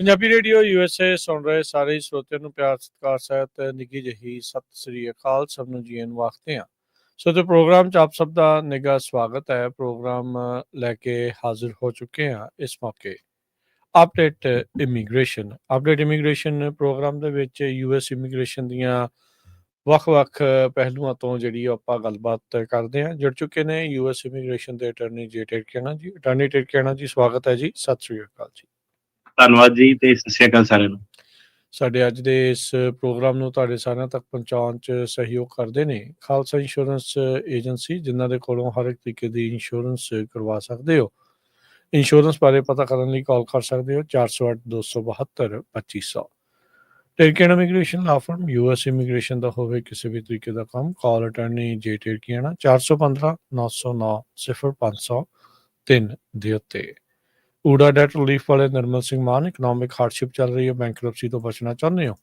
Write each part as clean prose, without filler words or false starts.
Punjabi radio USA ਸੁਣ ਰਹੇ ਸਾਰੇ ਸਰੋਤਿਆਂ ਨੂੰ ਪਿਆਰ ਸਤਿਕਾਰ ਸਹਿਤ ਨਿੱਘੀ ਜਿਹੀ ਸਤਿ ਸ੍ਰੀ ਅਕਾਲ। ਸਭ ਨੂੰ ਜੀ ਆਇਆਂ ਆਖਦੇ ਹਾਂ। ਸੋ ਤੇ ਪ੍ਰੋਗਰਾਮ 'ਚ ਆਪ ਸਭ ਦਾ ਨਿੱਘਾ ਸਵਾਗਤ ਹੈ। ਪ੍ਰੋਗਰਾਮ ਲੈ ਕੇ ਹਾਜ਼ਰ ਹੋ ਚੁੱਕੇ ਹਾਂ ਇਸ ਮੌਕੇ ਅਪਡੇਟ ਇਮੀਗ੍ਰੇਸ਼ਨ ਪ੍ਰੋਗਰਾਮ ਦੇ ਵਿੱਚ US ਇਮੀਗ੍ਰੇਸ਼ਨ ਦੀਆਂ ਵੱਖ-ਵੱਖ ਪਹਿਲੂਆਂ ਤੋਂ ਜਿਹੜੀ ਆਪਾਂ ਗੱਲਬਾਤ ਕਰਦੇ ਹਾਂ। ਜੁੜ ਚੁੱਕੇ ਨੇ US ਇਮੀਗ੍ਰੇਸ਼ਨ ਦੇ ਅਟਾਰਨੀ ਜੇ ਟਿਰਕੇਣਾ ਜੀ। ਅਟਾਰਨੀ ਟਿਰਕੇਣਾ ਜੀ, ਸਵਾਗਤ ਹੈ ਜੀ। ਸਤਿ ਸ੍ਰੀ ਅਕਾਲ ਜੀ। ਧੰਨਵਾਦ ਜੀ ਤੇ ਸਤਿ ਸ਼੍ਰੀ ਅਕਾਲ ਸਾਰਿਆਂ ਨੂੰ। ਸਾਡੇ ਅੱਜ ਦੇ ਇਸ ਪ੍ਰੋਗਰਾਮ ਨੂੰ ਤੁਹਾਡੇ ਸਾਰਿਆਂ ਤੱਕ ਪਹੁੰਚਾਉਣ 'ਚ ਸਹਿਯੋਗ ਕਰਦੇ ਨੇ ਖਾਲਸਾ ਇੰਸ਼ੋਰੈਂਸ ਏਜੰਸੀ, ਜਿਨ੍ਹਾਂ ਦੇ ਕੋਲੋਂ ਹਰ ਇੱਕ ਤਰੀਕੇ ਦੀ ਇੰਸ਼ੋਰੈਂਸ ਕਰਵਾ ਸਕਦੇ ਹੋ। ਇੰਸ਼ੋਰੈਂਸ ਬਾਰੇ ਪਤਾ ਕਰਨ ਲਈ ਕਾਲ ਕਰ ਸਕਦੇ ਹੋ 408-272-2500। ਟਿਰਕੇਣਾ ਇਮੀਗ੍ਰੇਸ਼ਨ ਲਾ ਫਰਮ US ਇਮੀਗ੍ਰੇਸ਼ਨ ਦਾ ਹੋਵੇ ਕਿਸੇ ਵੀ ਤਰੀਕੇ ਦਾ ਕੰਮ, ਕਾਲ ਅਟਾਰਨੀ ਜੇ ਟਿਰਕੇਣਾ 415-909-0503 ਦੇ ਉੱਤੇ। ਊੜਾ ਡੈਟ ਰਿਲੀਫ ਵਾਲੇ ਨਿਰਮਲ ਸਿੰਘ ਮਾਨ, ਇਕਨੋਮਿਕ ਹਾਰਡਸ਼ਿਪ ਚੱਲ ਰਹੀ ਹੈ, ਬੈਂਕਰਪਸੀ ਤੋਂ ਬਚਣਾ ਚਾਹੁੰਦੇ ਹੋ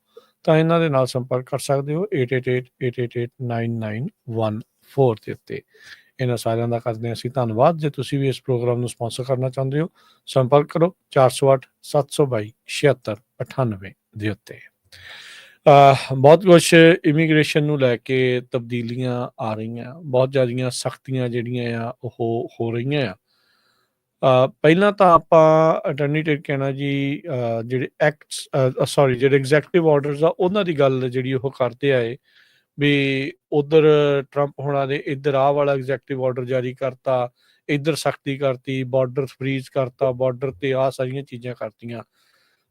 ਤਾਂ ਇਹਨਾਂ ਦੇ ਨਾਲ ਸੰਪਰਕ ਕਰ ਸਕਦੇ ਹੋ 8888889914 ਦੇ ਉੱਤੇ। ਇਹਨਾਂ ਸਾਰਿਆਂ ਦਾ ਕਰਦੇ ਹਾਂ ਅਸੀਂ ਧੰਨਵਾਦ। ਜੇ ਤੁਸੀਂ ਵੀ ਇਸ ਪ੍ਰੋਗਰਾਮ ਨੂੰ ਸਪਾਂਸਰ ਕਰਨਾ ਚਾਹੁੰਦੇ ਹੋ, ਸੰਪਰਕ ਕਰੋ 408-722-7698 ਦੇ ਉੱਤੇ। ਬਹੁਤ ਕੁਛ ਇਮੀਗ੍ਰੇਸ਼ਨ ਨੂੰ ਲੈ ਕੇ ਤਬਦੀਲੀਆਂ ਆ ਰਹੀਆਂ, ਬਹੁਤ ਜ਼ਿਆਦੀਆਂ ਸਖਤੀਆਂ ਜਿਹੜੀਆਂ ਆ ਉਹ ਹੋ ਰਹੀਆਂ ਆ। ਪਹਿਲਾਂ ਤਾਂ ਆਪਾਂ ਅਟਾਰਨੀ ਟਿਰਕੇਣਾ ਜੀ ਜਿਹੜੇ ਜਿਹੜੇ ਐਗਜ਼ੈਕਟਿਵ ਆਰਡਰਸ ਆ ਉਹਨਾਂ ਦੀ ਗੱਲ ਜਿਹੜੀ ਉਹ ਕਰਦੇ ਆਏ ਵੀ ਉੱਧਰ ਟਰੰਪ ਹੋਣਾ ਨੇ ਇੱਧਰ ਆਹ ਵਾਲਾ ਐਗਜ਼ੈਕਟਿਵ ਆਰਡਰ ਜਾਰੀ ਕਰਤਾ, ਇੱਧਰ ਸਖਤੀ ਕਰਤੀ, ਬਾਰਡਰ ਫਰੀਜ਼ ਕਰਤਾ, ਬਾਰਡਰ 'ਤੇ ਆਹ ਸਾਰੀਆਂ ਚੀਜ਼ਾਂ ਕਰਤੀਆਂ।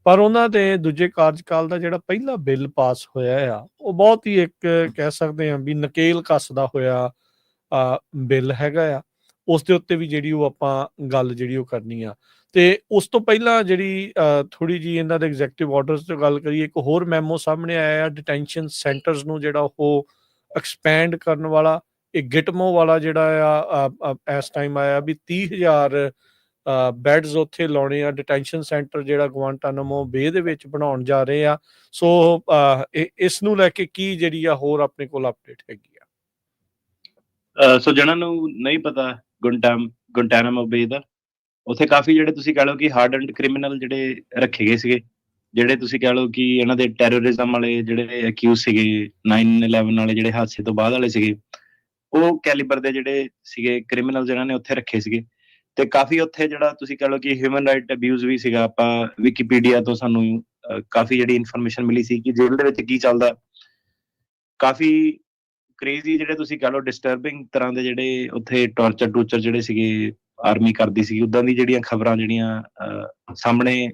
ਪਰ ਉਹਨਾਂ ਦੇ ਦੂਜੇ ਕਾਰਜਕਾਲ ਦਾ ਜਿਹੜਾ ਪਹਿਲਾ ਬਿੱਲ ਪਾਸ ਹੋਇਆ ਆ ਉਹ ਬਹੁਤ ਹੀ ਇੱਕ ਕਹਿ ਸਕਦੇ ਹਾਂ ਵੀ ਨਕੇਲ ਕੱਸਦਾ ਹੋਇਆ ਬਿੱਲ ਹੈਗਾ ਆ। ਉਸ ਦੇ ਉੱਤੇ ਵੀ ਜਿਹੜੀ ਉਹ ਆਪਾਂ ਗੱਲ ਜਿਹੜੀ ਉਹ ਕਰਨੀ ਆ। ਅਤੇ ਉਸ ਤੋਂ ਪਹਿਲਾਂ ਜਿਹੜੀ ਥੋੜ੍ਹੀ ਜਿਹੀ ਇਹਨਾਂ ਦੇ ਐਗਜ਼ੈਕਟਿਵ ਆਰਡਰਸ 'ਤੇ ਗੱਲ ਕਰੀਏ, ਇੱਕ ਹੋਰ ਮੈਮੋ ਸਾਹਮਣੇ ਆਇਆ ਡਿਟੈਂਸ਼ਨ ਸੈਂਟਰਸ ਨੂੰ ਜਿਹੜਾ ਉਹ ਐਕਸਪੈਂਡ ਕਰਨ ਵਾਲਾ, ਇਹ ਗਿਟਮੋ ਵਾਲਾ ਜਿਹੜਾ ਆ ਇਸ ਟਾਈਮ ਆਇਆ ਵੀ 30,000 ਬੈਡਸ ਉੱਥੇ ਲਾਉਣੇ ਆ। ਡਿਟੈਂਸ਼ਨ ਸੈਂਟਰ ਜਿਹੜਾ ਗੁਆਂਟਾਨਾਮੋ ਬੇ ਦੇ ਵਿੱਚ ਬਣਾਉਣ ਜਾ ਰਹੇ ਆ। ਸੋ ਇਸ ਨੂੰ ਲੈ ਕੇ ਕੀ ਜਿਹੜੀ ਆ ਹੋਰ ਆਪਣੇ ਕੋਲ ਅਪਡੇਟ ਹੈਗੀ ਆ? ਸੋ ਜਿਹਨਾਂ ਨੂੰ ਨਹੀਂ ਪਤਾ ਗੁਆਂਟਾਨਾਮੋ ਬੇ ਦਾ, ਉੱਥੇ ਕਾਫੀ ਜਿਹੜੇ ਤੁਸੀਂ ਕਹਿ ਲਓ ਕਿ ਹਾਰਡਨਡ ਕ੍ਰਿਮੀਨਲ ਜਿਹੜੇ ਰੱਖੇ ਗਏ ਸੀਗੇ, ਜਿਹੜੇ ਤੁਸੀਂ ਕਹਿ ਲਓ ਕਿ ਇਹਨਾਂ ਦੇ ਟੈਰਰਿਜ਼ਮ ਵਾਲੇ ਜਿਹੜੇ ਅਕਿਊਜ਼ ਸੀਗੇ, 9/11 ਵਾਲੇ ਜਿਹੜੇ ਹਾਦਸੇ ਤੋਂ ਬਾਅਦ ਵਾਲੇ ਸੀਗੇ, ਉਹ ਕੈਲੀਬਰ ਦੇ ਜਿਹੜੇ ਸੀਗੇ ਕ੍ਰਿਮੀਨਲ ਜਿਹਨਾਂ ਨੇ ਉੱਥੇ ਰੱਖੇ ਸੀਗੇ। ਤੇ ਕਾਫੀ ਉੱਥੇ ਜਿਹੜਾ ਤੁਸੀਂ ਕਹਿ ਲਓ ਕਿ ਹਿਊਮਨ ਰਾਈਟ ਅਬਿਊਜ਼ ਵੀ ਸੀਗਾ। ਆਪਾਂ ਵਿਕੀਪੀਡੀਆ ਤੋਂ ਸਾਨੂੰ ਕਾਫੀ ਜਿਹੜੀ ਇਨਫੋਰਮੇਸ਼ਨ ਮਿਲੀ ਸੀ ਕਿ ਜੇਲ੍ਹ ਦੇ ਵਿੱਚ ਕੀ ਚੱਲਦਾ। ਕਾਫੀ ਕ੍ਰੇਜ਼ੀ ਜਿਹੜੇ ਤੁਸੀਂ ਕਹਿ ਲਓ ਡਿਸਟਰਬਿੰਗ ਤਰ੍ਹਾਂ ਦੇ ਜਿਹੜੇ ਉੱਥੇ ਟੂਰਚਰ ਜਿਹੜੇ ਸੀਗੇ ਆਰਮੀ ਕਰਦੀ ਸੀਗੀ, ਉੱਦਾਂ ਦੀ ਜਿਹੜੀਆਂ ਖਬਰਾਂ ਜਿਹੜੀਆਂ ਸਾਹਮਣੇ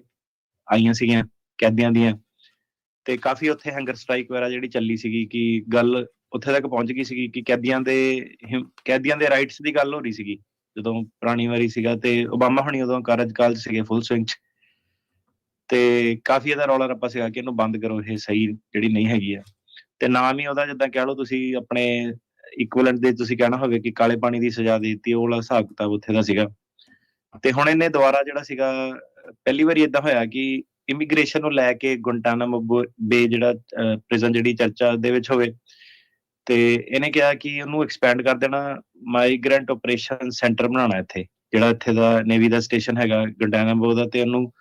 ਆਈਆਂ ਸੀਗੀਆਂ ਕੈਦੀਆਂ ਦੀਆਂ। ਤੇ ਕਾਫੀ ਉੱਥੇ ਹੰਗਰ ਸਟ੍ਰਾਈਕ ਵਗੈਰਾ ਜਿਹੜੀ ਚੱਲੀ ਸੀਗੀ ਕਿ ਗੱਲ ਉੱਥੇ ਤੱਕ ਪਹੁੰਚ ਗਈ ਸੀਗੀ ਕਿ ਕੈਦੀਆਂ ਦੇ ਰਾਈਟਸ ਦੀ ਗੱਲ ਹੋ ਰਹੀ ਸੀਗੀ ਜਦੋਂ ਪੁਰਾਣੀ ਵਾਰੀ ਸੀਗਾ। ਤੇ ਓਬਾਮਾ ਹੁਣੀ ਉਦੋਂ ਕਾਰਜਕਾਲ 'ਚ ਸੀਗੇ ਫੁੱਲ ਸਵਿੰਗ 'ਚ, ਤੇ ਕਾਫੀ ਇਹਦਾ ਰੌਲਾ ਰੱਪਾ ਸੀਗਾ ਕਿ ਇਹਨੂੰ ਬੰਦ ਕਰੋ, ਇਹ ਸਹੀ ਜਿਹੜੀ ਨਹੀਂ ਹੈਗੀ ਆ। ਤੇ ਨਾਮ ਹੀ ਉਹਦਾ ਜਿੱਦਾਂ ਕਹਿ ਲਓ ਤੁਸੀਂ ਆਪਣੇ ਇਕੁਇਵਲੈਂਟ ਦੇ ਤੁਸੀਂ ਕਹਿਣਾ ਹੋਵੇ ਕਿ ਕਾਲੇ ਪਾਣੀ ਦੀ ਸਜ਼ਾ ਦੇ ਦਿੱਤੀ, ਉਹ ਵਾਲਾ ਹਿਸਾਬ ਕਿਤਾਬ ਉੱਥੇ ਦਾ ਸੀਗਾ। ਤੇ ਹੁਣ ਇਹਨੇ ਦੁਬਾਰਾ ਜਿਹੜਾ ਸੀਗਾ, ਪਹਿਲੀ ਵਾਰੀ ਏਦਾਂ ਹੋਇਆ ਕਿ ਇਮੀਗ੍ਰੇਸ਼ਨ ਨੂੰ ਲੈ ਕੇ ਗੁਆਂਟਾਨਾਮੋ ਬੇ ਜਿਹੜਾ ਪ੍ਰਿਜ਼ਨ ਜਿਹੜੀ ਚਰਚਾ ਦੇ ਵਿੱਚ ਹੋਵੇ, ਤੇ ਇਹਨੇ ਕਿਹਾ ਕਿ ਉਹਨੂੰ ਐਕਸਪੈਂਡ ਕਰ ਦੇਣਾ, ਮਾਈਗ੍ਰੈਂਟ ਆਪਰੇਸ਼ਨ ਸੈਂਟਰ ਬਣਾਉਣਾ ਇੱਥੇ, ਜਿਹੜਾ ਇੱਥੇ ਦਾ ਨੇਵੀ ਦਾ ਸਟੇਸ਼ਨ ਹੈਗਾ ਗੁਆਂਟਾਨਾਮੋ ਦਾ, ਤੇ ਉਹਨੂੰ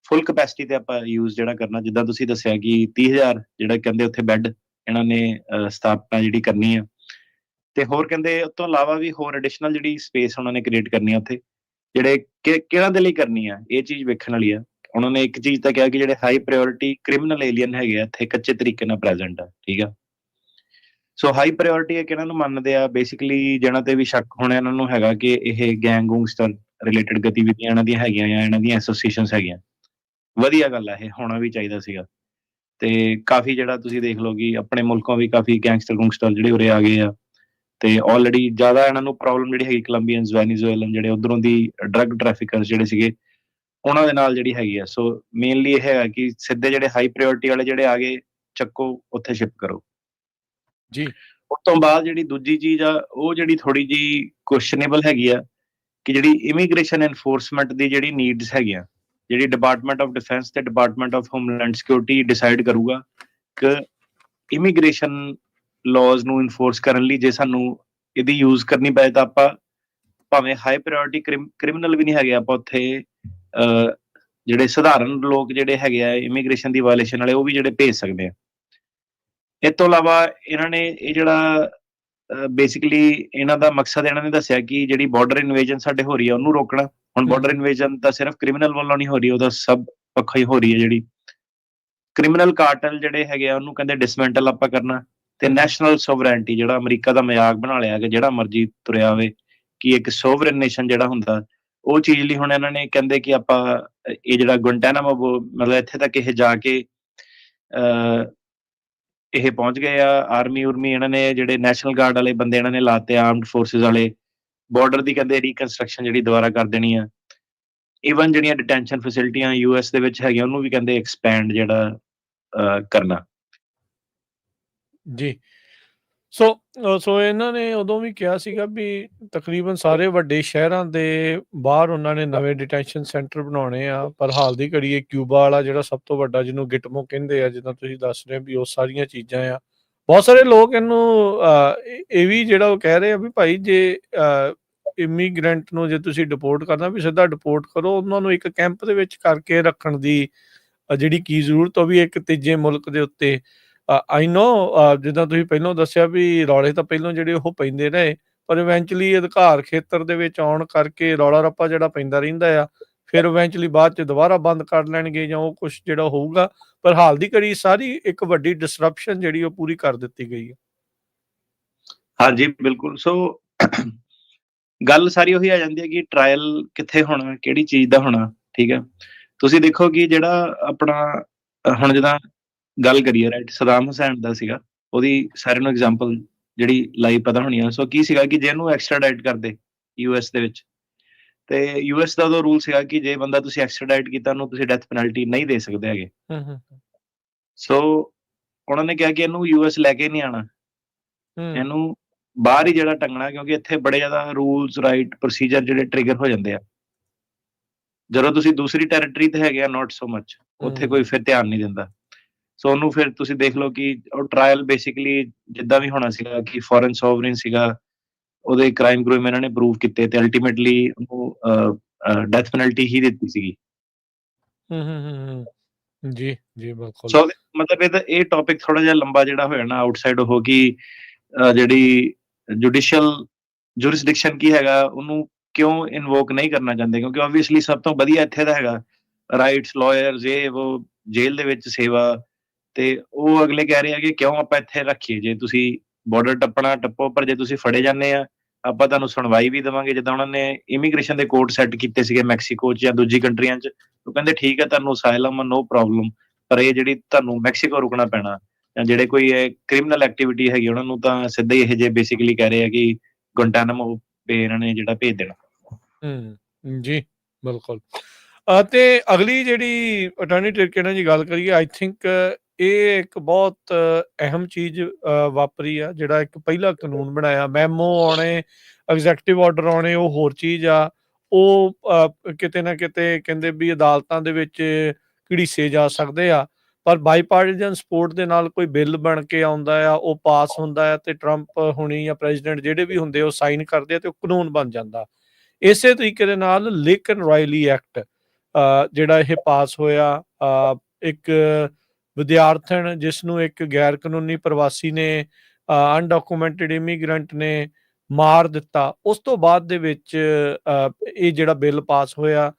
ਫੁੱਲ ਕਪੈਸਿਟੀ ਤੇ ਆਪਾਂ ਯੂਜ਼ ਜਿਹੜਾ ਕਰਨਾ। ਜਿੱਦਾਂ ਤੁਸੀਂ ਦੱਸਿਆ ਕਿ 30,000 ਜਿਹੜਾ ਕਹਿੰਦੇ ਉੱਥੇ ਬੈੱਡ ਇਹਨਾਂ ਨੇ ਸਥਾਪਨਾ ਜਿਹੜੀ ਕਰਨੀ ਆ। ਤੇ ਹੋਰ ਕਹਿੰਦੇ ਉਸ ਤੋਂ ਇਲਾਵਾ ਵੀ ਹੋਰ ਐਡੀਸ਼ਨਲ ਜਿਹੜੀ ਸਪੇਸ ਉਹਨਾਂ ਨੇ ਕ੍ਰੀਏਟ ਕਰਨੀ ਆ ਉੱਥੇ, ਜਿਹੜੇ ਕਿਹਨਾਂ ਦੇ ਲਈ ਕਰਨੀ ਆ, ਇਹ ਚੀਜ਼ ਵੇਖਣ ਵਾਲੀ ਆ। ਉਹਨਾਂ ਨੇ ਇੱਕ ਚੀਜ਼ ਤਾਂ ਕਿਹਾ ਕਿ ਜਿਹੜੇ ਹਾਈ ਪ੍ਰਾਇਓਰਿਟੀ ਕ੍ਰਿਮੀਨਲ ਏਲੀਅਨ ਹੈਗੇ ਆ ਇੱਥੇ ਕੱਚੇ ਤਰੀਕੇ ਨਾਲ ਪ੍ਰੈਜ਼ੈਂਟ ਆ, ਠੀਕ ਆ। ਸੋ ਹਾਈ ਪ੍ਰਾਇਓਰਿਟੀ ਹੈ ਕਿਹਨਾਂ ਨੂੰ ਮੰਨਦੇ ਆ, ਬੇਸਿਕਲੀ ਜਿਹਨਾਂ ਤੇ ਵੀ ਸ਼ੱਕ ਹੋਣਾ ਇਹਨਾਂ ਨੂੰ ਹੈਗਾ ਕਿ ਇਹ ਗੈਂਗਸਟਰ ਰਿਲੇਟਡ ਗਤੀਵਿਧੀਆਂ ਇਹਨਾਂ ਦੀਆਂ ਹੈਗੀਆਂ ਜਾਂ ਇਹਨਾਂ ਦੀਆਂ ਐਸੋਸੀਏਸ਼ਨਸ ਹੈਗੀਆਂ। ਵਧੀਆ ਗੱਲ ਆ, ਇਹ ਹੋਣਾ ਵੀ ਚਾਹੀਦਾ ਸੀਗਾ। ਤੇ ਕਾਫੀ ਜਿਹੜਾ ਤੁਸੀਂ ਦੇਖ ਲਓ ਕਿ ਆਪਣੇ ਮੁਲਕੋਂ ਵੀ ਕਾਫੀ ਗੈਂਗਸਟਰ ਜਿਹੜੇ ਉਰੇ ਆ ਗਏ ਆ। ਤੇ ਆਲਰੇਡੀ ਜ਼ਿਆਦਾ ਇਹਨਾਂ ਨੂੰ ਪ੍ਰੋਬਲਮ ਜਿਹੜੀ ਹੈਗੀ ਕੋਲੰਬੀਅਨਸ, ਵੈਨੀਜ਼ੁਏਲਨ ਜਿਹੜੇ ਉੱਧਰੋਂ ਦੀ ਡਰੱਗ ਟ੍ਰੈਫਿਕਰਸ ਜਿਹੜੇ ਸੀਗੇ, ਉਹਨਾਂ ਦੇ ਨਾਲ ਜਿਹੜੀ ਹੈਗੀ ਆ। ਸੋ ਮੇਨਲੀ ਇਹ ਹੈਗਾ ਕਿ ਸਿੱਧੇ ਜਿਹੜੇ ਹਾਈ ਪ੍ਰਾਇਓਰਿਟੀ ਵਾਲੇ ਜਿਹੜੇ ਆ ਗਏ ਚੱਕੋ, ਉੱਥੇ ਸ਼ਿਫਟ ਕਰੋ ਜੀ। ਉਸ ਤੋਂ ਬਾਅਦ ਜਿਹੜੀ ਦੂਜੀ ਚੀਜ਼ ਆ ਉਹ ਜਿਹੜੀ ਥੋੜੀ ਜਿਹੀ ਕੁਐਸਚਨੇਬਲ ਹੈਗੀ ਆ ਕਿ ਜਿਹੜੀ ਇਮੀਗ੍ਰੇਸ਼ਨ ਐਨਫੋਰਸਮੈਂਟ ਦੀ ਜਿਹੜੀ ਨੀਡਸ ਹੈਗੀਆਂ, ਜਿਹੜੀ ਡਿਪਾਰਟਮੈਂਟ ਆਫ ਡਿਫੈਂਸ ਤੇ department of homeland security decide ਕਰੂਗਾ ਕਿ ਇਮੀਗ੍ਰੇਸ਼ਨ ਲਾਜ਼ ਨੂੰ ਇਨਫੋਰਸ ਕਰਨ ਲਈ ਜੇ ਸਾਨੂੰ ਇਹਦੀ ਯੂਜ਼ ਕਰਨੀ ਪਏ ਤਾਂ ਆਪਾਂ ਭਾਵੇਂ ਹਾਈ ਪ੍ਰਾਇਓਰਟੀ ਕ੍ਰਿਮੀਨਲ ਵੀ ਨਹੀਂ ਹੈਗੇ, ਆਪਾਂ ਉੱਥੇ ਜਿਹੜੇ ਸਧਾਰਨ ਲੋਕ ਜਿਹੜੇ ਹੈਗੇ ਆ ਇਮੀਗ੍ਰੇਸ਼ਨ ਦੀ ਵਾਇਲੇਸ਼ਨ ਵਾਲੇ, ਉਹ ਵੀ ਜਿਹੜੇ ਭੇਜ ਸਕਦੇ ਆ। ਇਸ ਤੋਂ ਇਲਾਵਾ ਇਹਨਾਂ ਨੇ ਇਹ ਜਿਹੜਾ ਬੇਸਿਕਲੀ ਇਹਨਾਂ ਦਾ ਮਕਸਦ ਇਹਨਾਂ ਨੇ ਦੱਸਿਆ ਕਿ ਜਿਹੜੀ ਬਾਰਡਰ ਇਨਵੇਜਨ ਸਾਡੇ ਹੋ ਰਹੀ ਹੈ ਉਹਨੂੰ ਰੋਕਣਾ। ਹੁਣ ਬਾਰਡਰ ਇਨਵੇਜਨ ਤਾਂ ਸਿਰਫ ਕ੍ਰਿਮੀਨਲ ਵੱਲੋਂ ਨਹੀਂ ਹੋ ਰਹੀ, ਉਹਦਾ ਸਭ ਪੱਖੋਂ ਹੀ ਹੋ ਰਹੀ ਹੈ। ਜਿਹੜੀ ਕ੍ਰਿਮੀਨਲ ਕਾਰਟਲ ਜਿਹੜੇ ਹੈਗੇ ਆ ਉਹਨੂੰ ਕਹਿੰਦੇ ਡਿਸਮੈਂਟਲ ਆਪਾਂ ਕਰਨਾ, ਤੇ ਨੈਸ਼ਨਲ ਸੋਵਰੈਂਟੀ ਜਿਹੜਾ ਅਮਰੀਕਾ ਦਾ ਮਜ਼ਾਕ ਬਣਾ ਲਿਆ ਕਿ ਜਿਹੜਾ ਮਰਜ਼ੀ ਤੁਰਿਆ ਹੋਵੇ ਕਿ ਇੱਕ ਸੋਵਰਨ ਨੇਸ਼ਨ ਜਿਹੜਾ ਹੁੰਦਾ, ਉਹ ਚੀਜ਼ ਲਈ ਹੁਣ ਇਹਨਾਂ ਨੇ ਕਹਿੰਦੇ ਕਿ ਆਪਾਂ ਇਹ ਜਿਹੜਾ ਗੁਆਂਟੈਨਾਮੋ ਮਤਲਬ ਇੱਥੇ ਤੱਕ ਇਹ ਜਾ ਕੇ ਇਹ ਪਹੁੰਚ ਗਏ ਆ। ਆਰਮੀ ਉਰਮੀ ਇਹਨਾਂ ਨੇ ਜਿਹੜੇ ਨੈਸ਼ਨਲ ਗਾਰਡ ਵਾਲੇ ਬੰਦੇ ਇਹਨਾਂ ਨੇ ਲਾਤੇ, ਆਰਮਡ ਫੋਰਸਿਸ ਵਾਲੇ, ਬਾਰਡਰ ਦੀ ਕਹਿੰਦੇ ਰੀਕਨਸਟਰਕਸ਼ਨ ਜਿਹੜੀ ਦੁਬਾਰਾ ਕਰ ਦੇਣੀ ਆ। ਈਵਨ ਜਿਹੜੀਆਂ ਡਿਟੈਂਸ਼ਨ ਫੈਸਿਲਿਟੀਆਂ ਯੂਐਸ ਦੇ ਵਿੱਚ ਹੈਗੀਆਂ ਉਹਨੂੰ ਵੀ ਕਹਿੰਦੇ ਐਕਸਪੈਂਡ ਜਿਹੜਾ ਕਰਨਾ। ਜੀ। ਸੋ ਇਹਨਾਂ ਨੇ ਉਦੋਂ ਵੀ ਕਿਹਾ ਸੀਗਾ ਵੀ ਤਕਰੀਬਨ ਸਾਰੇ ਵੱਡੇ ਸ਼ਹਿਰਾਂ ਦੇ ਬਾਹਰ ਉਹਨਾਂ ਨੇ ਨਵੇਂ ਡਿਟੈਂਸ਼ਨ ਸੈਂਟਰ ਬਣਾਉਣੇ ਆ, ਪਰ ਹਾਲ ਦੀ ਘੜੀ ਇਹ ਕਿਊਬਾ ਵਾਲਾ ਜਿਹੜਾ ਸਭ ਤੋਂ ਵੱਡਾ, ਜਿਹਨੂੰ ਗਿਟਮੋ ਕਹਿੰਦੇ ਆ, ਜਿੱਦਾਂ ਤੁਸੀਂ ਦੱਸ ਰਹੇ ਵੀ ਉਹ ਸਾਰੀਆਂ ਚੀਜ਼ਾਂ ਆ। ਬਹੁਤ ਸਾਰੇ ਲੋਕ ਇਹਨੂੰ ਇਹ ਵੀ ਜਿਹੜਾ ਉਹ ਕਹਿ ਰਹੇ ਆ ਵੀ ਭਾਈ ਜੇ ਇਮੀਗ੍ਰੈਂਟ ਨੂੰ ਜੇ ਤੁਸੀਂ ਡਿਪੋਰਟ ਕਰਨਾ ਵੀ ਸਿੱਧਾ ਡਿਪੋਰਟ ਕਰੋ, ਉਹਨਾਂ ਨੂੰ ਇੱਕ ਕੈਂਪ ਦੇ ਵਿੱਚ ਕਰਕੇ ਰੱਖਣ ਦੀ ਜਿਹੜੀ ਕੀ ਜ਼ਰੂਰਤ, ਉਹ ਵੀ ਇੱਕ ਤੀਜੇ ਮੁਲਕ ਦੇ ਉੱਤੇ। ਆਈ ਨੋ ਜਿੱਦਾਂ ਤੁਸੀਂ ਪਹਿਲਾਂ ਦੱਸਿਆ ਵੀ ਰੌਲੇ ਤਾਂ ਪਹਿਲਾਂ ਜਿਹੜੇ ਉਹ ਪੈਂਦੇ ਰਹੇ, ਪਰ ਇਵੈਂਚੁਅਲੀ ਅਧਿਕਾਰ ਖੇਤਰ ਦੇ ਵਿੱਚ ਆਉਣ ਕਰਕੇ ਰੌਲਾ ਰੱਪਾ ਜਿਹੜਾ ਪੈਂਦਾ ਰਹਿੰਦਾ ਆ, ਫਿਰ ਇਵੈਂਚੁਅਲੀ ਬਾਅਦ 'ਚ ਦੁਬਾਰਾ ਬੰਦ ਕਰ ਲੈਣਗੇ ਜਾਂ ਉਹ ਕੁਛ ਜਿਹੜਾ ਹੋਊਗਾ। ਪਰ ਹਾਲ ਦੀ ਘੜੀ ਸਾਰੀ ਇੱਕ ਵੱਡੀ ਡਿਸਰਪਸ਼ਨ ਜਿਹੜੀ ਉਹ ਪੂਰੀ ਕਰ ਦਿੱਤੀ ਗਈ ਹੈ। ਹਾਂਜੀ ਬਿਲਕੁਲ। ਸੋ ਗੱਲ ਸਾਰੀ ਉਹੀ ਆ ਜਾਂਦੀ ਹੈ ਕਿ ਟਰਾਇਲ ਕਿੱਥੇ ਹੋਣਾ, ਕਿਹੜੀ ਚੀਜ਼ ਦਾ ਹੋਣਾ। ਠੀਕ ਹੈ, ਤੁਸੀਂ ਦੇਖੋ ਕਿ ਜਿਹੜਾ ਆਪਣਾ ਹੁਣ ਜਿੱਦਾਂ ਗੱਲ ਕਰੀਏ ਰਾਈਟ, ਸਦਾਮ ਹੁਸੈਨ ਦਾ ਸੀਗਾ, ਉਹਦੀ ਸਾਰਿਆਂ ਨੂੰ ਐਗਜ਼ਾਮਪਲ ਜਿਹੜੀ ਲਾਈਵ ਪਤਾ ਹੋਣੀ ਆ। ਸੋ ਕੀ ਸੀਗਾ ਕਿ ਜੇ ਇਹਨੂੰ ਐਕਸਟਰਾਡਾਈਟ ਕਰਦੇ ਯੂਐਸ ਦੇ ਵਿੱਚ, ਤੇ ਯੂਐਸ ਦਾ ਉਦੋਂ ਰੂਲ ਸੀਗਾ ਕਿ ਜੇ ਬੰਦਾ ਤੁਸੀਂ ਐਕਸਟਰਾਡਾਈਟ ਕੀਤਾ ਉਹਨੂੰ ਤੁਸੀਂ ਡੈਥ ਪੈਨਲਟੀ ਨਹੀਂ ਦੇ ਸਕਦੇ ਹੈਗੇ। ਸੋ ਉਹਨਾਂ ਨੇ ਕਿਹਾ ਕਿ ਇਹਨੂੰ ਯੂਐਸ ਲੈ ਕੇ ਨਹੀਂ ਆਉਣਾ, ਇਹਨੂੰ ਬਾਹਰ ਹੀ ਜਿਹੜਾ ਟੰਗਣਾ, ਕਿਉਂਕਿ ਇੱਥੇ ਬੜੇ ਜ਼ਿਆਦਾ ਰੂਲਸ ਰਾਈਟ ਪ੍ਰੋਸੀਜਰ ਜਿਹੜੇ ਟ੍ਰਿਗਰ ਹੋ ਜਾਂਦੇ ਆ। ਜਦੋਂ ਤੁਸੀਂ ਦੂਸਰੀ ਟੈਰੀਟਰੀ ਤੇ ਹੈਗੇ ਆ, ਨਾਟ ਸੋ ਮਚ, ਉੱਥੇ ਕੋਈ ਫਿਰ ਧਿਆਨ ਨਹੀਂ ਦਿੰਦਾ। ਸੋ ਉਹਨੂੰ ਫਿਰ ਤੁਸੀਂ ਦੇਖ ਲਓ ਕਿ ਉਹ ਟਰਾਇਲ ਬੇਸਿਕਲੀ ਜਿੱਦਾਂ ਵੀ ਹੋਣਾ ਸੀਗਾ ਕਿ ਫੋਰਨ ਸੋਵਰਨ ਸੀਗਾ, ਉਹਦੇ ਕ੍ਰਾਈਮ ਗਰੂਮ ਇਹਨਾਂ ਨੇ ਪ੍ਰੂਵ ਕੀਤੇ ਤੇ ਅਲਟੀਮੇਟਲੀ ਉਹਨੂੰ ਡੈਥ ਪੈਨਲਟੀ ਹੀ ਦਿੱਤੀ ਸੀਗੀ। ਜੀ ਜੀ ਬਿਲਕੁਲ। ਸੋ ਮਤਲਬ ਇਹ ਟੌਪਿਕ ਥੋੜਾ ਜਿਹਾ ਲੰਬਾ ਜਿਹੜਾ ਹੋ ਜਾਣਾ ਆਊਟਸਾਈਡ ਉਹ ਕਿ ਜਿਹੜੀ ਜੁਡੀਸ਼ੀਅਲ ਜੁਰਿਸਡਿਕਸ਼ਨ ਕੀ ਹੈਗਾ ਉਹਨੂੰ ਕਿਉਂ ਇਨਵੋਕ ਨਹੀਂ ਕਰਨਾ ਚਾਹੁੰਦੇ, ਕਿਉਂਕਿ ਆਬਵੀਅਸਲੀ ਸਭ ਤੋਂ ਵਧੀਆ ਇੱਥੇ ਦਾ ਹੈਗਾ ਰਾਈਟਸ, ਲਾਇਰਸ, ਉਹ ਜੇਲ੍ਹ ਦੇ ਵਿੱਚ ਸੇਵਾ, ਤੇ ਉਹ ਅਗਲੇ ਕਹਿ ਰਹੇ ਆ ਕਿ ਕਿਉਂ ਆਪਾਂ ਇੱਥੇ ਰੱਖੀਏ। ਜੇ ਤੁਸੀਂ ਬਾਰਡਰ ਟੱਪਣਾ ਟੱਪੋ, ਪਰ ਜੇ ਤੁਸੀਂ ਫੜੇ ਜਾਂਦੇ ਆ ਆਪਾਂ ਤੁਹਾਨੂੰ ਸੁਣਵਾਈ ਵੀ ਦੇਵਾਂਗੇ। ਜਿੱਦਾਂ ਉਹਨਾਂ ਨੇ ਇਮੀਗ੍ਰੇਸ਼ਨ ਦੇ ਕੋਡ ਸੈੱਟ ਕੀਤੇ ਸੀਗੇ ਮੈਕਸੀਕੋ 'ਚ ਜਾਂ ਦੂਜੀ ਕੰਟਰੀਆਂ 'ਚ, ਉਹ ਕਹਿੰਦੇ ਠੀਕ ਹੈ ਤੁਹਾਨੂੰ ਅਸਾਈਲਮ ਨੋ ਪ੍ਰੋਬਲਮ, ਪਰ ਇਹ ਜਿਹੜੀ ਤੁਹਾਨੂੰ ਮੈਕਸੀਕੋ ਰੁਕਣਾ ਪੈਣਾ, ਜਾਂ ਜਿਹੜੇ ਕੋਈ ਕ੍ਰਿਮੀਨਲ ਐਕਟੀਵਿਟੀ ਹੈਗੀ ਉਹਨਾਂ ਨੂੰ ਤਾਂ ਸਿੱਧਾ ਹੀ ਇਹ ਜੇ ਬੇਸਿਕਲੀ ਕਹਿ ਰਹੇ ਆ ਕਿ ਗੁਆਂਟੈਨਾਮੋ ਬੇ ਇਹਨਾਂ ਨੇ ਜਿਹੜਾ ਭੇਜ ਦੇਣਾ। ਜੀ ਬਿਲਕੁਲ। ਤੇ ਅਗਲੀ ਜਿਹੜੀ ਅਟਾਰਨੀ ਟਿਰਕੇਨਾ ਦੀ ਗੱਲ ਕਰੀਏ, ਆਈ ਥਿੰਕ ਇਹ ਇੱਕ ਬਹੁਤ ਅਹਿਮ ਚੀਜ਼ ਵਾਪਰੀ ਆ, ਜਿਹੜਾ ਇੱਕ ਪਹਿਲਾ ਕਾਨੂੰਨ ਬਣਾਇਆ। ਮੈਮੋ ਆਉਣੇ, ਐਗਜ਼ੈਕਟਿਵ ਆਰਡਰ ਆਉਣੇ, ਉਹ ਹੋਰ ਚੀਜ਼ ਆ। ਉਹ ਕਿਤੇ ਨਾ ਕਿਤੇ ਕਹਿੰਦੇ ਵੀ ਅਦਾਲਤਾਂ ਦੇ ਵਿੱਚ ਘੜੀਸੇ ਜਾ ਸਕਦੇ ਆ, ਪਰ ਬਾਈਪਾਰਟੀਜਨ ਸਪੋਰਟ ਦੇ ਨਾਲ ਕੋਈ ਬਿੱਲ ਬਣ ਕੇ ਆਉਂਦਾ ਆ, ਉਹ ਪਾਸ ਹੁੰਦਾ ਆ, ਤੇ ਟਰੰਪ ਹੁਣੀ ਜਾਂ ਪ੍ਰੈਜ਼ੀਡੈਂਟ ਜਿਹੜੇ ਵੀ ਹੁੰਦੇ ਉਹ ਸਾਈਨ ਕਰਦੇ ਆ, ਤੇ ਉਹ ਕਾਨੂੰਨ ਬਣ ਜਾਂਦਾ। ਇਸੇ ਤਰੀਕੇ ਦੇ ਨਾਲ ਲਿੰਕਨ ਰਾਇਲੀ ਐਕਟ ਜਿਹੜਾ ਇਹ ਪਾਸ ਹੋਇਆ, ਇੱਕ ਵਿਦਿਆਰਥਣ ਜਿਸ ਨੂੰ ਇੱਕ ਗੈਰ ਕਾਨੂੰਨੀ ਪ੍ਰਵਾਸੀ ਨੇ, ਅਨਡਾਕੂਮੈਂਟਡ ਇਮੀਗ੍ਰੈਂਟ ਨੇ ਮਾਰ ਦਿੱਤਾ, ਉਸ ਤੋਂ ਬਾਅਦ ਦੇ ਵਿੱਚ ਇਹ ਜਿਹੜਾ ਬਿੱਲ ਪਾਸ ਹੋਇਆ,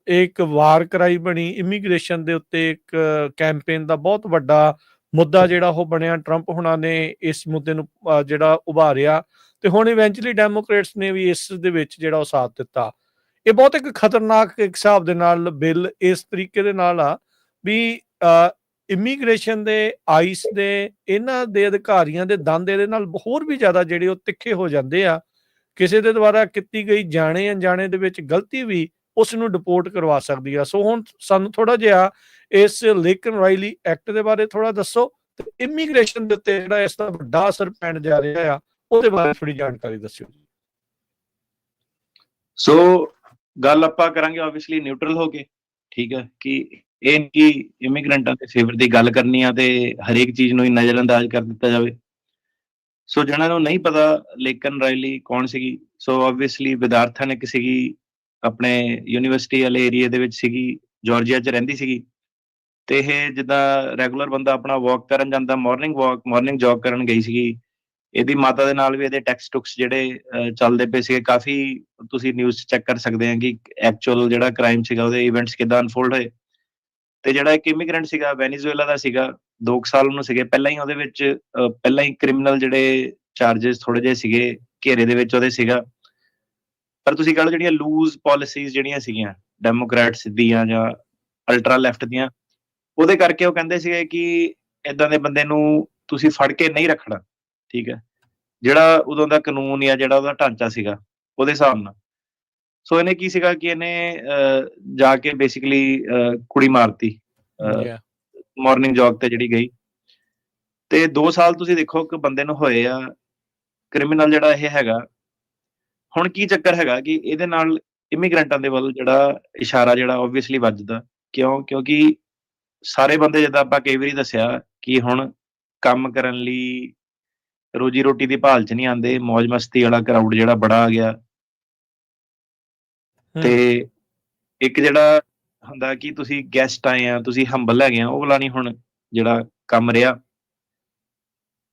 ਇਹ ਇੱਕ ਵਾਰ ਕਰਾਈ ਬਣੀ ਇਮੀਗ੍ਰੇਸ਼ਨ ਦੇ ਉੱਤੇ। ਇੱਕ ਕੈਂਪੇਨ ਦਾ ਬਹੁਤ ਵੱਡਾ ਮੁੱਦਾ ਜਿਹੜਾ ਉਹ ਬਣਿਆ। ਟਰੰਪ ਹੁਣਾਂ ਨੇ ਇਸ ਮੁੱਦੇ ਨੂੰ ਜਿਹੜਾ ਉਭਾਰਿਆ, ਤੇ ਹੁਣ ਇਵੈਂਚੁਅਲੀ ਡੈਮੋਕ੍ਰੇਟਸ ਨੇ ਵੀ ਇਸ ਦੇ ਵਿੱਚ ਜਿਹੜਾ ਉਹ ਸਾਥ ਦਿੱਤਾ। ਇਹ ਬਹੁਤ ਇੱਕ ਖਤਰਨਾਕ ਇੱਕ ਹਿਸਾਬ ਦੇ ਨਾਲ ਬਿੱਲ ਇਸ ਤਰੀਕੇ ਦੇ ਨਾਲ ਆ ਵੀ ਇਮੀਗ੍ਰੇਸ਼ਨ ਦੇ, ਆਈਸ ਦੇ, ਇਹਨਾਂ ਦੇ ਅਧਿਕਾਰੀਆਂ ਦੇ ਦੰਦ ਇਹਦੇ ਨਾਲ ਹੋਰ ਵੀ ਜ਼ਿਆਦਾ ਜਿਹੜੇ ਉਹ ਤਿੱਖੇ ਹੋ ਜਾਂਦੇ ਆ। ਕਿਸੇ ਦੇ ਦੁਆਰਾ ਕੀਤੀ ਗਈ ਜਾਣੇ ਅਣਜਾਣੇ ਦੇ ਵਿੱਚ ਗਲਤੀ ਵੀ ਉਸ ਨੂੰ ਡਿਪੋਰਟ ਕਰਵਾ ਸਕਦੀ ਆ। ਸੋ ਹੁਣ ਸਾਨੂੰ ਥੋੜਾ ਜਿਹਾ ਇਸ ਲਿੰਕਨ ਰਾਇਲੀ ਐਕਟ ਦੇ ਬਾਰੇ ਥੋੜਾ ਦੱਸੋ, ਤੇ ਇਮੀਗ੍ਰੇਸ਼ਨ ਦੇ ਉੱਤੇ ਜਿਹੜਾ ਇਸ ਦਾ ਵੱਡਾ ਅਸਰ ਪੈਣ ਜਾ ਰਿਹਾ ਆ ਉਹਦੇ ਬਾਰੇ ਥੋੜੀ ਜਾਣਕਾਰੀ ਦੱਸਿਓ ਜੀ। ਸੋ ਗੱਲ ਆਪਾਂ ਕਰਾਂਗੇ ਆਬਵੀਅਸਲੀ ਨਿਊਟਰਲ ਹੋ ਕੇ, ਠੀਕ ਹੈ, ਕਿ ਇਹ ਕਿ ਇਮੀਗ੍ਰੈਂਟਾਂ ਦੇ ਫੇਵਰ ਦੀ ਗੱਲ ਕਰਨੀ ਆ ਤੇ ਹਰੇਕ ਚੀਜ਼ ਨੂੰ ਹੀ ਨਜ਼ਰਅੰਦਾਜ਼ ਕਰ ਦਿੱਤਾ ਜਾਵੇ। ਸੋ ਜਿਹਨਾਂ ਨੂੰ ਨਹੀਂ ਪਤਾ ਲੇਕਨ ਰਾਇਲੀ ਕੌਣ ਸੀਗੀ, ਸੋ ਆਬਵੀਅਸਲੀ ਵਿਦਾਰਥਨ ਇੱਕ ਸੀਗੀ, ਆਪਣੇ ਯੂਨੀਵਰਸਿਟੀ ਵਾਲੇ ਏਰੀਏ ਦੇ ਵਿੱਚ ਸੀਗੀ, ਜਾਰਜੀਆ 'ਚ ਰਹਿੰਦੀ ਸੀਗੀ। ਤੇ ਇਹ ਜਿੱਦਾਂ ਰੈਗੂਲਰ ਬੰਦਾ ਆਪਣਾ ਵਾਕ ਕਰਨ ਜਾਂਦਾ, ਮਾਰਨਿੰਗ ਜੌਗ ਕਰਨ ਗਈ ਸੀਗੀ। ਇਹਦੀ ਮਾਤਾ ਦੇ ਨਾਲ ਵੀ ਇਹਦੇ ਟੈਕਸਟ ਟੁਕਸ ਜਿਹੜੇ ਚੱਲਦੇ ਪਏ ਸੀਗੇ, ਕਾਫੀ ਤੁਸੀਂ ਨਿਊਜ਼ ਚੈੱਕ ਕਰ ਸਕਦੇ ਆ ਕਿ ਐਕਚੁਅਲ ਜਿਹੜਾ ਕ੍ਰਾਈਮ ਸੀਗਾ ਉਹਦੇ ਇਵੈਂਟਸ ਕਿੱਦਾਂ ਅਨਫੋਲਡ ਹੋਏ। ਤੇ ਜਿਹੜਾ ਇੱਕ ਇਮੀਗ੍ਰੈਂਟ ਸੀਗਾ, ਵੈਨੀਜ਼ੁਏਲਾ ਦਾ ਸੀਗਾ, 2 ਸਾਲ ਉਹਨੂੰ ਸੀਗੇ, ਪਹਿਲਾਂ ਹੀ ਉਹਦੇ ਵਿੱਚ ਪਹਿਲਾਂ ਹੀ ਕ੍ਰਿਮੀਨਲ ਜਿਹੜੇ ਚਾਰजेस ਥੋੜੇ ਜਿਹੇ ਸੀਗੇ, ਘੇਰੇ ਦੇ ਵਿੱਚ ਉਹਦੇ ਸੀਗਾ। ਪਰ ਤੁਸੀਂ ਕਹ ਲਓ ਜਿਹੜੀਆਂ ਲੂਜ਼ ਪਾਲਿਸੀਜ਼ ਜਿਹੜੀਆਂ ਸੀਗੀਆਂ ਡੈਮੋਕ੍ਰੈਟਸ ਦੀਆਂ ਜਾਂ ਅਲਟਰਾ ਲੈਫਟ ਦੀਆਂ, ਉਹਦੇ ਕਰਕੇ ਉਹ ਕਹਿੰਦੇ ਸੀਗੇ ਕਿ ਏਦਾਂ ਦੇ ਬੰਦੇ ਨੂੰ ਤੁਸੀਂ ਫੜ ਕੇ ਨਹੀਂ ਰੱਖਣਾ, ਠੀਕ ਹੈ, ਜਿਹੜਾ ਉਦੋਂ ਦਾ ਕਾਨੂੰਨ ਜਾਂ ਜਿਹੜਾ ਉਹਦਾ ਢਾਂਚਾ ਸੀਗਾ ਉਹਦੇ ਹਿਸਾਬ ਨਾਲ। ਸੋ ਇਹਨੇ ਕੀ ਸੀਗਾ ਕਿ ਇਹਨੇ ਜਾ ਕੇ ਬੇਸਿਕਲੀ ਕੁੜੀ ਮਾਰਤੀ Yeah. ਮਾਰਨਿੰਗ ਜੌਗ ਤੇ ਜਿਹੜੀ ਗਈ। ਤੇ 2 ਸਾਲ ਤੁਸੀਂ ਦੇਖੋ ਕਿ ਬੰਦੇ ਨੂੰ ਹੋਏ ਆ, ਕ੍ਰਿਮੀਨਲ ਜਿਹੜਾ ਇਹ ਹੈਗਾ। ਹੁਣ ਕੀ ਚੱਕਰ ਹੈਗਾ ਕਿ ਇਹਦੇ ਨਾਲ ਇਮੀਗ੍ਰੈਂਟਾਂ ਦੇ ਵੱਲ ਜਿਹੜਾ ਇਸ਼ਾਰਾ ਜਿਹੜਾ ਆਬਵੀਅਸਲੀ ਵੱਜਦਾ, ਕਿਉਂਕਿ ਸਾਰੇ ਬੰਦੇ, ਜਿੱਦਾਂ ਆਪਾਂ ਕਈ ਵਾਰੀ ਦੱਸਿਆ, ਕਿ ਹੁਣ ਕੰਮ ਕਰਨ ਲਈ ਰੋਜੀ ਰੋਟੀ ਦੀ ਭਾਲ 'ਚ ਨਹੀਂ ਆਉਂਦੇ, ਮੌਜ ਮਸਤੀ ਵਾਲਾ ਕਰਾਊਡ ਜਿਹੜਾ ਬੜਾ ਆ ਗਿਆ। ਤੇ ਇੱਕ ਜਿਹੜਾ ਹੁੰਦਾ ਕਿ ਤੁਸੀਂ ਗੈਸਟ ਆਏ ਆ, ਤੁਸੀਂ ਹੰਬਲ ਹੈਗੇ ਆ, ਉਹ ਵਾਲਾ ਨਹੀਂ ਹੁਣ ਜਿਹੜਾ ਕੰਮ ਰਿਹਾ।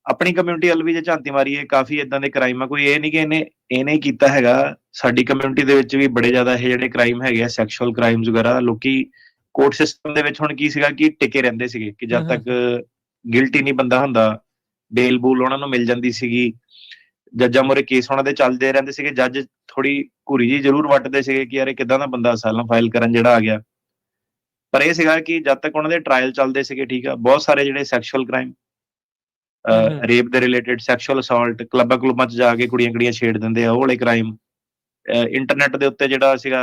ਆਪਣੀ ਕਮਿਊਨਿਟੀ ਵੱਲ ਵੀ ਜੇ ਝਾਤੀ ਮਾਰੀਏ, ਕਾਫੀ ਏਦਾਂ ਦੇ ਕ੍ਰਾਈਮ ਆ। ਕੋਈ ਇਹ ਨਹੀਂ ਕਿ ਇਹਨੇ ਹੀ ਕੀਤਾ ਹੈਗਾ, ਸਾਡੀ ਕਮਿਊਨਿਟੀ ਦੇ ਵਿੱਚ ਵੀ ਬੜੇ ਜ਼ਿਆਦਾ ਇਹ ਜਿਹੜੇ ਕ੍ਰਾਈਮ ਹੈਗੇ ਆ, ਸੈਕਸ਼ੂਅਲ ਕ੍ਰਾਈਮਸ ਵਗੈਰਾ, ਲੋਕੀ ਕੋਰਟ ਸਿਸਟਮ ਦੇ ਵਿੱਚ ਹੁਣ ਕੀ ਸੀਗਾ ਕਿ ਟਿਕੇ ਰਹਿੰਦੇ ਸੀਗੇ ਕਿ ਜਦ ਤੱਕ ਗਿਲਟੀ ਨਹੀਂ ਬੰਦਾ ਹੁੰਦਾ, ਬੇਲ ਬੂਲ ਉਹਨਾਂ ਨੂੰ ਮਿਲ ਜਾਂਦੀ ਸੀਗੀ। ਜੱਜਾਂ ਮੂਹਰੇ ਕੇਸ ਉਹਨਾਂ ਦੇ ਚੱਲਦੇ ਰਹਿੰਦੇ ਸੀਗੇ, ਜੱਜ ਥੋੜੀ ਘੂਰੀ ਜੀ ਜ਼ਰੂਰ ਵੱਟਦੇ ਸੀਗੇ ਕਿ ਯਾਰ ਇਹ ਕਿੱਦਾਂ ਦਾ ਬੰਦਾ ਅਸਾਲਮ ਫਾਈਲ ਕਰਨ ਜਿਹੜਾ ਆ ਗਿਆ। ਪਰ ਇਹ ਸੀਗਾ ਕਿ ਜਦ ਤੱਕ ਉਹਨਾਂ ਦੇ ਟ੍ਰਾਇਲ ਚੱਲਦੇ ਸੀਗੇ, ਠੀਕ ਆ, ਬਹੁਤ ਸਾਰੇ ਜਿਹੜੇ ਸੈਕਸ਼ੂਅਲ ਕ੍ਰਾਈਮ, ਰੇਪ ਦੇ ਰਿਲੇਟਡ, ਸੈਕਸ਼ੂਅਲ ਅਸਾਲਟ, ਕਲੱਬਾਂ 'ਚ ਜਾ ਕੇ ਕੁੜੀਆਂ ਛੇੜ ਦਿੰਦੇ ਆ, ਉਹ ਵਾਲੇ ਕ੍ਰਾਈਮ। ਇੰਟਰਨੈਟ ਦੇ ਉੱਤੇ ਜਿਹੜਾ ਸੀਗਾ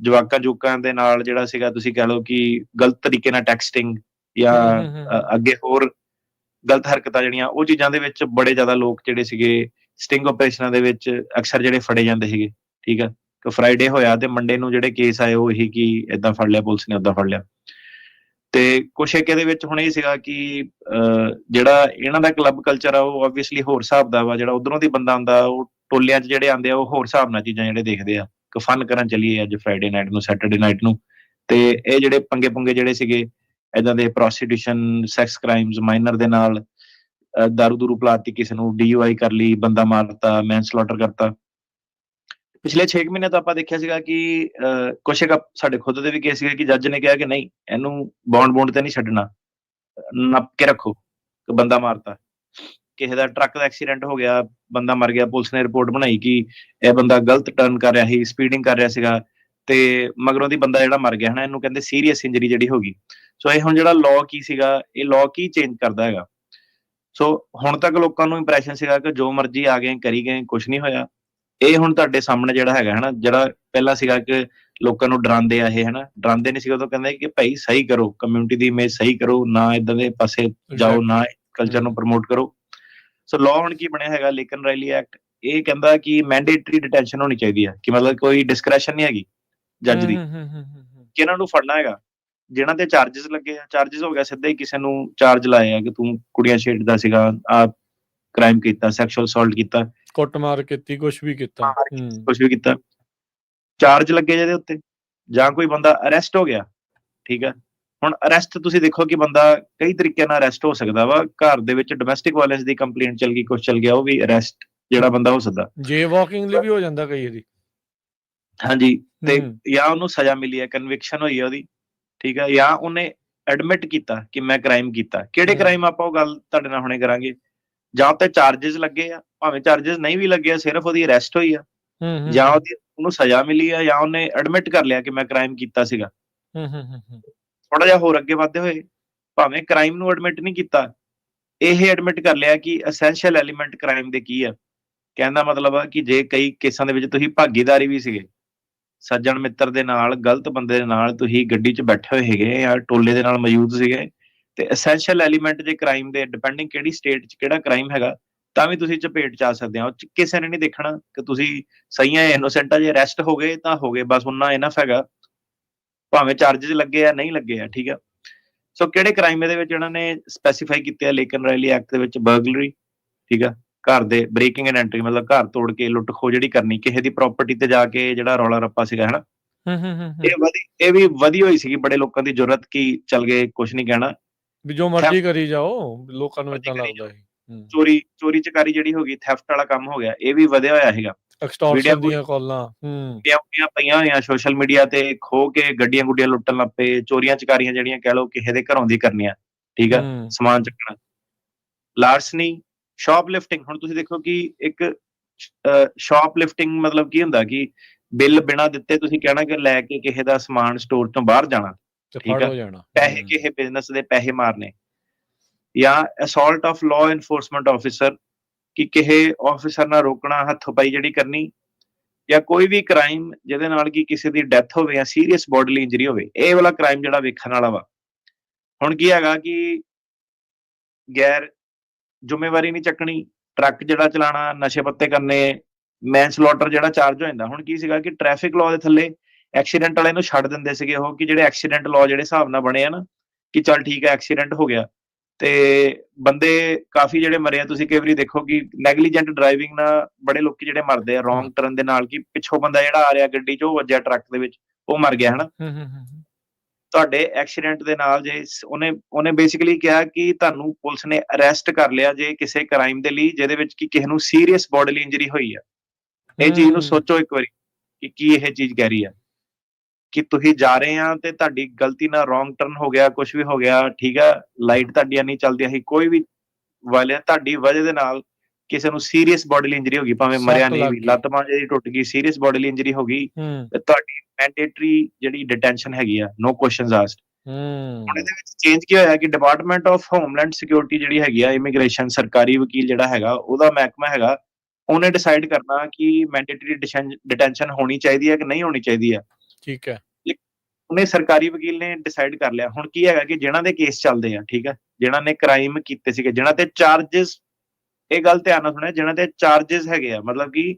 ਜਵਾਕਾਂ ਦੇ ਨਾਲ ਜਿਹੜਾ ਸੀਗਾ, ਤੁਸੀਂ ਕਹਿ ਲਓ ਕਿ ਗਲਤ ਤਰੀਕੇ ਨਾਲ ਟੈਕਸਟਿੰਗ ਜਾਂ ਅੱਗੇ ਹੋਰ ਗਲਤ ਹਰਕਤਾਂ ਜਿਹੜੀਆਂ, ਉਹ ਚੀਜ਼ਾਂ ਦੇ ਵਿੱਚ ਬੜੇ ਜ਼ਿਆਦਾ ਲੋਕ ਜਿਹੜੇ ਸੀਗੇ ਸਟਿੰਗ ਆਪਰੇਸ਼ਨਾਂ ਦੇ ਵਿੱਚ ਅਕਸਰ ਜਿਹੜੇ ਫੜੇ ਜਾਂਦੇ ਸੀਗੇ, ਠੀਕ ਆ। ਕਿ ਫਰਾਈਡੇ ਹੋਇਆ ਤੇ ਮੰਡੇ ਨੂੰ ਜਿਹੜੇ ਕੇਸ ਆਏ ਉਹ ਇਹੀ ਕਿ ਏਦਾਂ ਫੜ ਲਿਆ ਪੁਲਿਸ ਨੇ, ਓਦਾਂ ਫੜ ਲਿਆ। ਤੇ ਕੁਛ ਇੱਕ ਇਹਦੇ ਵਿੱਚ ਹੁਣ ਇਹ ਸੀਗਾ ਕਿ ਜਿਹੜਾ ਇਹਨਾਂ ਦਾ ਕਲੱਬ ਕਲਚਰ ਆ, ਉਹ ਆਬਵੀਅਸਲੀ ਹੋਰ ਹਿਸਾਬ ਦਾ ਵਾ। ਜਿਹੜਾ ਉਧਰੋਂ ਦੀ ਬੰਦਾ ਆਉਂਦਾ, ਉਹ ਟੋਲਿਆਂ 'ਚ ਜਿਹੜੇ ਆਉਂਦੇ ਆ, ਉਹ ਹੋਰ ਹਿਸਾਬ ਨਾਲ ਚੀਜ਼ਾਂ ਜਿਹੜੇ ਦੇਖਦੇ ਆ ਕਿ ਫਨ ਕਰਨ ਚੱਲੀਏ ਅੱਜ ਫਰਾਈਡੇ ਨਾਈਟ ਨੂੰ, ਸੈਟਰਡੇ ਨਾਈਟ ਨੂੰ। ਤੇ ਇਹ ਜਿਹੜੇ ਪੰਗੇ ਜਿਹੜੇ ਸੀਗੇ ਏਦਾਂ ਦੇ, ਪ੍ਰੋਸਟੀਟਿਊਸ਼ਨ, ਸੈਕਸ ਕ੍ਰਾਈਮਸ, ਮਾਈਨਰ ਦੇ ਨਾਲ ਦਾਰੂ ਦੂਰੂ ਪਿਲਾਤੀ, ਕਿਸੇ ਨੂੰ DUI ਕਰ ਲਈ, ਬੰਦਾ ਮਾਰਤਾ, ਮੈਨਸਲੌਟਰ ਕਰਤਾ। ਪਿਛਲੇ 6 ਮਹੀਨੇ ਤੋਂ ਆਪਾਂ ਦੇਖਿਆ ਸੀਗਾ ਕਿ ਕੁਛ ਇੱਕ ਸਾਡੇ ਖੁਦ ਦੇ ਵੀ ਕੇਸ ਸੀਗੇ ਕਿ ਜੱਜ ਨੇ ਕਿਹਾ ਕਿ ਨਹੀਂ, ਇਹਨੂੰ ਬੌਂਡ ਤੇ ਨਹੀਂ ਛੱਡਣਾ, ਨੱਪ ਕੇ ਰੱਖੋ, ਕਿ ਬੰਦਾ ਮਾਰਤਾ। ਕਿਸੇ ਦਾ ਟਰੱਕ ਦਾ ਐਕਸੀਡੈਂਟ ਹੋ ਗਿਆ, ਬੰਦਾ ਮਰ ਗਿਆ, ਪੁਲਿਸ ਨੇ ਰਿਪੋਰਟ ਬਣਾਈ ਕਿ ਇਹ ਬੰਦਾ ਗਲਤ ਟਰਨ ਕਰ ਰਿਹਾ ਸੀ, ਸਪੀਡਿੰਗ ਕਰ ਰਿਹਾ ਸੀਗਾ, ਤੇ ਮਗਰੋਂ ਦੀ ਬੰਦਾ ਜਿਹੜਾ ਮਰ ਗਿਆ ਹਨਾ, ਇਹਨੂੰ ਕਹਿੰਦੇ ਸੀਰੀਅਸ ਇੰਜਰੀ ਜਿਹੜੀ ਹੋ ਗਈ। ਸੋ ਇਹ ਹੁਣ ਜਿਹੜਾ ਲਾਅ ਕੀ ਸੀਗਾ, ਇਹ ਲਾਅ ਕੀ ਚੇਂਜ ਕਰਦਾ ਹੈਗਾ। ਸੋ ਹੁਣ ਤੱਕ ਲੋਕਾਂ ਨੂੰ ਇੰਪ੍ਰੈਸ਼ਨ ਸੀਗਾ ਕਿ ਜੋ ਮਰਜ਼ੀ ਆ ਗਏ, ਕਰੀ ਗਏ, ਕੁਛ ਨਹੀਂ ਹੋਇਆ। ਇਹ ਹੁਣ ਤੁਹਾਡੇ ਸਾਹਮਣੇ ਜਿਹੜਾ ਹੈਗਾ ਹਨਾ, ਜਿਹੜਾ ਪਹਿਲਾਂ ਸੀਗਾ ਕਿ ਲੋਕਾਂ ਨੂੰ ਡਰਾਉਂਦੇ ਆ, ਇਹ ਹਨਾ, ਡਰਾਉਂਦੇ ਨਹੀਂ ਸੀਗਾ, ਉਦੋਂ ਕਹਿੰਦੇ ਕਿ ਭਾਈ ਸਹੀ ਕਰੋ, ਕਮਿਊਨਿਟੀ ਦੀ ਇਮੇਜ ਸਹੀ ਕਰੋ, ਨਾ ਇਦਾਂ ਦੇ ਪਾਸੇ ਜਾਓ, ਨਾ ਕਲਚਰ ਨੂੰ ਪ੍ਰਮੋਟ ਕਰੋ। ਸੋ ਲਾਅ ਹੁਣ ਕੀ ਬਣਿਆ ਹੈਗਾ, ਲੇਕਨ ਰਾਇਲੀ ਐਕਟ, ਇਹ ਕਹਿੰਦਾ ਕਿ ਮੈਂਡੇਟਰੀ ਡਿਟੈਂਸ਼ਨ ਹੋਣੀ ਚਾਹੀਦੀ ਆ, ਕਿ ਮਤਲਬ ਕੋਈ ਡਿਸਕ੍ਰੈਸ਼ਨ ਨਹੀਂ ਹੈਗੀ ਜੱਜ ਦੀ ਕਿ ਇਹਨਾਂ ਨੂੰ ਫੜਨਾ ਹੈਗਾ। ਜਿਹਨਾਂ ਤੇ ਚਾਰजेस ਲੱਗੇ ਆ, ਚਾਰजेस ਹੋ ਗਿਆ, ਸਿੱਧਾ ਹੀ ਕਿਸੇ ਨੂੰ ਚਾਰਜ ਲਾਏ ਆ ਕਿ ਤੂੰ ਕੁੜੀਆਂ ਛੇੜਦਾ ਸੀਗਾ, ਆ ਕ੍ਰਾਈਮ ਕੀਤਾ, ਸੈਕਸ਼ੂਅਲ ਅਸਾਲਟ ਕੀਤਾ, ਕੁੱਟਮਾਰ ਕੀਤੀ, ਕੁਛ ਵੀ ਕੀਤਾ, ਚਾਰਜ ਲੱਗੇ ਜਿਹਦੇ ਉੱਤੇ, ਜਾਂ ਕੋਈ ਬੰਦਾ ਅਰੈਸਟ ਹੋ ਗਿਆ, ਠੀਕ ਆ। ਹੁਣ ਅਰੈਸਟ ਤੁਸੀਂ ਦੇਖੋ ਕਿ ਬੰਦਾ ਕਈ ਤਰੀਕਿਆਂ ਨਾਲ ਅਰੈਸਟ ਹੋ ਸਕਦਾ ਵਾ। ਘਰ ਦੇ ਵਿੱਚ ਡੋਮੈਸਟਿਕ ਵਾਇਲੈਂਸ ਦੀ ਕੰਪਲੇਂਟ ਚੱਲ ਗਈ, ਕੁਛ ਚੱਲ ਗਿਆ, ਉਹ ਵੀ ਅਰੈਸਟ ਜਿਹੜਾ ਬੰਦਾ ਹੋ ਸਕਦਾ, ਜੇ ਵਾਕਿੰਗ ਲਈ ਵੀ ਹੋ ਜਾਂਦਾ ਕਈ ਵਾਰੀ। ਹਾਂਜੀ, ਤੇ ਜਾਂ ਉਹਨੂੰ ਸਜ਼ਾ ਮਿਲੀ ਹੈ, ਕਨਵਿਕਸ਼ਨ ਹੋਈ ਹੈ ਉਹਦੀ, ਠੀਕ ਹੈ, ਜਾਂ ਉਹਨੇ ਐਡਮਿਟ ਕੀਤਾ ਕਿ ਮੈਂ ਕ੍ਰਾਈਮ ਕੀਤਾ। ਕਿਹੜੇ ਕ੍ਰਾਈਮ ਆਪਾਂ ਉਹ ਗੱਲ ਤੁਹਾਡੇ ਨਾਲ ਹੁਣੇ ਕਰਾਂਗੇ। ਜਾਂ ਤੇ ਚਾਰजेस ਲੱਗੇ ਆ, ਭਾਵੇਂ ਚਾਰजेस ਨਹੀਂ ਵੀ ਲੱਗੇ ਆ, ਸਿਰਫ ਉਹਦੀ ਅਰੈਸਟ ਹੋਈ ਆ, ਜਾਂ ਉਹਨੂੰ ਸਜ਼ਾ ਮਿਲੀ ਆ, ਜਾਂ ਉਹਨੇ ਐਡਮਿਟ ਕਰ ਲਿਆ ਕਿ ਮੈਂ ਕ੍ਰਾਈਮ ਕੀਤਾ ਸੀਗਾ। ਥੋੜਾ ਜਿਹਾ ਹੋਰ ਅੱਗੇ ਵੱਧਦੇ ਹੋਏ, ਭਾਵੇਂ ਕ੍ਰਾਈਮ ਨੂੰ ਐਡਮਿਟ ਨਹੀਂ ਕੀਤਾ, ਇਹ ਐਡਮਿਟ ਕਰ ਲਿਆ ਕਿ ਐਸੈਂਸ਼ੀਅਲ ਐਲੀਮੈਂਟ ਕ੍ਰਾਈਮ ਦੇ ਕੀ ਆ। ਕਹਿਣ ਦਾ ਮਤਲਬ ਆ ਕਿ ਜੇ ਕਈ ਕੇਸਾਂ ਦੇ ਵਿੱਚ ਤੁਸੀਂ ਭਾਗੀਦਾਰੀ ਵੀ ਸੀਗੇ, ਸੱਜਣ ਮਿੱਤਰ ਦੇ ਨਾਲ, ਗਲਤ ਬੰਦੇ ਦੇ ਨਾਲ ਤੁਸੀਂ ਗੱਡੀ 'ਚ ਬੈਠੇ ਹੋਏ ਹੈਗੇ ਜਾਂ ਟੋਲੇ ਦੇ ਨਾਲ ਮੌਜੂਦ ਸੀਗੇ, ਤੇ ਐਸੈਂਸ਼ੀਅਲ ਐਲੀਮੈਂਟ ਜੇ ਕ੍ਰਾਈਮ ਦੇ, ਡਿਪੈਂਡਿੰਗ ਕਿਹੜੀ ਸਟੇਟ 'ਚ ਕਿਹੜਾ ਕ੍ਰਾਈਮ ਹੈਗਾ, ਤਾਂ ਵੀ ਤੁਸੀਂ ਚਪੇਟ 'ਚ ਆ ਸਕਦੇ ਹੋ। ਕਿਸੇ ਨੇ ਨਹੀਂ ਦੇਖਣਾ ਕਿ ਤੁਸੀਂ ਸਹੀ ਹੈ, ਇਨੋਸੈਂਟ ਆ। ਜੇ ਅਰੈਸਟ ਹੋ ਗਏ ਤਾਂ ਹੋ ਗਏ, ਬਸ ਉਹਨਾਂ ਇਨਫ ਹੈਗਾ, ਭਾਵੇਂ ਚਾਰजेस ਲੱਗੇ ਆ ਨਹੀਂ ਲੱਗੇ ਆ, ਠੀਕ ਆ। ਸੋ ਕਿਹੜੇ ਕ੍ਰਾਈਮ ਇਹਦੇ ਵਿੱਚ ਇਹਨਾਂ ਨੇ ਸਪੈਸੀਫਾਈ ਕੀਤੇ ਆ ਲੇਕਿਨ ਰਾਇਲੀ ਐਕਟ ਦੇ ਵਿੱਚ? ਬਰਗਲਰੀ, ਠੀਕ ਆ, ਘਰ ਦੇ ਬ੍ਰੇਕਿੰਗ ਐਂਡ ਐਂਟਰੀ, ਮਤਲਬ ਘਰ ਤੋੜ ਕੇ ਲੁੱਟ ਖੋਹ ਜਿਹੜੀ ਕਰਨੀ, ਕਿਸੇ ਦੀ ਪ੍ਰਾਪਰਟੀ ਤੇ ਜਾ ਕੇ ਜਿਹੜਾ ਰੌਲਾ ਰੱਪਾ ਸੀਗਾ, ਹਨਾ। ਇਹ ਵੀ ਵਧੀ ਹੋਈ ਸੀਗੀ, ਬੜੇ ਲੋਕਾਂ ਦੀ ਜੁਰਤ ਕੀ ਚੱਲ ਗਏ, ਕੁਛ ਨਹੀਂ ਕਹਿਣਾ। ਵੀ ਜੋ ਮਰਜ਼ੀ ਕਰੀ ਜਾਓ, ਲੋਕਾਂ ਨੂੰ ਏਦਾਂ ਲੱਗਦਾ ਸੀ। ਚੋਰੀ ਚਕਾਰੀ ਜਿਹੜੀ ਹੋ ਗਈ, ਥੈਫਟ ਵਾਲਾ ਕੰਮ ਹੋ ਗਿਆ, ਇਹ ਵੀ ਵਧਿਆ ਹੋਇਆ ਸੀਗਾ। ਐਕਸਟੋਰਸ਼ਨ ਦੀਆਂ ਕਾਲਾਂ ਪਈਆਂ ਹੋਈਆਂ ਸੋਸ਼ਲ ਮੀਡੀਆ ਤੇ, ਖੋ ਕੇ ਗੱਡੀਆਂ ਗੁੱਡੀਆਂ ਲੁੱਟਣ ਲੱਗ ਪਏ, ਚੋਰੀਆਂ ਚਕਾਰੀਆਂ ਜਿਹੜੀਆਂ ਕਹਿ ਲਓ ਕਿਸੇ ਦੇ ਘਰੋਂ ਦੀ ਕਰਨੀਆਂ, ਠੀਕ ਆ, ਸਮਾਨ ਚੱਕਣਾ, ਲਾਰਸਨੀ, ਸ਼ਾਪ ਲਿਫਟਿੰਗ। ਹੁਣ ਤੁਸੀਂ ਦੇਖੋ ਕਿ ਇੱਕ ਸ਼ਾਪ ਲਿਫਟਿੰਗ ਮਤਲਬ ਕੀ ਹੁੰਦਾ ਕਿ ਬਿੱਲ ਬਿਨਾਂ ਦਿੱਤੇ ਤੁਸੀਂ ਕਹਿਣਾ ਕਿ ਲੈ ਕੇ ਕਿਸੇ ਦਾ ਸਮਾਨ ਸਟੋਰ ਤੋਂ ਬਾਹਰ ਜਾਣਾ, ਠੀਕ ਆ, ਪੈਸੇ ਕਿਸੇ ਬਿਜ਼ਨਸ ਦੇ ਪੈਸੇ ਮਾਰਨੇ, ਜਾਂ assault of law enforcement officer, ਕਿ ਕਿਸੇ ਆਫਿਸਰ ਨਾਲ ਰੋਕਣਾ, ਹੱਥੋਂ-ਪਾਈ ਜਿਹੜੀ ਕਰਨੀ, ਜਾਂ ਕੋਈ ਵੀ ਕ੍ਰਾਈਮ ਜਿਹਦੇ ਨਾਲ ਕਿ ਕਿਸੇ ਦੀ ਡੈਥ ਹੋਵੇ ਜਾਂ ਸੀਰੀਅਸ ਬੋਡਲੀ ਇੰਜਰੀ ਹੋਵੇ, ਇਹ ਵਾਲਾ ਕ੍ਰਾਈਮ ਜਿਹੜਾ ਵੇਖਣ ਵਾਲਾ ਵਾ। ਹੁਣ ਕੀ ਹੈਗਾ ਕਿ ਗੈਰ ਜ਼ਿੰਮੇਵਾਰੀ ਨਹੀਂ ਚੱਕਣੀ, ਟਰੱਕ ਜਿਹੜਾ ਚਲਾਣਾ, ਨਸ਼ੇ ਪੱਤੇ ਕਰਨੇ, ਮੈਨਸਲੌਟਰ ਜਿਹੜਾ ਚਾਰਜ ਹੋ ਜਾਂਦਾ। ਹੁਣ ਕੀ ਸੀਗਾ ਕਿ ਟ੍ਰੈਫਿਕ ਲਾਅ ਦੇ ਥੱਲੇ ਐਕਸੀਡੈਂਟ ਵਾਲੇ ਨੂੰ ਛੱਡ ਦਿੰਦੇ ਸੀਗੇ ਉਹ, ਕਿ ਜਿਹੜੇ ਐਕਸੀਡੈਂਟ ਲਾਅ ਜਿਹੜੇ ਹਿਸਾਬ ਨਾਲ ਬਣੇ ਆ ਨਾ, ਕਿ ਚੱਲ ਠੀਕ ਹੈ ਐਕਸੀਡੈਂਟ ਹੋ ਗਿਆ ਤੇ ਬੰਦੇ ਕਾਫੀ ਜਿਹੜੇ ਮਰੇ ਆ, ਤੁਸੀਂ ਕਈ ਵਾਰੀ ਦੇਖੋ ਕਿ ਨੈਗਲੀਜੈਂਟ ਡਰਾਈਵਿੰਗ ਨਾਲ ਬੜੇ ਲੋਕੀ ਜਿਹੜੇ ਮਰਦੇ ਆ, ਰੌਂਗ ਟਰਨ ਦੇ ਨਾਲ, ਕਿ ਪਿੱਛੋਂ ਬੰਦਾ ਜਿਹੜਾ ਆ ਰਿਹਾ ਗੱਡੀ 'ਚ ਉਹ ਵੱਜਿਆ ਟਰੱਕ ਦੇ ਵਿੱਚ, ਉਹ ਮਰ ਗਿਆ, ਹਨਾ। ਤੁਹਾਡੇ ਐਕਸੀਡੈਂਟ ਦੇ ਨਾਲ ਜੇ ਉਹਨੇ ਬੇਸਿਕਲੀ ਕਿਹਾ ਕਿ ਤੁਹਾਨੂੰ ਪੁਲਿਸ ਨੇ ਅਰੈਸਟ ਕਰ ਲਿਆ ਜੇ ਕਿਸੇ ਕ੍ਰਾਈਮ ਦੇ ਲਈ ਜਿਹਦੇ ਵਿੱਚ ਕਿ ਕਿਸੇ ਨੂੰ ਸੀਰੀਅਸ ਬੋਡਲੀ ਇੰਜਰੀ ਹੋਈ ਆ। ਇਹ ਚੀਜ਼ ਨੂੰ ਸੋਚੋ ਇੱਕ ਵਾਰੀ ਕਿ ਕੀ ਇਹ ਚੀਜ਼ ਕਹਿ ਰਹੀ ਆ, ਕਿ ਤੁਸੀਂ ਜਾ ਰਹੇ ਆ ਤੇ ਤੁਹਾਡੀ ਗਲਤੀ ਨਾਲ ਰੌਂਗ ਟਰਨ ਹੋ ਗਿਆ, ਕੁਝ ਵੀ ਹੋ ਗਿਆ, ਠੀਕ ਆ, ਲਾਈਟ ਤੁਹਾਡੀਆਂ ਨਹੀਂ ਚੱਲਦੀਆਂ ਸੀ, ਕੋਈ ਵੀ ਵਾਲਿਆ ਤੁਹਾਡੀ ਵਜ੍ਹਾ ਦੇ ਨਾਲ ਕਿਸੇ ਨੂੰ ਸੀਰੀਅਸ ਬੋਡਲੀ ਇੰਜਰੀ ਹੋ ਗਈ, ਭਾਵੇਂ ਮਰਿਆ ਨਹੀਂ ਵੀ, ਲੱਤ ਬਾਂਹ ਜਿਹੜੀ ਟੁੱਟ ਗਈ, ਸੀਰੀਅਸ ਬੋਡਲੀ ਇੰਜਰੀ ਹੋ ਗਈ, ਤੇ ਤੁਹਾਡੀ ਮੈਂਡੇਟਰੀ ਜਿਹੜੀ ਡਿਟੈਂਸ਼ਨ ਹੈਗੀ ਆ, ਨੋ ਕੁਐਸਚਨਸ ਆਸਕਡ। ਹੁਣ ਇਹਦੇ ਵਿੱਚ ਚੇਂਜ ਕੀ ਹੋਇਆ ਕਿ ਡਿਪਾਰਟਮੈਂਟ ਆਫ ਹੋਮਲੈਂਡ ਸਿਕਿਉਰਿਟੀ ਜਿਹੜੀ ਹੈਗੀ ਆ, ਇਮੀਗ੍ਰੇਸ਼ਨ ਸਰਕਾਰੀ ਵਕੀਲ ਜਿਹੜਾ ਹੈਗਾ, ਉਹਦਾ ਮਹਿਕਮਾ ਹੈਗਾ, ਉਹਨੇ ਡਿਸਾਈਡ ਕਰਨਾ ਕਿ ਮੈਂਡੇਟਰੀ ਡਿਟੈਂਸ਼ਨ ਹੋਣੀ ਚਾਹੀਦੀ ਹੈ ਕਿ ਨਹੀਂ ਹੋਣੀ ਚਾਹੀਦੀ ਹੈ, ਠੀਕ ਹੈ। ਉਹਨੇ ਸਰਕਾਰੀ ਵਕੀਲ ਨੇ ਡਿਸਾਈਡ ਕਰ ਲਿਆ। ਹੁਣ ਕੀ ਹੈਗਾ ਕਿ ਜਿਹਨਾਂ ਦੇ ਕੇਸ ਚੱਲਦੇ ਆ, ਠੀਕ ਹੈ, ਜਿਹਨਾਂ ਨੇ ਕ੍ਰਾਈਮ ਕੀਤੇ ਸੀਗੇ, ਜਿਹਨਾਂ ਤੇ ਚਾਰजेस, ਇਹ ਗੱਲ ਧਿਆਨ ਨਾਲ ਸੁਣਿਆ, ਜਿਹਨਾਂ ਤੇ ਚਾਰजेस ਹੈਗੇ ਆ, ਮਤਲਬ ਕਿ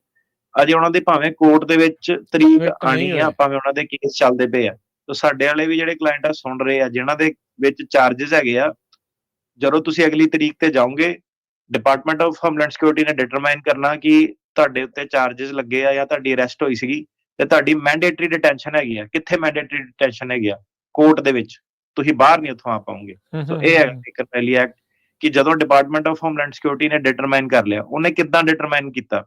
ਅਜੇ ਉਹਨਾਂ ਦੇ ਭਾਵੇਂ ਕੋਰਟ ਦੇ ਵਿੱਚ ਤਰੀਕ ਆਣੀ ਆ, ਭਾਵੇਂ ਉਹਨਾਂ ਦੇ ਕੇਸ ਚੱਲਦੇ ਪਏ ਆ, ਤਾਂ ਸਾਡੇ ਵਾਲੇ ਵੀ ਜਿਹੜੇ ਕਲਾਇੰਟ ਆ ਸੁਣ ਰਹੇ ਆ, ਜਿਹਨਾਂ ਦੇ ਵਿੱਚ ਚਾਰजेस ਹੈਗੇ ਆ, ਜਦੋਂ ਤੁਸੀਂ ਅਗਲੀ ਤਰੀਕ ਤੇ ਜਾਓਗੇ, ਡਿਪਾਰਟਮੈਂਟ ਆਫ ਹੋਮਲੈਂਡ ਸਿਕਿਉਰਿਟੀ ਨੇ ਡਿਟਰਮਾਈਨ ਕਰਨਾ ਕਿ ਤੁਹਾਡੇ ਉੱਤੇ ਚਾਰजेस ਲੱਗੇ ਆ ਜਾਂ ਤੁਹਾਡੀ ਅਰੈਸਟ ਹੋਈ ਸੀਗੀ ਤੇ ਤੁਹਾਡੀ ਮੈਂਡੇਟਰੀ ਡਿਟੈਂਸ਼ਨ ਹੈਗੀ ਆ। ਕਿੱਥੇ ਮੈਂਡੇਟਰੀ ਡਿਟੈਂਸ਼ਨ ਹੈਗੀ ਆ? ਕੋਰਟ ਦੇ ਵਿੱਚ, ਤੁਸੀਂ ਬਾਹਰ ਨਹੀਂ ਉੱਥੋਂ ਆ ਪਾਓਗੇ। ਸੋ ਇਹ ਹੈਗਾ ਕਰਨੈਲੀ ਐਕਟ, ਕਿ ਜਦੋਂ ਡਿਪਾਰਟਮੈਂਟ ਆਫ ਹੋਮਲੈਂਡ ਸਿਕਿਉਰਿਟੀ ਨੇ ਡਿਟਰਮਾਈਨ ਕਰ ਲਿਆ, ਉਹਨੇ ਕਿੱਦਾਂ ਡਿਟਰਮਾਈਨ ਕੀਤਾ,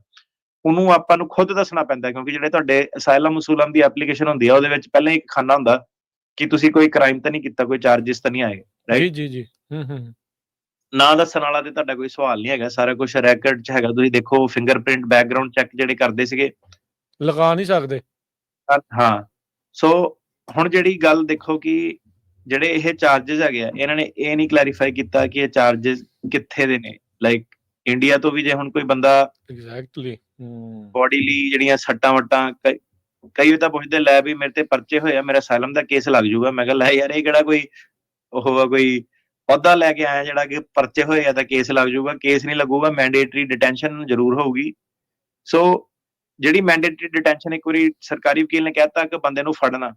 ਉਹਨੂੰ ਆਪਾਂ ਨੂੰ ਖੁਦ ਦੱਸਣਾ ਪੈਂਦਾ, ਕਿਉਂਕਿ ਜਿਹੜੇ ਤੁਹਾਡੇ ਅਸਾਈਲਮ ਅਸੂਲਮ ਦੀ ਐਪਲੀਕੇਸ਼ਨ ਹੁੰਦੀ ਆ, ਉਹਦੇ ਵਿੱਚ ਪਹਿਲਾਂ ਹੀ ਇੱਕ ਖਾਨਾ ਹੁੰਦਾ ਕਿ ਤੁਸੀਂ ਕੋਈ ਕ੍ਰਾਈਮ ਤਾਂ ਨਹੀਂ ਕੀਤਾ, ਕੋਈ ਚਾਰजेस ਤਾਂ ਨਹੀਂ ਆਏ, ਰਾਈਟ? ਜੀ ਨਾ ਦੱਸਣ ਵਾਲਾ ਤੇ ਤੁਹਾਡਾ ਕੋਈ ਸਵਾਲ ਨਹੀਂ ਹੈਗਾ, ਸਾਰਾ ਕੁਝ ਰੈਕਰਡ 'ਚ ਹੈਗਾ। ਤੁਸੀਂ ਦੇਖੋ ਫਿੰਗਰਪ੍ਰਿੰਟ, ਬੈਕਗਰਾਉਂਡ ਚੈੱਕ ਜਿਹੜੇ ਕਰਦੇ ਸੀਗੇ, ਲਗਾ ਨਹੀਂ ਸਕਦੇ। ਹਾਂ, ਸੋ ਹੁਣ ਜਿਹੜੀ ਗੱਲ ਦੇਖੋ ਕਿ ਜਿਹੜੇ ਇਹ ਚਾਰजेस ਹੈਗੇ ਆ, ਇਹਨਾਂ ਨੇ ਇਹ ਨਹੀਂ ਕਲੈਰੀਫਾਈ ਕੀਤਾ ਕਿ ਇਹ ਚਾਰजेस ਕਿੱਥੇ ਦੇ ਨੇ। ਲਾਈਕ ਇੰਡੀਆ ਤੋਂ ਵੀ ਜੇ ਹੁਣ ਕੋਈ ਬੰਦਾ ਐਗਜ਼ੈਕਟਲੀ ਬੋਡੀ ਲਈ ਜਿਹੜੀਆਂ ਸੱਟਾਂ ਵੱਟਾਂ, ਕਈ ਤਾਂ ਪੁੱਛਦੇ ਲੈ ਵੀ ਮੇਰੇ ਤੇ ਪਰਚੇ ਹੋਏ ਆ, ਮੇਰਾ ਅਸਾਈਲਮ ਦਾ ਕੇਸ ਲੱਗ ਜਾਊਗਾ। ਮੈਂ ਕਿਹਾ ਲੈ ਯਾਰ, ਇਹ ਕਿਹੜਾ ਕੋਈ ਉਹ ਆ, ਕੋਈ ਅਹੁਦਾ ਲੈ ਕੇ ਆਇਆ ਜਿਹੜਾ ਕਿ ਪਰਚੇ ਹੋਏ ਆ ਤਾਂ ਕੇਸ ਲੱਗ ਜਾਊਗਾ? ਕੇਸ ਨਹੀਂ ਲੱਗੂਗਾ, ਮੈਂਡੇਟਰੀ ਡਿਟੈਂਸ਼ਨ ਜ਼ਰੂਰ ਹੋਊਗੀ। ਸੋ ਜਿਹੜੀ ਮੈਂਡੇਟਰੀ ਡਿਟੈਂਸ਼ਨ, ਇੱਕ ਵਾਰੀ ਸਰਕਾਰੀ ਵਕੀਲ ਨੇ ਕਹਿਤਾ ਕਿ ਬੰਦੇ ਨੂੰ ਫੜਨਾ,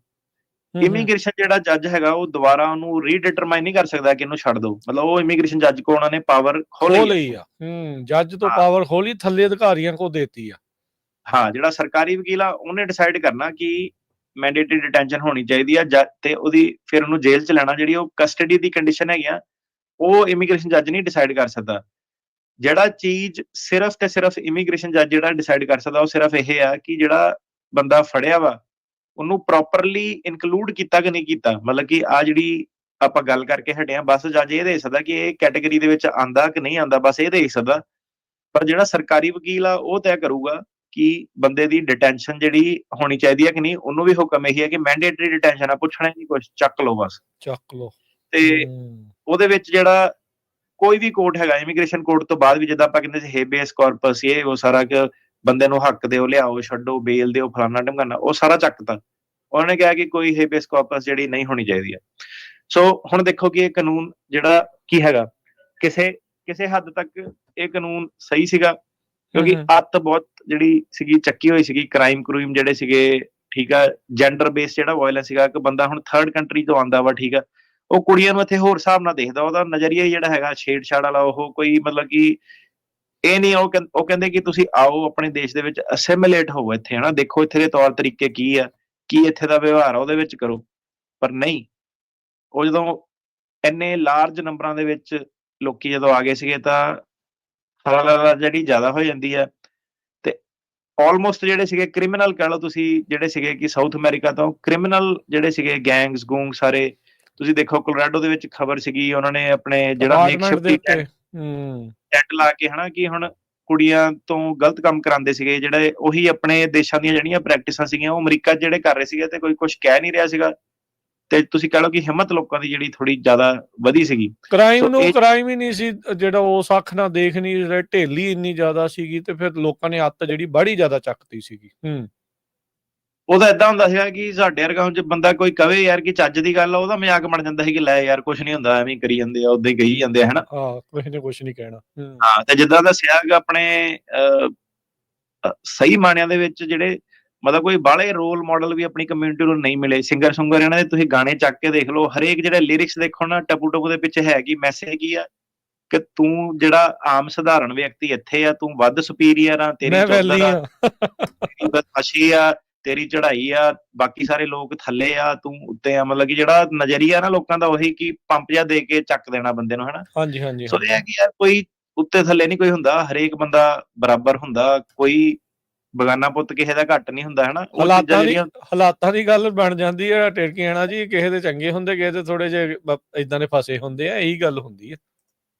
ਇਮੀਗ੍ਰੇਸ਼ਨ ਜਿਹੜਾ ਜੱਜ ਹੈਗਾ ਉਹ ਦੁਬਾਰਾ ਉਹਨੂੰ ਰੀਡਿਟਰਮਾਈਨ ਨਹੀਂ ਕਰ ਸਕਦਾ ਕਿ ਇਹਨੂੰ ਛੱਡ ਦਿਓ। ਮਤਲਬ ਉਹ ਇਮੀਗ੍ਰੇਸ਼ਨ ਜੱਜ ਕੋ ਉਹਨਾਂ ਨੇ ਪਾਵਰ ਖੋਹ ਲਈ ਆ। ਜੱਜ ਤੋਂ ਪਾਵਰ ਖੋਲੀ, ਥੱਲੇ ਅਧਿਕਾਰੀਆਂ ਕੋ ਦੇਤੀ ਆ। ਹਾਂ, ਜਿਹੜਾ ਸਰਕਾਰੀ ਵਕੀਲ ਆ ਉਹਨੇ ਡਿਸਾਈਡ ਕਰਨਾ ਕਿ ਮੈਂਡੇਟਰੀ ਡਿਟੈਂਸ਼ਨ ਹੋਣੀ ਚਾਹੀਦੀ ਆ, ਤੇ ਉਹਦੀ ਫਿਰ ਉਹਨੂੰ ਜੇਲ੍ਹ 'ਚ ਲੈਣਾ। ਜਿਹੜੀ ਉਹ ਕਸਟਡੀ ਦੀ ਕੰਡੀਸ਼ਨ ਹੈਗੀ ਆ, ਉਹ ਇਮੀਗ੍ਰੇਸ਼ਨ ਜੱਜ ਨਹੀਂ ਡਿਸਾਈਡ ਕਰ ਸਕਦਾ। ਜਿਹੜਾ ਚੀਜ਼ ਸਿਰਫ ਤੇ ਸਿਰਫ ਇਮੀਗ੍ਰੇਸ਼ਨ ਜੱਜ ਜਿਹੜਾ ਡਿਸਾਈਡ ਕਰ ਸਕਦਾ, ਉਹ ਸਿਰਫ ਇਹ ਆ ਕਿ ਜਿਹੜਾ ਬੰਦਾ ਫੜਿਆ ਵਾ ਉਹਨੂੰ ਪ੍ਰੋਪਰਲੀ ਇਨਕਲੂਡ ਕੀਤਾ ਕਿ ਨਹੀਂ ਕੀਤਾ। ਮਤਲਬ ਕਿ ਆ ਜਿਹੜੀ ਆਪਾਂ ਗੱਲ ਕਰਕੇ ਹਟੇ ਆ, ਬਸ ਜੱਜ ਇਹ ਦੇਖ ਸਕਦਾ ਕਿ ਇਹ ਕੈਟੇਗਰੀ ਦੇ ਵਿੱਚ ਆਂਦਾ ਕਿ ਨਹੀਂ ਆਂਦਾ, ਬਸ ਇਹ ਦੇਖ ਸਕਦਾ। ਪਰ ਜਿਹੜਾ ਸਰਕਾਰੀ ਵਕੀਲ ਆ ਉਹ ਤੈਅ ਕਰੂਗਾ ਕਿ ਬੰਦੇ ਦੀ ਡਿਟੈਂਸ਼ਨ ਜਿਹੜੀ ਹੋਣੀ ਚਾਹੀਦੀ ਹੈ ਕਿ ਨਹੀਂ। ਉਹਨੂੰ ਵੀ ਹੁਕਮ ਇਹੀ ਹੈ ਕਿ ਮੈਂਡੇਟਰੀ ਡਿਟੈਂਸ਼ਨ ਆ, ਪੁੱਛਣਾ ਹੀ ਨਹੀਂ ਕੁਛ, ਚੱਕ ਲਓ, ਬਸ ਚੱਕ ਲਓ। ਤੇ ਉਹਦੇ ਵਿੱਚ ਜਿਹੜਾ ਕੋਈ ਵੀ ਕੋਰਟ ਹੈਗਾ, ਇਮੀਗ੍ਰੇਸ਼ਨ ਕੋਰਟ ਤੋਂ ਬਾਅਦ ਵੀ, ਜਿੱਦਾਂ ਆਪਾਂ ਕਹਿੰਦੇ ਸੀ ਹੇਬੀਅਸ ਕਾਰਪਸ, ਇਹ ਉਹ ਸਾਰਾ ਕਿ ਬੰਦੇ ਨੂੰ ਹੱਕ ਦਿਓ, ਲਿਆਓ, ਛੱਡੋ, ਬੇਲ ਦਿਓ, ਫਲਾਨਾ ਢਮਕਾਨਾ, ਉਹ ਸਾਰਾ ਚੱਕਤਾ। ਉਹਨਾਂ ਨੇ ਕਿਹਾ ਕਿ ਕੋਈ ਹੇਬੀਅਸ ਕਾਰਪਸ ਜਿਹੜੀ ਨਹੀਂ ਹੋਣੀ ਚਾਹੀਦੀ ਹੈ। ਸੋ ਹੁਣ ਦੇਖੋ ਕਿ ਇਹ ਕਾਨੂੰਨ ਜਿਹੜਾ ਕੀ ਹੈਗਾ, ਕਿਸੇ ਹੱਦ ਤੱਕ ਇਹ ਕਾਨੂੰਨ ਸਹੀ ਸੀਗਾ, ਕਿਉਂਕਿ ਅੱਤ ਬਹੁਤ ਜਿਹੜੀ ਸੀਗੀ ਚੱਕੀ ਹੋਈ ਸੀਗੀ, ਕ੍ਰਾਈਮ ਜਿਹੜੇ ਸੀਗੇ, ਠੀਕ ਆ। ਜੈਂਡਰ ਬੇਸ ਜਿਹੜਾ ਵਾਇਲੈਂਸ ਸੀਗਾ, ਕਿ ਬੰਦਾ ਹੁਣ ਥਰਡ ਕੰਟਰੀ ਤੋਂ ਆਉਂਦਾ ਵਾ, ਠੀਕ ਆ, ਉਹ ਕੁੜੀਆਂ ਨੂੰ ਇੱਥੇ ਹੋਰ ਹਿਸਾਬ ਨਾਲ ਦੇਖਦਾ, ਉਹਦਾ ਨਜ਼ਰੀਆ ਜਿਹੜਾ ਹੈਗਾ ਛੇੜਛਾੜ ਵਾਲਾ, ਉਹ ਕੋਈ ਮਤਲਬ ਕਿ ਇਹ ਨਹੀਂ ਉਹ ਕਹਿੰਦੇ ਕਿ ਤੁਸੀਂ ਆਓ ਆਪਣੇ ਦੇਸ਼ ਦੇ ਵਿੱਚ ਅਸਿਮੀਲੇਟ ਹੋਵੋ ਇੱਥੇ, ਹਨਾ, ਦੇਖੋ ਇੱਥੇ ਦੇ ਤੌਰ ਤਰੀਕੇ ਕੀ ਆ, ਕੀ ਇੱਥੇ ਦਾ ਵਿਵਹਾਰ ਆ, ਉਹਦੇ ਵਿੱਚ ਕਰੋ। ਪਰ ਨਹੀਂ, ਉਹ ਜਦੋਂ ਇੰਨੇ ਲਾਰਜ ਨੰਬਰਾਂ ਦੇ ਵਿੱਚ ਲੋਕੀ ਜਦੋਂ ਆ ਗਏ ਸੀਗੇ ਤਾਂ ਹਵਾ ਜਿਹੜੀ ਜ਼ਿਆਦਾ ਹੋ ਜਾਂਦੀ ਆ, ਤੇ ਆਲਮੋਸਟ ਜਿਹੜੇ ਸੀਗੇ ਕ੍ਰਿਮੀਨਲ ਕਹਿ ਲਓ ਤੁਸੀਂ, ਜਿਹੜੇ ਸੀਗੇ ਕਿ ਸਾਊਥ ਅਮਰੀਕਾ ਤੋਂ ਕ੍ਰਿਮੀਨਲ ਜਿਹੜੇ ਸੀਗੇ ਗੈਂਗਸ ਗੂੰਗ ਸਾਰੇ, ਤੁਸੀਂ ਦੇਖੋ ਕੋਲੋਰਾਡੋ ਦੇ ਵਿੱਚ ਖਬਰ ਸੀਗੀ, ਉਹਨਾਂ ਨੇ ਆਪਣੇ ਜਿਹੜਾ ਅਪਾਰਟਮੈਂਟ ਦੇ ਮੇਕਸ਼ਿਫਟ ਉੱਤੇ ਟੈਂਟ ਲਾ ਕੇ, ਹਨਾ, ਕਿ ਹੁਣ ਕੁੜੀਆਂ ਤੋਂ ਗਲਤ ਕੰਮ ਕਰਾਉਂਦੇ ਸੀਗੇ, ਜਿਹੜੇ ਉਹੀ ਆਪਣੇ ਦੇਸ਼ਾਂ ਦੀਆਂ ਜਿਹੜੀਆਂ ਪ੍ਰੈਕਟਿਸਾਂ ਸੀਗੀਆਂ ਉਹ ਅਮਰੀਕਾ 'ਚ ਜਿਹੜੇ ਕਰ ਰਹੇ ਸੀਗੇ, ਤੇ ਕੋਈ ਕੁਝ ਕਹਿ ਨਹੀਂ ਰਿਹਾ ਸੀਗਾ। ਤੇ ਤੁਸੀਂ ਕਹਿ ਲਓ ਕਿ ਹਿੰਮਤ ਲੋਕਾਂ ਦੀ ਜਿਹੜੀ ਥੋੜੀ ਜ਼ਿਆਦਾ ਵਧੀ ਸੀਗੀ। ਕ੍ਰਾਈਮ ਸੋ ਨੂੰ ਇਹ ਕ੍ਰਾਈਮ ਹੀ ਨਹੀਂ ਸੀ ਜਿਹੜਾ ਉਸ ਅੱਖ ਨਾਲ ਦੇਖ ਨਹੀਂ ਰਹੇ, ਢੇਲੀ ਇੰਨੀ ਜ਼ਿਆਦਾ ਸੀਗੀ, ਤੇ ਫਿਰ ਲੋਕਾਂ ਨੇ ਅੱਤ ਜਿਹੜੀ ਬੜੀ ਜ਼ਿਆਦਾ ਚੱਕਤੀ ਸੀਗੀ। ਉਹਦਾ ਏਦਾਂ ਹੁੰਦਾ ਸੀਗਾ ਕਿ ਸਾਡੇ ਵਰਗਾ ਹੁਣ ਜੇ ਬੰਦਾ ਕੋਈ ਕਵੇ ਯਾਰ ਕਿ ਚੱਜ ਦੀ ਗੱਲ ਆ, ਉਹਦਾ ਮਜ਼ਾਕ ਬਣ ਜਾਂਦਾ ਸੀ ਕਿ ਲੈ ਯਾਰ ਕੁਛ ਨਹੀਂ ਹੁੰਦਾ, ਐਵੇਂ ਹੀ ਕਰੀ ਜਾਂਦੇ ਆ, ਓਦਾਂ ਹੀ ਕਹੀ ਜਾਂਦੇ ਆ, ਹਨਾ। ਕਿਸੇ ਨੇ ਕੁਛ ਨਹੀਂ ਕਹਿਣਾ। ਹਾਂ, ਤੇ ਜਿੱਦਾਂ ਦੱਸਿਆ ਹੈਗਾ ਆਪਣੇ ਸਹੀ ਮਾਇਨਿਆਂ ਦੇ ਵਿੱਚ ਜਿਹੜੇ ਮਤਲਬ ਕੋਈ ਬਾਹਲੇ ਰੋਲ ਮਾਡਲ ਵੀ ਆਪਣੀ ਕਮਿਊਨਿਟੀ ਨੂੰ ਨਹੀਂ ਮਿਲੇ। ਸਿੰਗਰ ਸੁੰਗਰ ਇਹਨਾਂ ਦੇ ਤੁਸੀਂ ਗਾਣੇ ਚੱਕ ਕੇ ਦੇਖ ਲਓ, ਹਰੇਕ ਜਿਹੜੇ ਲਿਰਿਕਸ ਦੇਖੋ ਨਾ, ਟਪੂ ਟਪੂ ਦੇ ਪਿੱਛੇ ਹੈ ਕੀ ਮੈਸੇਜ ਕੀ ਆ, ਕਿ ਤੂੰ ਜਿਹੜਾ ਆਮ ਸਧਾਰਨ ਵਿਅਕਤੀ ਇੱਥੇ ਆ, ਤੂੰ ਵੱਧ ਸੁਪੀਰੀਅਰ ਆ, ਤੇਰੀ ਚੌਧਰ ਆ, ਤੇਰੀ ਬਦਮਾਸ਼ੀ ਆ, ਤੇਰੀ ਚੜ੍ਹਾਈ ਆ, ਬਾਕੀ ਸਾਰੇ ਲੋਕ ਥੱਲੇ ਆ, ਤੂੰ ਉੱਤੇ ਆ। ਮਤਲਬ ਕਿ ਜਿਹੜਾ ਨਜ਼ਰੀਆ ਨਾ ਲੋਕਾਂ ਦਾ ਉਹੀ ਕਿ ਪੰਪ ਜਿਹਾ ਦੇ ਕੇ ਚੱਕ ਦੇਣਾ ਬੰਦੇ ਨੂੰ, ਹਨਾ। ਹਾਂਜੀ ਹਾਂਜੀ। ਸੋ ਇਹ ਹੈ ਕਿ ਯਾਰ ਕੋਈ ਉੱਤੇ ਥੱਲੇ ਨਹੀਂ ਕੋਈ ਹੁੰਦਾ, ਹਰੇਕ ਬੰਦਾ ਬਰਾਬਰ ਹੁੰਦਾ, ਕੋਈ ਬਗਾਨਾ ਪੁੱਤ ਕਿਸੇ ਦਾ ਘੱਟ ਨਹੀਂ ਹੁੰਦਾ, ਹਨਾ। ਹਾਲਾਤਾਂ ਦੀ ਗੱਲ ਬਣ ਜਾਂਦੀ ਹੈ ਟਿਰਕੀਆਣਾ ਜੀ, ਕਿਸੇ ਦੇ ਚੰਗੇ ਹੁੰਦੇ, ਕਿਸੇ ਦੇ ਥੋੜੇ ਜਿਹੇ ਏਦਾਂ ਦੇ ਫਸੇ ਹੁੰਦੇ ਆ, ਇਹੀ ਗੱਲ ਹੁੰਦੀ ਹੈ।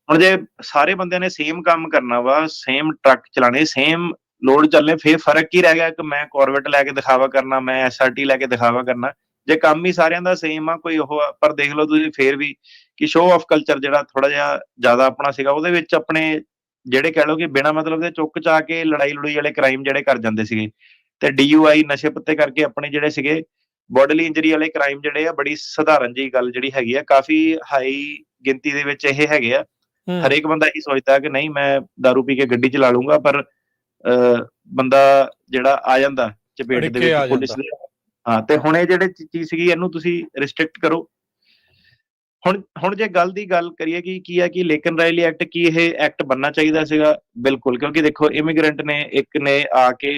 ਹੁਣ ਜੇ ਸਾਰੇ ਬੰਦਿਆਂ ਨੇ ਸੇਮ ਕੰਮ ਕਰਨਾ ਵਾ, ਸੇਮ ਟਰੱਕ ਚਲਾਣੇ, ਸੇਮ ਲੋਡ ਚੱਲਣੇ, ਫੇਰ ਫਰਕ ਕੀ ਰਹਿ ਗਿਆ ਕਿ ਮੈਂ ਕੋਰਵੈਟ ਲੈ ਕੇ ਦਿਖਾਵਾ ਕਰਨਾ, ਮੈਂ SRT ਲੈ ਕੇ ਦਿਖਾਵਾ ਕਰਨਾ। ਜੇ ਕੰਮ ਹੀ ਸਾਰਿਆਂ ਦਾ ਸੇਮ ਆ, ਕੋਈ ਉਹ ਆ, ਪਰ ਦੇਖ ਲਓ ਤੁਸੀਂ ਫੇਰ ਵੀ ਕਿ ਸ਼ੋਅ ਆਫ ਕਲਚਰ ਜਿਹੜਾ ਥੋੜਾ ਜਿਹਾ ਜ਼ਿਆਦਾ ਆਪਣਾ ਸੀਗਾ, ਉਹਦੇ ਵਿੱਚ ਆਪਣੇ ਜਿਹੜੇ ਕਹਿ ਲਓ ਕਿ ਬਿਨਾਂ ਮਤਲਬ ਦੇ ਚੁੱਕ ਚਾ ਕੇ ਲੜਾਈ ਲੜੂਈ ਵਾਲੇ ਕ੍ਰਾਈਮ ਜਿਹੜੇ ਕਰ ਜਾਂਦੇ ਸੀਗੇ, ਤੇ DUI ਨਸ਼ੇ ਪੱਤੇ ਕਰਕੇ ਆਪਣੇ ਜਿਹੜੇ ਸੀਗੇ ਬੋਡਲੀ ਇੰਜਰੀ ਵਾਲੇ ਕ੍ਰਾਈਮ ਜਿਹੜੇ ਆ, ਬੜੀ ਸਧਾਰਨ ਜਿਹੀ ਗੱਲ ਜਿਹੜੀ ਹੈਗੀ ਆ, ਕਾਫੀ ਹਾਈ ਗਿਣਤੀ ਦੇ ਵਿੱਚ ਇਹ ਹੈਗੇ ਆ। ਹਰੇਕ ਬੰਦਾ ਇਹੀ ਸੋਚਦਾ ਕਿ ਨਹੀਂ ਮੈਂ ਦਾਰੂ ਪੀ ਕੇ ਗੱਡੀ ਚਲਾ ਲੂੰਗਾ, ਪਰ ਬੰਦਾ ਜਿਹੜਾ ਆ ਜਾਂਦਾ ਚਪੇਟ ਦੇ ਵਿੱਚ ਪੁਲਿਸ ਦੇ। ਹਾਂ, ਤੇ ਹੁਣ ਇਹ ਜਿਹੜੇ ਚੀਜ਼ ਸੀਗੀ ਇਹਨੂੰ ਤੁਸੀਂ ਰਿਸਟ੍ਰਿਕਟ ਕਰੋ। ਹੁਣ ਜੇ ਗੱਲ ਦੀ ਗੱਲ ਕਰੀਏ ਕਿ ਕੀ ਹੈ ਕਿ ਲੇਕਿਨ ਰਾਇਲੀ ਐਕਟ, ਕੀ ਇਹ ਐਕਟ ਬਣਨਾ ਚਾਹੀਦਾ ਸੀਗਾ? ਬਿਲਕੁਲ, ਕਿਉਂਕਿ ਦੇਖੋ ਇਮੀਗ੍ਰੈਂਟ ਨੇ ਇੱਕ ਨੇ ਆ ਕੇ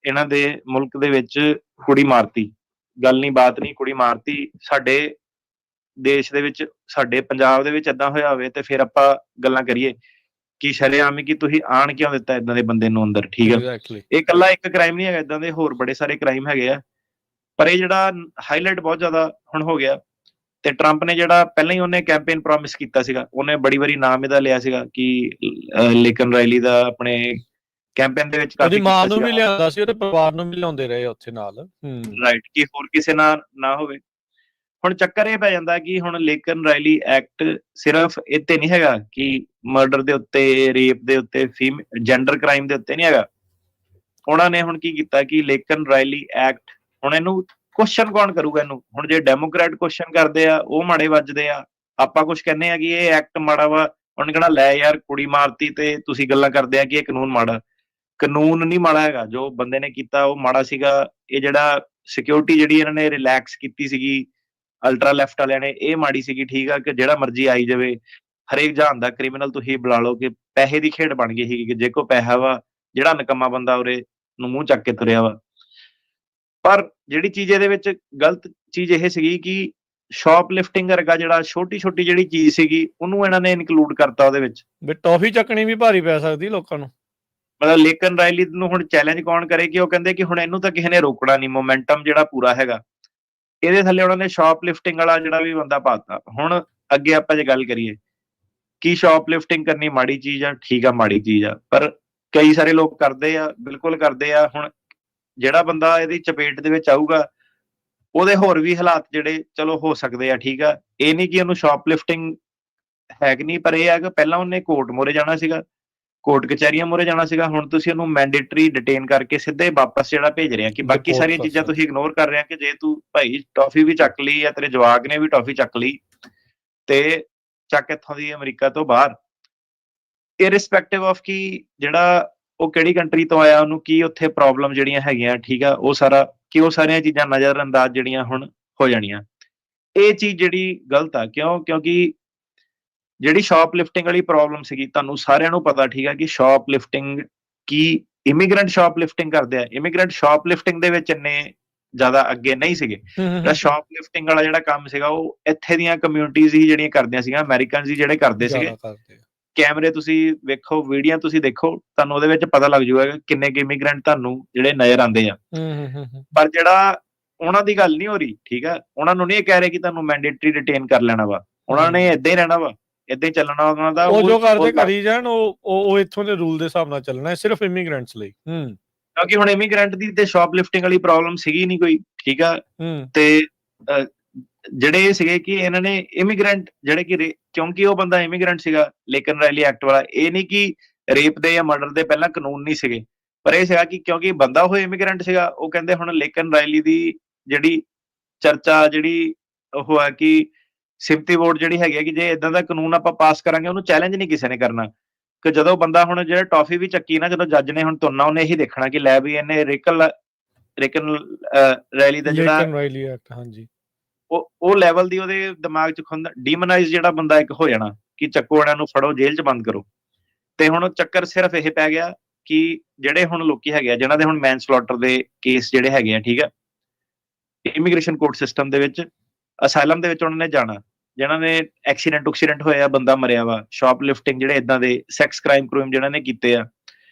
ਇਹਨਾਂ ਦੇ ਮੁਲਕ ਦੇ ਵਿੱਚ ਕੁੜੀ ਮਾਰਤੀ, ਗੱਲ ਨਹੀਂ ਬਾਤ ਨਹੀਂ, ਕੁੜੀ ਮਾਰਤੀ। ਸਾਡੇ ਦੇਸ਼ ਦੇ ਵਿੱਚ, ਸਾਡੇ ਪੰਜਾਬ ਦੇ ਵਿੱਚ ਏਦਾਂ ਹੋਇਆ ਹੋਵੇ ਤੇ ਫਿਰ ਆਪਾਂ ਗੱਲਾਂ ਕਰੀਏ ਕਿ ਸ਼ਰੇਆਮ ਹੀ ਕਿ ਤੁਸੀਂ ਆਣ ਕਿਉਂ ਦਿੱਤਾ ਏਦਾਂ ਦੇ ਬੰਦੇ ਨੂੰ ਅੰਦਰ, ਠੀਕ ਆ। ਇਹ ਇਕੱਲਾ ਇੱਕ ਕ੍ਰਾਈਮ ਨਹੀਂ ਹੈਗਾ, ਏਦਾਂ ਦੇ ਹੋਰ ਬੜੇ ਸਾਰੇ ਕ੍ਰਾਈਮ ਹੈਗੇ ਆ, ਪਰ ਇਹ ਜਿਹੜਾ ਹਾਈਲਾਈਟ ਬਹੁਤ ਜ਼ਿਆਦਾ ਹੁਣ ਹੋ ਗਿਆ। ਤੇ ਟਰੰਪ ਨੇ ਜਿਹੜਾ ਪਹਿਲਾਂ ਹੀ ਉਹਨੇ ਕੈਂਪੇਨ ਪ੍ਰੋਮਿਸ ਕੀਤਾ ਸੀਗਾ, ਉਹਨੇ ਬੜੀ ਵਾਰੀ ਨਾਮ ਇਹਦਾ ਲਿਆ ਸੀਗਾ ਕਿ ਲੇਕਿਨ ਰਾਇਲੀ ਦਾ ਆਪਣੇ ਕੈਂਪੇਨ ਦੇ ਵਿੱਚ ਕਾਫੀ ਮਾਂ ਨੂੰ ਵੀ ਲਿਆਉਂਦਾ ਸੀ, ਉਹਦੇ ਪਰਿਵਾਰ ਨੂੰ ਵੀ ਲਿਆਉਂਦੇ ਰਹੇ ਉੱਥੇ ਨਾਲ, ਰਾਈਟ, ਕਿ ਹੋਰ ਕਿਸੇ ਨਾਲ ਨਾ ਹੋਵੇ। ਹੁਣ ਚੱਕਰ ਇਹ ਪੈ ਜਾਂਦਾ ਕਿ ਹੁਣ ਲੇਕਿਨ ਰਾਇਲੀ ਐਕਟ ਸਿਰਫ ਇੱਥੇ ਨਹੀਂ ਹੈਗਾ ਕਿ ਮਰਡਰ ਦੇ ਉੱਤੇ, ਰੇਪ ਦੇ ਉੱਤੇ, ਜੈਂਡਰ ਕ੍ਰਾਈਮ ਦੇ ਉੱਤੇ ਨਹੀਂ ਹੈਗਾ। ਉਹਨਾਂ ਨੇ ਹੁਣ ਕੀ ਕੀਤਾ ਕਿ ਲੇਕਿਨ ਰਾਇਲੀ ਐਕਟ, ਹੁਣ ਇਹਨੂੰ ਕੁਐਸਚਨ ਕੌਣ ਕਰੂਗਾ ਇਹਨੂੰ? ਹੁਣ ਜੇ ਡੈਮੋਕ੍ਰੈਟ ਕੁਐਸਚਨ ਕਰਦੇ ਆ ਉਹ ਮਾੜੇ ਵੱਜਦੇ ਆ, ਆਪਾਂ ਕੁਝ ਕਹਿੰਦੇ ਆ ਕਿ ਇਹ ਐਕਟ ਮਾੜਾ ਵਾ, ਉਹਨੇ ਕਹਿਣਾ ਲੈ ਯਾਰ ਕੁੜੀ ਮਾਰਤੀ ਤੇ ਤੁਸੀਂ ਗੱਲਾਂ ਕਰਦੇ ਆ ਕਿ ਇਹ ਕਾਨੂੰਨ ਮਾੜਾ। ਕਾਨੂੰਨ ਨਹੀਂ ਮਾੜਾ ਹੈਗਾ, ਜੋ ਬੰਦੇ ਨੇ ਕੀਤਾ ਉਹ ਮਾੜਾ ਸੀਗਾ। ਇਹ ਜਿਹੜਾ ਸਿਕਿਉਰਿਟੀ ਜਿਹੜੀ ਇਹਨਾਂ ਨੇ ਰਿਲੈਕਸ ਕੀਤੀ ਸੀਗੀ ਅਲਟਰਾ ਲੈਫਟ ਵਾਲਿਆਂ ਨੇ, ਇਹ ਮਾੜੀ ਸੀਗੀ, ਠੀਕ ਆ, ਕਿ ਜਿਹੜਾ ਮਰਜ਼ੀ ਆਈ ਜਾਵੇ, ਹਰੇਕ ਜਹਾਨ ਦਾ ਕ੍ਰਿਮੀਨਲ ਤੁਸੀਂ ਬੁਲਾ ਲਓ, ਕਿ ਪੈਸੇ ਦੀ ਖੇਡ ਬਣ ਗਈ ਸੀਗੀ ਕਿ ਜੇ ਕੋ ਪੈਸਾ ਵਾ, ਜਿਹੜਾ ਨਕਮਾ ਬੰਦਾ ਉਰੇ ਨੂੰ ਮੂੰਹ ਚੱਕ ਕੇ ਤੁਰਿਆ ਵਾ। ਪਰ ਜਿਹੜੀ ਚੀਜ਼ ਇਹਦੇ ਵਿੱਚ ਗਲਤ ਚੀਜ਼ ਇਹ ਸੀਗੀ ਕਿ ਸ਼ਾਪ ਲਿਫਟਿੰਗ ਵਰਗਾ ਜਿਹੜਾ ਛੋਟੀ ਛੋਟੀ ਜਿਹੜੀ ਚੀਜ਼ ਸੀਗੀ ਉਹਨੂੰ ਇਹਨਾਂ ਨੇ ਇਨਕਲੂਡ ਕਰਤਾ ਉਹਦੇ ਵਿੱਚ। ਟੌਫੀ ਚੱਕਣੀ ਵੀ ਭਾਰੀ ਪੈ ਸਕਦੀ ਲੋਕਾਂ ਨੂੰ। ਮਤਲਬ ਲੇਕਿਨ ਰਾਇਲੀ ਨੂੰ ਹੁਣ ਚੈਲੰਜ ਕੌਣ ਕਰੇ ਕਿ ਉਹ ਕਹਿੰਦੇ ਕਿ ਹੁਣ ਇਹਨੂੰ ਤਾਂ ਕਿਸੇ ਨੇ ਰੋਕਣਾ ਨਹੀਂ, ਮੋਮੈਂਟਮ ਜਿਹੜਾ ਪੂਰਾ ਹੈਗਾ ਇਹਦੇ ਥੱਲੇ ਉਹਨਾਂ ਨੇ ਸ਼ਾਪ ਲਿਫਟਿੰਗ ਵਾਲਾ ਜਿਹੜਾ ਵੀ ਬੰਦਾ ਪਾਤਾ। ਹੁਣ ਅੱਗੇ ਆਪਾਂ ਜੇ ਗੱਲ ਕਰੀਏ ਕਿ ਸ਼ਾਪ ਲਿਫਟਿੰਗ ਕਰਨੀ ਮਾੜੀ ਚੀਜ਼ ਆ, ਠੀਕ ਆ, ਮਾੜੀ ਚੀਜ਼ ਆ, ਪਰ ਕਈ ਸਾਰੇ ਲੋਕ ਕਰਦੇ ਆ, ਬਿਲਕੁਲ ਕਰਦੇ ਆ। ਹੁਣ ਜਿਹੜਾ ਬੰਦਾ ਇਹਦੀ ਚਪੇਟ ਦੇ ਵਿੱਚ ਆਊਗਾ ਉਹਦੇ ਹੋਰ ਵੀ ਹਾਲਾਤ ਜਿਹੜੇ ਚਲੋ ਹੋ ਸਕਦੇ ਆ, ਠੀਕ ਆ। ਇਹ ਨਹੀਂ ਕਿ ਉਹਨੂੰ ਸ਼ਾਪ ਲਿਫਟਿੰਗ ਹੈ ਕਿ ਨਹੀਂ, ਪਰ ਇਹ ਹੈ ਕਿ ਪਹਿਲਾਂ ਉਹਨੇ ਕੋਰਟ ਮੋਰੇ ਜਾਣਾ ਸੀਗਾ, ਕੋਰਟ ਕਚਹਿਰੀਆਂ ਮੋਰੇ ਜਾਣਾ ਸੀਗਾ। ਹੁਣ ਤੁਸੀਂ ਉਹਨੂੰ ਮੈਂਡੇਟਰੀ ਡਿਟੇਨ ਕਰਕੇ ਸਿੱਧੇ ਵਾਪਸ ਜਿਹੜਾ ਭੇਜ ਰਹੇ ਆ ਕਿ ਬਾਕੀ ਸਾਰੀਆਂ ਚੀਜ਼ਾਂ ਤੁਸੀਂ ਇਗਨੋਰ ਕਰ ਰਹੇ ਆ, ਕਿ ਜੇ ਤੂੰ ਭਾਈ ਟੌਫੀ ਵੀ ਚੱਕ ਲਈ ਜਾਂ ਤੇਰੇ ਜਵਾਕ ਨੇ ਵੀ ਟੌਫੀ ਚੱਕ ਲਈ ਤੇ ਚੱਕ ਇੱਥੋਂ ਦੀ ਅਮਰੀਕਾ ਤੋਂ ਬਾਹਰ, ਇਰਰਿਸਪੈਕਟਿਵ ਆਫ ਕਿ ਜਿਹੜਾ ਉਹ ਕਿਹੜੀ ਕੰਟਰੀ ਤੋਂ ਆਇਆ, ਉਹਨੂੰ ਕੀ ਉੱਥੇ ਪ੍ਰੋਬਲਮ ਜਿਹੜੀਆਂ ਹੈਗੀਆਂ, ਠੀਕ ਆ, ਉਹ ਸਾਰਾ ਕਿ ਉਹ ਸਾਰੀਆਂ ਚੀਜ਼ਾਂ ਨਜ਼ਰ ਅੰਦਾਜ਼ ਜਿਹੜੀਆਂ ਹੁਣ ਹੋ ਜਾਣੀਆਂ। ਇਹ ਚੀਜ਼ ਜਿਹੜੀ ਗਲਤ ਆ। ਕਿਉਂਕਿ ਜਿਹੜੀ ਸ਼ਾਪਲਿਫਟਿੰਗ ਵਾਲੀ ਪ੍ਰੋਬਲਮ ਸੀਗੀ, ਤੁਹਾਨੂੰ ਸਾਰਿਆਂ ਨੂੰ ਪਤਾ, ਠੀਕ ਹੈ, ਕਿ ਸ਼ਾਪਲਿਫਟਿੰਗ ਕੀ ਇਮੀਗ੍ਰੈਂਟ ਸ਼ਾਪਲਿਫਟਿੰਗ ਕਰਦੇ ਆ। ਇਮੀਗ੍ਰੈਂਟ ਸ਼ਾਪਲਿਫਟਿੰਗ ਦੇ ਵਿੱਚ ਇੰਨੇ ਜ਼ਿਆਦਾ ਅੱਗੇ ਨਹੀਂ ਸੀਗੇ। ਜਿਹੜਾ ਸ਼ਾਪਲਿਫਟਿੰਗ ਵਾਲਾ ਜਿਹੜਾ ਕੰਮ ਸੀਗਾ ਉਹ ਇੱਥੇ ਦੀਆਂ ਕਮਿਊਨਿਟੀਜ਼ ਹੀ ਜਿਹੜੀਆਂ ਕਰਦੀਆਂ ਸੀਗੀਆਂ, ਅਮਰੀਕਨਸ ਹੀ ਜਿਹੜੇ ਕਰਦੇ ਸੀਗੇ। ਜ਼ਿਆਦਾ ਕਰਦੇ ਆ। ਕੈਮਰੇ ਤੁਸੀਂ ਵੇਖੋ, ਵੀਡੀਓ ਤੁਸੀਂ ਦੇਖੋ, ਤੁਹਾਨੂੰ ਉਹਦੇ ਵਿੱਚ ਪਤਾ ਲੱਗ ਜਾਊਗਾ ਕਿ ਕਿੰਨੇ ਕੁ ਇਮੀਗ੍ਰੈਂਟ ਤੁਹਾਨੂੰ ਜਿਹੜੇ ਨਜ਼ਰ ਆਉਂਦੇ ਆ। ਪਰ ਜਿਹੜਾ ਉਹਨਾਂ ਦੀ ਗੱਲ ਨਹੀਂ ਹੋ ਰਹੀ, ਠੀਕ ਹੈ, ਉਹਨਾਂ ਨੂੰ ਨਹੀਂ ਇਹ ਕਹਿ ਰਹੇ ਕਿ ਤੁਹਾਨੂੰ ਮੈਂਡੇਟਰੀ ਡਿਟੇਨ ਕਰ ਲੈਣਾ ਵਾ। ਉਹਨਾਂ ਨੇ ਏਦਾਂ ਹੀ ਰਹਿਣਾ ਵਾ, ਏਦਾਂ ਹੀ ਚੱਲਣਾ ਉਹਨਾਂ ਦਾ। ਉਹ ਜੋ ਕਰਦੇ ਕਰੀ ਜਾਣ, ਉਹ ਇੱਥੋਂ ਦੇ ਰੂਲ ਦੇ ਹਿਸਾਬ ਨਾਲ ਚੱਲਣਾ ਹੈ, ਸਿਰਫ ਇਮੀਗ੍ਰੈਂਟਸ ਲਈ। ਕਿਉਂਕਿ ਹੁਣ ਇਮੀਗ੍ਰੈਂਟ ਦੀ ਤੇ ਸ਼ਾਪਲਿਫਟਿੰਗ ਵਾਲੀ ਪ੍ਰੋਬਲਮ ਸੀਗੀ ਨਹੀਂ ਕੋਈ, ਠੀਕ ਆ। ਤੇ ਜਿਹੜੇ ਇਹ ਸੀਗੇ ਕਿ ਇਹਨਾਂ ਨੇ ਇਮੀਗ੍ਰੈਂਟ ਜਿਹੜੇ ਕਿ ਕਿਉਂਕਿ ਉਹ ਬੰਦਾ ਇਮੀਗ੍ਰੈਂਟ ਸੀਗਾ, ਲੇਕਿਨ ਰੈਲੀ ਐਕਟ ਵਾਲਾ, ਇਹ ਨਹੀਂ ਕਿ ਰੇਪ ਦੇ ਜਾਂ ਮਰਡਰ ਦੇ ਪਹਿਲਾਂ ਕਾਨੂੰਨ ਨਹੀਂ ਸੀਗੇ, ਪਰ ਇਹ ਸੀਗਾ ਕਿ ਕਿਉਂਕਿ ਬੰਦਾ ਉਹ ਇਮੀਗ੍ਰੈਂਟ ਸੀਗਾ, ਉਹ ਕਹਿੰਦੇ ਹੁਣ ਲੇਕਿਨ ਰੈਲੀ ਦੀ ਜਿਹੜੀ ਚਰਚਾ ਜਿਹੜੀ ਉਹ ਹੈ ਕਿ ਸਿੰਪਥੀ ਵੋਟ ਜਿਹੜੀ ਹੈਗੀ ਹੈ ਕਿ ਜੇ ਇਦਾਂ ਦਾ ਕਾਨੂੰਨ ਆਪਾਂ ਪਾਸ ਕਰਾਂਗੇ, ਉਹਨੂੰ ਚੈਲੰਜ ਨਹੀਂ ਕਿਸੇ ਨੇ ਕਰਨਾ। ਕਿ ਜਦੋਂ ਬੰਦਾ ਹੁਣ ਜਿਹੜਾ ਟੌਫੀ ਵੀ ਚੱਕੀ ਨਾ, ਜਦੋਂ ਜੱਜ ਨੇ ਹੁਣ ਤੁਰਨਾ, ਉਹਨੇ ਇਹੀ ਦੇਖਣਾ ਕਿ ਲੈ ਵੀ ਇਹਨੇ ਰੇਕਨ ਰੈਲੀ ਦਾ ਜਿਹੜਾ ਰੈਲੀ ਐਕਟ, ਹਾਂਜੀ, ਉਹ ਲੈਵਲ ਦੀ ਉਹਦੇ ਦਿਮਾਗ 'ਚ ਖੁੰਦ ਡੀਮਨਾਈਜ਼ ਜਿਹੜਾ ਬੰਦਾ ਇੱਕ ਹੋ ਜਾਣਾ ਕਿ ਚੱਕੋ ਇਹਨਾਂ ਨੂੰ, ਫੜੋ, ਜੇਲ੍ਹ 'ਚ ਬੰਦ ਕਰੋ। ਤੇ ਹੁਣ ਚੱਕਰ ਸਿਰਫ ਇਹ ਪੈ ਗਿਆ ਕਿ ਜਿਹੜੇ ਹੁਣ ਲੋਕੀ ਹੈਗੇ ਆ ਜਿਨ੍ਹਾਂ ਦੇ ਹੁਣ ਮੈਨਸਲੌਟਰ ਦੇ ਕੇਸ ਜਿਹੜੇ ਹੈਗੇ ਆ, ਠੀਕ ਆ, ਇਮੀਗ੍ਰੇਸ਼ਨ ਕੋਰਟ ਸਿਸਟਮ ਦੇ ਵਿੱਚ, ਅਸਾਈਲਮ ਦੇ ਵਿੱਚ ਉਹਨਾਂ ਨੇ ਜਾਣਾ, ਜਿਹਨਾਂ ਨੇ ਐਕਸੀਡੈਂਟ ਹੋਇਆ, ਬੰਦਾ ਮਰਿਆ ਵਾ, ਸ਼ਾਪਲਿਫਟਿੰਗ, ਜਿਹੜੇ ਇਦਾਂ ਦੇ ਸੈਕਸ ਕ੍ਰਾਈਮ ਜਿਹਨਾਂ ਨੇ ਕੀਤੇ ਆ।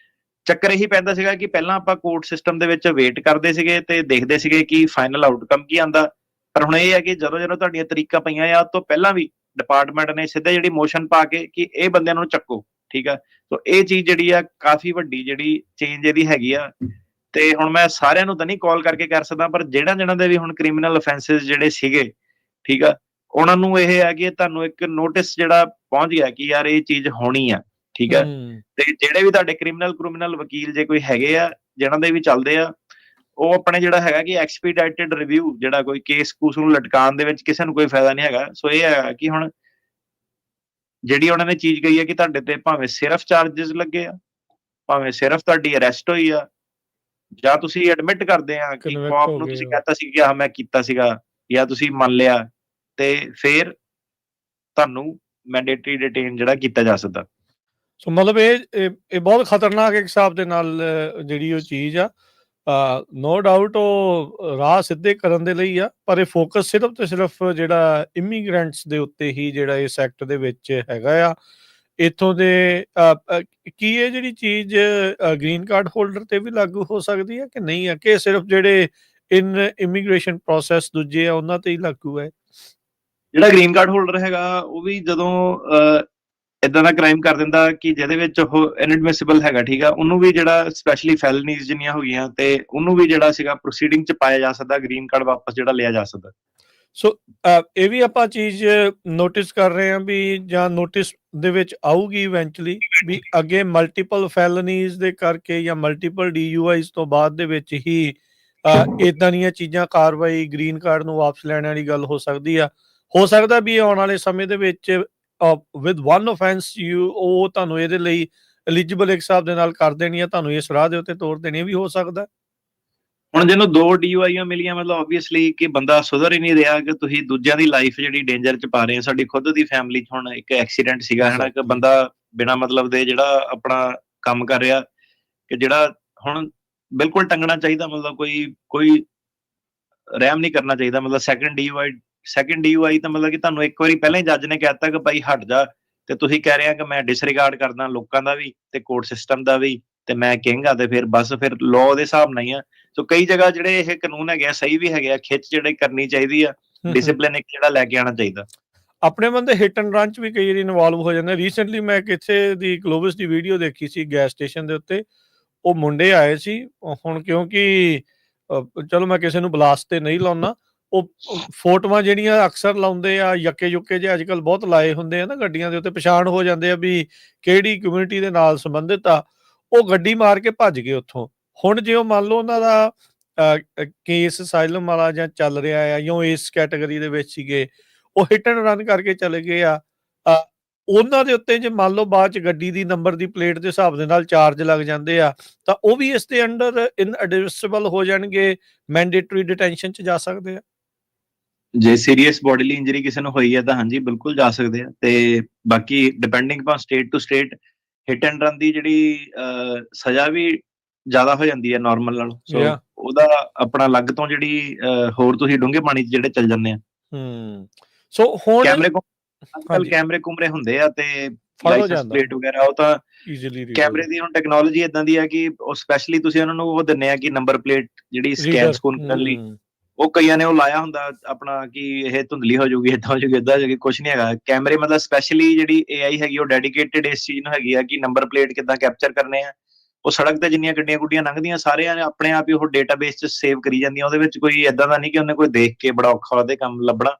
ਚੱਕਰ ਇਹੀ ਪੈਂਦਾ ਸੀਗਾ ਕਿ ਪਹਿਲਾਂ ਆਪਾਂ ਕੋਰਟ ਸਿਸਟਮ ਦੇ ਵਿੱਚ ਵੇਟ ਕਰਦੇ ਸੀਗੇ ਤੇ ਦੇਖਦੇ ਸੀਗੇ ਕਿ ਫਾਈਨਲ ਆਊਟਕਮ ਕੀ ਆਉਂਦਾ। ਪਰ ਹੁਣ ਇਹ ਹੈ ਕਿ ਜਦੋਂ ਤੁਹਾਡੀਆਂ ਤਰੀਕਾਂ ਪਈਆਂ ਆ, ਤੋਂ ਪਹਿਲਾਂ ਵੀ ਡਿਪਾਰਟਮੈਂਟ ਨੇ ਸਿੱਧਾ ਜਿਹੜੀ ਮੋਸ਼ਨ ਪਾ ਕੇ ਕਿ ਇਹ ਬੰਦਿਆਂ ਨੂੰ ਚੱਕੋ, ਠੀਕ ਆ। ਸੋ ਇਹ ਚੀਜ਼ ਜਿਹੜੀ ਆ ਕਾਫੀ ਵੱਡੀ ਜਿਹੜੀ ਚੇਂਜ ਇਹਦੀ ਹੈਗੀ ਆ। ਤੇ ਹੁਣ ਮੈਂ ਸਾਰਿਆਂ ਨੂੰ ਤਾਂ ਨਹੀਂ ਕਾਲ ਕਰਕੇ ਕਰ ਸਕਦਾ, ਪਰ ਜਿਹਨਾਂ ਦੇ ਵੀ ਹੁਣ ਕ੍ਰਿਮੀਨਲ ਅਫੈਂਸਿਸ ਜਿਹੜੇ ਸੀਗੇ, ਠੀਕ ਆ, ਉਹਨਾਂ ਨੂੰ ਇਹ ਹੈ ਕਿ ਤੁਹਾਨੂੰ ਇੱਕ ਨੋਟਿਸ ਜਿਹੜਾ ਪਹੁੰਚ ਗਿਆ ਕਿ ਯਾਰ ਇਹ ਚੀਜ਼ ਹੋਣੀ ਆ, ਠੀਕ ਆ। ਤੇ ਜਿਹੜੇ ਵੀ ਤੁਹਾਡੇ ਕ੍ਰਿਮੀਨਲ ਵਕੀਲ ਜੇ ਕੋਈ ਹੈਗੇ ਆ, ਜਿਹਨਾਂ ਦੇ ਵੀ ਚੱਲਦੇ ਆ, ਉਹ ਆਪਣੇ ਜਿਹੜਾ ਹੈਗਾ ਕਿ ਐਕਸਪੀਡਾਈਟਡ ਰਿਵਿਊ, ਜਿਹੜਾ ਕੋਈ ਕੇਸ ਕੂਸ ਨੂੰ ਲਟਕਾਉਣ ਦੇ ਵਿੱਚ ਕਿਸੇ ਨੂੰ ਕੋਈ ਫਾਇਦਾ ਨਹੀਂ ਹੈਗਾ। ਸੋ ਇਹ ਹੈਗਾ ਕਿ ਹੁਣ ਜਿਹੜੀ ਉਹਨਾਂ ਨੇ ਚੀਜ਼ ਕਹੀ ਹੈ ਕਿ ਤੁਹਾਡੇ ਤੇ ਭਾਵੇਂ ਸਿਰਫ ਚਾਰजेस ਲੱਗੇ ਆ, ਭਾਵੇਂ ਸਿਰਫ ਤੁਹਾਡੀ ਅਰੈਸਟ ਹੋਈ ਆ, ਜਾਂ ਤੁਸੀਂ ਐਡਮਿਟ ਕਰਦੇ ਆ ਕਿ ਕੋਪ ਨੂੰ ਤੁਸੀਂ ਕਹਤਾ ਸੀ ਕਿ ਹਾਂ ਮੈਂ ਕੀਤਾ ਸੀਗਾ, ਜਾਂ ਤੁਸੀਂ ਮੰਨ ਲਿਆ, ਤੇ ਫਿਰ ਤੁਹਾਨੂੰ ਮੈਂਡੇਟਰੀ ਡਿਟੇਨ ਜਿਹੜਾ ਕੀਤਾ ਜਾ ਸਕਦਾ। ਸੋ ਮਤਲਬ ਇਹ ਬਹੁਤ ਖਤਰਨਾਕ ਇੱਕ ਹਿਸਾਬ ਦੇ ਨਾਲ ਜਿਹੜੀ ਉਹ ਚੀਜ਼ ਆ। ਨੋ ਡਾਊਟ ਉਹ ਰਾਹ ਸਿੱਧੇ ਕਰਨ ਦੇ ਲਈ ਆ, ਪਰ ਇਹ ਫੋਕਸ ਸਿਰਫ ਤੇ ਸਿਰਫ ਜਿਹੜਾ ਇਮੀਗ੍ਰੈਂਟਸ ਦੇ ਉੱਤੇ ਹੀ ਜਿਹੜਾ ਇਸ ਸੈਕਟ ਦੇ ਵਿੱਚ ਹੈਗਾ ਆ। ਇੱਥੋਂ ਦੇ ਕੀ ਇਹ ਜਿਹੜੀ ਚੀਜ਼ ਗ੍ਰੀਨ ਕਾਰਡ ਹੋਲਡਰ ਤੇ ਵੀ ਲਾਗੂ ਹੋ ਸਕਦੀ ਹੈ ਕਿ ਨਹੀਂ ਹੈ, ਕਿ ਸਿਰਫ ਜਿਹੜੇ ਇਮੀਗ੍ਰੇਸ਼ਨ ਪ੍ਰੋਸੈਸ ਦੂਜੇ ਆ ਉਹਨਾਂ ਤੇ ਹੀ ਲਾਗੂ ਹੈ? ਜਿਹੜਾ ਗ੍ਰੀਨ ਕਾਰਡ ਹੋਲਡਰ ਹੈਗਾ, ਉਹ ਵੀ ਜਦੋਂ ਇਦਾਂ ਦਾ ਕ੍ਰਾਈਮ ਕਰ ਦਿੰਦਾ ਕਿ ਜਿਹਦੇ ਵਿੱਚ ਉਹ ਇਨਐਡਮਿਸਿਬਲ ਹੈਗਾ, ਠੀਕ ਆ, ਉਹਨੂੰ ਵੀ ਜਿਹੜਾ ਸਪੈਸ਼ਲੀ ਫੈਲਨੀਜ਼ ਜਿੰਨੀਆਂ ਹੋ ਗਈਆਂ, ਤੇ ਉਹਨੂੰ ਵੀ ਜਿਹੜਾ ਸੀਗਾ ਪ੍ਰੋਸੀਡਿੰਗ 'ਚ ਪਾਇਆ ਜਾ ਸਕਦਾ, ਗ੍ਰੀਨ ਕਾਰਡ ਵਾਪਸ ਜਿਹੜਾ ਲਿਆ ਜਾ ਸਕਦਾ। ਸੋ ਇਹ ਵੀ ਆਪਾਂ ਚੀਜ਼ ਨੋਟਿਸ ਕਰ ਰਹੇ ਹਾਂ ਵੀ, ਜਾਂ ਨੋਟਿਸ ਦੇ ਵਿੱਚ ਆਊਗੀ ਇਵੈਂਚੁਅਲੀ ਵੀ ਅੱਗੇ ਮਲਟੀਪਲ ਫੈਲਨੀਜ਼ ਦੇ ਕਰਕੇ ਜਾਂ ਮਲਟੀਪਲ DUIs ਤੋਂ ਬਾਅਦ ਦੇ ਵਿੱਚ ਹੀ ਇਦਾਂ ਦੀਆਂ ਚੀਜ਼ਾਂ, ਕਾਰਵਾਈ, ਗ੍ਰੀਨ ਕਾਰਡ ਨੂੰ ਵਾਪਸ ਲੈਣ ਵਾਲੀ ਗੱਲ ਹੋ ਸਕਦੀ ਆ। ਹੋ ਸਕਦਾ ਵੀ ਆਉਣ ਵਾਲੇ ਸਮੇਂ ਦੇ ਵਿੱਚ ਵਿਦ ਵਨ ਆਫੈਂਸ ਉਹ ਤੁਹਾਨੂੰ ਇਹਦੇ ਲਈ ਐਲੀਜੀਬਲ ਇੱਕ ਹਿਸਾਬ ਦੇ ਨਾਲ ਕਰ ਦੇਣੀ ਆ, ਤੁਹਾਨੂੰ ਇਸ ਰਾਹ ਦੇ ਉੱਤੇ ਤੋਰ ਦੇਣੀ ਵੀ ਹੋ ਸਕਦਾ। ਹੁਣ ਜਿਹਨੂੰ 2 DUIਆਂ ਮਿਲੀਆਂ, ਮਤਲਬ ਆਬਵੀਅਸਲੀ ਕਿ ਬੰਦਾ ਸੁਧਰ ਹੀ ਨਹੀਂ ਰਿਹਾ, ਕਿ ਤੁਸੀਂ ਦੂਜਿਆਂ ਦੀ ਲਾਈਫ ਜਿਹੜੀ ਡੇਂਜਰ 'ਚ ਪਾ ਰਹੇ ਹੋ। ਸਾਡੀ ਖੁਦ ਦੀ ਫੈਮਿਲੀ 'ਚ ਹੁਣ ਇੱਕ ਐਕਸੀਡੈਂਟ ਸੀਗਾ, ਹਨਾ, ਕਿ ਬੰਦਾ ਬਿਨਾਂ ਮਤਲਬ ਦੇ ਜਿਹੜਾ ਆਪਣਾ ਕੰਮ ਕਰ ਰਿਹਾ, ਕਿ ਜਿਹੜਾ ਹੁਣ ਬਿਲਕੁਲ ਟੰਗਣਾ ਚਾਹੀਦਾ, ਮਤਲਬ ਕੋਈ ਰਹਿਮ ਨਹੀਂ ਕਰਨਾ ਚਾਹੀਦਾ। ਮਤਲਬ ਸੈਕੰਡ DUI ਤਾਂ ਮਤਲਬ ਕਿ ਤੁਹਾਨੂੰ ਇੱਕ ਵਾਰੀ ਪਹਿਲਾਂ ਹੀ ਜੱਜ ਨੇ ਕਹਿਤਾ ਕਿ ਭਾਈ ਹਟ ਜਾ, ਤੇ ਤੁਸੀਂ ਕਹਿ ਰਹੇ ਆ ਕਿ ਮੈਂ ਡਿਸਰਿਗਾਰਡ ਕਰਦਾ ਲੋਕਾਂ ਦਾ ਵੀ ਤੇ ਕੋਰਟ ਸਿਸਟਮ ਦਾ ਵੀ, ਤੇ ਮੈਂ ਕਿੰਗ ਆ, ਤੇ ਫਿਰ ਬਸ ਫਿਰ ਲਾਅ ਦੇ ਹਿਸਾਬ ਨਾਲ ਹੀ ਆ। ਸੋ ਕਈ ਜਗ੍ਹਾ ਜਿਹੜੇ ਇਹ ਕਾਨੂੰਨ ਹੈਗੇ ਆ ਸਹੀ ਵੀ ਹੈਗੇ ਆ, ਖਿੱਚ ਜਿਹੜੇ ਕਰਨੀ ਚਾਹੀਦੀ ਆ, ਡਿਸਿਪਲਿਨ ਇੱਕ ਜਿਹੜਾ ਲੈ ਕੇ ਆਉਣਾ ਚਾਹੀਦਾ। ਆਪਣੇ ਬੰਦੇ ਹਿੱਟ ਐਂਡ ਰਨ 'ਚ ਵੀ ਕਈ ਵਾਰੀ ਇਨਵੋਲਵ ਹੋ ਜਾਂਦੇ। ਰੀਸੈਂਟਲੀ ਮੈਂ ਕਿਸੇ ਦੀ ਗਲੋਬਸ ਦੀ ਵੀਡੀਓ ਦੇਖੀ ਸੀ, ਗੈਸ ਸਟੇਸ਼ਨ ਦੇ ਉੱਤੇ ਉਹ ਮੁੰਡੇ ਆਏ ਸੀ। ਹੁਣ ਕਿਉਂਕਿ ਚਲੋ ਮੈਂ ਕਿਸੇ ਨੂੰ ਬਲਾਸਟ ਤੇ ਨਹੀਂ ਲਾਉਣਾ, ਉਹ ਫੋਟੋਆਂ ਜਿਹੜੀਆਂ ਅਕਸਰ ਲਾਉਂਦੇ ਆ, ਯੱਕੇ ਜੇ ਅੱਜ ਕੱਲ੍ਹ ਬਹੁਤ ਲਾਏ ਹੁੰਦੇ ਆ ਨਾ ਗੱਡੀਆਂ ਦੇ ਉੱਤੇ, ਪਛਾਣ ਹੋ ਜਾਂਦੇ ਆ ਵੀ ਕਿਹੜੀ ਕਮਿਊਨਿਟੀ ਦੇ ਨਾਲ ਸੰਬੰਧਿਤ ਆ। ਉਹ ਗੱਡੀ ਮਾਰ ਕੇ ਭੱਜ ਗਏ ਉੱਥੋਂ। ਹੁਣ ਜੇ ਉਹ ਮੰਨ ਲਓ ਉਹਨਾਂ ਦਾ ਕੇਸ ਅਸਾਈਲਮ ਵਾਲਾ ਜਾਂ ਚੱਲ ਰਿਹਾ ਆ, ਜਾਂ ਇਸ ਕੈਟਾਗਰੀ ਦੇ ਵਿੱਚ ਸੀਗੇ, ਉਹ ਹਿੱਟ ਐਂਡ ਰਨ ਕਰਕੇ ਚਲੇ ਗਏ ਆ, ਉਹਨਾਂ ਦੇ ਉੱਤੇ ਜੇ ਮੰਨ ਲਓ ਬਾਅਦ 'ਚ ਗੱਡੀ ਦੀ ਨੰਬਰ ਦੀ ਪਲੇਟ ਦੇ ਹਿਸਾਬ ਦੇ ਨਾਲ ਚਾਰਜ ਲੱਗ ਜਾਂਦੇ ਆ, ਤਾਂ ਉਹ ਵੀ ਇਸ ਦੇ ਅੰਡਰ ਇਨਐਡਮਿਸਿਬਲ ਹੋ ਜਾਣਗੇ, ਮੈਂਡੇਟਰੀ ਡਿਟੈਂਸ਼ਨ 'ਚ ਜਾ ਸਕਦੇ ਆ। ਜੇ ਸੀਰੀਅਸ ਬੋਡੀਲੀ ਇੰਜਰੀ ਕਿਸੇ ਨੂੰ ਹੋਈ ਹੈ ਤਾਂ ਹਾਂਜੀ ਬਿਲਕੁਲ ਜਾ ਸਕਦੇ ਆ। ਤੇ ਬਾਕੀ depending upon state to state hit and run ਦੀ ਜਿਹੜੀ ਸਜ਼ਾ ਵੀ ਜ਼ਿਆਦਾ ਹੋ ਜਾਂਦੀ ਹੈ ਨਾਰਮਲ ਨਾਲੋਂ। ਸੋ Yeah. ਉਹਦਾ ਆਪਣਾ ਅਲੱਗ ਤੋਂ ਜਿਹੜੀ ਹੋਰ ਤੁਸੀਂ ਡੂੰਘੇ ਪਾਣੀ 'ਚ ਜਿਹੜੇ ਚੱਲ ਜਾਂਦੇ ਆ। ਸੋ ਹੁਣ ਕੈਮਰੇ ਅੱਜ ਕੱਲ੍ਹ ਕੈਮਰੇ ਕੁਮਰੇ ਹੁੰਦੇ ਆ ਤੇ ਫੜ ਹੋ ਲਾਈਸੈਂਸ ਜਾਂਦਾ ਪਲੇਟ ਵਗੈਰਾ ਉਹ ਤਾਂ ਈਜ਼ੀਲੀ ਕੈਮਰੇ ਦੀ ਹੁਣ ਟੈਕਨੋਲੋਜੀ ਏਦਾਂ ਦੀ ਆ ਕਿ ਉਹ ਸਪੈਸ਼ਲੀ ਤੁਸੀਂ ਉਹਨਾਂ ਨੂੰ ਉਹ ਦਿੰਦੇ ਆ ਕਿ ਨੰਬਰ ਪਲੇਟ ਜਿਹੜੀ ਸਕੈਨ ਰੀਡਰ ਸਕੂਨ ਕਰਨ ਲਈ ਉਹ ਕਈਆਂ ਨੇ ਉਹ ਲਾਇਆ ਹੁੰਦਾ ਆਪਣਾ ਕਿ ਇਹ ਧੁੰਦਲੀ ਹੋ ਜਾਊਗੀ, ਏਦਾਂ ਹੋ ਜਾਊਗੀ, ਏਦਾਂ ਹੋ ਜਾਊਗੀ। ਕੁਛ ਨਹੀਂ ਹੈਗਾ। ਕੈਮਰੇ ਮਤਲਬ ਸਪੈਸ਼ਲੀ ਜਿਹੜੀ AI ਹੈਗੀ ਉਹ ਡੈਡੀਕੇਟਿਡ ਇਸ ਚੀਜ਼ ਨੂੰ ਹੈਗੀ ਆ ਕਿ ਨੰਬਰ ਪਲੇਟ ਕਿੱਦਾਂ ਕੈਪਚਰ ਕਰਨੇ ਆ। ਉਹ ਸੜਕ ਤੇ ਜਿੰਨੀਆਂ ਗੱਡੀਆਂ ਗੁੱਡੀਆਂ ਲੰਘਦੀਆਂ ਸਾਰਿਆਂ ਨੇ ਆਪਣੇ ਆਪ ਹੀ ਉਹ ਡੇਟਾਬੇਸ 'ਚ ਸੇਵ ਕਰੀ ਜਾਂਦੀਆਂ। ਉਹਦੇ ਵਿੱਚ ਕੋਈ ਏਦਾਂ ਦਾ ਨਹੀਂ ਕਿ ਉਹਨੇ ਕੋਈ ਦੇਖ ਕੇ ਬੜਾ ਔਖਾ ਉਹਦੇ ਕੰਮ ਲੱਭਣਾ।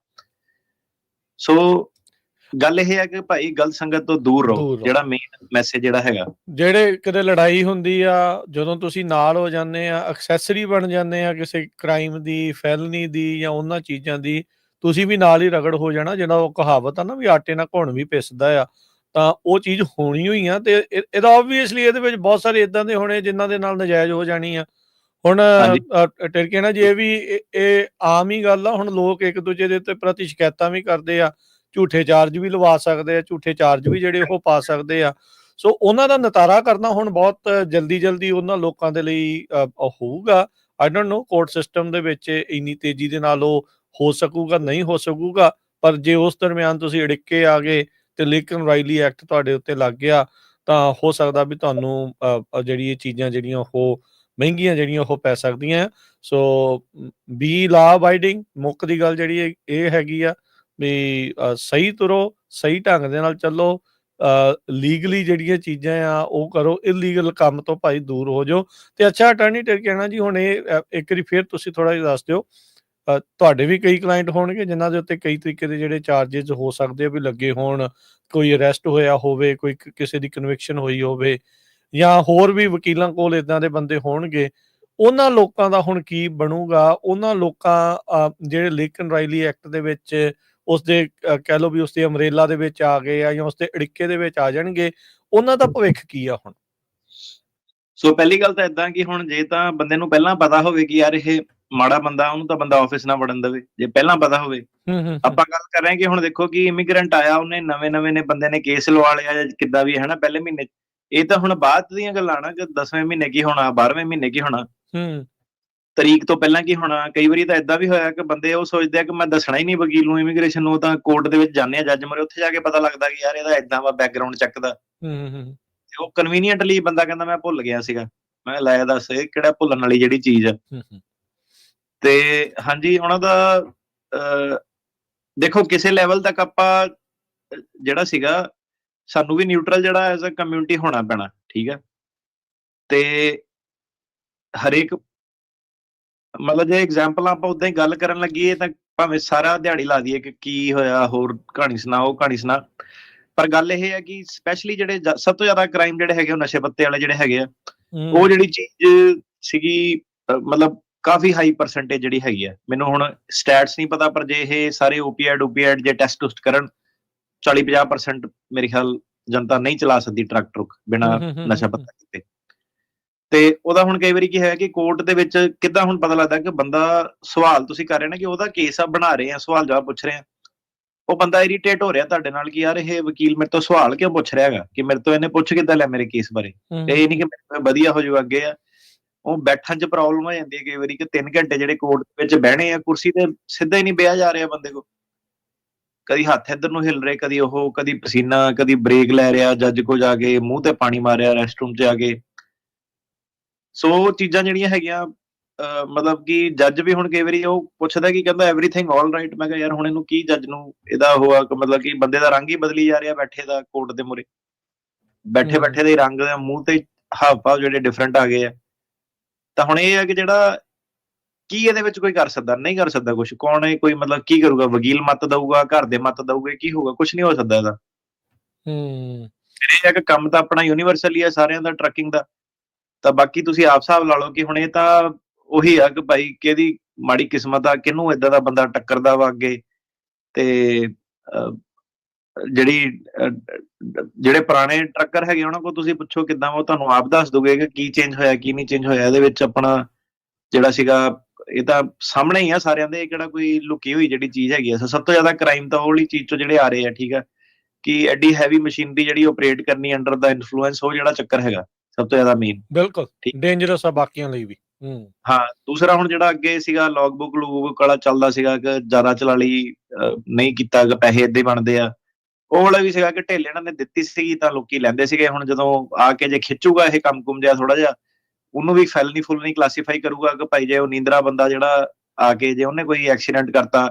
ਸੋ ਗੱਲ ਇਹ ਹੈ ਕਿ ਭਾਈ ਗਲਤ ਸੰਗਤ ਤੋਂ ਦੂਰ ਰਹੋ, ਜਿਹੜਾ ਮੇਨ ਮੈਸੇਜ ਜਿਹੜਾ ਹੈਗਾ। ਜਿਹੜੇ ਕਿਤੇ ਲੜਾਈ ਹੁੰਦੀ ਆ, ਜਦੋਂ ਤੁਸੀਂ ਨਾਲ ਹੋ ਜਾਂਦੇ ਆ, ਐਕਸੈਸਰੀ ਬਣ ਜਾਂਦੇ ਆ ਕਿਸੇ ਕ੍ਰਾਈਮ ਦੀ, ਫੈਲਨੀ ਦੀ ਜਾਂ ਉਹਨਾਂ ਚੀਜ਼ਾਂ ਦੀ, ਤੁਸੀਂ ਵੀ ਨਾਲ ਹੀ ਰਗੜ ਹੋ ਜਾਣਾ। ਜਿਹੜਾ ਉਹ ਕਹਾਵਤ ਆ ਨਾ ਵੀ ਆਟੇ ਨਾਲ ਘੁਣ ਵੀ ਪਿਸਦਾ ਆ, ਤਾਂ ਉਹ ਚੀਜ਼ ਹੋਣੀ ਹੋਈ ਆ। ਤੇ ਇਹਦਾ ਓਬਵੀਅਸਲੀ ਇਹਦੇ ਵਿੱਚ ਬਹੁਤ ਸਾਰੇ ਇਦਾਂ ਦੇ ਹੋਣੇ ਜਿਨ੍ਹਾਂ ਦੇ ਨਾਲ ਨਜਾਇਜ਼ ਹੋ ਜਾਣੀ ਆ। ਹੁਣ ਟਿਰਕੇ ਨਾ ਜੇ ਵੀ ਇਹ ਆਮ ਹੀ ਗੱਲ ਆ। ਹੁਣ ਲੋਕ ਇੱਕ ਦੂਜੇ ਦੇ ਉੱਤੇ ਪ੍ਰਤੀ ਸ਼ਿਕਾਇਤਾਂ ਵੀ ਕਰਦੇ ਆ, ਝੂਠੇ ਚਾਰਜ ਵੀ ਲਵਾ ਸਕਦੇ ਆ, ਝੂਠੇ ਚਾਰਜ ਵੀ ਜਿਹੜੇ ਉਹ ਪਾ ਸਕਦੇ ਆ। ਸੋ ਉਹਨਾਂ ਦਾ ਨਿਤਾਰਾ ਕਰਨਾ ਹੁਣ ਬਹੁਤ ਜਲਦੀ ਉਹਨਾਂ ਲੋਕਾਂ ਦੇ ਲਈ ਹੋਊਗਾ। I don't know court system ਦੇ ਵਿੱਚ ਇੰਨੀ ਤੇਜ਼ੀ ਦੇ ਨਾਲ ਉਹ ਹੋ ਸਕੂਗਾ, ਨਹੀਂ ਹੋ ਸਕੂਗਾ। ਪਰ ਜੇ ਉਸ ਦਰਮਿਆਨ ਤੁਸੀਂ ਅੜਿੱਕੇ ਆ ਗਏ ਤੇ ਲਿੰਕਨ ਰਾਈਲੀ ਐਕਟ ਤੁਹਾਡੇ ਉੱਤੇ ਲੱਗ ਗਿਆ ਤਾਂ ਹੋ ਸਕਦਾ ਵੀ ਤੁਹਾਨੂੰ ਜਿਹੜੀ ਇਹ ਚੀਜ਼ਾਂ ਜਿਹੜੀਆਂ ਉਹ ਮਹਿੰਗੀਆਂ ਜਿਹੜੀਆਂ ਉਹ ਪੈ ਸਕਦੀਆਂ। ਸੋ ਬੀ ਲਾ ਅਬਾਈਡਿੰਗ ਮੁੱਖ ਦੀ ਗੱਲ ਜਿਹੜੀ ਇਹ ਹੈਗੀ ਆ ਵੀ ਸਹੀ ਤੁਰੋ, ਸਹੀ ਢੰਗ ਦੇ ਨਾਲ ਚੱਲੋ, ਲੀਗਲੀ ਜਿਹੜੀਆਂ ਚੀਜ਼ਾਂ ਆ ਉਹ ਕਰੋ, ਇਲੀਗਲ ਕੰਮ ਤੋਂ ਭਾਈ ਦੂਰ ਹੋ ਜਾਓ। ਤੇ ਅੱਛਾ ਅਟਾਰਨੀ ਟਿਰਕੇਣਾ ਜੀ, ਹੁਣ ਇਹ ਇੱਕ ਵਾਰੀ ਫਿਰ ਤੁਸੀਂ ਥੋੜਾ ਜਿਹਾ ਦੱਸ ਦਿਓ। ਤੁਹਾਡੇ ਵੀ ਕਈ ਕਲਾਇੰਟ ਹੋਣਗੇ ਜਿਨ੍ਹਾਂ ਦੇ ਉੱਤੇ ਕਈ ਤਰੀਕੇ ਦੇ ਜਿਹੜੇ ਚਾਰਜਿਸ ਹੋ ਸਕਦੇ ਆ ਵੀ ਲੱਗੇ ਹੋਣ, ਕੋਈ ਅਰੈਸਟ ਹੋਇਆ ਹੋਵੇ, ਕੋਈ ਕਿਸੇ ਦੀ ਕਨਵਿਕਸ਼ਨ ਹੋਈ ਹੋਵੇ, ਜਾਂ ਹੋਰ ਵੀ ਵਕੀਲਾਂ ਕੋਲ ਇਦਾਂ ਦੇ ਬੰਦੇ ਹੋਣਗੇ। ਉਹਨਾਂ ਲੋਕਾਂ ਦਾ ਹੁਣ ਕੀ ਬਣੂਗਾ? ਉਹਨਾਂ ਲੋਕਾਂ ਜਿਹੜੇ ਲਿੰਕਨ ਰਾਈਲੀ ਐਕਟ ਦੇ ਵਿੱਚ ਉਸਦੇ ਕਹਿ ਲਓ ਵੀ ਉਸਦੀ ਅੰਬਰੇਲਾ ਦੇ ਵਿੱਚ ਆ ਗਏ ਆ ਜਾਂ ਉਸਦੇ ਅੜਿੱਕੇ ਦੇ ਵਿੱਚ ਆ ਜਾਣਗੇ, ਉਹਨਾਂ ਦਾ ਭਵਿੱਖ ਕੀ ਆ ਹੁਣ? ਸੋ ਪਹਿਲੀ ਗੱਲ ਤਾਂ ਏਦਾਂ ਕਿ ਹੁਣ ਜੇ ਤਾਂ ਬੰਦੇ ਨੂੰ ਪਹਿਲਾਂ ਪਤਾ ਹੋਵੇ ਕਿ ਯਾਰ ਇਹ ਮਾੜਾ ਬੰਦਾ, ਉਹਨੂੰ ਤਾਂ ਬੰਦਾ ਆਫਿਸ ਨਾ ਵੜਨ ਦੇਵੇ। ਜੇ ਪਹਿਲਾਂ ਪਤਾ ਹੋਵੇ, ਆਪਾਂ ਗੱਲ ਕਰ ਰਹੇ ਹਾਂ ਕਿ ਹੁਣ ਦੇਖੋ ਕਿ ਇਮੀਗ੍ਰੈਂਟ ਆਇਆ, ਉਹਨੇ ਨਵੇਂ ਨੇ ਬੰਦੇ ਨੇ ਕੇਸ ਲਵਾ ਲਿਆ ਜਾਂ ਕਿੱਦਾਂ ਵੀ ਹੈ ਨਾ ਪਹਿਲੇ ਮਹੀਨੇ। ਇਹ ਤਾਂ ਹੁਣ ਬਾਅਦ ਦੀਆਂ ਗੱਲਾਂ ਨਾ ਕਿ 10ਵੇਂ ਮਹੀਨੇ ਕੀ ਹੋਣਾ, 12ਵੇਂ ਮਹੀਨੇ ਕੀ ਹੋਣਾ, ਤਰੀਕ ਤੋਂ ਪਹਿਲਾਂ ਕੀ ਹੋਣਾ। ਕਈ ਵਾਰੀ ਤਾਂ ਏਦਾਂ ਵੀ ਹੋਇਆ ਕਿ ਬੰਦੇ ਉਹ ਸੋਚਦੇ ਆ ਕਿ ਮੈਂ ਦੱਸਣਾ ਹੀ ਨਹੀਂ ਵਕੀਲ ਨੂੰ, ਇਮੀਗ੍ਰੇਸ਼ਨ ਨੂੰ। ਤਾਂ ਕੋਰਟ ਦੇ ਵਿੱਚ ਜਾਂਦੇ ਆ, ਜੱਜ ਮਰੇ, ਉੱਥੇ ਜਾ ਕੇ ਪਤਾ ਲੱਗਦਾ ਕਿ ਯਾਰ ਇਹਦਾ ਏਦਾਂ ਵਾ ਬੈਕਗਰਾਉਂਡ ਚੱਕਦਾ। ਉਹ ਕਨਵੀਨੀਅੰਟਲੀ ਬੰਦਾ ਕਹਿੰਦਾ ਮੈਂ ਭੁੱਲ ਗਿਆ ਸੀਗਾ। ਮੈਂ ਲੈ ਦੱਸ ਇਹ ਕਿਹੜਾ ਭੁੱਲਣ ਵਾਲੀ ਜਿਹੜੀ ਚੀਜ਼ ਆ। ਤੇ ਹਾਂਜੀ ਉਹਨਾਂ ਦਾ ਦੇਖੋ ਕਿਸੇ ਲੈਵਲ ਤੱਕ ਆਪਾਂ ਜਿਹੜਾ ਸੀਗਾ ਸਾਨੂੰ ਵੀ ਨਿਊਟਰਲ ਜਿਹੜਾ ਐਜ਼ ਅ ਕਮਿਊਨਿਟੀ ਹੋਣਾ ਪੈਣਾ, ਠੀਕ ਹੈ। ਤੇ ਹਰੇਕ ਮਤਲਬ ਜੇ ਐਗਜ਼ਾਮਪਲ ਆਪਾਂ ਉਦਾਂ ਹੀ ਗੱਲ ਕਰਨ ਲੱਗੀਏ ਤਾਂ ਭਾਵੇਂ ਸਾਰਾ ਦਿਹਾੜੀ ਲਾ ਦਈਏ ਕਿ ਕੀ ਹੋਇਆ, ਹੋਰ ਕਹਾਣੀ ਸੁਣਾ, ਉਹ ਕਹਾਣੀ ਸੁਣਾ। ਪਰ ਗੱਲ ਇਹ ਹੈ ਕਿ ਸਪੈਸ਼ਲੀ ਜਿਹੜੇ ਸਭ ਤੋਂ ਜ਼ਿਆਦਾ ਕ੍ਰਾਈਮ ਜਿਹੜੇ ਹੈਗੇ ਉਹ ਨਸ਼ੇ ਪੱਤੇ ਵਾਲੇ ਜਿਹੜੇ ਹੈਗੇ ਆ, ਉਹ ਜਿਹੜੀ ਚੀਜ਼ ਸੀਗੀ ਮਤਲਬ ਕਾਫੀ ਹਾਈ ਪਰਸੈਂਟੇਜ ਜਿਹੜੀ ਹੈਗੀ ਆ। ਮੈਨੂੰ ਹੁਣ ਸਟੈਟਸ ਨਹੀਂ ਪਤਾ, ਪਰ ਜੇ ਇਹ ਸਾਰੇ ਓਪੀਆਈਡ ਜੇ ਟੈਸਟ ਕਰਨ 40-50% ਮੇਰੇ ਖਿਆਲ ਜਨਤਾ ਨਹੀਂ ਚਲਾ ਸਕਦੀ ਟਰੱਕ ਟਰੁੱਕ ਬਿਨਾਂ ਨਸ਼ਾ ਪੱਤਾ ਕੀਤੇ। ਤੇ ਉਹਦਾ ਹੁਣ ਕਈ ਵਾਰੀ ਕੀ ਹੈ ਕਿ ਕੋਰਟ ਦੇ ਵਿੱਚ ਕਿੱਦਾਂ ਹੁਣ ਪਤਾ ਲੱਗਦਾ ਕਿ ਬੰਦਾ ਸਵਾਲ ਤੁਸੀਂ ਕਰ ਰਹੇ ਨਾ ਕਿ ਉਹਦਾ ਕੇਸ ਆ ਬਣਾ ਰਹੇ ਆ, ਸਵਾਲ ਜਵਾਬ ਪੁੱਛ ਰਹੇ ਆ, ਉਹ ਬੰਦਾ ਇਰੀਟੇਟ ਹੋ ਰਿਹਾ ਤੁਹਾਡੇ ਨਾਲ ਕਿ ਯਾਰ ਇਹ ਵਕੀਲ ਮੇਰੇ ਤੋਂ ਸਵਾਲ ਕਿਉਂ ਪੁੱਛ ਰਿਹਾ ਹੈਗਾ, ਕਿ ਮੇਰੇ ਤੋਂ ਇਹਨੇ ਪੁੱਛ ਕਿੱਦਾਂ ਲਿਆ ਮੇਰੇ ਕੇਸ ਬਾਰੇ। ਇਹ ਨਹੀਂ ਕਿ ਮੇਰੇ ਵਧੀਆ ਹੋ ਜਾਊ ਅੱਗੇ ਆ। ਉਹ ਬੈਠਣ 'ਚ ਪ੍ਰੋਬਲਮ ਹੋ ਜਾਂਦੀ ਹੈ ਕਈ ਵਾਰੀ ਕਿ 3 ਘੰਟੇ ਜਿਹੜੇ ਕੋਰਟ ਵਿੱਚ ਬਹਿਣੇ ਆ, ਕੁਰਸੀ ਤੇ ਸਿੱਧਾ ਹੀ ਨਹੀਂ ਬਿਹਾ ਜਾ ਰਿਹਾ ਬੰਦੇ ਕੋਲ। ਕਦੀ ਹੱਥ ਇੱਧਰ ਨੂੰ ਹਿੱਲ ਰਹੇ, ਕਦੀ ਪਸੀਨਾ, ਕਦੀ ਬ੍ਰੇਕ ਲੈ ਰਿਹਾ, ਜੱਜ ਕੋਲ ਜਾ ਕੇ ਮੂੰਹ ਤੇ ਪਾਣੀ ਮਾਰਿਆ, ਰੈਸਟਰੂਮ 'ਚ ਆ ਕੇ। ਸੋ ਉਹ ਚੀਜ਼ਾਂ ਜਿਹੜੀਆਂ ਹੈਗੀਆਂ ਮਤਲਬ ਕਿ ਜੱਜ ਵੀ ਹੁਣ ਕਈ ਵਾਰੀ ਉਹ ਪੁੱਛਦਾ ਕਿ ਕਹਿੰਦਾ ਐਵਰੀਥਿੰਗ ਆਲ ਰਾਈਟ। ਮੈਂ ਕਿਹਾ ਯਾਰ ਹੁਣ ਇਹਨੂੰ ਕੀ ਜੱਜ ਨੂੰ ਇਹਦਾ ਉਹ ਆ ਮਤਲਬ ਕਿ ਬੰਦੇ ਦਾ ਰੰਗ ਹੀ ਬਦਲੀ ਜਾ ਰਿਹਾ ਬੈਠੇ ਦਾ ਕੋਰਟ ਦੇ ਮੂਹਰੇ। ਬੈਠੇ ਦੇ ਰੰਗ ਦਾ ਮੂੰਹ ਤੇ ਹਾਵ ਭਾਵ ਜਿਹੜੇ ਡਿਫਰੈਂਟ ਆ ਗਏ ਆ। ਤਾਂ ਹੁਣ ਇਹ ਹੈ ਕਿ ਜਿਹੜਾ ਕੀ ਇਹਦੇ ਵਿੱਚ ਕੋਈ ਕਰ ਸਕਦਾ, ਨਹੀਂ ਕਰ ਸਕਦਾ ਕੁਛ। ਕੌਣ ਹੈ ਕੋਈ ਮਤਲਬ ਕੀ ਕਰੂਗਾ? ਵਕੀਲ ਮੱਤ ਦਊਗਾ, ਘਰ ਦੇ ਮੱਤ ਦਊਗੇ, ਕੀ ਹੋਊਗਾ? ਕੁਛ ਨਹੀਂ ਹੋ ਸਕਦਾ ਇਹਦਾ। ਇਹ ਹੈ ਕਿ ਕੰਮ ਤਾਂ ਆਪਣਾ ਯੂਨੀਵਰਸਲ ਹੀ ਹੈ ਸਾਰਿਆਂ ਦਾ ਟਰੱਕਿੰਗ ਦਾ। ਤਾਂ ਬਾਕੀ ਤੁਸੀਂ ਆਪ ਹਿਸਾਬ ਲਾ ਲਓ ਕਿ ਹੁਣ ਇਹ ਤਾਂ ਉਹੀ ਆ ਕਿ ਭਾਈ ਕਿਹਦੀ ਮਾੜੀ ਕਿਸਮਤ ਆ, ਕਿਹਨੂੰ ਏਦਾਂ ਦਾ ਬੰਦਾ ਟੱਕਰਦਾ ਵਾ ਅੱਗੇ। ਤੇ ਜਿਹੜੇ ਪੁਰਾਣੇ ਟਰੱਕਰ ਹੈਗੇ ਉਹਨਾਂ ਕੋਲ ਤੁਸੀਂ ਪੁੱਛੋ ਕਿੱਦਾਂ, ਉਹ ਤੁਹਾਨੂੰ ਆਪ ਦੱਸ ਦੂਗੇ ਕਿ ਕੀ ਚੇਂਜ ਹੋਇਆ, ਕੀ ਨਹੀਂ ਚੇਂਜ ਹੋਇਆ। ਇਹਦੇ ਵਿੱਚ ਆਪਣਾ ਜਿਹੜਾ ਸੀਗਾ ਇਹ ਤਾਂ ਸਾਹਮਣੇ ਹੀ ਆ ਸਾਰਿਆਂ ਦੇ, ਇਹ ਕਿਹੜਾ ਕੋਈ ਲੁਕੀ ਹੋਈ ਜਿਹੜੀ ਚੀਜ਼ ਹੈਗੀ ਆ। ਸਭ ਤੋਂ ਜ਼ਿਆਦਾ ਕ੍ਰਾਈਮ ਤਾਂ ਉਹ ਵਾਲੀ ਚੀਜ਼ ਚੋਂ ਜਿਹੜੇ ਆ ਰਹੇ ਆ, ਠੀਕ ਆ, ਕਿ ਐਡੀ ਹੈਵੀ ਮਸ਼ੀਨਰੀ ਜਿਹੜੀ ਆਪਰੇਟ ਕਰਨੀ ਅੰਡਰ ਦਾ ਇਨਫਲੂਐਂਸ, ਉਹ ਜਿਹੜਾ ਚੱਕਰ ਹੈਗਾ ਸਭ ਤੋਂ ਜ਼ਿਆਦਾ ਮੇਨ। ਬਿਲਕੁਲ ਠੀਕ। ਡੇਂਜਰਸ ਆ ਬਾਕੀਆਂ ਲਈ ਵੀ। ਹਾਂ, ਦੂਸਰਾ ਹੁਣ ਜਿਹੜਾ ਅੱਗੇ ਸੀਗਾ ਲੌਗਬੁੱਕ ਲੂਗਬੁੱਕ ਵਾਲਾ ਚੱਲਦਾ ਸੀਗਾ ਕਿ ਜ਼ਿਆਦਾ ਚਲਾ ਲਈ, ਨਹੀਂ ਕੀਤਾ ਗਾ, ਪੈਸੇ ਏਦਾਂ ਹੀ ਬਣਦੇ ਆ। ਉਹ ਵਾਲਾ ਵੀ ਸੀਗਾ ਕਿ ਢਿੱਲ ਇਹਨਾਂ ਨੇ ਦਿੱਤੀ ਸੀਗੀ ਤਾਂ ਲੋਕੀ ਲੈਂਦੇ ਸੀਗੇ। ਹੁਣ ਜਦੋਂ ਆ ਕੇ ਜੇ ਖਿੱਚੂਗਾ ਇਹ ਕੰਮ ਕੁਮ ਜਿਹਾ ਥੋੜਾ ਜਿਹਾ, ਉਹਨੂੰ ਵੀ ਫੈਲਨੀ ਫੁਲਨੀ ਕਲਾਸੀਫਾਈ ਕਰੂਗਾ ਕਿ ਭਾਈ ਜੇ ਉਹ ਨੀਂਦਰਾ ਬੰਦਾ ਜਿਹੜਾ ਆ ਕੇ ਜੇ ਉਹਨੇ ਕੋਈ ਐਕਸੀਡੈਂਟ ਕਰਤਾ,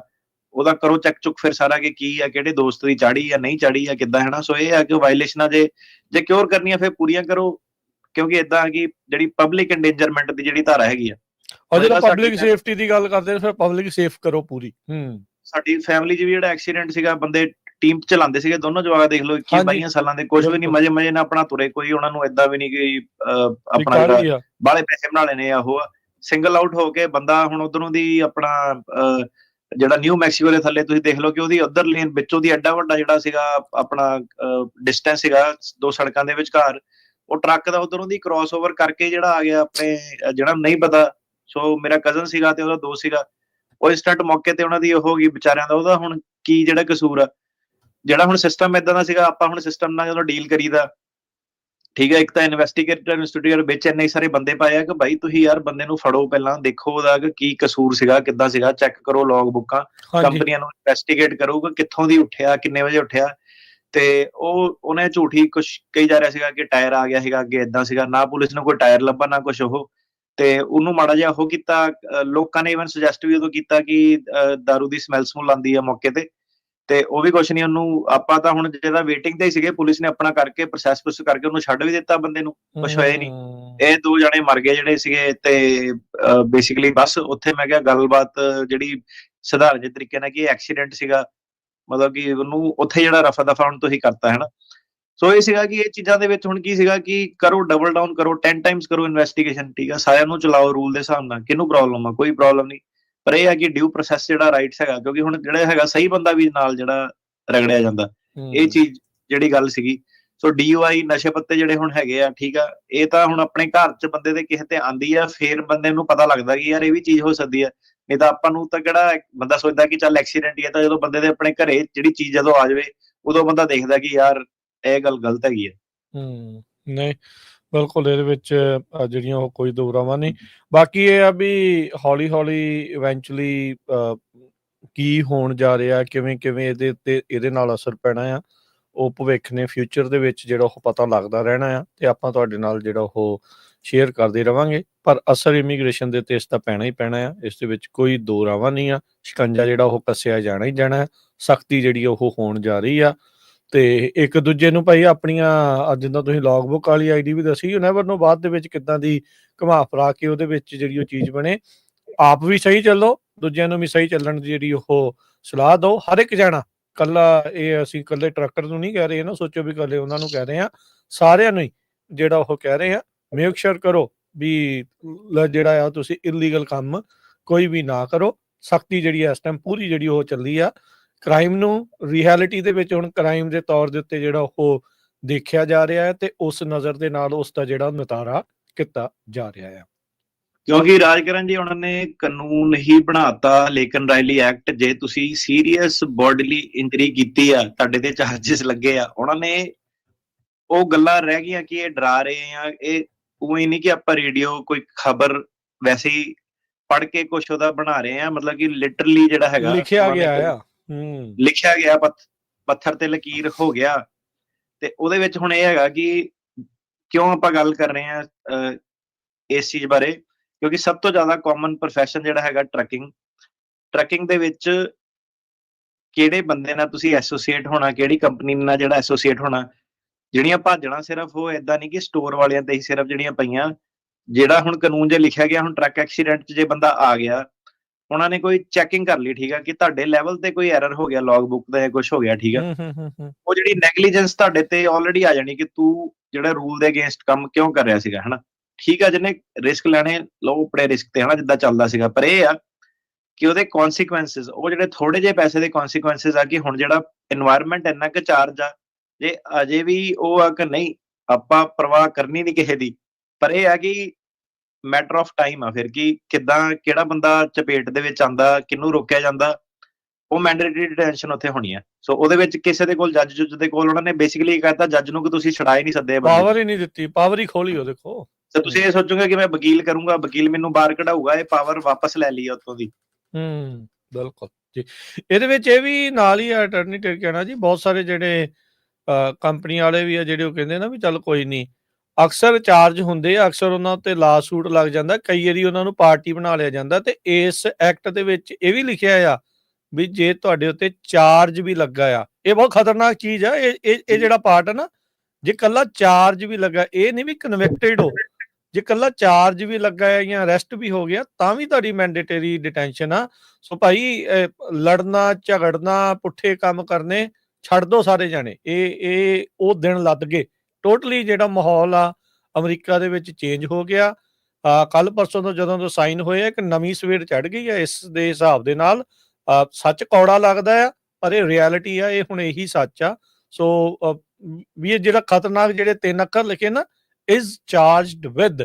ਉਹਦਾ ਕਰੋ ਚੈੱਕ ਚੁੱਕ ਫਿਰ ਸਾਰਾ ਕਿ ਕੀ ਆ, ਕਿਹੜੇ ਦੋਸਤ ਦੀ ਚਾੜੀ ਆ, ਨਹੀਂ ਚਾੜੀ ਆ, ਕਿੱਦਾਂ, ਹੈ ਨਾ। ਸੋ ਇਹ ਆ ਕਿ ਵਾਇਲੇਸ਼ਨਾਂ ਜੇ ਕਿਉਰ ਕਰਨੀਆਂ ਫਿਰ ਪੂਰੀਆਂ ਕਰੋ, ਕਿਉਂਕਿ ਏਦਾਂ ਕਿ ਜਿਹੜੀ ਪਬਲਿਕ ਇੰਡੇਂਜਰਮੈਂਟ ਦੀ ਜਿਹੜੀ ਧਾਰਾ ਹੈਗੀ ਆ, ਔਰ ਜਿਹੜਾ ਪਬਲਿਕ ਸੇਫਟੀ ਦੀ ਗੱਲ ਕਰਦੇ ਫਿਰ ਪਬਲਿਕ ਸੇਫ ਕਰੋ ਪੂਰੀ। ਸਾਡੀ ਫੈਮਿਲੀ 'ਚ ਵੀ ਜਿਹੜਾ ਐਕਸੀਡੈਂਟ ਸੀਗਾ, ਬੰਦੇ ਟੀਮ 'ਚ ਚਲਾਉਂਦੇ ਸੀਗੇ ਦੋਨੋਂ ਜਵਾਕ, ਦੇਖ ਲਓ 21-22 ਸਾਲਾਂ ਦੇ, ਕੁਝ ਵੀ ਨਹੀਂ, ਮਜੇ ਮਜੇ ਨਾਲ ਆਪਣਾ ਤੁਰੇ, ਕੋਈ ਉਹਨਾਂ ਨੂੰ ਏਦਾਂ ਵੀ ਨਹੀਂ ਕਿ ਆਪਣਾ ਬਾਹਲੇ ਪੈਸੇ ਬਣਾ ਲੈਣੇ ਆ। ਉਹ ਸਿੰਗਲ ਆਊਟ ਹੋ ਕੇ ਬੰਦਾ ਹੁਣ ਉਧਰੋਂ ਦੀ ਆਪਣਾ ਜਿਹੜਾ ਨਿਊ ਮੈਕਸੀਕੋ ਦੇ ਥੱਲੇ ਤੁਸੀਂ ਦੇਖ ਲਓ ਕਿ ਉਹਦੀ ਉਧਰ ਲੇਨ ਵਿੱਚੋਂ ਦੀ ਐਡਾ ਵੱਡਾ ਜਿਹੜਾ ਸੀਗਾ ਆਪਣਾ ਡਿਸਟੈਂਸ ਸੀਗਾ ਦੋ ਸੜਕਾਂ ਦੇ ਵਿਚਕਾਰ, ਉਹ ਟਰੱਕ ਦਾ ਉਧਰੋਂ ਦੀ ਕ੍ਰਾਸ ਓਵਰ ਕਰਕੇ ਜਿਹੜਾ ਆ ਗਿਆ ਆਪਣੇ, ਜਿਹੜਾ ਨਹੀਂ ਪਤਾ। ਸੋ ਮੇਰਾ ਕਜ਼ਨ ਸੀਗਾ ਤੇ ਉਹਦਾ ਦੋਸਤ ਸੀਗਾ, ਉਹ ਇੰਸਟੈਂਟ ਮੌਕੇ ਤੇ ਉਹਨਾਂ ਦੀ ਉਹ ਹੋ ਗਈ ਵਿਚਾਰਿਆਂ ਦਾ। ਉਹਦਾ ਹੁਣ ਕੀ ਜਿਹੜਾ ਕਸੂਰ ਆ, ਜਿਹੜਾ ਹੁਣ ਸਿਸਟਮ ਏਦਾਂ ਦਾ ਸੀਗਾ, ਆਪਾਂ ਹੁਣ ਸਿਸਟਮ ਨਾਲ ਜਦੋਂ ਡੀਲ ਕਰੀਦਾ, ਠੀਕ ਹੈ, ਇੱਕ ਤਾਂ ਇਨਵੈਸਟੀਗੇਟਰ ਵਿੱਚ ਇੰਨੇ ਸਾਰੇ ਬੰਦੇ ਪਾਏ ਆ ਕਿ ਭਾਈ ਤੁਸੀਂ ਯਾਰ ਬੰਦੇ ਨੂੰ ਫੜੋ, ਪਹਿਲਾਂ ਦੇਖੋ ਉਹਦਾ ਕੀ ਕਸੂਰ ਸੀਗਾ, ਕਿੱਦਾਂ ਸੀਗਾ, ਚੈੱਕ ਕਰੋ ਲੌਗ ਬੁੱਕਾਂ, ਕੰਪਨੀਆਂ ਨੂੰ ਇਨਵੈਸਟੀਗੇਟ ਕਰੋ ਕਿ ਕਿੱਥੋਂ ਦੀ ਉੱਠਿਆ, ਕਿੰਨੇ ਵਜੇ ਉੱਠਿਆ। ਤੇ ਉਹਨੇ ਝੂਠੀ ਕੁਛ ਕਹੀ ਜਾ ਰਿਹਾ ਸੀਗਾ ਕਿ ਟਾਇਰ ਆ ਗਿਆ ਸੀਗਾ ਅੱਗੇ, ਏਦਾਂ ਸੀਗਾ, ਨਾ ਪੁਲਿਸ ਨੂੰ ਕੋਈ ਟਾਇਰ ਲੱਭਾ ਨਾ ਕੁਛ। ਉਹ ਤੇ ਉਹਨੂੰ ਮਾੜਾ ਜਿਹਾ ਉਹ ਕੀਤਾ, ਲੋਕਾਂ ਨੇ ਇਵਨ ਸੁਜੈਸਟ ਵੀ ਉਦੋਂ ਕੀਤਾ ਕਿ ਦਾਰੂ ਦੀ ਸਮੈਲ ਸਮੂਲ ਆਉਂਦੀ ਆ ਮੌਕੇ ਤੇ ਉਹ ਵੀ ਕੁਛ ਨਹੀਂ। ਉਹਨੂੰ ਆਪਾਂ ਤਾਂ ਹੁਣ ਜਿਹੜਾ ਵੇਟਿੰਗ ਤੇ ਹੀ ਸੀਗੇ, ਪੁਲਿਸ ਨੇ ਆਪਣਾ ਕਰਕੇ ਪ੍ਰੋਸੈਸ ਕਰਕੇ ਉਹਨੂੰ ਛੱਡ ਵੀ ਦਿੱਤਾ, ਬੰਦੇ ਨੂੰ ਕੁਛ ਹੋਇਆ ਨਹੀਂ। ਇਹ 2 ਜਣੇ ਮਰ ਗਏ ਜਿਹੜੇ ਸੀਗੇ। ਤੇ ਬੇਸਿਕਲੀ ਬਸ ਉੱਥੇ ਮੈਂ ਕਿਹਾ ਗੱਲਬਾਤ ਜਿਹੜੀ ਸਧਾਰਨ ਜਿਹੇ ਤਰੀਕੇ ਨਾਲ ਕਿ ਐਕਸੀਡੈਂਟ ਸੀਗਾ, ਮਤਲਬ ਕਿ ਉਹਨੂੰ ਉੱਥੇ ਜਿਹੜਾ ਰਫਾ ਦਫਾ ਹੁਣ ਤੁਸੀਂ ਕਰਤਾ, ਹੈ ਨਾ। ਸੋ ਇਹ ਸੀਗਾ ਕਿ ਇਹ ਚੀਜ਼ਾਂ ਦੇ ਵਿੱਚ ਹੁਣ ਕੀ ਸੀਗਾ ਕਿ ਕਰੋ, ਡਬਲ ਡਾਊਨ ਕਰੋ, 10 ਟਾਈਮਸ ਕਰੋ ਇਨਵੈਸਟੀਗੇਸ਼ਨ, ਠੀਕ ਆ, ਸਾਰਿਆਂ ਨੂੰ ਚਲਾਓ ਰੂਲ ਦੇ ਹਿਸਾਬ ਨਾਲ, ਕਿਹਨੂੰ ਪ੍ਰੋਬਲਮ ਆ, ਕੋਈ ਪ੍ਰੋਬਲਮ ਨਹੀਂ। ਪਰ ਇਹ ਹੈ ਕਿ ਡਿਊ ਪ੍ਰੋਸੈਸ ਜਿਹੜਾ ਰਾਈਟਸ ਹੈਗਾ, ਕਿਉਂਕਿ ਹੁਣ ਜਿਹੜਾ ਹੈਗਾ ਸਹੀ ਬੰਦਾ ਵੀ ਨਾਲ ਜਿਹੜਾ ਰਗੜਿਆ ਜਾਂਦਾ, ਇਹ ਚੀਜ਼ ਜਿਹੜੀ ਗੱਲ ਸੀਗੀ। ਸੋ DUI ਨਸ਼ੇ ਪੱਤੇ ਜਿਹੜੇ ਹੁਣ ਹੈਗੇ ਆ, ਠੀਕ ਆ, ਇਹ ਤਾਂ ਹੁਣ ਆਪਣੇ ਘਰ 'ਚ ਬੰਦੇ ਦੇ ਕਿਸੇ ਤੇ ਆਂਦੀ ਆ, ਫੇਰ ਬੰਦੇ ਨੂੰ ਪਤਾ ਲੱਗਦਾ ਕਿ ਯਾਰ ਇਹ ਵੀ ਚੀਜ਼ ਹੋ ਸਕਦੀ ਆ। ਨਹੀਂ ਤਾਂ ਆਪਾਂ ਨੂੰ ਤਾਂ ਕਿਹੜਾ ਬੰਦਾ ਸੋਚਦਾ ਕਿ ਚੱਲ ਐਕਸੀਡੈਂਟ ਹੀ ਹੈ, ਤਾਂ ਜਦੋਂ ਬੰਦੇ ਦੇ ਆਪਣੇ ਘਰੇ ਜਿਹੜੀ ਚੀਜ਼ ਜਦੋਂ ਆ ਜਾਵੇ, ਉਦੋਂ ਬੰਦਾ ਦੇਖਦਾ ਕਿ ਯਾਰ ਇਹ ਗੱਲ ਗਲਤ ਹੈਗੀ ਹੈ। ਨਹੀਂ ਬਿਲਕੁਲ, ਇਹਦੇ ਵਿੱਚ ਜਿਹੜੀਆਂ ਉਹ ਕੋਈ ਦੋ ਰਾਵਾਂ ਨਹੀਂ। ਬਾਕੀ ਇਹ ਆ ਵੀ ਹੌਲੀ ਹੌਲੀ ਇਵੈਂਚੁਅਲੀ ਕੀ ਹੋਣ ਜਾ ਰਿਹਾ, ਕਿਵੇਂ ਕਿਵੇਂ ਇਹਦੇ ਉੱਤੇ ਇਹਦੇ ਨਾਲ ਅਸਰ ਪੈਣਾ ਆ, ਉਹ ਭਵਿੱਖ ਨੇ ਫਿਊਚਰ ਦੇ ਵਿੱਚ ਜਿਹੜਾ ਉਹ ਪਤਾ ਲੱਗਦਾ ਰਹਿਣਾ ਆ, ਤੇ ਆਪਾਂ ਤੁਹਾਡੇ ਨਾਲ ਜਿਹੜਾ ਉਹ ਸ਼ੇਅਰ ਕਰਦੇ ਰਵਾਂਗੇ। ਪਰ ਅਸਰ ਇਮੀਗ੍ਰੇਸ਼ਨ ਦੇ ਉੱਤੇ ਇਸ ਦਾ ਪੈਣਾ ਹੀ ਪੈਣਾ ਆ, ਇਸ ਦੇ ਵਿੱਚ ਕੋਈ ਦੋ ਰਾਵਾਂ ਨਹੀਂ ਆ। ਸ਼ਿਕੰਜਾ ਜਿਹੜਾ ਉਹ ਕੱਸਿਆ ਜਾਣਾ ਹੀ ਜਾਣਾ, ਸਖਤੀ ਜਿਹੜੀ ਉਹ ਹੋਣ ਜਾ ਰਹੀ ਆ। ਤੇ ਇੱਕ ਦੂਜੇ ਨੂੰ ਭਾਈ ਆਪਣੀਆਂ ਜਿੱਦਾਂ ਤੁਸੀਂ ਲੌਗ ਬੁੱਕ ਵਾਲੀ ID ਵੀ ਦੱਸੀ, ਯੂ ਨੈਵਰ ਨੋ ਬਾਅਦ ਦੇ ਵਿੱਚ ਕਿੱਦਾਂ ਦੀ ਘੁਮਾ ਫਰਾ ਕੇ ਉਹਦੇ ਵਿੱਚ ਜਿਹੜੀ ਉਹ ਚੀਜ਼ ਬਣੇ। ਆਪ ਵੀ ਸਹੀ ਚੱਲੋ, ਦੂਜਿਆਂ ਨੂੰ ਵੀ ਸਹੀ ਚੱਲਣ ਦੀ ਜਿਹੜੀ ਉਹ ਸਲਾਹ ਦਿਓ। ਹਰ ਇੱਕ ਜਾਣਾ, ਕੱਲਾ ਇਹ ਅਸੀਂ ਕੱਲੇ ਟਰੱਕਰ ਨੂੰ ਨਹੀਂ ਕਹਿ ਰਹੇ ਨਾ, ਸੋਚੋ ਵੀ ਕੱਲੇ ਉਹਨਾਂ ਨੂੰ ਕਹਿ ਰਹੇ ਆ, ਸਾਰਿਆਂ ਨੂੰ ਹੀ ਜਿਹੜਾ ਉਹ ਕਹਿ ਰਹੇ ਆ, ਮੇਕ ਸ਼ੋਰ ਕਰੋ ਵੀ ਜਿਹੜਾ ਆ ਤੁਸੀਂ ਇਲੀਗਲ ਕੰਮ ਕੋਈ ਵੀ ਨਾ ਕਰੋ। ਸਖਤੀ ਜਿਹੜੀ ਇਸ ਟਾਈਮ ਪੂਰੀ ਜਿਹੜੀ ਉਹ ਚੱਲੀ ਆ, ਕ੍ਰਾਈਮ ਨੂੰ ਰਿਐਲਿਟੀ ਦੇ ਵਿੱਚ ਹੁਣ ਕ੍ਰਾਈਮ ਦੇ ਤੌਰ ਦੇ ਉੱਤੇ ਜਿਹੜਾ ਉਹ ਦੇਖਿਆ ਜਾ ਰਿਹਾ ਹੈ, ਤੇ ਉਸ ਨਜ਼ਰ ਦੇ ਨਾਲ ਉਸ ਦਾ ਜਿਹੜਾ ਨਿਤਾਰਾ ਕੀਤਾ ਜਾ ਰਿਹਾ ਹੈ। ਕਿਉਂਕਿ ਰਾਜਕਰਨ ਜੀ ਉਹਨਾਂ ਨੇ ਕਾਨੂੰਨ ਹੀ ਬਣਾਤਾ ਲੇਕਿਨ ਰਾਇਲੀ ਐਕਟ, ਜੇ ਤੁਸੀਂ ਸੀਰੀਅਸ ਬੋਡੀਲੀ ਇੰਜਰੀ ਕੀਤੀ ਆ, ਤੁਹਾਡੇ ਤੇ ਚਾਰजेस ਲੱਗੇ ਆ, ਉਹਨਾਂ ਨੇ ਉਹ ਗੱਲਾਂ ਰਹਿ ਗਈਆਂ ਕਿ ਇਹ ਡਰਾ ਰਹੇ ਆ। ਇਹ ਉਵੇਂ ਨਹੀਂ ਕਿ ਆਪਾਂ ਰੇਡੀਓ ਕੋਈ ਖਬਰ ਵੈਸੇ ਹੀ ਪੜ੍ਹ ਕੇ ਕੁਛ ਉਹਦਾ ਬਣਾ ਰਹੇ ਆ, ਮਤਲਬ ਕਿ ਲਿਟਰਲੀ ਜਿਹੜਾ ਹੈਗਾ ਲਿਖਿਆ ਗਿਆ ਆ, ਲਿਖਿਆ ਗਿਆ, ਪੱਥਰ ਤੇ ਲਕੀਰ ਹੋ ਗਿਆ। ਤੇ ਉਹਦੇ ਵਿੱਚ ਹੁਣ ਇਹ ਹੈਗਾ ਕਿ ਕਿਉਂ ਆਪਾਂ ਗੱਲ ਕਰ ਰਹੇ ਆ ਇਸ ਚੀਜ਼ ਬਾਰੇ, ਕਿਉਂਕਿ ਸਭ ਤੋਂ ਜ਼ਿਆਦਾ ਕਾਮਨ ਪ੍ਰੋਫੈਸ਼ਨ ਜਿਹੜਾ ਹੈਗਾ ਟਰੱਕਿੰਗ ਦੇ ਵਿੱਚ ਕਿਹੜੇ ਬੰਦੇ ਨਾਲ ਤੁਸੀਂ ਐਸੋਸੀਏਟ ਹੋਣਾ, ਕਿਹੜੀ ਕੰਪਨੀ ਨਾਲ ਜਿਹੜਾ ਐਸੋਸੀਏਟ ਹੋਣਾ, ਜਿਹੜੀਆਂ ਭਾਜਣਾ ਸਿਰਫ ਉਹ ਏਦਾਂ ਨਹੀਂ ਕਿ ਸਟੋਰ ਵਾਲਿਆਂ ਤੇ ਹੀ ਸਿਰਫ ਜਿਹੜੀਆਂ ਪਈਆਂ। ਜਿਹੜਾ ਹੁਣ ਕਾਨੂੰਨ ਜੇ ਲਿਖਿਆ ਗਿਆ, ਹੁਣ ਟਰੱਕ ਐਕਸੀਡੈਂਟ 'ਚ ਜੇ ਬੰਦਾ ਆ ਗਿਆ, ਉਹਨਾਂ ਨੇ ਕੋਈ ਚੈਕਿੰਗ ਕਰ ਲਈ, ਠੀਕ ਆ, ਕਿ ਤੁਹਾਡੇ ਲੈਵਲ ਤੇ ਕੋਈ ਐਰਰ ਹੋ ਗਿਆ ਲੌਗ ਬੁੱਕ ਦਾ ਜਾਂ ਕੁਛ ਹੋ ਗਿਆ, ਠੀਕ ਆ, ਉਹ ਜਿਹੜੀ ਨੈਗਲੀਜੈਂਸ ਤੁਹਾਡੇ ਤੇ ਆਲਰੇਡੀ ਆ ਜਾਣੀ ਕਿ ਤੂੰ ਜਿਹੜਾ ਰੂਲ ਦੇ ਅਗੇਂਸਟ ਕੰਮ ਕਿਉਂ ਕਰ ਰਿਹਾ ਸੀਗਾ, ਹਨਾ। ਠੀਕ ਆ, ਜਿਹਨੇ ਰਿਸਕ ਲੈਣੇ ਲਓ ਆਪਣੇ ਰਿਸਕ ਤੇ, ਹਨਾ, ਜਿੱਦਾਂ ਚੱਲਦਾ ਸੀਗਾ। ਪਰ ਇਹ ਆ ਕਿ ਉਹਦੇ ਕੌਨਸੀਕੁਐਂਸਿਸ, ਉਹ ਜਿਹੜੇ ਥੋੜੇ ਜਿਹੇ ਪੈਸੇ ਦੇ ਕੌਨਸੀਕੁਐਂਸਿਸ ਆ ਕਿ ਹੁਣ ਜਿਹੜਾ এনवायरमेंट ਇੰਨਾ ਕੁ ਚਾਰਜ ਆ, ਜੇ ਅਜੇ ਵੀ ਉਹ ਆ ਕਿ ਨਹੀਂ ਆਪਾਂ ਪਰਵਾਹ ਕਰਨੀ ਨਹੀਂ ਕਿਸੇ ਦੀ। ਪਰ ਇਹ ਆ ਕਿ ਮੈਟਰ ਆਫ ਟਾਈਮ ਆ ਫਿਰ ਕਿ ਕਿੱਦਾਂ ਕਿਹੜਾ ਬੰਦਾ ਚਪੇਟ ਦੇ ਵਿੱਚ ਆਂਦਾ, ਕਿਹਨੂੰ ਰੋਕਿਆ ਜਾਂਦਾ, ਉਹ ਮੈਂਡੇਟਰੀ ਡਿਟੈਂਸ਼ਨ ਉੱਥੇ ਹੋਣੀ ਆ। ਸੋ ਉਹਦੇ ਵਿੱਚ ਕਿਸੇ ਦੇ ਕੋਲ ਜੱਜ ਦੇ ਕੋਲ ਉਹਨਾਂ ਨੇ ਬੇਸਿਕਲੀ ਕਹਿਤਾ ਜੱਜ ਨੂੰ ਕਿ ਤੁਸੀਂ ਛੁਡਾ ਹੀ ਨਹੀਂ ਸਕਦੇ ਇਹ ਬੰਦੇ ਪਾਵਰ ਨੂੰ। ਹੀ ਨਹੀਂ ਦਿੱਤੀ, ਪਾਵਰ ਹੀ ਖੋਲੀ ਉਹਦੇ ਕੋਲ। ਤੇ ਤੁਸੀਂ ਇਹ ਸੋਚੋਗੇ ਕਿ ਮੈਂ ਵਕੀਲ ਕਰੂੰਗਾ, ਵਕੀਲ ਮੈਨੂੰ ਬਾਹਰ ਕਢਾਊਗਾ, ਇਹ ਪਾਵਰ ਵਾਪਸ ਲੈ ਲਈ ਉੱਥੋਂ ਦੀ। ਬਿਲਕੁਲ ਜੀ। ਇਹਦੇ ਵਿੱਚ ਇਹ ਵੀ ਨਾਲ ਹੀ ਅਟਰਨੀ ਕਹਿਣਾ ਜੀ, ਬਹੁਤ ਸਾਰੇ ਜਿਹੜੇ ਕੰਪਨੀ ਵਾਲੇ ਵੀ ਆ ਜਿਹੜੇ ਉਹ ਕਹਿੰਦੇ ਨਾ ਵੀ ਚੱਲ ਕੋਈ ਨਹੀਂ, ਅਕਸਰ ਚਾਰਜ ਹੁੰਦੇ ਆ, ਅਕਸਰ ਉਹਨਾਂ ਉੱਤੇ ਲਾ ਸੂਟ ਲੱਗ ਜਾਂਦਾ, ਕਈ ਵਾਰੀ ਉਹਨਾਂ ਨੂੰ ਪਾਰਟੀ ਬਣਾ ਲਿਆ ਜਾਂਦਾ। ਤੇ ਇਸ ਐਕਟ ਦੇ ਵਿੱਚ ਇਹ ਵੀ ਲਿਖਿਆ ਆ ਵੀ ਜੇ ਤੁਹਾਡੇ ਉੱਤੇ ਚਾਰਜ ਵੀ ਲੱਗਾ ਆ, ਇਹ ਬਹੁਤ ਖਤਰਨਾਕ ਚੀਜ਼ ਆ। ਇਹ ਜਿਹੜਾ ਪਾਰਟ ਹੈ ਨਾ, ਜੇ ਕੱਲਾ ਚਾਰਜ ਵੀ ਲੱਗਾ, ਇਹ ਨਹੀਂ ਵੀ ਕਨਵਿਕਟਡ ਹੋ, ਜੇ ਕੱਲਾ ਚਾਰਜ ਵੀ ਲੱਗਾ ਹੈ ਜਾਂ ਅਰੈਸਟ ਵੀ ਹੋ ਗਿਆ ਤਾਂ ਵੀ ਤੁਹਾਡੀ ਮੈਂਡੇਟਰੀ ਡਿਟੈਂਸ਼ਨ ਆ। ਸੋ ਭਾਈ ਲੜਨਾ ਝਗੜਨਾ ਪੁੱਠੇ ਕੰਮ ਕਰਨੇ ਛੱਡ ਦੋ ਸਾਰੇ ਜਾਣੇ। ਇਹ ਉਹ ਦਿਨ ਲੱਦ ਗਏ। ਟੋਟਲੀ ਜਿਹੜਾ ਮਾਹੌਲ ਆ ਅਮਰੀਕਾ ਦੇ ਵਿੱਚ ਚੇਂਜ ਹੋ ਗਿਆ। ਕੱਲ ਪਰਸੋਂ ਤੋਂ ਜਦੋਂ ਤੋਂ ਸਾਈਨ ਹੋਏ, ਇੱਕ ਨਵੀਂ ਸਵੇਰ ਚੜ ਗਈ ਆ ਇਸ ਦੇ ਹਿਸਾਬ ਦੇ ਨਾਲ। ਸੱਚ ਕੌੜਾ ਲੱਗਦਾ ਆ ਪਰ ਇਹ ਰਿਐਲਿਟੀ ਆ, ਇਹ ਹੁਣ ਇਹੀ ਸੱਚ ਆ। ਸੋ ਵੀ ਇਹ ਜਿਹੜਾ ਖਤਰਨਾਕ ਜਿਹੜੇ 3 ਅੱਖਰ ਲਿਖੇ ਨਾ, ਇਜ਼ ਚਾਰਜਡ ਵਿਦ,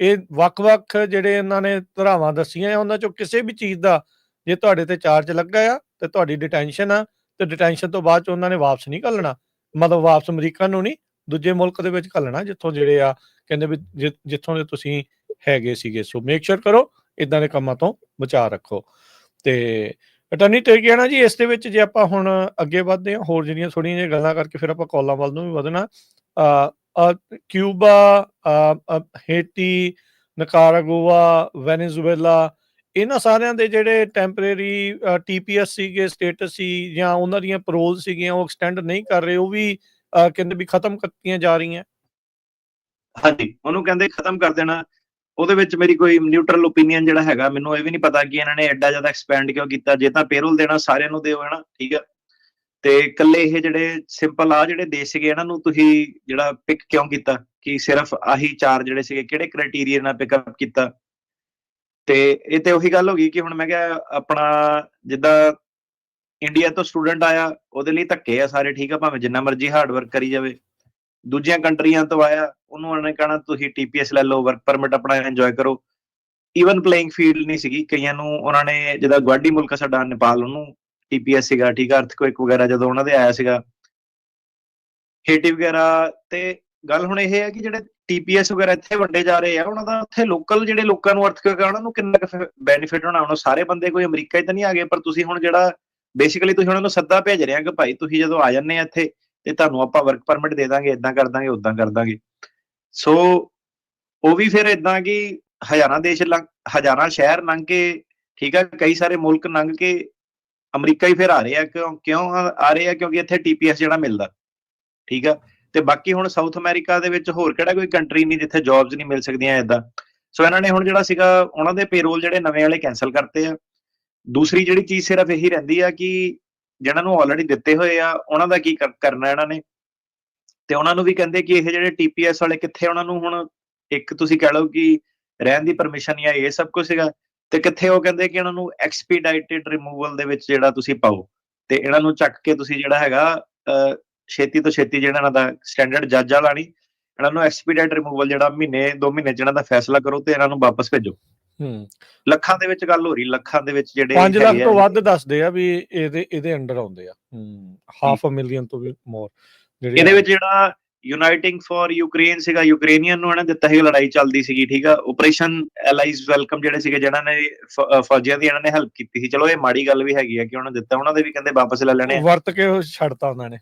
ਇਹ ਵੱਖ-ਵੱਖ ਜਿਹੜੇ ਇਹਨਾਂ ਨੇ ਧਾਰਾਵਾਂ ਦੱਸੀਆਂ ਆ, ਉਹਨਾਂ ਚੋਂ ਕਿਸੇ ਵੀ ਚੀਜ਼ ਦਾ ਜੇ ਤੁਹਾਡੇ ਤੇ ਚਾਰਜ ਲੱਗਾ ਆ ਤੇ ਤੁਹਾਡੀ ਡਿਟੈਂਸ਼ਨ ਆ, ਤੇ ਡਿਟੈਂਸ਼ਨ ਤੋਂ ਬਾਅਦ ਚ ਉਹਨਾਂ ਨੇ ਵਾਪਸ ਨਹੀਂ ਘੱਲਣਾ, ਮਤਲਬ ਵਾਪਸ ਅਮਰੀਕਾ ਨੂੰ ਨਹੀਂ, ਦੂਜੇ ਮੁਲਕ ਦੇ ਵਿੱਚ ਘੱਲਣਾ ਜਿੱਥੋਂ ਜਿਹੜੇ ਆ ਕਹਿੰਦੇ ਵੀ ਜਿੱਥੋਂ ਦੇ ਤੁਸੀਂ ਹੈਗੇ ਸੀਗੇ। ਸੋ ਮੇਕ ਸ਼ੋਰ ਕਰੋ ਇਦਾਂ ਦੇ ਕੰਮਾਂ ਤੋਂ ਬਚਾਅ ਰੱਖੋ। ਤੇ ਅਟਰਨੀ ਟੇਗਿਆਨਾ ਜੀ, ਇਸ ਦੇ ਵਿੱਚ ਜੇ ਆਪਾਂ ਹੁਣ ਅੱਗੇ ਵੱਧਦੇ ਹਾਂ, ਹੋਰ ਜਿਹੜੀਆਂ ਥੋੜ੍ਹੀਆਂ ਜਿਹੀਆਂ ਗੱਲਾਂ ਕਰਕੇ ਫਿਰ ਆਪਾਂ ਕਾਲਾਂ ਵੱਲ ਨੂੰ ਵੀ ਵਧਣਾ। ਕਿਊਬਾ, ਹੇਟੀ, ਨਿਕਾਰਾਗੁਆ, ਵੈਨੇਜ਼ੁਏਲਾ, ਇਹਨਾਂ ਸਾਰਿਆਂ ਦੇ ਜਿਹੜੇ ਟੈਂਪਰੇਰੀ TPS ਸੀਗੇ, ਸਟੇਟਸ ਸੀ ਜਾਂ ਉਹਨਾਂ ਦੀਆਂ ਪੈਰੋਲ ਸੀਗੀਆਂ, ਉਹ ਐਕਸਟੈਂਡ ਨਹੀਂ ਕਰ ਰਹੇ, ਉਹ ਵੀ ਕਹਿੰਦੇ ਵੀ ਖਤਮ ਕੀਤੀਆਂ ਜਾ ਰਹੀਆਂ। ਹਾਂਜੀ, ਉਹਨੂੰ ਕਹਿੰਦੇ ਖਤਮ ਕਰ ਦੇਣਾ। ਉਹਦੇ ਵਿੱਚ ਮੇਰੀ ਕੋਈ ਨਿਊਟਰਲ ਓਪੀਨੀਅਨ ਜਿਹੜਾ ਹੈਗਾ, ਮੈਨੂੰ ਇਹ ਵੀ ਨਹੀਂ ਪਤਾ ਕਿ ਇਹਨਾਂ ਨੇ ਐਡਾ ਜ਼ਿਆਦਾ ਐਕਸਪੈਂਡ ਕਿਉਂ ਕੀਤਾ। ਜੇ ਤਾਂ ਪੇਰੋਲ ਦੇਣਾ ਸਾਰਿਆਂ ਨੂੰ ਦਿਓ, ਹਨਾ, ਠੀਕ ਆ। ਤੇ ਇਕੱਲੇ ਇਹ ਜਿਹੜੇ ਸਿੰਪਲ ਆ ਜਿਹੜੇ ਦੇਸ਼ ਸੀਗੇ, ਇਹਨਾਂ ਨੂੰ ਤੁਸੀਂ ਜਿਹੜਾ ਪਿਕ ਕਿਉਂ ਕੀਤਾ ਕਿ ਸਿਰਫ ਆਹੀ 4 ਜਿਹੜੇ ਸੀਗੇ, ਕਿਹੜੇ ਕ੍ਰਾਈਟੀਰੀਆ ਨਾਲ ਪਿਕਅਪ ਕੀਤਾ। ਤੇ ਇਹ ਤੇ ਉਹੀ ਗੱਲ ਹੋ ਗਈ ਕਿ ਹੁਣ ਮੈਂ ਕਿਹਾ ਆਪਣਾ ਜਿੱਦਾਂ ਇੰਡੀਆ ਤੋਂ ਸਟੂਡੈਂਟ ਆਇਆ, ਉਹਦੇ ਲਈ ਧੱਕੇ ਆ ਸਾਰੇ, ਠੀਕ ਆ, ਭਾਵੇਂ ਜਿੰਨਾ ਮਰਜ਼ੀ ਹਾਰਡ ਵਰਕ ਕਰੀ ਜਾਵੇ। ਦੂਜੀਆਂ ਕੰਟਰੀਆਂ ਤੋਂ ਆਇਆ, ਉਹਨੂੰ ਉਹਨੇ ਕਹਿਣਾ ਤੁਸੀਂ TPS ਲੈ ਲਓ, ਵਰਕ ਪਰਮਿਟ ਆਪਣਾ ਇੰਜੋਏ ਕਰੋ। ਈਵਨ ਪਲੇਇੰਗ ਫੀਲਡ ਨਹੀਂ ਸੀਗੀ। ਕਈਆਂ ਨੂੰ ਉਹਨਾਂ ਨੇ, ਜਿੱਦਾਂ ਗੁਆਂਢੀ ਮੁਲਕ ਸਾਡਾ ਨੇਪਾਲ, ਉਹਨੂੰ TPS ਸੀਗਾ, ਠੀਕ ਆ, ਅਰਥਕੁਇਕ ਵਗੈਰਾ ਜਦੋਂ ਉਹਨਾਂ ਦੇ ਆਇਆ ਸੀਗਾ, ਹੇਟੀ ਵਗੈਰਾ। ਤੇ ਗੱਲ ਹੁਣ ਇਹ ਹੈ ਕਿ ਜਿਹੜੇ TPS ਵਗੈਰਾ ਇੱਥੇ ਵੰਡੇ ਜਾ ਰਹੇ ਆ, ਉਹਨਾਂ ਦਾ ਉੱਥੇ ਲੋਕਲ ਜਿਹੜੇ ਲੋਕਾਂ ਨੂੰ ਅਰਥਕੁਇਕ ਆ, ਉਹਨਾਂ ਨੂੰ ਕਿੰਨਾ ਕੁ ਬੈਨੀਫਿਟ ਹੋਣਾ। ਹੁਣ ਸਾਰੇ ਬੰਦੇ ਕੋਈ ਅਮਰੀਕਾ ਹੀ ਤਾਂ ਨਹੀਂ ਆ ਗਏ, ਪਰ ਤੁਸੀਂ ਹੁਣ ਜਿਹੜਾ ਬੇਸਿਕਲੀ ਤੁਸੀਂ ਉਹਨਾਂ ਨੂੰ ਸੱਦਾ ਭੇਜ ਰਹੇ ਆ ਕਿ ਭਾਈ ਤੁਸੀਂ ਜਦੋਂ ਆ ਜਾਂਦੇ ਆ ਇੱਥੇ ਤੇ ਤੁਹਾਨੂੰ ਆਪਾਂ ਵਰਕ ਪਰਮਿਟ ਦੇ ਦਾਂਗੇ, ਏਦਾਂ ਕਰ ਦਾਂਗੇ, ਓਦਾਂ ਕਰ ਦਾਂਗੇ। ਸੋ ਉਹ ਵੀ ਫਿਰ ਏਦਾਂ ਕਿ ਹਜ਼ਾਰਾਂ ਸ਼ਹਿਰ ਲੰਘ ਕੇ, ਠੀਕ ਆ, ਕਈ ਸਾਰੇ ਮੁਲਕ ਲੰਘ ਕੇ ਅਮਰੀਕਾ ਹੀ ਫਿਰ ਆ ਰਹੇ ਆ। ਕਿਉਂ ਆ ਰਹੇ ਆ? ਕਿਉਂਕਿ ਇੱਥੇ TPS ਜਿਹੜਾ ਮਿਲਦਾ, ਠੀਕ ਆ। ਤੇ ਬਾਕੀ ਹੁਣ ਸਾਊਥ ਅਮਰੀਕਾ ਦੇ ਵਿੱਚ ਹੋਰ ਕਿਹੜਾ ਕੋਈ ਕੰਟਰੀ ਨਹੀਂ ਜਿੱਥੇ ਜੌਬਸ ਨਹੀਂ ਮਿਲ ਸਕਦੀਆਂ ਏਦਾਂ। ਸੋ ਇਹਨਾਂ ਨੇ ਹੁਣ ਜਿਹੜਾ ਸੀਗਾ ਉਹਨਾਂ ਦੇ ਪੇਰੋਲ ਜਿਹੜੇ ਨਵੇਂ ਵਾਲੇ ਕੈਂਸਲ ਕਰਤੇ ਆ। ਦੂਸਰੀ ਜਿਹੜੀ ਚੀਜ਼ ਸਿਰਫ ਇਹੀ ਰਹਿੰਦੀ ਆ ਕਿ ਜਿਹਨਾਂ ਨੂੰ ਆਲਰੇਡੀ ਦਿੱਤੇ ਹੋਏ ਆ ਉਹਨਾਂ ਦਾ ਕੀ ਕਰਨਾ ਇਹਨਾਂ ਨੇ। ਤੇ ਉਹਨਾਂ ਨੂੰ ਵੀ ਕਹਿੰਦੇ ਕਿ ਇਹ ਜਿਹੜੇ TPS ਵਾਲੇ ਕਿੱਥੇ, ਉਹਨਾਂ ਨੂੰ ਹੁਣ ਇੱਕ ਤੁਸੀਂ ਕਹਿ ਲਓ ਕਿ ਰਹਿਣ ਦੀ ਪਰਮਿਸ਼ਨ ਜਾਂ ਇਹ ਸਭ ਕੁਝ ਸੀਗਾ, ਤੇ ਕਿੱਥੇ ਉਹ ਕਹਿੰਦੇ ਕਿ ਇਹਨਾਂ ਨੂੰ ਐਕਸਪੀਡਾਈਟਡ ਰਿਮੂਵਲ ਦੇ ਵਿੱਚ ਜਿਹੜਾ ਤੁਸੀਂ ਪਾਓ, ਤੇ ਇਹਨਾਂ ਨੂੰ ਚੱਕ ਕੇ ਤੁਸੀਂ ਜਿਹੜਾ ਹੈਗਾ ਛੇਤੀ ਤੋਂ ਛੇਤੀ ਜਿਹੜਾ ਇਹਨਾਂ ਦਾ ਸਟੈਂਡਰਡ ਜੱਜ ਵਾਲਾ ਨਹੀਂ, ਇਹਨਾਂ ਨੂੰ ਐਕਸਪੀਡਾਈਟ ਰਿਮੂਵਲ ਜਿਹੜਾ ਮਹੀਨੇ 2 ਮਹੀਨੇ ਚ ਇਹਨਾਂ ਦਾ ਫੈਸਲਾ ਕਰੋ ਤੇ ਇਹਨਾਂ ਨੂੰ ਵਾਪਸ ਭੇਜੋ। ਲੱਖਾਂ ਦੇ ਵਿੱਚ ਗੱਲ ਹੋ ਰਹੀ, ਲੱਖਾਂ ਦੇ ਵਿੱਚ ਜਿਹੜੇ 5 ਲੱਖ ਤੋਂ ਵੱਧ ਦੱਸਦੇ ਆ ਵੀ ਇਹਦੇ ਅੰਡਰ ਆਉਂਦੇ ਆ, 500,000 ਤੋਂ ਵੀ ਮੋਰ। ਇਹਦੇ ਵਿੱਚ ਜਿਹੜਾ ਯੂਨਾਈਟਿੰਗ ਫॉर ਯੂਕਰੇਨ ਸੀਗਾ, ਯੂਕਰੇਨੀਅਨ ਨੂੰ ਇਹਨਾਂ ਦਿੱਤਾ ਸੀ, ਲੜਾਈ ਚੱਲਦੀ ਸੀਗੀ, ਠੀਕ ਆ। ਆਪਰੇਸ਼ਨ ਐਲਾਈਜ਼ ਵੈਲਕਮ ਜਿਹੜੇ ਸੀਗੇ, ਜਿਹਨਾਂ ਨੇ ਫੌਜੀਆਂ ਦੀ ਇਹਨਾਂ ਨੇ ਹੈਲਪ ਕੀਤੀ ਸੀ, ਚਲੋ ਇਹ ਮਾੜੀ ਗੱਲ ਵੀ ਹੈਗੀ ਆ ਕਿ ਉਹਨਾਂ ਦਿੱਤਾ, ਉਹਨਾਂ ਦੇ ਵੀ ਕਹਿੰਦੇ ਵਾਪਸ ਲੈ ਲੈਣੇ, ਵਰਤ ਕੇ ਛੱਡਤਾ ਉਹਨਾਂ ਨੇ।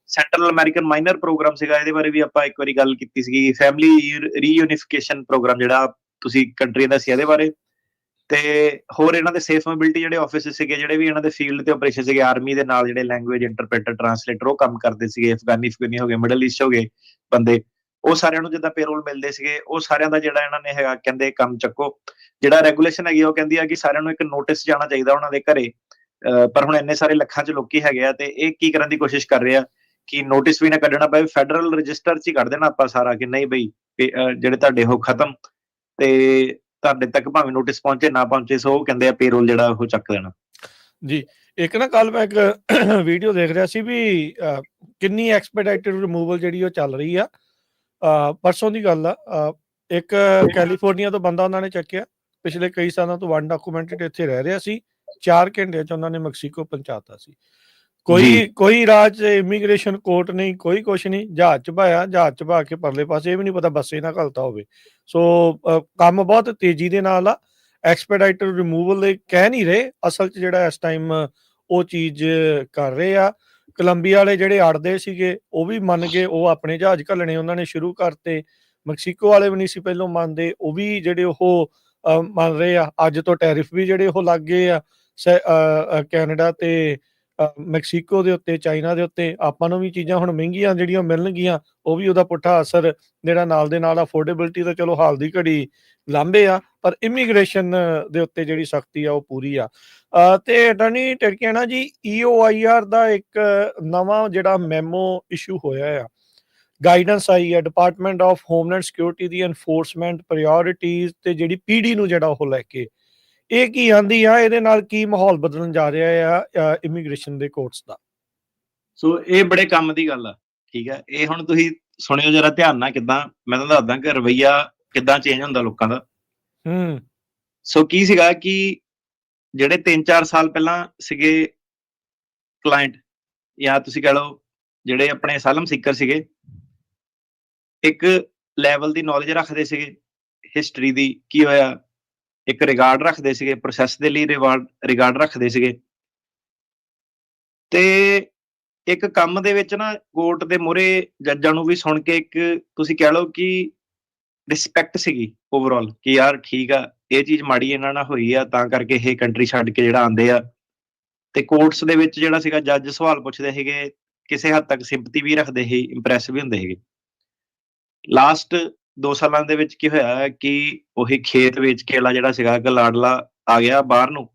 ਸੈਂਟਰਲ ਅਮਰੀਕਨ ਮਾਈਨਰ ਪ੍ਰੋਗਰਾਮ ਸੀਗਾ, ਇਹਦੇ ਬਾਰੇ ਵੀ ਆਪਾਂ ਇੱਕ ਵਾਰੀ ਗੱਲ ਕੀਤੀ ਸੀਗੀ। ਫੈਮਿਲੀ ਰੀਯੂਨੀਫਿਕੇਸ਼ਨ ਪ੍ਰੋਗਰਾਮ ਜਿਹੜਾ ਤੁਸੀਂ ਕੰਟਰੀ ਦਾ ਸੀ, ਇਹਦੇ ਬਾਰੇ। ਤੇ ਹੋਰ ਇਹਨਾਂ ਦੇ ਸੇਫ ਮੋਬਿਲਿਟੀ ਜਿਹੜੇ ਆਫਿਸ ਸੀਗੇ, ਜਿਹੜੇ ਵੀ ਇਹਨਾਂ ਦੇ ਫੀਲਡ ਤੇ ਆਪਰੇਸ਼ਨ ਸੀਗੇ, ਆਰਮੀ ਦੇ ਨਾਲ ਜਿਹੜੇ ਲੈਂਗੁਏਜ ਇੰਟਰਪ੍ਰੀਟਰ, ਟਰਾਂਸਲੇਟਰ, ਉਹ ਕੰਮ ਕਰਦੇ ਸੀਗੇ, ਅਫਗਾਨੀ ਹੋ ਗਏ, ਮਿਡਲ ਈਸਟ ਹੋ ਗਏ ਬੰਦੇ, ਉਹ ਸਾਰਿਆਂ ਨੂੰ ਜਿੱਦਾਂ ਪੇਰੋਲ ਮਿਲਦੇ ਸੀਗੇ, ਉਹ ਸਾਰਿਆਂ ਦਾ ਜਿਹੜਾ ਇਹਨਾਂ ਨੇ ਹੈਗਾ ਕਹਿੰਦੇ ਕੰਮ ਚੱਕੋ। ਜਿਹੜਾ ਰੈਗੂਲੇਸ਼ਨ ਹੈਗੀ ਉਹ ਕਹਿੰਦੀ ਆ ਕਿ ਸਾਰਿਆਂ ਨੂੰ ਇੱਕ ਨੋਟਿਸ ਜਾਣਾ ਚਾਹੀਦਾ ਉਹਨਾਂ ਦੇ ਘਰੇ, ਪਰ ਹੁਣ ਇੰਨੇ ਸਾਰੇ ਲੱਖਾਂ ਚ ਲੋਕੀ ਹੈਗੇ ਆ, ਤੇ ਇਹ ਕੀ ਕਰਨ ਦੀ ਕੋਸ਼ਿਸ਼ ਕਰ ਰਹੇ ਆ ਕਿ ਨੋਟਿਸ ਵੀ ਨਾ ਕੱਢਣਾ ਪਵੇ, ਫੈਡਰਲ ਰਜਿਸਟਰ ਚ ਹੀ ਕੱਢ ਦੇਣਾ ਆਪਾਂ ਸਾਰਾ ਕਿ ਨਹੀਂ ਬਈ ਜਿਹੜੇ ਤੁਹਾਡੇ ਉਹ ਖਤਮ, ਤੇ ਤੁਹਾਡੇ ਤੱਕ ਭਾਵੇਂ ਨੋਟਿਸ ਪਹੁੰਚੇ ਨਾ ਪਹੁੰਚੇ। ਸੋ ਉਹ ਕਹਿੰਦੇ ਆ ਪੇਰੋਲ ਜਿਹੜਾ ਉਹ ਚੱਕ ਦੇਣਾ ਜੀ। ਇੱਕ ਨਾ ਕੱਲ ਮੈਂ ਇੱਕ ਵੀਡੀਓ ਦੇਖ ਰਿਹਾ ਸੀ ਵੀ ਕਿੰਨੀ ਐਕਸਪੀਡਾਈਟਡ ਰਿਮੂਵਲ ਜਿਹੜੀ ਉਹ ਚੱਲ ਰਹੀ ਆ, ਪਰਸੋਂ ਦੀ ਗੱਲ ਆ। ਇੱਕ ਕੈਲੀਫੋਰਨੀਆ ਤੋਂ ਬੰਦਾ ਉਹਨਾਂ ਨੇ ਚੱਕਿਆ, ਪਿਛਲੇ ਕਈ ਸਾਲਾਂ ਤੋਂ ਅਨਡਾਕੂਮੈਂਟਡ ਇੱਥੇ ਰਹਿ ਰਿਹਾ ਸੀ, 4 ਘੰਟਿਆਂ 'ਚ ਉਹਨਾਂ ਨੇ ਮੈਕਸੀਕੋ ਪਹੁੰਚਾਤਾ ਸੀ। ਕੋਈ ਰਾਜ 'ਚ ਇਮੀਗ੍ਰੇਸ਼ਨ ਕੋਰਟ ਨਹੀਂ, ਕੋਈ ਕੁਛ ਨਹੀਂ, ਜਹਾਜ਼ 'ਚ ਭਾਇਆ, ਜਹਾਜ਼ 'ਚ ਭਾ ਕੇ ਪਰਲੇ ਪਾਸੇ ਇਹ ਵੀ ਨਹੀਂ ਪਤਾ ਬੱਸੇ ਨਾ ਘਲਤਾ ਹੋਵੇ। ਸੋ ਕੰਮ ਬਹੁਤ ਤੇਜ਼ੀ ਦੇ ਨਾਲ ਆ। ਐਕਸਪੈਡਾਈਟਰ ਰਿਮੂਵਲ ਦੇ ਕਹਿ ਨਹੀਂ ਰਹੇ, ਅਸਲ 'ਚ ਜਿਹੜਾ ਇਸ ਟਾਈਮ ਉਹ ਚੀਜ਼ ਕਰ ਰਹੇ ਆ। ਕੋਲੰਬੀਆ ਵਾਲੇ ਜਿਹੜੇ ਅੜਦੇ ਸੀਗੇ ਉਹ ਵੀ ਮੰਨ ਗਏ, ਉਹ ਆਪਣੇ ਜਹਾਜ਼ ਘੱਲਣੇ ਉਹਨਾਂ ਨੇ ਸ਼ੁਰੂ ਕਰਤੇ। ਮੈਕਸੀਕੋ ਵਾਲੇ ਵੀ ਨਹੀਂ ਸੀ ਪਹਿਲੋਂ ਮੰਨਦੇ, ਉਹ ਵੀ ਜਿਹੜੇ ਉਹ ਮੰਨ ਰਹੇ ਆ। ਅੱਜ ਤੋਂ ਟੈਰਿਫ ਵੀ ਜਿਹੜੇ ਉਹ ਲੱਗ ਗਏ ਆ ਕੈਨੇਡਾ ਤੇ ਮੈਕਸੀਕੋ ਦੇ ਉੱਤੇ, ਚਾਈਨਾ ਦੇ ਉੱਤੇ। ਆਪਾਂ ਨੂੰ ਵੀ ਚੀਜ਼ਾਂ ਹੁਣ ਮਹਿੰਗੀਆਂ ਜਿਹੜੀਆਂ ਮਿਲਣਗੀਆਂ, ਉਹ ਵੀ ਉਹਦਾ ਪੁੱਠਾ ਅਸਰ ਜਿਹੜਾ ਨਾਲ ਦੇ ਨਾਲ ਅਫੋਰਡੇਬਿਲਟੀ ਤਾਂ ਚਲੋ ਹਾਲ ਦੀ ਘੜੀ ਲਾਂਭੇ ਆ, ਪਰ ਇਮੀਗ੍ਰੇਸ਼ਨ ਦੇ ਉੱਤੇ ਜਿਹੜੀ ਸਖਤੀ ਆ ਉਹ ਪੂਰੀ ਆ। ਤੇ ਅਟਾਰਨੀ ਟਿਰਕੇਨਾ ਜੀ, EOIR ਦਾ ਇੱਕ ਨਵਾਂ ਜਿਹੜਾ ਮੈਮੋ ਇਸ਼ੂ ਹੋਇਆ ਆ, ਗਾਈਡੈਂਸ ਆਈ ਹੈ department of homeland security the enforcement ਪ੍ਰਾਇਓਰਿਟੀਜ਼ ਤੇ ਜਿਹੜੀ PD ਨੂੰ ਜਿਹੜਾ ਉਹ ਲੈ ਕੇ, ਇਹ ਕੀ ਆਂਦੀ ਆ, ਇਹਦੇ ਨਾਲ ਕੀ ਮਾਹੌਲ ਬਦਲਣ ਜਾ ਰਿਹਾ ਆ ਇਮੀਗ੍ਰੇਸ਼ਨ ਦੇ ਕੋਰਟਸ ਦਾ? ਸੋ ਇਹ ਬੜੇ ਕੰਮ ਦੀ ਗੱਲ ਆ, ਠੀਕ ਹੈ। ਇਹ ਹੁਣ ਤੁਸੀਂ ਸੁਣਿਓ ਜਰਾ ਧਿਆਨ ਨਾਲ, ਕਿੱਦਾਂ ਮੈਂ ਤੁਹਾਨੂੰ ਦੱਸਦਾ ਕਿ ਰਵੱਈਆ ਕਿੱਦਾਂ ਚੇਂਜ ਹੁੰਦਾ ਲੋਕਾਂ ਦਾ। ਸੋ ਕੀ ਸੀਗਾ ਕਿ ਜਿਹੜੇ 3-4 ਸਾਲ ਪਹਿਲਾਂ ਸੀਗੇ ਕਲਾਇੰਟ, ਜਾਂ ਤੁਸੀਂ ਕਹਿ ਲਓ ਜਿਹੜੇ ਆਪਣੇ ਅਸਾਈਲਮ ਸੀਕਰ ਸੀਗੇ, ਇੱਕ ਲੈਵਲ ਦੀ ਨੌਲੇਜ ਰੱਖਦੇ ਸੀਗੇ ਹਿਸਟਰੀ ਦੀ, ਕੀ ਹੋਇਆ, ਇੱਕ ਰਿਗਾਰਡ ਰੱਖਦੇ ਸੀਗੇ ਪ੍ਰੋਸੈਸ ਦੇ ਲਈ, ਰਿਗਾਰਡ ਰੱਖਦੇ ਸੀਗੇ। ਤੇ ਇੱਕ ਕੰਮ ਦੇ ਵਿੱਚ ਨਾ ਕੋਰਟ ਦੇ ਮੂਹਰੇ ਜੱਜਾਂ ਨੂੰ ਵੀ ਸੁਣ ਕੇ ਇੱਕ ਤੁਸੀਂ ਕਹਿ ਲਓ ਕਿ ਰਿਸਪੈਕਟ ਸੀਗੀ ਓਵਰਆਲ, ਕਿ ਯਾਰ ਠੀਕ ਆ, ਇਹ ਚੀਜ਼ ਮਾੜੀ ਇਹਨਾਂ ਨਾਲ ਹੋਈ ਆ, ਤਾਂ ਕਰਕੇ ਇਹ ਕੰਟਰੀ ਛੱਡ ਕੇ ਜਿਹੜਾ ਆਉਂਦੇ ਆ। ਤੇ ਕੋਰਟਸ ਦੇ ਵਿੱਚ ਜਿਹੜਾ ਸੀਗਾ ਜੱਜ ਸਵਾਲ ਪੁੱਛਦੇ ਸੀਗੇ, ਕਿਸੇ ਹੱਦ ਤੱਕ ਸਿੰਪਥੀ ਵੀ ਰੱਖਦੇ ਸੀ, ਇੰਪ੍ਰੈਸ ਵੀ ਹੁੰਦੇ ਸੀਗੇ। ਲਾਸਟ 2 ਸਾਲਾਂ ਦੇ ਵਿੱਚ ਕੀ ਹੋਇਆ ਕਿ ਉਹੀ ਖੇਤ ਵੇਚ ਕੇ ਵਾਲਾ ਜਿਹੜਾ ਸੀਗਾ ਲਾਡਲਾ ਆ ਗਿਆ ਬਾਹਰ ਨੂੰ।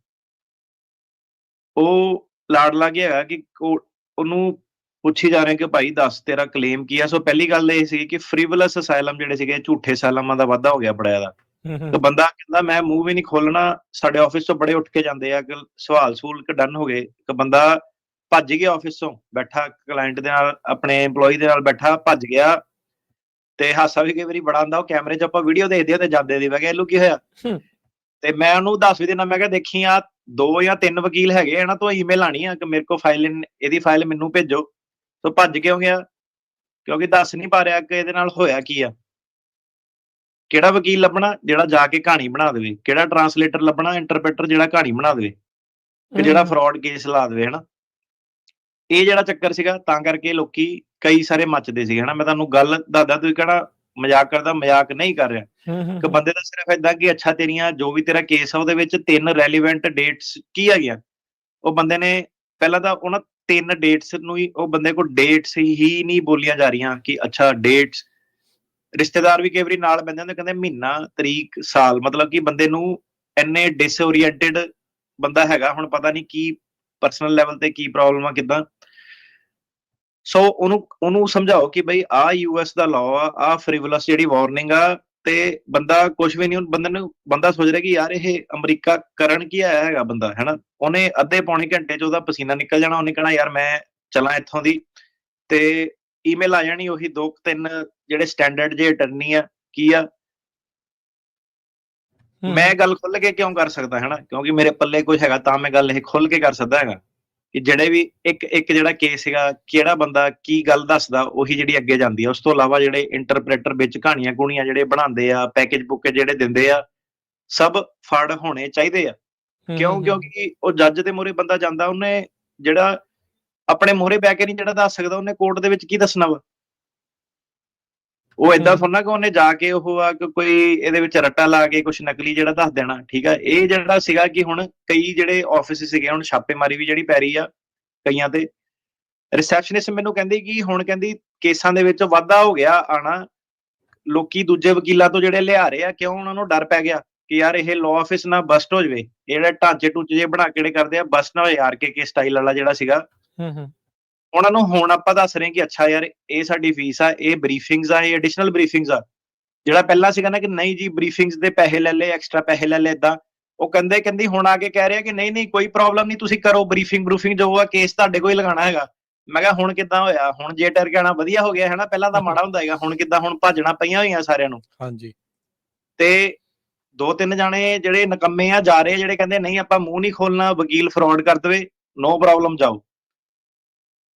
ਉਹ ਲਾਡਲਾ ਕੀ ਹੈਗਾ ਕਿ ਉਹਨੂੰ ਪੁੱਛੀ ਜਾ ਰਹੇ ਕਿ ਭਾਈ ਦੱਸ ਤੇਰਾ ਕਲੇਮ ਕੀ ਆ। ਸੋ ਪਹਿਲੀ ਗੱਲ ਇਹ ਸੀ ਕਿ ਫ੍ਰੀਵਲਸ ਅਸਾਈਲਮ ਜਿਹੜੇ ਸੀਗੇ, ਝੂਠੇ ਅਸਾਈਲਮਾਂ ਦਾ ਵਾਧਾ ਹੋ ਗਿਆ ਬੜਾ ਜ਼ਿਆਦਾ। ਤੇ ਬੰਦਾ ਕਹਿੰਦਾ ਮੈਂ ਮੂੰਹ ਵੀ ਨਹੀਂ ਖੋਲਣਾ, ਸਾਡੇ ਆਫਿਸ ਤੋਂ ਬੜੇ ਉੱਠ ਕੇ ਜਾਂਦੇ ਆ, ਕਿ ਸਵਾਲ ਸੂਲ ਡਨ ਹੋ ਗਏ। ਕਿ ਬੰਦਾ ਭੱਜ ਗਿਆ ਆਫਿਸ ਤੋਂ, ਬੈਠਾ ਕਲਾਇੰਟ ਦੇ ਨਾਲ, ਆਪਣੇ EMPLOYEE ਦੇ ਨਾਲ ਬੈਠਾ, ਭੱਜ ਗਿਆ। ਤੇ ਹਾਸਾ ਵੀ ਕਈ ਵਾਰੀ ਬੜਾ ਆਉਂਦਾ, ਉਹ ਕੈਮਰੇ 'ਚ ਆਪਾਂ ਵੀਡੀਓ ਦੇਖਦੇ ਆ ਤੇ ਜਾਂਦੇ ਦੀ, ਮੈਂ ਕਿਹਾ ਇਹਨੂੰ ਕੀ ਹੋਇਆ। ਤੇ ਮੈਂ ਉਹਨੂੰ ਦੱਸ ਵੀ ਦੇਣਾ, ਮੈਂ ਕਿਹਾ ਦੇਖੀ ਆ 2 ਜਾਂ 3 ਵਕੀਲ ਹੈਗੇ, ਇਹਨਾਂ ਤੋਂ ਈਮੇਲ ਆਣੀ ਆ ਕਿ ਮੇਰੇ ਕੋਲ ਫਾਈਲ, ਇਹਦੀ ਫਾਈਲ ਮੈਨੂੰ ਭੇਜੋ। ਸੋ ਭੱਜ ਕਿਉਂ ਗਿਆ? ਕਿਉਂਕਿ ਦੱਸ ਨਹੀਂ ਪਾ ਰਿਹਾ ਕਿ ਇਹਦੇ ਨਾਲ ਹੋਇਆ ਕੀ ਆ। ਕਿਹੜਾ ਵਕੀਲ ਲੱਭਣਾ ਜਿਹੜਾ ਜਾ ਕੇ ਕਹਾਣੀ ਬਣਾ ਦੇਵੇ, ਕਿਹੜਾ ਟਰਾਂਸਲੇਟਰ ਲੱਭਣਾ, ਇੰਟਰਪ੍ਰੀਟਰ ਜਿਹੜਾ ਕਹਾਣੀ ਬਣਾ ਦੇਵੇ, ਕਿ ਜਿਹੜਾ ਫਰਾਡ ਕੇਸ ਲਾ ਦੇਵੇ, ਹਨਾ। ਇਹ ਜਿਹੜਾ ਚੱਕਰ ਸੀਗਾ, ਤਾਂ ਕਰਕੇ ਲੋਕੀ ਕਈ ਸਾਰੇ ਮੱਚਦੇ ਸੀਗੇ, ਹਨਾ। ਮੈਂ ਤੁਹਾਨੂੰ ਗੱਲ ਦੱਸਦਾ, ਤੁਸੀਂ ਕਹਿਣਾ ਮਜ਼ਾਕ ਕਰਦਾ, ਮਜ਼ਾਕ ਨਹੀਂ ਕਰ ਰਿਹਾ। ਕਿ ਬੰਦੇ ਦਾ ਸਿਰਫ ਏਦਾਂ ਕਿ ਅੱਛਾ ਤੇਰੀਆਂ ਜੋ ਵੀ ਤੇਰਾ ਕੇਸ ਆ ਉਹਦੇ ਵਿੱਚ 3 ਰੈਲੀਵੈਂਟ ਡੇਟਸ ਕੀ ਹੈਗੀਆਂ। ਉਹ ਬੰਦੇ ਨੇ ਪਹਿਲਾਂ ਤਾਂ ਉਹਨਾਂ 3 ਡੇਟਸ ਨੂੰ ਹੀ, ਉਹ ਬੰਦੇ ਕੋਲ ਡੇਟਸ ਹੀ ਨਹੀਂ ਬੋਲੀਆਂ ਜਾ ਰਹੀਆਂ ਕਿ ਅੱਛਾ ਡੇਟਸ। ਰਿਸ਼ਤੇਦਾਰ ਵੀ ਕਈ ਵਾਰੀ ਨਾਲ ਬਹਿੰਦੇ ਹੁੰਦੇ, ਕਹਿੰਦੇ ਮਹੀਨਾ, ਤਰੀਕ, ਸਾਲ, ਮਤਲਬ ਕਿ ਬੰਦੇ ਨੂੰ ਇੰਨੇ ਡਿਸਓਰੀਐਂਟਡ ਬੰਦਾ ਹੈਗਾ, ਹੁਣ ਪਤਾ ਨਹੀਂ ਕੀ ਪਰਸਨਲ ਲੈਵਲ ਤੇ ਕੀ ਪ੍ਰੋਬਲਮ ਆ, ਕਿੱਦਾਂ। ਸੋ ਉਹਨੂੰ ਸਮਝਾਓ ਕਿ ਬਈ ਆਹ US ਦਾ ਲਾਅ ਆ ਫ੍ਰੀਵਲਸ ਜਿਹੜੀ ਵਾਰਨਿੰਗ ਆ, ਤੇ ਬੰਦਾ ਕੁਝ ਵੀ ਨਹੀਂ, ਬੰਦਾ ਸੋਚ ਰਿਹਾ ਕਿ ਯਾਰ ਇਹ ਅਮਰੀਕਾ ਕਰਨ ਕੀ ਆਇਆ ਹੈਗਾ ਬੰਦਾ, ਹੈਨਾ। ਉਹਨੇ ਅੱਧੇ ਪੌਣੇ ਘੰਟੇ 'ਚ ਉਹਦਾ ਪਸੀਨਾ ਨਿਕਲ ਜਾਣਾ, ਉਹਨੇ ਕਹਿਣਾ ਯਾਰ ਮੈਂ ਚਲਾਂ ਇੱਥੋਂ ਦੀ, ਤੇ ਈਮੇਲ ਆ ਜਾਣੀ ਉਹੀ 2-3 ਜਿਹੜੇ ਸਟੈਂਡਰਡ ਜੇ ਅਟਰਨੀ ਆ, ਕੀ ਆ। ਮੈਂ ਗੱਲ ਖੁੱਲ ਕੇ ਕਿਉਂ ਕਰ ਸਕਦਾ, ਹੈਨਾ, ਕਿਉਂਕਿ ਮੇਰੇ ਪੱਲੇ ਕੁਝ ਹੈਗਾ, ਤਾਂ ਮੈਂ ਗੱਲ ਇਹ ਖੁੱਲ ਕੇ ਕਰ ਸਕਦਾ ਹੈਗਾ ਕਿ ਜਿਹੜੇ ਵੀ ਇੱਕ ਜਿਹੜਾ ਕੇਸ ਸੀਗਾ, ਕਿਹੜਾ ਬੰਦਾ ਕੀ ਗੱਲ ਦੱਸਦਾ, ਉਹੀ ਜਿਹੜੀ ਅੱਗੇ ਜਾਂਦੀ ਆ। ਉਸ ਤੋਂ ਇਲਾਵਾ ਜਿਹੜੇ ਇੰਟਰਪ੍ਰੀਟਰ ਵਿੱਚ ਕਹਾਣੀਆਂ ਕੂਣੀਆਂ ਜਿਹੜੇ ਬਣਾਉਂਦੇ ਆ, ਪੈਕੇਜ ਪੁੱਕੇ ਜਿਹੜੇ ਦਿੰਦੇ ਆ, ਸਭ ਫੜ ਹੋਣੇ ਚਾਹੀਦੇ ਆ। ਕਿਉਂ? ਕਿਉਂਕਿ ਉਹ ਜੱਜ ਦੇ ਮੂਹਰੇ ਬੰਦਾ ਜਾਂਦਾ, ਉਹਨੇ ਜਿਹੜਾ ਆਪਣੇ ਮੂਹਰੇ ਬਹਿ ਕੇ ਨਹੀਂ ਜਿਹੜਾ ਦੱਸ ਸਕਦਾ, ਉਹਨੇ ਕੋਰਟ ਦੇ ਵਿੱਚ ਕੀ ਦੱਸਣਾ ਵਾ। ਉਹ ਏਦਾਂ ਸੁਣਨਾ ਕਿ ਉਹਨੇ ਜਾ ਕੇ ਉਹ ਆ ਕਿ ਕੋਈ ਇਹਦੇ ਵਿੱਚ ਰੱਟਾ ਲਾ ਕੇ ਕੁਛ ਨਕਲੀ ਜਿਹੜਾ ਦੱਸ ਦੇਣਾ, ਠੀਕ ਆ। ਇਹ ਜਿਹੜਾ ਸੀਗਾ ਕਿ ਹੁਣ ਕਈ ਜਿਹੜੇ ਆਫਿਸ ਸੀਗੇ, ਹੁਣ ਛਾਪੇਮਾਰੀ ਵੀ ਜਿਹੜੀ ਪੈ ਰਹੀ ਆ ਕਈਆਂ ਤੇ। ਰਿਸੈਪਸ਼ਨਿਸਟ ਮੈਨੂੰ ਕਹਿੰਦੀ ਕਿ ਹੁਣ ਕਹਿੰਦੀ ਕੇਸਾਂ ਦੇ ਵਿੱਚ ਵਾਧਾ ਹੋ ਗਿਆ ਆਣਾ, ਲੋਕੀ ਦੂਜੇ ਵਕੀਲਾਂ ਤੋਂ ਜਿਹੜੇ ਲਿਆ ਰਹੇ ਆ, ਕਿਉਂ? ਉਹਨਾਂ ਨੂੰ ਡਰ ਪੈ ਗਿਆ ਕਿ ਯਾਰ ਇਹ ਲਾਅ ਆਫਿਸ ਨਾ ਬਸਟ ਹੋ ਜਾਵੇ, ਇਹ ਜਿਹੜੇ ਢਾਂਚੇ ਟੂਚੇ ਜੇ ਬਣਾ ਕੇ ਜਿਹੜੇ ਕਰਦੇ ਆ, ਬਸਟ ਨਾ ਹੋਏ। RKK ਸਟਾਈਲ ਵਾਲਾ ਜਿਹੜਾ ਸੀਗਾ, ਉਹਨਾਂ ਨੂੰ ਹੁਣ ਆਪਾਂ ਦੱਸ ਰਹੇ ਕਿ ਅੱਛਾ ਯਾਰ ਇਹ ਸਾਡੀ ਫੀਸ ਆ, ਇਹ ਬਰੀਫਿੰਗਸ ਆ, ਇਹ ਐਡੀਸ਼ਨਲ ਬਰੀਫਿੰਗਸ ਆ। ਜਿਹੜਾ ਪਹਿਲਾਂ ਸੀਗਾ ਨਾ ਕਿ ਨਹੀਂ ਜੀ ਬਰੀਫਿੰਗਸ ਦੇ ਪੈਸੇ ਲੈ ਲਏ, ਐਕਸਟਰਾ ਪੈਸੇ ਲੈ ਲਏ, ਏਦਾਂ ਉਹ ਕਹਿੰਦੀ ਹੁਣ ਆ ਕੇ ਕਹਿ ਰਿਹਾ ਕਿ ਨਹੀਂ ਕੋਈ ਪ੍ਰੋਬਲਮ ਨਹੀਂ, ਤੁਸੀਂ ਕਰੋ ਬਰੀਫਿੰਗ ਜੋ ਆ, ਕੇਸ ਤੁਹਾਡੇ ਕੋਲ ਹੀ ਲਗਾਉਣਾ ਹੈਗਾ। ਮੈਂ ਕਿਹਾ ਹੁਣ ਕਿੱਦਾਂ ਹੋਇਆ? ਹੁਣ ਜੇ ਟਰ ਕਹਿਣਾ ਵਧੀਆ ਹੋ ਗਿਆ, ਹੈ ਨਾ। ਪਹਿਲਾਂ ਤਾਂ ਮਾੜਾ ਹੁੰਦਾ ਹੈਗਾ, ਹੁਣ ਕਿੱਦਾਂ? ਹੁਣ ਭੱਜਣਾ ਪਈਆਂ ਹੋਈਆਂ ਸਾਰਿਆਂ ਨੂੰ। ਹਾਂਜੀ। ਤੇ 2-3 ਜਾਣੇ ਜਿਹੜੇ ਨਕੰਮੇ ਆ ਜਾ ਰਹੇ ਜਿਹੜੇ ਕਹਿੰਦੇ ਨਹੀਂ ਆਪਾਂ ਮੂੰਹ ਨਹੀਂ ਖੋਲਣਾ, ਵਕੀਲ ਫਰਾਡ ਕਰ ਦੇਵੇ, ਨੋ ਪ੍ਰੋਬਲਮ ਜਾਓ।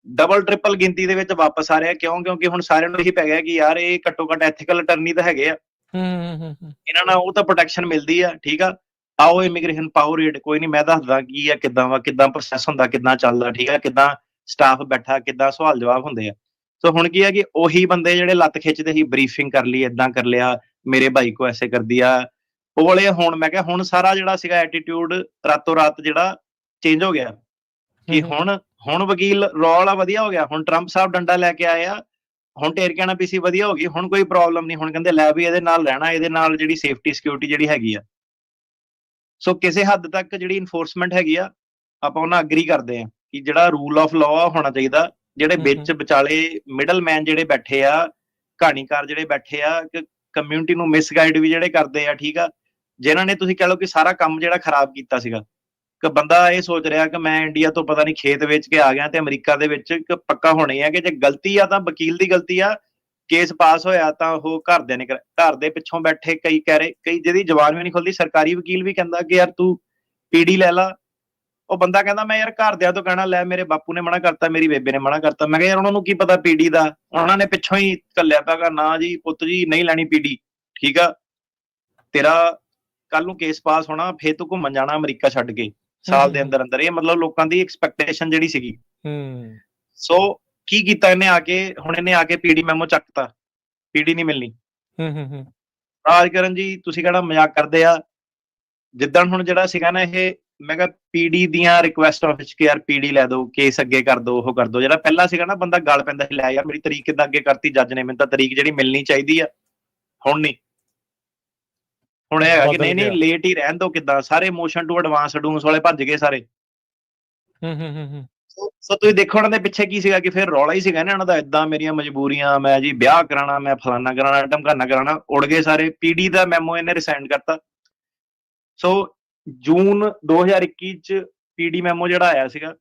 ਡਬਲ ਟ੍ਰਿਪਲ ਗਿਣਤੀ ਦੇ ਵਿੱਚ ਵਾਪਸ ਆ ਰਿਹਾ। ਕਿਉਂ? ਕਿਉਂਕਿ ਹੁਣ ਸਾਰਿਆਂ ਨੂੰ ਇਹੀ ਪੈ ਗਿਆ ਕਿ ਯਾਰ ਇਹ ਘੱਟੋ ਘੱਟ ਐਥੀਕਲ ਅਟਰਨੀ ਤਾਂ ਹੈਗੇ ਆ, ਇਹਨਾਂ ਨਾਲ ਉਹ ਤਾਂ ਪ੍ਰੋਟੈਕਸ਼ਨ ਮਿਲਦੀ ਆ। ਠੀਕ ਆ, ਆਓ ਇਮੀਗ੍ਰੇਸ਼ਨ ਪਾਓ ਰੇਟ, ਕੋਈ ਨਹੀਂ ਮੈਂ ਦੱਸਦਾ ਕੀ ਆ, ਕਿੱਦਾਂ ਪ੍ਰੋਸੈਸ ਹੁੰਦਾ, ਕਿੱਦਾਂ ਚੱਲਦਾ। ਠੀਕ ਆ, ਕਿੱਦਾਂ ਸਟਾਫ ਬੈਠਾ, ਕਿੱਦਾਂ ਸਵਾਲ ਜਵਾਬ ਹੁੰਦੇ ਆ। ਸੋ ਹੁਣ ਕੀ ਆ ਕਿ ਉਹੀ ਬੰਦੇ ਜਿਹੜੇ ਲੱਤ ਖਿੱਚਦੇ ਸੀ, ਬਰੀਫਿੰਗ ਕਰ ਲਈ, ਏਦਾਂ ਕਰ ਲਿਆ, ਮੇਰੇ ਭਾਈ ਕੋ ਐਸੇ ਕਰਦੀ ਆ, ਉਹ ਵਾਲੇ ਹੁਣ ਮੈਂ ਕਿਹਾ ਹੁਣ ਸਾਰਾ ਜਿਹੜਾ ਸੀਗਾ ਐਟੀਟਿਊਡ ਰਾਤੋਂ ਰਾਤ ਜਿਹੜਾ ਚੇਂਜ ਹੋ ਗਿਆ ਕਿ ਹੁਣ ਵਕੀਲ ਰੌ ਵਾਲਾ ਵਧੀਆ ਹੋ ਗਿਆ। ਹੁਣ ਟਰੰਪ ਸਾਹਿਬ ਡੰਡਾ ਲੈ ਕੇ ਆਏ ਆ, ਹੁਣ ਟੇਰਕਿਆਨਾ ਪੀਸੀ ਵਧੀਆ ਹੋ ਗਈ, ਹੁਣ ਕੋਈ ਪ੍ਰੋਬਲਮ ਨਹੀਂ। ਹੁਣ ਕਹਿੰਦੇ ਲੈ ਵੀ ਇਹਦੇ ਨਾਲ ਰਹਿਣਾ, ਇਹਦੇ ਨਾਲ ਜਿਹੜੀ ਸੇਫਟੀ ਸਿਕਿਉਰਿਟੀ ਜਿਹੜੀ ਹੈਗੀ ਆ। ਸੋ ਕਿਸੇ ਹੱਦ ਤੱਕ ਜਿਹੜੀ ਇਨਫੋਰਸਮੈਂਟ ਹੈਗੀ ਆ, ਆਪਾਂ ਉਹਨਾਂ ਅਗਰੀ ਕਰਦੇ ਆ ਕਿ ਜਿਹੜਾ ਰੂਲ ਆਫ ਲਾਅ ਹੋਣਾ ਚਾਹੀਦਾ। ਜਿਹੜੇ ਵਿੱਚ ਵਿਚਾਲੇ ਮਿਡਲ ਮੈਨ ਜਿਹੜੇ ਬੈਠੇ ਆ, ਕਹਾਣੀਕਾਰ ਜਿਹੜੇ ਬੈਠੇ ਆ, ਕਮਿਊਨਿਟੀ ਨੂੰ ਮਿਸਗਾਈਡ ਵੀ ਜਿਹੜੇ ਕਰਦੇ ਆ। ਠੀਕ ਆ, ਜਿਨ੍ਹਾਂ ਨੇ ਤੁਸੀਂ ਕਹਿ ਲਓ ਕਿ ਸਾਰਾ ਕੰਮ ਜਿਹੜਾ ਖਰਾਬ ਕੀਤਾ ਸੀਗਾ। ਕਿ ਬੰਦਾ ਇਹ ਸੋਚ ਰਿਹਾ ਕਿ ਮੈਂ ਇੰਡੀਆ ਤੋਂ ਪਤਾ ਨਹੀਂ ਖੇਤ ਵੇਚ ਕੇ ਆ ਗਿਆ ਤੇ ਅਮਰੀਕਾ ਦੇ ਵਿੱਚ ਪੱਕਾ ਹੋਣੀ ਹੈ ਕਿ ਜੇ ਗਲਤੀ ਆ ਤਾਂ ਵਕੀਲ ਦੀ ਗਲਤੀ ਆ, ਕੇਸ ਪਾਸ ਹੋਇਆ ਤਾਂ ਉਹ ਘਰਦਿਆਂ ਨੇ ਘਰ ਦੇ ਪਿੱਛੋਂ ਬੈਠੇ ਕਈ ਕਹਿ ਰਹੇ, ਕਈ ਜਿਹਦੀ ਜ਼ਬਾਨ ਵੀ ਨਹੀਂ ਖੁੱਲਦੀ, ਸਰਕਾਰੀ ਵਕੀਲ ਵੀ ਕਹਿੰਦਾ ਕਿ ਯਾਰ ਤੂੰ ਪੀਡੀ ਲੈ ਲਾ। ਉਹ ਬੰਦਾ ਕਹਿੰਦਾ ਮੈਂ ਯਾਰ ਘਰਦਿਆਂ ਤੋਂ ਕਹਿਣਾ ਲੈ, ਮੇਰੇ ਬਾਪੂ ਨੇ ਮਨਾ ਕਰਤਾ, ਮੇਰੀ ਬੇਬੇ ਨੇ ਮਨਾ ਕਰਤਾ। ਮੈਂ ਕਿਹਾ ਯਾਰ ਉਹਨਾਂ ਨੂੰ ਕੀ ਪਤਾ ਪੀਡੀ ਦਾ, ਉਹਨਾਂ ਨੇ ਪਿੱਛੋਂ ਹੀ ਘੱਲਿਆ ਪਿਆ ਨਾ ਜੀ ਪੁੱਤ ਜੀ ਨਹੀਂ ਲੈਣੀ ਪੀਡੀ। ਠੀਕ ਆ, ਤੇਰਾ ਕੱਲ ਨੂੰ ਕੇਸ ਪਾਸ ਹੋਣਾ, ਫੇਰ ਤੂੰ ਘੁੰਮਣ ਜਾਣਾ ਅਮਰੀਕਾ ਛੱਡ ਕੇ ਸਾਲ ਦੇ ਅੰਦਰ ਅੰਦਰ। ਇਹ ਮਤਲਬ ਲੋਕਾਂ ਦੀ ਐਕਸਪੈਕਟੇਸ਼ਨ ਜਿਹੜੀ ਸੀਗੀ। ਸੋ ਕੀ ਕੀਤਾ ਇਹਨੇ ਆ ਕੇ, ਹੁਣ ਇਹਨੇ ਆ ਕੇ ਪੀਡੀ ਮੈਮੋ ਚੱਕਤਾ, ਪੀਡੀ ਨਹੀਂ ਮਿਲਣੀ। ਰਾਜਕਰਨ ਜੀ ਤੁਸੀਂ ਕਹਿਣਾ ਮਜ਼ਾਕ ਕਰਦੇ ਆ। ਜਿੱਦਣ ਹੁਣ ਜਿਹੜਾ ਸੀਗਾ ਨਾ ਇਹ, ਮੈਂ ਕਿਹਾ ਪੀਡੀ ਦੀਆਂ ਰਿਕੁਐਸਟਾਂ ਵਿੱਚ ਕਿ ਯਾਰ ਪੀਡੀ ਲੈ ਦਿਓ, ਕੇਸ ਅੱਗੇ ਕਰ ਦਿਓ, ਉਹ ਕਰ ਦਿਓ। ਜਿਹੜਾ ਪਹਿਲਾਂ ਸੀਗਾ ਨਾ ਬੰਦਾ ਗੱਲ ਪੈਂਦਾ ਸੀ, ਲੈ ਯਾਰ ਮੇਰੀ ਤਰੀਕ ਕਿੱਦਾਂ ਅੱਗੇ ਕਰਤੀ ਜੱਜ ਨੇ, ਮੈਨੂੰ ਤਾਂ ਤਰੀਕ ਜਿਹੜੀ ਮਿਲਣੀ ਚਾਹੀਦੀ ਆ। ਹੁਣ ਨਹੀਂ, ਹੁਣ ਇਹ ਹੈਗਾ ਕਿ ਨਹੀਂ ਨਹੀਂ ਲੇਟ ਹੀ ਰਹਿਣ ਦੋ। ਕਿੱਦਾਂ ਸਾਰੇ ਮੋਸ਼ਨ ਟੂ ਐਡਵਾਂਸ ਅਡੂਸ ਵਾਲੇ ਭੱਜ ਗਏ ਸਾਰੇ। ਸੋ ਤੁਸੀਂ ਦੇਖੋ ਉਹਨਾਂ ਦੇ ਪਿੱਛੇ ਕੀ ਸੀਗਾ ਕਿ ਫਿਰ ਰੌਲਾ ਹੀ ਸੀਗਾ ਨਾ ਇਹਨਾਂ ਦਾ, ਏਦਾਂ ਮੇਰੀਆਂ ਮਜਬੂਰੀਆਂ, ਮੈਂ ਜੀ ਵਿਆਹ ਕਰਾਣਾ, ਮੈਂ ਫਲਾਨਾ ਕਰਾਣਾ, ਢਮਕਾਨਾ ਕਰਾਣਾ। ਉੜ ਗਏ ਸਾਰੇ। ਪੀਡੀ ਦਾ ਮੈਮੋ ਇਹਨੇ ਰਿਸਾਈਨ ਕਰਤਾ। ਸੋ ਜੂਨ 2021 ਚ ਪੀਡੀ ਮੈਮੋ ਜਿਹੜਾ ਆਇਆ ਸੀਗਾ,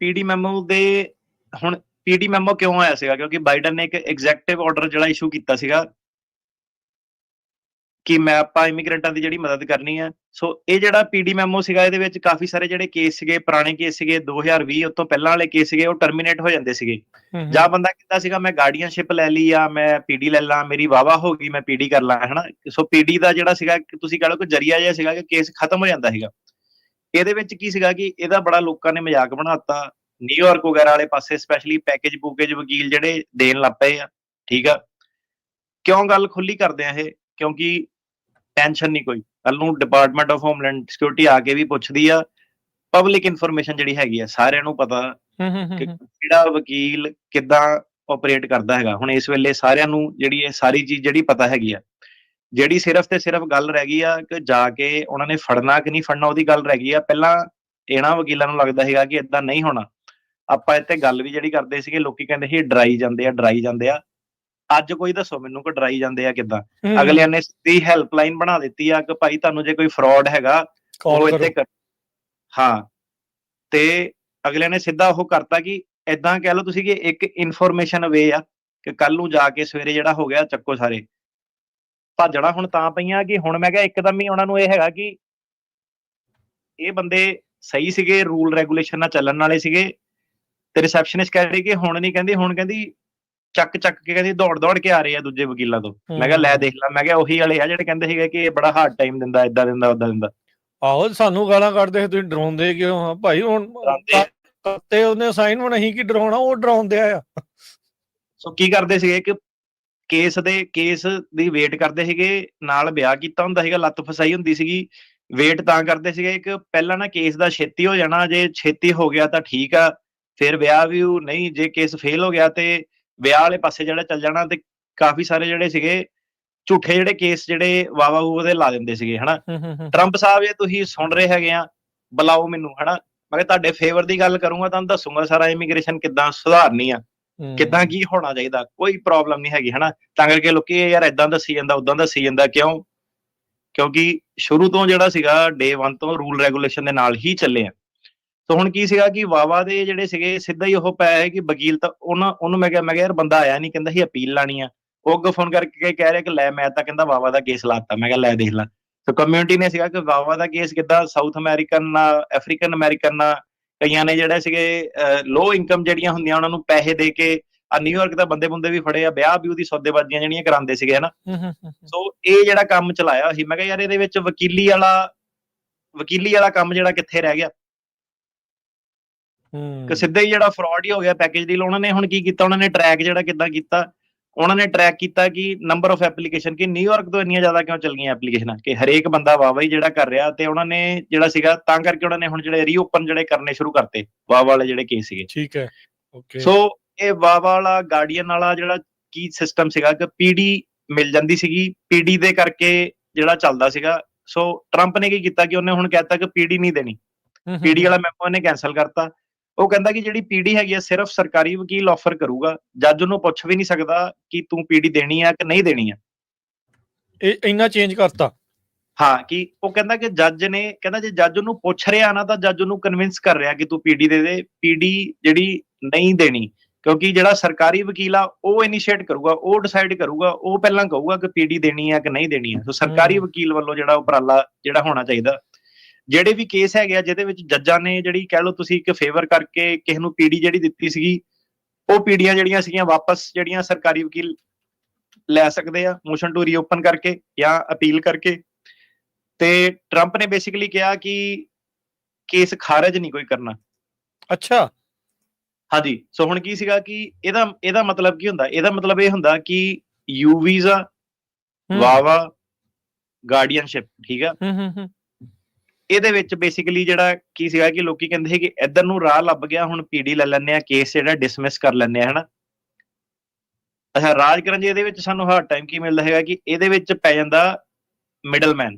ਪੀਡੀ ਮੈਮੋ ਦੇ ਹੁਣ ਪੀਡੀ ਮੈਮੋ ਕਿਉਂ ਆਇਆ ਸੀਗਾ? ਕਿਉਂਕਿ ਬਾਈਡਨ ਨੇ ਇੱਕ ਐਗਜ਼ੈਕਟਿਵ ਆਰਡਰ ਜਿਹੜਾ ਇਸ਼ੂ ਕੀਤਾ ਸੀਗਾ ਕਿ ਮੈਂ ਆਪਾਂ ਇਮੀਗ੍ਰੈਂਟਾਂ ਦੀ ਜਿਹੜੀ ਮਦਦ ਕਰਨੀ ਹੈ। ਸੋ ਇਹ ਜਿਹੜਾ ਪੀਡੀ ਮੈਮੋ ਸੀਗਾ, ਇਹਦੇ ਵਿੱਚ ਕਾਫੀ ਸਾਰੇ ਜਿਹੜੇ ਕੇਸ ਸੀਗੇ, ਪੁਰਾਣੇ ਕੇਸ ਸੀਗੇ, 2020 ਉਸ ਤੋਂ ਪਹਿਲਾਂ ਵਾਲੇ ਕੇਸ ਸੀਗੇ, ਉਹ ਟਰਮੀਨੇਟ ਹੋ ਜਾਂਦੇ ਸੀਗੇ। ਜਾਂ ਬੰਦਾ ਕਹਿੰਦਾ ਸੀਗਾ ਮੈਂ ਗਾਰਡੀਅਨਸ਼ਿਪ ਲੈ ਲਈ ਆ, ਮੈਂ ਪੀਡੀ ਲੈ ਲਾਂ, ਮੇਰੀ ਵਾਵਾ ਹੋ ਗਈ, ਮੈਂ ਪੀਡੀ ਕਰ ਲਾਂ, ਹਨਾ। ਸੋ ਪੀਡੀ ਦਾ ਜਿਹੜਾ ਸੀਗਾ ਤੁਸੀਂ ਕਹ ਲਓ ਕਿ ਜਰੀਆ ਜਿਹਾ ਸੀਗਾ ਕਿ ਕੇਸ ਖਤਮ ਹੋ ਜਾਂਦਾ ਸੀਗਾ। ਇਹਦੇ ਵਿੱਚ ਕੀ ਸੀਗਾ ਕਿ ਇਹਦਾ ਬੜਾ ਲੋਕਾਂ ਨੇ ਮਜ਼ਾਕ ਬਣਾਤਾ। ਨਿਊਯਾਰਕ ਵਗੈਰਾ ਵਾਲੇ ਪਾਸੇ ਸਪੈਸ਼ਲੀ ਪੈਕੇਜ ਪੂਕੇਜ ਵਕੀਲ ਜਿਹੜੇ ਦੇਣ ਲੱਗ ਪਏ ਆ। ਠੀਕ ਆ, ਕਿਉਂ ਗੱਲ ਖੁੱਲੀ ਕਰਦੇ ਆ ਇਹ? ਕਿਉਂਕਿ ਟੈਨਸ਼ਨ ਨਹੀਂ ਕੋਈ। ਕੱਲ ਨੂੰ ਡਿਪਾਰਟਮੈਂਟ ਆਫ ਹੋਮਲੈਂਡ ਸਿਕਿਉਰਿਟੀ ਆ ਕੇ ਵੀ ਪੁੱਛਦੀ ਆ। ਪਬਲਿਕ ਇਨਫੋਰਮੇਸ਼ਨ ਜਿਹੜੀ ਹੈਗੀ ਆ, ਸਾਰਿਆਂ ਨੂੰ ਪਤਾ ਕਿ ਕਿਹੜਾ ਵਕੀਲ ਕਿੱਦਾਂ ਆਪਰੇਟ ਕਰਦਾ ਹੈਗਾ। ਹੁਣ ਇਸ ਵੇਲੇ ਸਾਰਿਆਂ ਨੂੰ ਜਿਹੜੀ ਇਹ ਸਾਰੀ ਚੀਜ਼ ਜਿਹੜੀ ਪਤਾ ਹੈਗੀ ਆ। ਜਿਹੜੀ ਸਿਰਫ ਤੇ ਸਿਰਫ ਗੱਲ ਰਹਿ ਗਈ ਆ ਕਿ ਜਾ ਕੇ ਉਹਨਾਂ ਨੇ ਫੜਨਾ ਕਿ ਨਹੀਂ ਫੜਨਾ, ਉਹਦੀ ਗੱਲ ਰਹਿ ਗਈ ਆ। ਪਹਿਲਾਂ ਇਹਨਾਂ ਵਕੀਲਾਂ ਨੂੰ ਲੱਗਦਾ ਸੀਗਾ ਕਿ ਏਦਾਂ ਨਹੀਂ ਹੋਣਾ। ਆਪਾਂ ਇੱਥੇ ਗੱਲ ਵੀ ਜਿਹੜੀ ਕਰਦੇ ਸੀਗੇ, ਲੋਕੀ ਕਹਿੰਦੇ ਸੀ ਡਰਾਈ ਜਾਂਦੇ ਆ। ਅੱਜ ਕੋਈ ਦੱਸੋ ਮੈਨੂੰ ਕਿ ਡਰਾਈ ਜਾਂਦੇ ਆ ਕਿੱਦਾਂ? ਅਗਲਿਆਂ ਨੇ ਸਿੱਧੀ ਹੈਲਪਲਾਈਨ ਬਣਾ ਦਿੱਤੀ ਆ ਕਿ ਭਾਈ ਤੁਹਾਨੂੰ ਜੇ ਕੋਈ ਫਰਾਡ ਹੈਗਾ ਉਹ ਇੱਥੇ ਕਰ। ਹਾਂ, ਤੇ ਅਗਲਿਆਂ ਨੇ ਸਿੱਧਾ ਉਹ ਕਰਤਾ ਕਿ ਏਦਾਂ ਕਹਿ ਲਓ ਤੁਸੀਂ ਕਿ ਇੱਕ ਇਨਫੋਰਮੇਸ਼ਨ ਅਵੇ ਆ ਕਿ ਕੱਲ ਨੂੰ ਜਾ ਕੇ ਸਵੇਰੇ ਜਿਹੜਾ ਹੋ ਗਿਆ ਚੱਕੋ ਸਾਰੇ। ਭਾਜਣਾ ਹੁਣ ਤਾਂ ਪਈਆਂ ਕਿ ਹੁਣ ਮੈਂ ਕਿਹਾ ਇੱਕਦਮ ਹੀ ਉਹਨਾਂ ਨੂੰ ਇਹ ਹੈਗਾ ਕਿ ਇਹ ਬੰਦੇ ਸਹੀ ਸੀਗੇ, ਰੂਲ ਰੈਗੂਲੇਸ਼ਨ ਨਾਲ ਚੱਲਣ ਵਾਲੇ ਸੀਗੇ। ਤੇ ਰਿਸੈਪਸ਼ਨਿਸਟ ਕਹਿ ਰਹੀ ਕਿ ਹੁਣ ਨਹੀਂ ਕਹਿੰਦੀ, ਹੁਣ ਕਹਿੰਦੀ ਚੱਕ ਕੇ ਕਹਿੰਦੀ ਦੌੜ ਕੇ ਆ ਰਹੇ ਆ ਦੂਜੇ ਵਕੀਲਾਂ ਤੋਂ। ਮੈਂ ਕਿਹਾ ਲੈ ਦੇਖ ਲਾ, ਮੈਂ ਕਿਹਾ ਉਹੀ ਵਾਲੇ ਆ ਜਿਹੜੇ ਕਹਿੰਦੇ ਸੀਗੇ ਕਿ ਇਹ ਬੜਾ ਹਾਰਡ ਟਾਈਮ ਦਿੰਦਾ, ਏਦਾਂ ਦਿੰਦਾ, ਓਦਾਂ ਦਿੰਦਾ। ਆਹੋ, ਸਾਨੂੰ ਗਾਲਾਂ ਕੱਢਦੇ ਤੁਸੀਂ ਡਰਾਉਂਦੇ ਕਿਉਂ ਆ ਭਾਈ? ਹੁਣ ਤੇ ਉਹਨੇ ਸਾਈਨ ਹੁਣ ਅਸੀਂ ਕੀ ਡਰਾਉਣਾ, ਉਹ ਡਰਾਉਂਦੇ ਆ। ਸੋ ਕੀ ਕਰਦੇ ਸੀਗੇ ਕਿ ਕੇਸ ਦੀ ਵੇਟ ਕਰਦੇ ਸੀਗੇ, ਨਾਲ ਵਿਆਹ ਕੀਤਾ ਹੁੰਦਾ ਸੀਗਾ, ਲੱਤ ਫਸਾਈ ਹੁੰਦੀ ਸੀਗੀ। ਵੇਟ ਤਾਂ ਕਰਦੇ ਸੀਗੇ ਕਿ ਪਹਿਲਾਂ ਨਾ ਕੇਸ ਦਾ ਛੇਤੀ ਹੋ ਜਾਣਾ, ਜੇ ਛੇਤੀ ਹੋ ਗਿਆ ਤਾਂ ਠੀਕ ਆ, ਫਿਰ ਵਿਆਹ ਵੀ ਨਹੀਂ, ਜੇ ਕੇਸ ਫੇਲ ਹੋ ਗਿਆ ਤੇ ਵਿਆਹ ਵਾਲੇ ਪਾਸੇ ਜਿਹੜਾ ਚੱਲ ਜਾਣਾ। ਤੇ ਕਾਫੀ ਸਾਰੇ ਜਿਹੜੇ ਸੀਗੇ ਝੂਠੇ ਜਿਹੜੇ ਕੇਸ ਜਿਹੜੇ ਵਾਵਾ ਉਹਦੇ ਲਾ ਦਿੰਦੇ ਸੀਗੇ, ਹਨਾ। ਟਰੰਪ ਸਾਹਿਬ ਜੇ ਤੁਸੀਂ ਸੁਣ ਰਹੇ ਹੈਗੇ ਆ, ਬੁਲਾਓ ਮੈਨੂੰ, ਹਨਾ। ਮੈਂ ਕਿਹਾ ਤੁਹਾਡੇ ਫੇਵਰ ਦੀ ਗੱਲ ਕਰੂੰਗਾ, ਤੁਹਾਨੂੰ ਦੱਸੂਗਾ ਸਾਰਾ ਇਮੀਗ੍ਰੇਸ਼ਨ ਕਿੱਦਾਂ ਸੁਧਾਰਨੀ ਆ, ਕਿੱਦਾਂ ਕੀ ਹੋਣਾ ਚਾਹੀਦਾ, ਕੋਈ ਪ੍ਰੋਬਲਮ ਨਹੀਂ ਹੈਗੀ, ਹਨਾ। ਤਾਂ ਕਰਕੇ ਲੋਕੀ ਯਾਰ ਏਦਾਂ ਦੱਸੀ ਜਾਂਦਾ, ਉਦਾਂ ਦੱਸੀ ਜਾਂਦਾ। ਕਿਉਂਕਿ ਸ਼ੁਰੂ ਤੋਂ ਜਿਹੜਾ ਸੀਗਾ ਡੇ 1 ਤੋਂ ਰੂਲ ਰੈਗੂਲੇਸ਼ਨ ਦੇ ਨਾਲ ਹੀ ਚੱਲੇ ਆ। ਸੋ ਹੁਣ ਕੀ ਸੀਗਾ ਕਿ ਵਾਵਾ ਦੇ ਜਿਹੜੇ ਸੀਗੇ ਸਿੱਧਾ ਹੀ ਉਹ ਪਿਆ ਹੈ ਕਿ ਵਕੀਲ ਤਾਂ ਉਹਨੂੰ ਮੈਂ ਕਿਹਾ ਯਾਰ ਬੰਦਾ ਆਇਆ ਨਹੀਂ, ਕਹਿੰਦਾ ਸੀ ਅਪੀਲ ਲਾਣੀ ਆ। ਉਹ ਅੱਗੋਂ ਫੋਨ ਕਰਕੇ ਕਹਿ ਰਿਹਾ ਕਿ ਲੈ ਮੈਂ ਤਾਂ ਕਹਿੰਦਾ ਵਾਵਾ ਦਾ ਕੇਸ ਲਾਤਾ। ਮੈਂ ਕਿਹਾ ਲੈ ਦੇਖ ਲਾ। ਸੋ ਕਮਿਊਨਿਟੀ ਨੇ ਸੀਗਾ ਕਿ ਵਾਵਾ ਦਾ ਕੇਸ ਕਿੱਦਾਂ ਸਾਊਥ ਅਮਰੀਕਨ ਅਫਰੀਕਨ ਅਮਰੀਕਨ ਕਈਆਂ ਨੇ ਜਿਹੜੇ ਸੀਗੇ ਲੋ ਇਨਕਮ ਜਿਹੜੀਆਂ ਹੁੰਦੀਆਂ ਉਹਨਾਂ ਨੂੰ ਪੈਸੇ ਦੇ ਕੇ ਨਿਊਯਾਰਕ ਦਾ ਬੰਦੇ ਬੰਦੇ ਵੀ ਫੜੇ ਆ, ਵਿਆਹ ਵਿਊ ਦੀ ਸੌਦੇਬਾਜ਼ੀਆਂ ਜਿਹੜੀਆਂ ਕਰਾਉਂਦੇ ਸੀਗੇ ਹਨਾ। ਸੋ ਇਹ ਜਿਹੜਾ ਕੰਮ ਚਲਾਇਆ ਸੀ, ਮੈਂ ਕਿਹਾ ਯਾਰ ਇਹਦੇ ਵਿੱਚ ਵਕੀਲੀ ਵਾਲਾ ਕੰਮ ਜਿਹੜਾ ਕਿੱਥੇ ਰਹਿ ਗਿਆ। ਕਿ ਸਿੱਧਾ ਹੀ ਜਿਹੜਾ ਫਰਾਡ ਹੀ ਹੋ ਗਿਆ ਪੈਕੇਜ ਡੀਲ। ਉਹਨਾਂ ਨੇ ਹੁਣ ਕੀ ਕੀਤਾ, ਉਹਨਾਂ ਨੇ ਟਰੈਕ ਜਿਹੜਾ ਕਿੱਦਾਂ ਕੀਤਾ, ਉਹਨਾਂ ਨੇ ਟਰੈਕ ਕੀਤਾ ਕਿ ਨੰਬਰ ਆਫ ਐਪਲੀਕੇਸ਼ਨ, ਕਿ ਨਿਊਯਾਰਕ ਤੋਂ ਇੰਨੀਆਂ ਜ਼ਿਆਦਾ ਕਿਉਂ ਚੱਲ ਗਈਆਂ ਐਪਲੀਕੇਸ਼ਨਾਂ, ਕਿ ਹਰੇਕ ਬੰਦਾ ਵਾਵਾ ਹੀ ਜਿਹੜਾ ਕਰ ਰਿਹਾ। ਤੇ ਉਹਨਾਂ ਨੇ ਜਿਹੜਾ ਸੀਗਾ ਤਾਂ ਕਰਕੇ ਉਹਨਾਂ ਨੇ ਹੁਣ ਜਿਹੜੇ ਰੀਓਪਨ ਜਿਹੜੇ ਕਰਨੇ ਸ਼ੁਰੂ ਕਰਤੇ ਵਾਵਾ ਵਾਲੇ ਜਿਹੜੇ ਕੇਸ ਸੀਗੇ। ਠੀਕ ਹੈ, ਓਕੇ। ਸੋ ਇਹ ਵਾਵਾ ਵਾਲਾ ਗਾਰਡੀਅਨ ਵਾਲਾ ਜਿਹੜਾ ਕੀ ਸਿਸਟਮ ਸੀਗਾ ਕਿ ਪੀਡੀ ਮਿਲ ਜਾਂਦੀ ਸੀਗੀ, ਪੀਡੀ ਦੇ ਕਰਕੇ ਜਿਹੜਾ ਚੱਲਦਾ ਸੀਗਾ। ਸੋ ਟਰੰਪ ਨੇ ਕੀ ਕੀਤਾ ਕਿ ਉਹਨੇ ਹੁਣ ਕਹਿਤਾ ਕਿ ਪੀਡੀ ਨਹੀਂ ਦੇਣੀ, ਪੀਡੀ ਵਾਲਾ ਮੈਮੋ ਇਹਨੇ ਕੈਨਸਲ ਕਰਤਾ। ਉਹ ਕਹਿੰਦਾ ਕਿ ਜਿਹੜੀ ਪੀਡੀ ਹੈਗੀ ਆ ਸਿਰਫ ਸਰਕਾਰੀ ਵਕੀਲ ਆਫਰ ਕਰੂਗਾ, ਜੱਜ ਉਹਨੂੰ ਪੁੱਛ ਵੀ ਨਹੀਂ ਸਕਦਾ ਕਿ ਤੂੰ ਪੀਡੀ ਦੇਣੀ ਆ ਕਿ ਨਹੀਂ ਦੇਣੀ ਆ। ਇਹ ਇੰਨਾ ਚੇਂਜ ਕਰਤਾ। ਹਾਂ, ਕਿ ਉਹ ਕਹਿੰਦਾ ਕਿ ਜੱਜ ਨੇ ਕਹਿੰਦਾ ਜੇ ਜੱਜ ਉਹਨੂੰ ਪੁੱਛ ਰਿਹਾ ਨਾ ਤਾਂ ਜੱਜ ਉਹਨੂੰ ਕਨਵਿੰਸ ਕਰ ਰਿਹਾ ਕਿ ਤੂੰ ਪੀਡੀ ਦੇ ਦੇ, ਪੀਡੀ ਜਿਹੜੀ ਨਹੀਂ ਦੇਣੀ। ਕਿਉਂਕਿ ਜਿਹੜਾ ਸਰਕਾਰੀ ਵਕੀਲ ਆ ਉਹ ਇਨੀਸ਼ੀਏਟ ਕਰੂਗਾ, ਉਹ ਡਿਸਾਈਡ ਕਰੂਗਾ, ਉਹ ਪਹਿਲਾਂ ਕਹੂਗਾ ਕਿ ਪੀਡੀ ਦੇਣੀ ਆ ਕਿ ਨਹੀਂ ਦੇਣੀ ਆ। ਸੋ ਸਰਕਾਰੀ ਵਕੀਲ ਵੱਲੋਂ ਜਿਹੜਾ ਉਪਰਾਲਾ ਜਿਹੜਾ ਹੋਣਾ ਚਾਹੀਦਾ। ਜਿਹੜੇ ਵੀ ਕੇਸ ਹੈਗੇ ਆ ਜਿਹਦੇ ਵਿੱਚ ਜੱਜਾਂ ਨੇ ਜਿਹੜੀ ਕਹਿ ਲਓ ਤੁਸੀਂ ਇੱਕ ਫੇਵਰ ਕਰਕੇ ਕਿਸੇ ਨੂੰ ਪੀਡੀ ਜਿਹੜੀ ਦਿੱਤੀ ਸੀਗੀ, ਉਹ ਪੀਡੀਆਂ ਜਿਹੜੀਆਂ ਸੀਗੀਆਂ ਵਾਪਸ ਜਿਹੜੀਆਂ ਸਰਕਾਰੀ ਵਕੀਲ ਲੈ ਸਕਦੇ ਆ ਮੋਸ਼ਨ ਟੂ ਰੀਓਪਨ ਕਰਕੇ ਜਾਂ ਅਪੀਲ ਕਰਕੇ। ਤੇ ਟਰੰਪ ਨੇ ਬੇਸਿਕਲੀ ਕਿਹਾ ਕਿ ਕੇਸ ਖਾਰਜ ਨਹੀਂ ਕੋਈ ਕਰਨਾ। ਅੱਛਾ, ਹਾਂਜੀ। ਸੋ ਹੁਣ ਕੀ ਸੀਗਾ ਕਿ ਇਹਦਾ ਮਤਲਬ ਕੀ ਹੁੰਦਾ, ਇਹਦਾ ਮਤਲਬ ਇਹ ਹੁੰਦਾ ਕਿ ਯੂ ਵੀਜ਼ਾ, ਵਾਵਾ, ਗਾਰਡੀਅਨਸ਼ਿਪ, ਠੀਕ ਆ, ਇਹਦੇ ਵਿੱਚ ਬੇਸਿਕਲੀ ਜਿਹੜਾ ਕੀ ਸੀਗਾ ਕਿ ਲੋਕੀ ਕਹਿੰਦੇ ਸੀ ਕਿ ਇੱਧਰ ਨੂੰ ਰਾਹ ਲੱਭ ਗਿਆ, ਹੁਣ ਪੀਡੀ ਲੈ ਲੈਂਦੇ ਆ, ਕੇਸ ਜਿਹੜਾ ਡਿਸਮਿਸ ਕਰ ਲੈਂਦੇ ਆ, ਹਨਾ। ਅੱਛਾ, ਰਾਜ ਕਰਨ ਜੀ ਇਹਦੇ ਵਿੱਚ ਸਾਨੂੰ ਹਾਰਡ ਟਾਈਮ ਕੀ ਮਿਲਦਾ ਹੈਗਾ ਕਿ ਇਹਦੇ ਵਿੱਚ ਪੈ ਜਾਂਦਾ ਮਿਡਲਮੈਨ,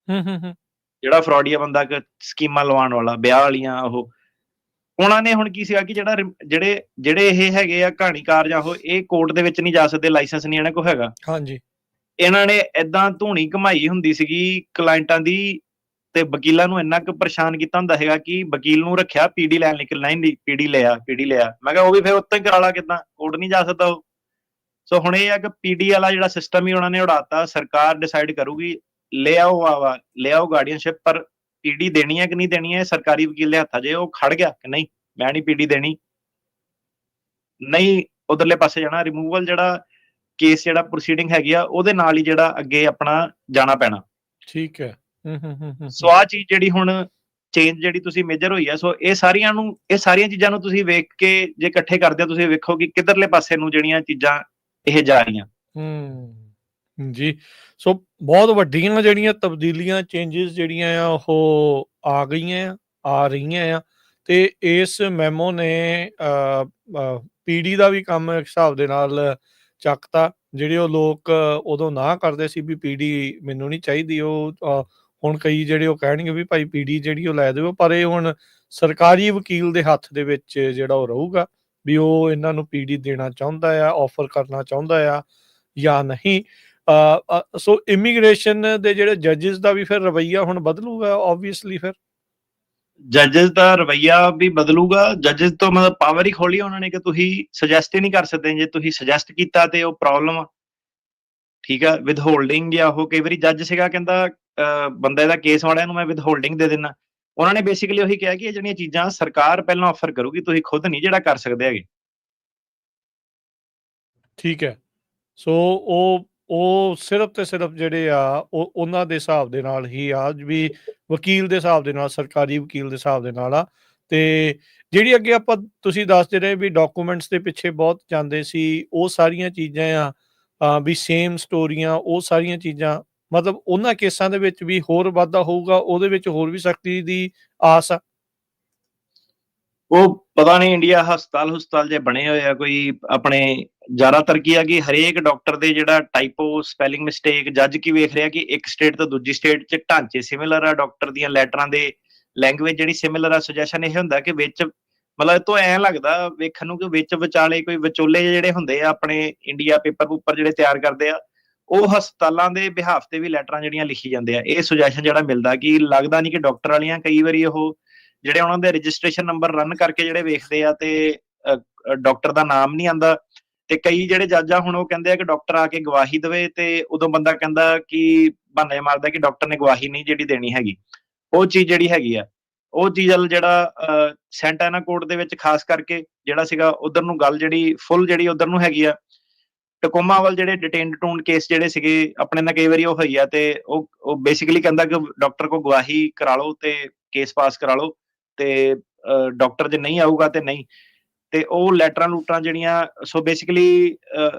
ਜਿਹੜਾ ਫਰਾਡੀਆ ਬੰਦਾ, ਸਕੀਮਾਂ ਲਵਾਉਣ ਵਾਲਾ, ਵਿਆਹ ਵਾਲੀਆਂ। ਉਹਨਾਂ ਨੇ ਹੁਣ ਕੀ ਸੀਗਾ ਕਿ ਜਿਹੜੇ ਇਹ ਹੈਗੇ ਆ ਕਹਾਣੀਕਾਰ ਜਾਂ ਇਹ ਕੋਰਟ ਦੇ ਵਿੱਚ ਨਹੀਂ ਜਾ ਸਕਦੇ, ਲਾਇਸੈਂਸ ਨਹੀਂ ਇਹਨਾਂ ਕੋਲ ਹੈਗਾ। ਹਾਂਜੀ। ਇਹਨਾਂ ਨੇ ਏਦਾਂ ਧੂਣੀ ਘਮਾਈ ਹੁੰਦੀ ਸੀਗੀ ਕਲਾਇੰਟਾਂ ਦੀ, ਤੇ ਵਕੀਲਾਂ ਨੂੰ ਇੰਨਾ ਕੁ ਪਰੇਸ਼ਾਨ ਕੀਤਾ ਹੁੰਦਾ ਹੈਗਾ ਕਿ ਵਕੀਲ ਨੂੰ ਰੱਖਿਆ ਪੀਡੀ ਲੈਣ ਲਈ, ਨਹੀਂ ਪੀਡੀ ਲਿਆ, ਪੀਡੀ ਲਿਆ। ਮੈਂ ਕਿਹਾ ਉਹ ਵੀ ਫਿਰ ਉੱਤੋਂ ਹੀ ਕਰਾ ਲਾ, ਕਿੱਦਾਂ ਕੋਰਟ ਨਹੀਂ ਜਾ ਸਕਦਾ ਉਹ। ਸੋ ਹੁਣ ਇਹ ਆ ਕਿ ਪੀਡੀ ਵਾਲਾ ਜਿਹੜਾ ਸਿਸਟਮ ਹੀ ਉਹਨਾਂ ਨੇ ਉਡਾਤਾ। ਸਰਕਾਰ ਡਿਸਾਈਡ ਕਰੂਗੀ, ਲਿਆਓ ਗਾਰਡੀਅਨਸ਼ਿਪ, ਪਰ ਪੀਡੀ ਦੇਣੀ ਹੈ ਕਿ ਨਹੀਂ ਦੇਣੀ ਹੈ ਸਰਕਾਰੀ ਵਕੀਲ ਦੇ ਹੱਥਾਂ 'ਚ। ਉਹ ਖੜ ਗਿਆ ਕਿ ਨਹੀਂ ਮੈਂ ਨਹੀਂ ਪੀਡੀ ਦੇਣੀ, ਨਹੀਂ ਉਧਰਲੇ ਪਾਸੇ ਜਾਣਾ। ਰਿਮੂਵਲ ਜਿਹੜਾ ਕੇਸ ਜਿਹੜਾ ਪ੍ਰੋਸੀਡਿੰਗ ਹੈਗੀ ਆ ਉਹਦੇ ਨਾਲ ਹੀ ਜਿਹੜਾ ਅੱਗੇ ਆਪਣਾ ਜਾਣਾ ਪੈਣਾ। ਠੀਕ ਹੈ। ਸੋ ਆਹ ਚੀਜ਼ ਜਿਹੜੀ ਹੁਣ ਚੇਂਜ ਜਿਹੜੀ ਤੁਸੀਂ ਮੇਜਰ ਹੋਈ ਆ, ਸੋ ਇਹ ਸਾਰੀਆਂ ਚੀਜ਼ਾਂ ਨੂੰ ਤੁਸੀਂ ਵੇਖ ਕੇ ਜੇ ਇਕੱਠੇ ਕਰਦੇ ਹੋ ਤੁਸੀਂ ਵੇਖੋ ਕਿ ਕਿੱਧਰਲੇ ਪਾਸੇ ਨੂੰ ਜਿਹੜੀਆਂ ਚੀਜ਼ਾਂ ਇਹ ਜਾ ਰਹੀਆਂ। ਜੀ। ਸੋ ਬਹੁਤ ਵੱਡੀਆਂ ਜਿਹੜੀਆਂ ਤਬਦੀਲੀਆਂ, ਚੇਂਜਿਸ ਜਿਹੜੀਆਂ ਆ ਉਹ ਆ ਰਹੀਆਂ ਆ। ਤੇ ਇਸ ਮੈਮੋ ਨੇ ਪੀਡੀ ਦਾ ਵੀ ਕੰਮ ਇੱਕ ਹਿਸਾਬ ਦੇ ਨਾਲ ਚੱਕਤਾ। ਜਿਹੜੇ ਉਹ ਲੋਕ ਉਦੋਂ ਨਾ ਕਰਦੇ ਸੀ ਵੀ ਪੀਡੀ ਮੈਨੂੰ ਨਹੀਂ ਚਾਹੀਦੀ, ਉਹ ਹੁਣ ਕਈ ਜਿਹੜੇ ਉਹ ਕਹਿਣਗੇ ਵੀ ਭਾਈ ਪੀਡੀ ਜਿਹੜੀ ਉਹ ਲੈ ਦਿਓ। ਪਰ ਇਹ ਹੁਣ ਸਰਕਾਰੀ ਵਕੀਲ ਦੇ ਹੱਥ ਦੇ ਵਿੱਚ ਜਿਹੜਾ ਉਹ ਰਹੂਗਾ ਵੀ ਉਹ ਇਹਨਾਂ ਨੂੰ ਪੀਡੀ ਦੇਣਾ ਚਾਹੁੰਦਾ ਆ, ਆਫਰ ਕਰਨਾ ਚਾਹੁੰਦਾ ਆ ਜਾਂ ਨਹੀਂ। ਸੋ ਇਮੀਗ੍ਰੇਸ਼ਨ ਦੇ ਜਿਹੜੇ ਜੱਜਿਸ ਦਾ ਵੀ ਫਿਰ ਰਵੱਈਆ ਹੁਣ ਬਦਲੂਗਾ ਓਬਵੀਅਸਲੀ। ਫਿਰ ਜੱਜਿਸ ਦਾ ਰਵੱਈਆ ਵੀ ਬਦਲੂਗਾ। ਜੱਜਿਸ ਤੋਂ ਮਤਲਬ ਪਾਵਰ ਹੀ ਖੋਲੀ ਉਹਨਾਂ ਨੇ ਕਿ ਤੁਸੀਂ ਸੁਜੈਸਟ ਹੀ ਨਹੀਂ ਕਰ ਸਕਦੇ। ਜੇ ਤੁਸੀਂ ਸੁਜੈਸਟ ਕੀਤਾ ਤੇ ਉਹ ਪ੍ਰੋਬਲਮ ਆ, ਠੀਕ ਆ। ਵਿਦ ਹੋਲਡਿੰਗ ਜਾਂ ਉਹ ਕਈ ਵਾਰੀ ਜੱਜ ਸੀਗਾ ਕਹਿੰਦਾ ਬੰਦੇ ਦਾ ਕੇਸ ਵਾਲਿਆਂ ਨੂੰ ਮੈਂ ਵਿਦ ਹੋਲਡਿੰਗ ਦੇ ਦਿੰਦਾ। ਉਹਨਾਂ ਨੇ ਬੇਸਿਕਲੀ ਉਹੀ ਕਿਹਾ ਕਿ ਇਹ ਜਿਹੜੀਆਂ ਚੀਜ਼ਾਂ ਸਰਕਾਰ ਪਹਿਲਾਂ ਆਫਰ ਕਰੂਗੀ, ਤੁਸੀਂ ਖੁਦ ਨਹੀਂ ਜਿਹੜਾ ਕਰ ਸਕਦੇ ਹੈਗੇ। ਠੀਕ ਹੈ। ਸੋ ਉਹ ਸਿਰਫ ਤੇ ਸਿਰਫ ਜਿਹੜੇ ਆ ਉਹ ਉਹਨਾਂ ਦੇ ਹਿਸਾਬ ਦੇ ਨਾਲ ਹੀ ਆ, ਵੀ ਵਕੀਲ ਦੇ ਹਿਸਾਬ ਦੇ ਨਾਲ, ਸਰਕਾਰੀ ਵਕੀਲ ਦੇ ਹਿਸਾਬ ਦੇ ਨਾਲ ਆ। ਤੇ ਜਿਹੜੀ ਅੱਗੇ ਤੁਸੀਂ ਦੱਸਦੇ ਰਹੇ ਵੀ ਡਾਕੂਮੈਂਟਸ ਦੇ ਪਿੱਛੇ ਬਹੁਤ ਜਾਂਦੇ ਸੀ, ਉਹ ਸਾਰੀਆਂ ਚੀਜ਼ਾਂ ਆ ਵੀ ਸੇਮ ਸਟੋਰੀਆਂ, ਉਹ ਸਾਰੀਆਂ ਚੀਜ਼ਾਂ ਮਤਲਬ ਉਹਨਾਂ ਕੇਸਾਂ ਦੇ ਵਿੱਚ ਵੀ ਹੋਰ ਵਾਧਾ ਹੋਊਗਾ, ਉਹਦੇ ਵਿੱਚ ਹੋਰ ਵੀ ਸਖਤੀ ਦੀ ਆਸ ਆ। ਉਹ ਪਤਾ ਨਹੀਂ, ਇੰਡੀਆ ਹਸਪਤਾਲ ਜੇ ਬਣੇ ਹੋਏ ਆ ਕੋਈ ਆਪਣੇ। ਜ਼ਿਆਦਾਤਰ ਕੀ ਆ ਕਿ ਹਰੇਕ ਡਾਕਟਰ ਦੇ ਜਿਹੜਾ ਟਾਈਪੋ, ਸਪੈਲਿੰਗ ਮਿਸਟੇਕ, ਜੱਜ ਕੀ ਵੇਖ ਰਿਹਾ ਕਿ ਇੱਕ ਸਟੇਟ ਤੋਂ ਦੂਜੀ ਸਟੇਟ 'ਚ ਢਾਂਚੇ ਸਿਮਿਲਰ ਆ, ਡਾਕਟਰ ਦੀਆਂ ਲੈਟਰਾਂ ਦੇ ਲੈਂਗੁਏਜ ਜਿਹੜੀ ਸਿਮਿਲਰ ਆ। ਸੁਜੈਸ਼ਨ ਇਹ ਹੁੰਦਾ ਕਿ ਵਿੱਚ ਮਤਲਬ ਇਹ ਤੋਂ ਐਂ ਲੱਗਦਾ ਵੇਖਣ ਨੂੰ ਕਿ ਵਿੱਚ ਵਿਚਾਲੇ ਕੋਈ ਵਿਚੋਲੇ ਜਿਹੜੇ ਹੁੰਦੇ ਆ ਆਪਣੇ ਇੰਡੀਆ ਪੇਪਰ ਜਿਹੜੇ ਤਿਆਰ ਕਰਦੇ ਆ, ਉਹ ਹਸਪਤਾਲਾਂ ਦੇ ਬਿਹਾਫ ਤੇ ਵੀ ਲੈਟਰਾਂ ਜਿਹੜੀਆਂ ਲਿਖੀ ਜਾਂਦੇ ਆ। ਇਹ ਸੁਜੈਸ਼ਨ ਜਿਹੜਾ ਮਿਲਦਾ ਕਿ ਲੱਗਦਾ ਨਹੀਂ ਕਿ ਡਾਕਟਰ ਵਾਲੀਆਂ ਕਈ ਵਾਰੀ ਉਹ ਜਿਹੜੇ ਉਹਨਾਂ ਦੇ ਰਜਿਸਟ੍ਰੇਸ਼ਨ ਨੰਬਰ ਰਨ ਕਰਕੇ ਜਿਹੜੇ ਵੇਖਦੇ ਆ ਤੇ ਡਾਕਟਰ ਦਾ ਨਾਮ ਨਹੀਂ ਆਉਂਦਾ, ਤੇ ਕਈ ਜਿਹੜੇ ਜੱਜ ਆ ਹੁਣ ਉਹ ਕਹਿੰਦੇ ਆ ਕਿ ਡਾਕਟਰ ਆ ਕੇ ਗਵਾਹੀ ਦੇਵੇ, ਤੇ ਉਦੋਂ ਬੰਦਾ ਕਹਿੰਦਾ ਕਿ ਬਹਾਨੇ ਮਾਰਦਾ ਕਿ ਡਾਕਟਰ ਨੇ ਗਵਾਹੀ ਨਹੀਂ ਜਿਹੜੀ ਦੇਣੀ ਹੈਗੀ। ਉਹ ਚੀਜ਼ ਜਿਹੜੀ ਹੈਗੀ ਆ, ਉਹ ਚੀਜ਼ ਵੱਲ ਜਿਹੜਾ ਸੈਂਟ ਐਨਾ ਕੋਰਟ ਦੇ ਵਿੱਚ ਖਾਸ ਕਰਕੇ ਜਿਹੜਾ ਸੀਗਾ ਉਧਰ ਨੂੰ ਗੱਲ ਜਿਹੜੀ ਫੁੱਲ ਜਿਹੜੀ ਉਧਰ ਨੂੰ ਹੈਗੀ ਆ। ਟਕੋਮਾ ਵੱਲ ਜਿਹੜੇ ਡਿਟੇਨ ਕੇਸ ਜਿਹੜੇ ਸੀਗੇ ਆਪਣੇ ਨਾਲ ਕਈ ਵਾਰੀ ਉਹ ਹੋਈ ਆ, ਤੇ ਉਹ ਬੇਸਿਕਲੀ ਕਹਿੰਦਾ ਕਿ ਡਾਕਟਰ ਕੋ ਗਵਾਹੀ ਕਰਾ ਲਓ ਤੇ ਕੇਸ ਪਾਸ ਕਰਾ ਲਓ, ਤੇ ਡਾਕਟਰ ਜੇ ਨਹੀਂ ਆਊਗਾ ਤੇ ਨਹੀਂ, ਤੇ ਉਹ ਲੈਟਰਾਂ ਲੂਟਰਾਂ ਜਿਹੜੀਆਂ। ਸੋ ਬੇਸਿਕਲੀ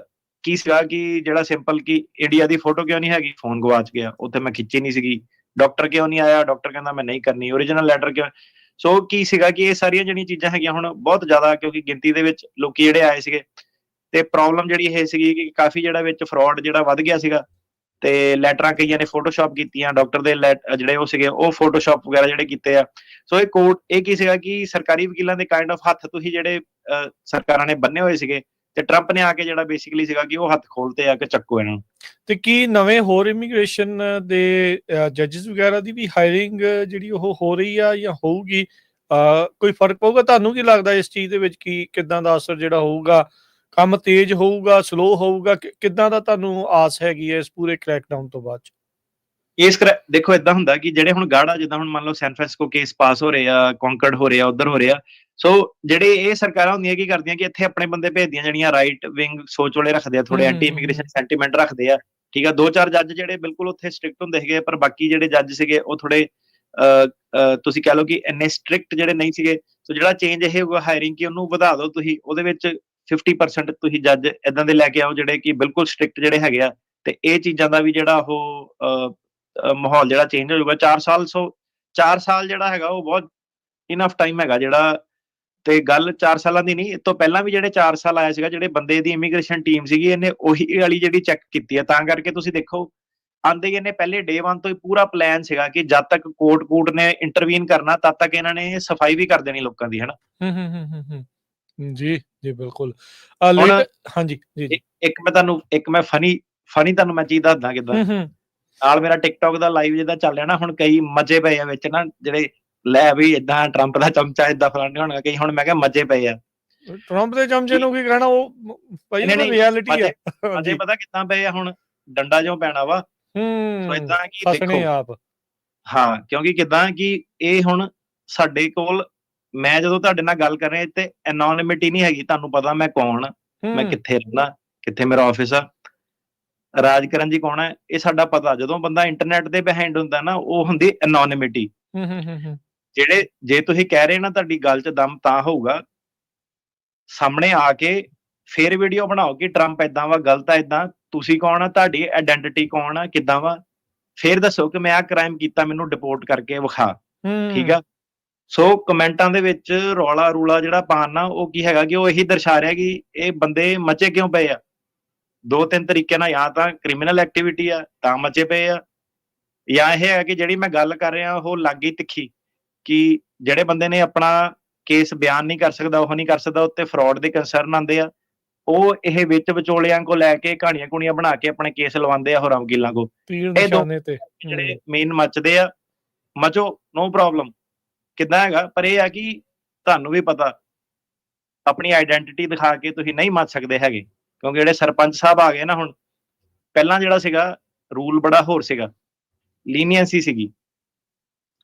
ਕੀ ਸੀਗਾ ਕਿ ਜਿਹੜਾ ਸਿੰਪਲ ਕਿ ਇੰਡੀਆ ਦੀ ਫੋਟੋ ਕਿਉਂ ਨਹੀਂ ਹੈਗੀ, ਫੋਨ ਗਵਾਚ ਗਿਆ, ਉੱਥੇ ਮੈਂ ਖਿੱਚੀ ਨਹੀਂ ਸੀਗੀ। ਡਾਕਟਰ ਕਿਉਂ ਨਹੀਂ ਆਇਆ, ਡਾਕਟਰ ਕਹਿੰਦਾ ਮੈਂ ਨਹੀਂ ਕਰਨੀ। ਓਰੀਜਨਲ ਲੈਟਰ ਕਿਉਂ। ਸੋ ਕੀ ਸੀਗਾ ਕਿ ਇਹ ਸਾਰੀਆਂ ਜਿਹੜੀਆਂ ਚੀਜ਼ਾਂ ਹੈਗੀਆਂ ਹੁਣ ਬਹੁਤ ਜ਼ਿਆਦਾ, ਕਿਉਂਕਿ ਗਿਣਤੀ ਦੇ ਵਿੱਚ ਲੋਕੀ ਜਿਹੜੇ ਆਏ ਸੀਗੇ, ਤੇ ਪ੍ਰੋਬਲਮ ਜਿਹੜੀ ਇਹ ਸੀਗੀ ਕਿ ਕਾਫੀ ਜਿਹੜਾ ਵਿੱਚ ਫਰਾਡ ਜਿਹੜਾ ਵੱਧ ਗਿਆ ਸੀਗਾ, ਤੇ ਲੈਟਰਾਂ ਕਈਆਂ ਨੇ ਫੋਟੋਸ਼ਾਪ ਕੀਤੀਆਂ, ਡਾਕਟਰ ਦੇ ਜਿਹੜੇ ਉਹ ਸੀਗੇ ਉਹ ਫੋਟੋਸ਼ਾਪ ਵਗੈਰਾ ਜਿਹੜੇ ਕੀਤੇ ਆ। ਸੋ ਇਹ ਕੋਰਟ ਇਹ ਕੀ ਸੀਗਾ ਕਿ ਸਰਕਾਰੀ ਵਕੀਲਾਂ ਦੇ ਕਾਈਂਡ ਆਫ ਹੱਥ ਤੁਸੀਂ ਜਿਹੜੇ ਸਰਕਾਰਾਂ ਨੇ ਬੰਨੇ ਹੋਏ ਸੀਗੇ, ਤੇ ਟਰੰਪ ਨੇ ਆ ਕੇ ਜਿਹੜਾ ਬੇਸਿਕਲੀ ਸੀਗਾ ਕਿ ਉਹ ਹੱਥ ਖੋਲਤੇ ਆ ਕਿ ਚੱਕੋ ਇਹਨਾਂ ਨੂੰ। ਤੇ ਕੀ ਨਵੇਂ ਹੋਰ ਇਮੀਗ੍ਰੇਸ਼ਨ ਦੇ ਜੱਜਸ ਵਗੈਰਾ ਦੀ ਵੀ ਹਾਇਰਿੰਗ ਜਿਹੜੀ ਉਹ ਹੋ ਰਹੀ ਆ ਜਾਂ ਹੋਊਗੀ? ਕੋਈ ਫਰਕ ਪਊਗਾ? ਤੁਹਾਨੂੰ ਕੀ ਲੱਗਦਾ ਇਸ ਚੀਜ਼ ਦੇ ਵਿੱਚ ਕੀ ਕਿੱਦਾਂ ਦਾ ਅਸਰ ਜਿਹੜਾ ਹੋਊਗਾ? ਕੰਮ ਤੇਜ਼ ਹੋਊਗਾ, ਸਲੋ ਹੋਊਗਾ, ਕਿੱਦਾਂ ਦਾ ਤੁਹਾਨੂੰ ਆਸ ਹੈਗੀ ਹੈ ਇਸ ਪੂਰੇ ਕ੍ਰੈਕਡਾਊਨ ਤੋਂ ਬਾਅਦ 'ਚ? ਦੇਖੋ ਏਦਾਂ ਹੁੰਦਾ ਕਿ ਜਿਹੜੇ ਹੁਣ ਗਾੜਾ ਜਿੱਦਾਂ ਹੁਣ ਮੰਨ ਲਓ ਸੈਨ ਫਰਾਂਸਿਸਕੋ ਕੇਸ ਪਾਸ ਹੋ ਰਹੇ ਆ, ਕੌਂਕਰਡ ਹੋ ਰਹੇ ਆ, ਉੱਧਰ ਹੋ ਰਹੇ ਆ। ਸੋ ਜਿਹੜੇ ਇਹ ਸਰਕਾਰਾਂ ਹੁੰਦੀਆਂ ਕੀ ਕਰਦੀਆਂ ਕਿ ਇੱਥੇ ਆਪਣੇ ਬੰਦੇ ਭੇਜਦੀਆਂ ਜਿਹੜੀਆਂ ਰਾਈਟ ਵਿੰਗ ਸੋਚ ਵਾਲੇ ਰੱਖਦੇ ਆ, ਥੋੜੇ ਐਂਟੀ ਇਮੀਗ੍ਰੇਸ਼ਨ ਸੈਂਟੀਮੈਂਟ ਰੱਖਦੇ ਆ, ਠੀਕ ਆ। 2-4 ਜੱਜ ਜਿਹੜੇ ਬਿਲਕੁਲ ਉੱਥੇ ਸਟ੍ਰਿਕਟ ਹੁੰਦੇ ਸੀਗੇ, ਪਰ ਬਾਕੀ ਜਿਹੜੇ ਜੱਜ ਸੀਗੇ ਉਹ ਥੋੜੇ ਤੁਸੀਂ ਕਹਿ ਲਓ ਕਿ ਇੰਨੇ ਸਟ੍ਰਿਕਟ ਜਿਹੜੇ ਨਹੀਂ ਸੀਗੇ। ਸੋ ਜਿਹੜਾ ਚੇਂਜ ਇਹ ਹੋਊਗਾ ਹਾਇਰਿੰਗ ਕਿ ਉਹਨੂੰ ਵਧਾ ਦਿਓ ਤੁਸੀਂ, ਉਹਦੇ ਵਿੱਚ 50% ਤੁਸੀਂ ਜੱਜ ਏਦਾਂ ਦੇ ਲੈ ਕੇ ਆਓ ਜਿਹੜੇ ਕਿ ਬਿਲਕੁਲ ਸਟ੍ਰਿਕਟ ਜਿਹੜੇ ਹੈਗੇ ਆ, ਤੇ ਇਹ ਚੀਜ਼ਾਂ ਦਾ ਵੀ ਜਿਹੜਾ ਉਹ ਮਾਹੌਲ ਜਿਹੜਾ ਚੇਂਜ ਹੋ ਜਾਊਗਾ। 4 ਸਾਲ ਜਿਹੜਾ ਹੈਗਾ ਉਹ ਬਹੁਤ ਇਨਫ ਟਾਈਮ ਹੈਗਾ ਜਿਹੜਾ। ਤੇ ਗੱਲ 4 ਸਾਲਾਂ ਦੀ ਨਹੀਂ, ਇਸ ਤੋਂ ਪਹਿਲਾਂ ਵੀ ਜਿਹੜੇ 4 ਸਾਲ ਆਇਆ ਸੀਗਾ, ਜਿਹੜੇ ਬੰਦੇ ਦੀ ਇਮੀਗ੍ਰੇਸ਼ਨ ਟੀਮ ਸੀਗੀ ਇਹਨੇ ਉਹੀ ਵਾਲੀ ਜਿਹੜੀ ਚੈੱਕ ਕੀਤੀ ਹੈ। ਤਾਂ ਕਰਕੇ ਤੁਸੀਂ ਦੇਖੋ ਆਂਦੇ ਹੀ ਇਹਨੇ ਪਹਿਲੇ ਡੇ 1 ਤੋਂ ਹੀ ਪੂਰਾ ਪਲਾਨ ਸੀਗਾ ਕਿ ਜਦ ਤੱਕ ਕੋਰਟ ਨੇ ਇੰਟਰਵੀਨ ਕਰਨਾ ਤਦ ਤੱਕ ਇਹਨਾਂ ਨੇ ਸਫਾਈ ਵੀ ਕਰ ਦੇਣੀ ਲੋਕਾਂ ਦੀ, ਹਨਾ। ਜੀ ਜੀ ਬਿਲਕੁਲ। ਹਾਂਜੀ ਜੀ। ਇੱਕ ਮੈਂ ਫਨੀ ਤੁਹਾਨੂੰ ਮੈਂ ਚੀਜ਼ ਦੱਸਦਾ ਕਿੱਦਾਂ। ਨਾਲ ਮੇਰਾ ਟਿਕਟੌਕ ਦਾ ਲਾਈਵ ਜਿੱਦਾਂ ਚੱਲ ਰਿਹਾ ਨਾ ਹੁਣ, ਕਈ ਮਜ਼ੇ ਪਏ ਆ ਵਿੱਚ ਨਾ, ਜਿਹੜੇ ਲੈ ਵੀ ਏਦਾਂ ਟਰੰਪ ਦਾ ਚਮਚਾ ਏਦਾਂ ਫਲਾਣੇ ਹੋਣਾ ਕਈ। ਹੁਣ ਮੈਂ ਕਿਹਾ ਮਜ਼ੇ ਪਏ ਆ। ਟਰੰਪ ਦੇ ਚਮਚੇ ਨੂੰ ਕੀ ਕਹਿਣਾ, ਉਹ ਭਾਈ ਰਿਐਲਿਟੀ ਹੈ। ਮਜ਼ੇ ਪਤਾ ਕਿੱਦਾਂ ਪਏ ਆ ਹੁਣ, ਡੰਡਾ ਜਿਉਂ ਪੈਣਾ ਵਾ। ਸੋ ਏਦਾਂ ਕਿ ਦੇਖੋ ਆਪ ਹਾਂ, ਕਿਉਂਕਿ ਕਿੱਦਾਂ ਕਿ ਇਹ ਹੁਣ ਸਾਡੇ ਕੋਲ, ਮੈਂ ਜਦੋਂ ਤੁਹਾਡੇ ਨਾਲ ਗੱਲ ਕਰ ਰਿਹਾ ਤੇ ਐਨੋਨਿਮਿਟੀ ਨਹੀਂ ਹੈਗੀ, ਤੁਹਾਨੂੰ ਪਤਾ ਮੈਂ ਕੌਣ, ਮੈਂ ਕਿੱਥੇ ਰਹਿਣਾ, ਕਿੱਥੇ ਮੇਰਾ ਆਫਿਸ ਆ, ਰਾਜ ਕਰਨ ਜੀ ਕੌਣ ਹੈ, ਇਹ ਸਾਡਾ ਪਤਾ। ਜਦੋਂ ਬੰਦਾ ਇੰਟਰਨੈਟ ਦੇ ਬਿਹਾਈਂਡ ਹੁੰਦਾ ਨਾ, ਉਹ ਹੁੰਦੀ ਐਨੋਨਿਮਿਟੀ। ਜੇ ਤੁਸੀਂ ਕਹਿ ਰਹੇ ਨਾ ਤੁਹਾਡੀ ਗੱਲ 'ਚ ਦਮ ਤਾਂ ਹੋਊਗਾ, ਸਾਹਮਣੇ ਆ ਕੇ ਫੇਰ ਵੀਡੀਓ ਬਣਾਓ ਕਿ ਟਰੰਪ ਏਦਾਂ ਵਾ, ਗਲਤ ਆ, ਏਦਾਂ, ਤੁਸੀਂ ਕੌਣ ਆ, ਤੁਹਾਡੀ ਆਇਡੈਂਟੀਟੀ ਕੌਣ ਆ, ਕਿੱਦਾਂ ਵਾ, ਫੇਰ ਦੱਸੋ ਕਿ ਮੈਂ ਆਹ ਕ੍ਰਾਈਮ ਕੀਤਾ, ਮੈਨੂੰ ਡਿਪੋਰਟ ਕਰਕੇ ਵਿਖਾ, ਠੀਕ ਆ। ਸੋ ਕਮੈਂਟਾਂ ਦੇ ਵਿੱਚ ਰੌਲਾ ਰੂਲਾ ਜਿਹੜਾ ਪਾਉਣਾ, ਉਹ ਕੀ ਹੈਗਾ ਕਿ ਉਹ ਇਹੀ ਦਰਸਾ ਰਿਹਾ ਕਿ ਇਹ ਬੰਦੇ ਮਚੇ ਕਿਉਂ ਪਏ ਆ। 2-3 ਤਰੀਕੇ ਨਾਲ, ਜਾਂ ਤਾਂ ਕ੍ਰਿਮੀਨਲ ਐਕਟੀਵਿਟੀ ਆ ਤਾਂ ਮਚੇ ਪਏ ਆ, ਜਾਂ ਇਹ ਹੈ ਕਿ ਜਿਹੜੀ ਮੈਂ ਗੱਲ ਕਰ ਰਿਹਾ ਉਹ ਲੱਗ ਹੀ ਤਿੱਖੀ ਕਿ ਜਿਹੜੇ ਬੰਦੇ ਨੇ ਆਪਣਾ ਕੇਸ ਬਿਆਨ ਨਹੀਂ ਕਰ ਸਕਦਾ, ਉਹ ਨਹੀਂ ਕਰ ਸਕਦਾ, ਉੱਤੇ ਫਰਾਡ ਦੇ ਕੰਸਰਨ ਆਉਂਦੇ ਆ, ਉਹ ਇਹ ਵਿੱਚ ਵਿਚੋਲਿਆਂ ਕੋ ਲੈ ਕੇ ਕਹਾਣੀਆਂ ਕੁਣੀਆਂ ਬਣਾ ਕੇ ਆਪਣੇ ਕੇਸ ਲਵਾਉਂਦੇ ਆ ਹੋਰਾਂ ਵਕੀਲਾਂ ਕੋ। ਇਹ ਜਿਹੜੇ ਮੇਨ ਮੱਚਦੇ ਆ, ਮਚੋ, ਨੋ ਪ੍ਰੋਬਲਮ, ਕਿੱਦਾਂ ਹੈਗਾ। ਪਰ ਇਹ ਆ ਕਿ ਤੁਹਾਨੂੰ ਵੀ ਪਤਾ ਆਪਣੀ ਆਇਡੈਂਟੀਟੀ ਦਿਖਾ ਕੇ ਤੁਸੀਂ ਨਹੀਂ ਮੱਚ ਸਕਦੇ ਹੈਗੇ, ਕਿਉਂਕਿ ਜਿਹੜੇ ਸਰਪੰਚ ਸਾਹਿਬ ਆ ਗਏ ਨਾ ਹੁਣ, ਪਹਿਲਾਂ ਜਿਹੜਾ ਸੀਗਾ ਰੂਲ ਬੜਾ ਹੋਰ ਸੀਗਾ, ਲੀਨੀਅੰਸੀ ਸੀਗੀ,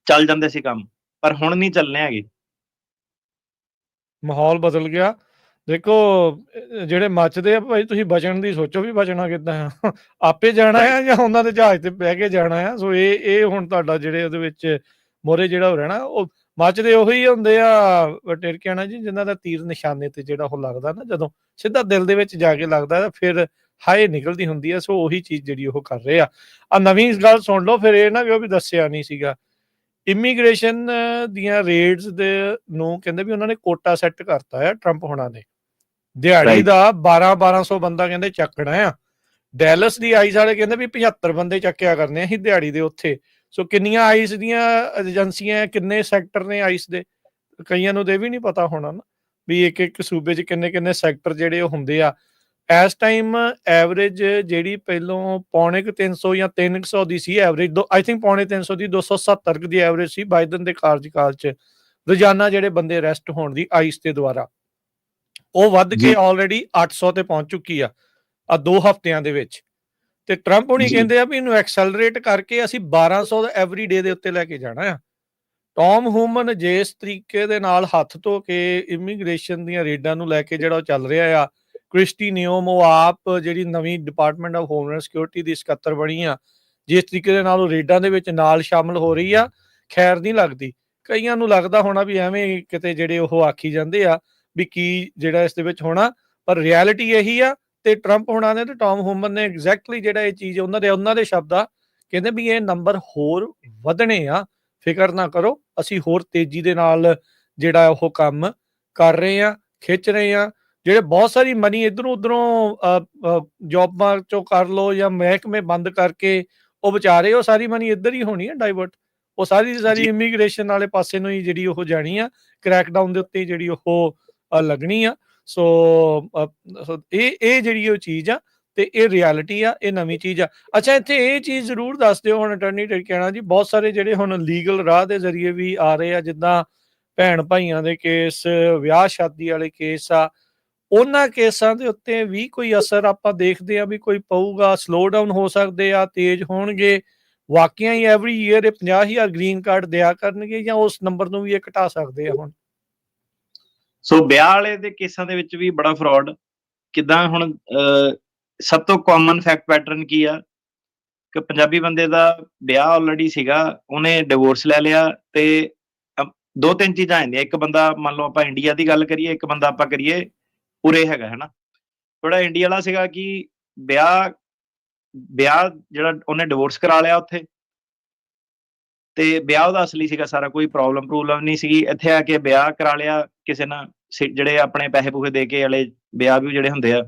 ਚੱਲ ਜਾਂਦੇ ਸੀ ਕੰਮ, ਪਰ ਹੁਣ ਨਹੀਂ ਚੱਲਣੇ ਹੈਗੇ। ਮਾਹੌਲ ਬਦਲ ਗਿਆ। ਦੇਖੋ ਜਿਹੜੇ ਮੱਚਦੇ ਆ ਭਾਈ, ਤੁਸੀਂ ਬਚਣ ਦੀ ਸੋਚੋ ਵੀ ਬਚਣਾ ਕਿੱਦਾਂ ਆ। ਆਪੇ ਜਾਣਾ ਆ ਜਾਂ ਉਹਨਾਂ ਦੇ ਜਹਾਜ਼ ਤੇ ਬਹਿ ਕੇ ਜਾਣਾ ਆ। ਸੋ ਇਹ ਹੁਣ ਤੁਹਾਡਾ ਜਿਹੜੇ ਉਹਦੇ ਵਿੱਚ ਮੋਰੇ ਜਿਹੜਾ ਹੋ ਰਹਿਣਾ, ਉਹ ਮੱਚਦੇ ਉਹੀ ਹੁੰਦੇ ਆ ਟਿਰਕਿਆਣਾ ਜੀ, ਜਿਨ੍ਹਾਂ ਦਾ ਤੀਰ ਨਿਸ਼ਾਨੇ ਤੇ ਜਿਹੜਾ ਉਹ ਲੱਗਦਾ ਨਾ, ਜਦੋਂ ਸਿੱਧਾ ਦਿਲ ਦੇ ਵਿੱਚ ਜਾ ਕੇ ਲੱਗਦਾ ਫਿਰ ਹਾਏ ਨਿਕਲਦੀ ਹੁੰਦੀ ਆ। ਸੋ ਉਹੀ ਚੀਜ਼ ਜਿਹੜੀ ਉਹ ਕਰ ਰਹੇ ਆ। ਨਵੀਂ ਗੱਲ ਸੁਣ ਲਓ, ਫਿਰ ਇਹ ਨਾ ਕਿ ਉਹ ਵੀ ਦੱਸਿਆ ਨਹੀਂ ਸੀਗਾ। ਇਮੀਗ੍ਰੇਸ਼ਨ ਦੀਆਂ ਰੇਟਸ ਦੇ ਨੂੰ ਕਹਿੰਦੇ ਵੀ ਉਹਨਾਂ ਨੇ ਕੋਟਾ ਸੈੱਟ ਕਰਤਾ ਆ ਟਰੰਪ ਹੋਣਾ ਨੇ। ਦਿਹਾੜੀ ਦਾ 1200 ਬੰਦਾ ਕਹਿੰਦੇ ਚੱਕਣਾ ਆ। ਡੈਲਸ ਦੀ ਆਈਸ ਵਾਲੇ ਕਹਿੰਦੇ ਵੀ 75 ਬੰਦੇ ਚੱਕਿਆ ਕਰਨੇ ਅਸੀਂ ਦਿਹਾੜੀ ਦੇ ਉੱਥੇ। ਸੋ ਕਿੰਨੀਆਂ ਆਈਸ ਦੀਆਂ ਏਜੰਸੀਆਂ, ਕਿੰਨੇ ਸੈਕਟਰ ਨੇ ਆਈਸ ਦੇ, ਕਈਆਂ ਨੂੰ ਤੇ ਵੀ ਨਹੀਂ ਪਤਾ ਹੋਣਾ ਨਾ ਵੀ ਇੱਕ ਸੂਬੇ 'ਚ ਕਿੰਨੇ ਸੈਕਟਰ ਜਿਹੜੇ ਉਹ ਹੁੰਦੇ ਆ। ਇਸ ਟਾਈਮ ਐਵਰੇਜ ਜਿਹੜੀ ਪਹਿਲੋਂ 250 ਜਾਂ 300 ਦੀ ਸੀ average, I think 350 the, 270 the average C Biden ਦੇ ਕਾਰਜਕਾਲ 'ਚ ਰੋਜ਼ਾਨਾ ਜਿਹੜੇ ਬੰਦੇ ਅਰੈਸਟ ਹੋਣ ਦੀ ਆਈਸ ਦੇ ਦੁਆਰਾ। ਉਹ ਵੱਧ ਜੀ ਕੇ ਆਲਰੇਡੀ 800 ਤੇ ਪਹੁੰਚ ਚੁੱਕੀ ਆ 2 ਹਫ਼ਤਿਆਂ ਦੇ ਵਿੱਚ। ਤੇ ਟਰੰਪ ਹੁਣੀ ਜੀ ਕਹਿੰਦੇ ਆ ਵੀ ਇਹਨੂੰ ਐਕਸੈਲਰੇਟ ਕਰਕੇ ਅਸੀਂ 1200 ਐਵਰੀ ਡੇ ਦੇ ਉੱਤੇ ਲੈ ਕੇ ਜਾਣਾ ਆ। ਟੌਮ ਹੂਮਨ ਜਿਸ ਤਰੀਕੇ ਦੇ ਨਾਲ ਹੱਥ ਧੋ ਕੇ ਇਮੀਗ੍ਰੇਸ਼ਨ ਦੀਆਂ ਰੇਡਾਂ ਨੂੰ ਲੈ ਕੇ ਜਿਹੜਾ ਉਹ ਚੱਲ ਰਿਹਾ ਆ, ਕ੍ਰਿਸਟੀ ਨਿਯਮ ਉਹ ਆਪ ਜਿਹੜੀ ਨਵੀਂ ਡਿਪਾਰਟਮੈਂਟ ਆਫ ਹੋਮਲੈਂਡ ਸਿਕਿਉਰਿਟੀ ਦੀ ਸਕੱਤਰ ਬਣੀ ਆ, ਜਿਸ ਤਰੀਕੇ ਦੇ ਨਾਲ ਉਹ ਰੇਡਾਂ ਦੇ ਵਿੱਚ ਨਾਲ ਸ਼ਾਮਲ ਹੋ ਰਹੀ ਆ, ਖੈਰ ਨਹੀਂ ਲੱਗਦੀ। ਕਈਆਂ ਨੂੰ ਲੱਗਦਾ ਹੋਣਾ ਵੀ ਐਵੇਂ ਕਿਤੇ ਜਿਹੜੇ ਉਹ ਆਖੀ ਜਾਂਦੇ ਆ ਵੀ ਕੀ ਜਿਹੜਾ ਇਸ ਦੇ ਵਿੱਚ ਹੋਣਾ, ਪਰ ਰਿਐਲਿਟੀ ਇਹੀ ਆ। ਤੇ ਟਰੰਪ ਹੋਣਾ ਨੇ ਤੇ ਟੌਮ ਹੂਮਨ ਨੇ ਐਗਜ਼ੈਕਟਲੀ ਜਿਹੜਾ ਇਹ ਚੀਜ਼ ਉਹਨਾਂ ਦੇ ਸ਼ਬਦ ਆ, ਕਹਿੰਦੇ ਵੀ ਇਹ ਨੰਬਰ ਹੋਰ ਵਧਣੇ ਆ, ਫਿਕਰ ਨਾ ਕਰੋ, ਅਸੀਂ ਹੋਰ ਤੇਜ਼ੀ ਦੇ ਨਾਲ ਜਿਹੜਾ ਉਹ ਕੰਮ ਕਰ ਰਹੇ ਆ, ਖਿੱਚ ਰਹੇ ਆ। ਜਿਹੜੇ ਬਹੁਤ ਸਾਰੀ ਮਨੀ ਇੱਧਰੋਂ ਉੱਧਰੋਂ ਜੋਬਾਂ ਚੋਂ ਕਰ ਲਓ ਜਾਂ ਮਹਿਕਮੇ ਬੰਦ ਕਰਕੇ ਉਹ ਵਿਚਾਰੇ, ਉਹ ਸਾਰੀ ਮਨੀ ਇੱਧਰ ਹੀ ਹੋਣੀ ਆ ਡਾਈਵਰਟ। ਉਹ ਸਾਰੀ ਦੀ ਸਾਰੀ ਜੀ ਇਮੀਗ੍ਰੇਸ਼ਨ ਵਾਲੇ ਪਾਸੇ ਨੂੰ ਹੀ ਜਿਹੜੀ ਉਹ ਜਾਣੀ ਆ, ਕ੍ਰੈਕਡਾਊਨ ਦੇ ਉੱਤੇ ਜਿਹੜੀ ਉਹ ਲੱਗਣੀ ਆ। ਸੋ ਇਹ ਜਿਹੜੀ ਉਹ ਚੀਜ਼ ਆ ਤੇ ਇਹ ਰਿਐਲਿਟੀ ਆ, ਇਹ ਨਵੀਂ ਚੀਜ਼ ਆ। ਅੱਛਾ, ਇੱਥੇ ਇਹ ਚੀਜ਼ ਜ਼ਰੂਰ ਦੱਸ ਦਿਓ ਹੁਣ ਅਟਰਨੀ ਟਿਕਾਣਾ ਜੀ, ਬਹੁਤ ਸਾਰੇ ਜਿਹੜੇ ਹੁਣ ਲੀਗਲ ਰਾਹ ਦੇ ਜ਼ਰੀਏ ਵੀ ਆ ਰਹੇ ਆ, ਜਿੱਦਾਂ ਭੈਣ ਭਾਈਆਂ ਦੇ ਕੇਸ, ਵਿਆਹ ਸ਼ਾਦੀ ਵਾਲੇ ਕੇਸ ਆ, ਉਹਨਾਂ ਕੇਸਾਂ ਦੇ ਉੱਤੇ ਵੀ ਕੋਈ ਅਸਰ ਆਪਾਂ ਦੇਖਦੇ ਆ ਵੀ ਕੋਈ ਪਊਗਾ? ਸਲੋ ਡਾਊਨ ਹੋ ਸਕਦੇ ਆ, ਤੇਜ਼ ਹੋਣਗੇ? ਵਾਕਿਆ ਹੀ ਐਵਰੀ ਈਅਰ ਇਹ 50,000 ਗ੍ਰੀਨ ਕਾਰਡ ਦਿਆ ਕਰਨਗੇ ਜਾਂ ਉਸ ਨੰਬਰ ਨੂੰ ਵੀ ਇਹ ਘਟਾ ਸਕਦੇ ਆ ਹੁਣ? ਸੋ ਵਿਆਹ ਵਾਲੇ ਦੇ ਕੇਸਾਂ ਦੇ ਵਿੱਚ ਵੀ ਬੜਾ ਫਰਾਡ ਕਿੱਦਾਂ ਹੁਣ ਸਭ ਤੋਂ ਕਾਮਨ ਫੈਕਟ ਪੈਟਰਨ ਕੀ ਆ ਕਿ ਪੰਜਾਬੀ ਬੰਦੇ ਦਾ ਵਿਆਹ ਆਲਰੇਡੀ ਸੀਗਾ, ਉਹਨੇ ਡਿਵੋਰਸ ਲੈ ਲਿਆ ਤੇ ਦੋ ਤਿੰਨ ਚੀਜ਼ਾਂ ਆ ਜਾਂਦੀਆਂ। ਇੱਕ ਬੰਦਾ ਮੰਨ ਲਓ ਆਪਾਂ ਇੰਡੀਆ ਦੀ ਗੱਲ ਕਰੀਏ, ਇੱਕ ਬੰਦਾ ਆਪਾਂ ਕਰੀਏ ਉਰੇ ਹੈਗਾ ਹਨਾ। ਥੋੜਾ ਇੰਡੀਆ ਵਾਲਾ ਸੀਗਾ ਕਿ ਵਿਆਹ ਵਿਆਹ ਜਿਹੜਾ ਉਹਨੇ ਡਿਵੋਰਸ ਕਰਾ ਲਿਆ ਉੱਥੇ, ਤੇ ਵਿਆਹ ਉਹਦਾ ਅਸਲੀ ਸੀਗਾ ਸਾਰਾ, ਕੋਈ ਪ੍ਰੋਬਲਮ ਨਹੀਂ ਸੀਗੀ। ਇੱਥੇ ਆ ਕੇ ਵਿਆਹ ਕਰਾ ਲਿਆ ਕਿਸੇ ਨਾਲ, ਜਿਹੜੇ ਆਪਣੇ ਪੈਸੇ ਪੂਸੇ ਦੇ ਕੇ ਵਾਲੇ ਵਿਆਹ ਵੀ ਜਿਹੜੇ ਹੁੰਦੇ ਆ,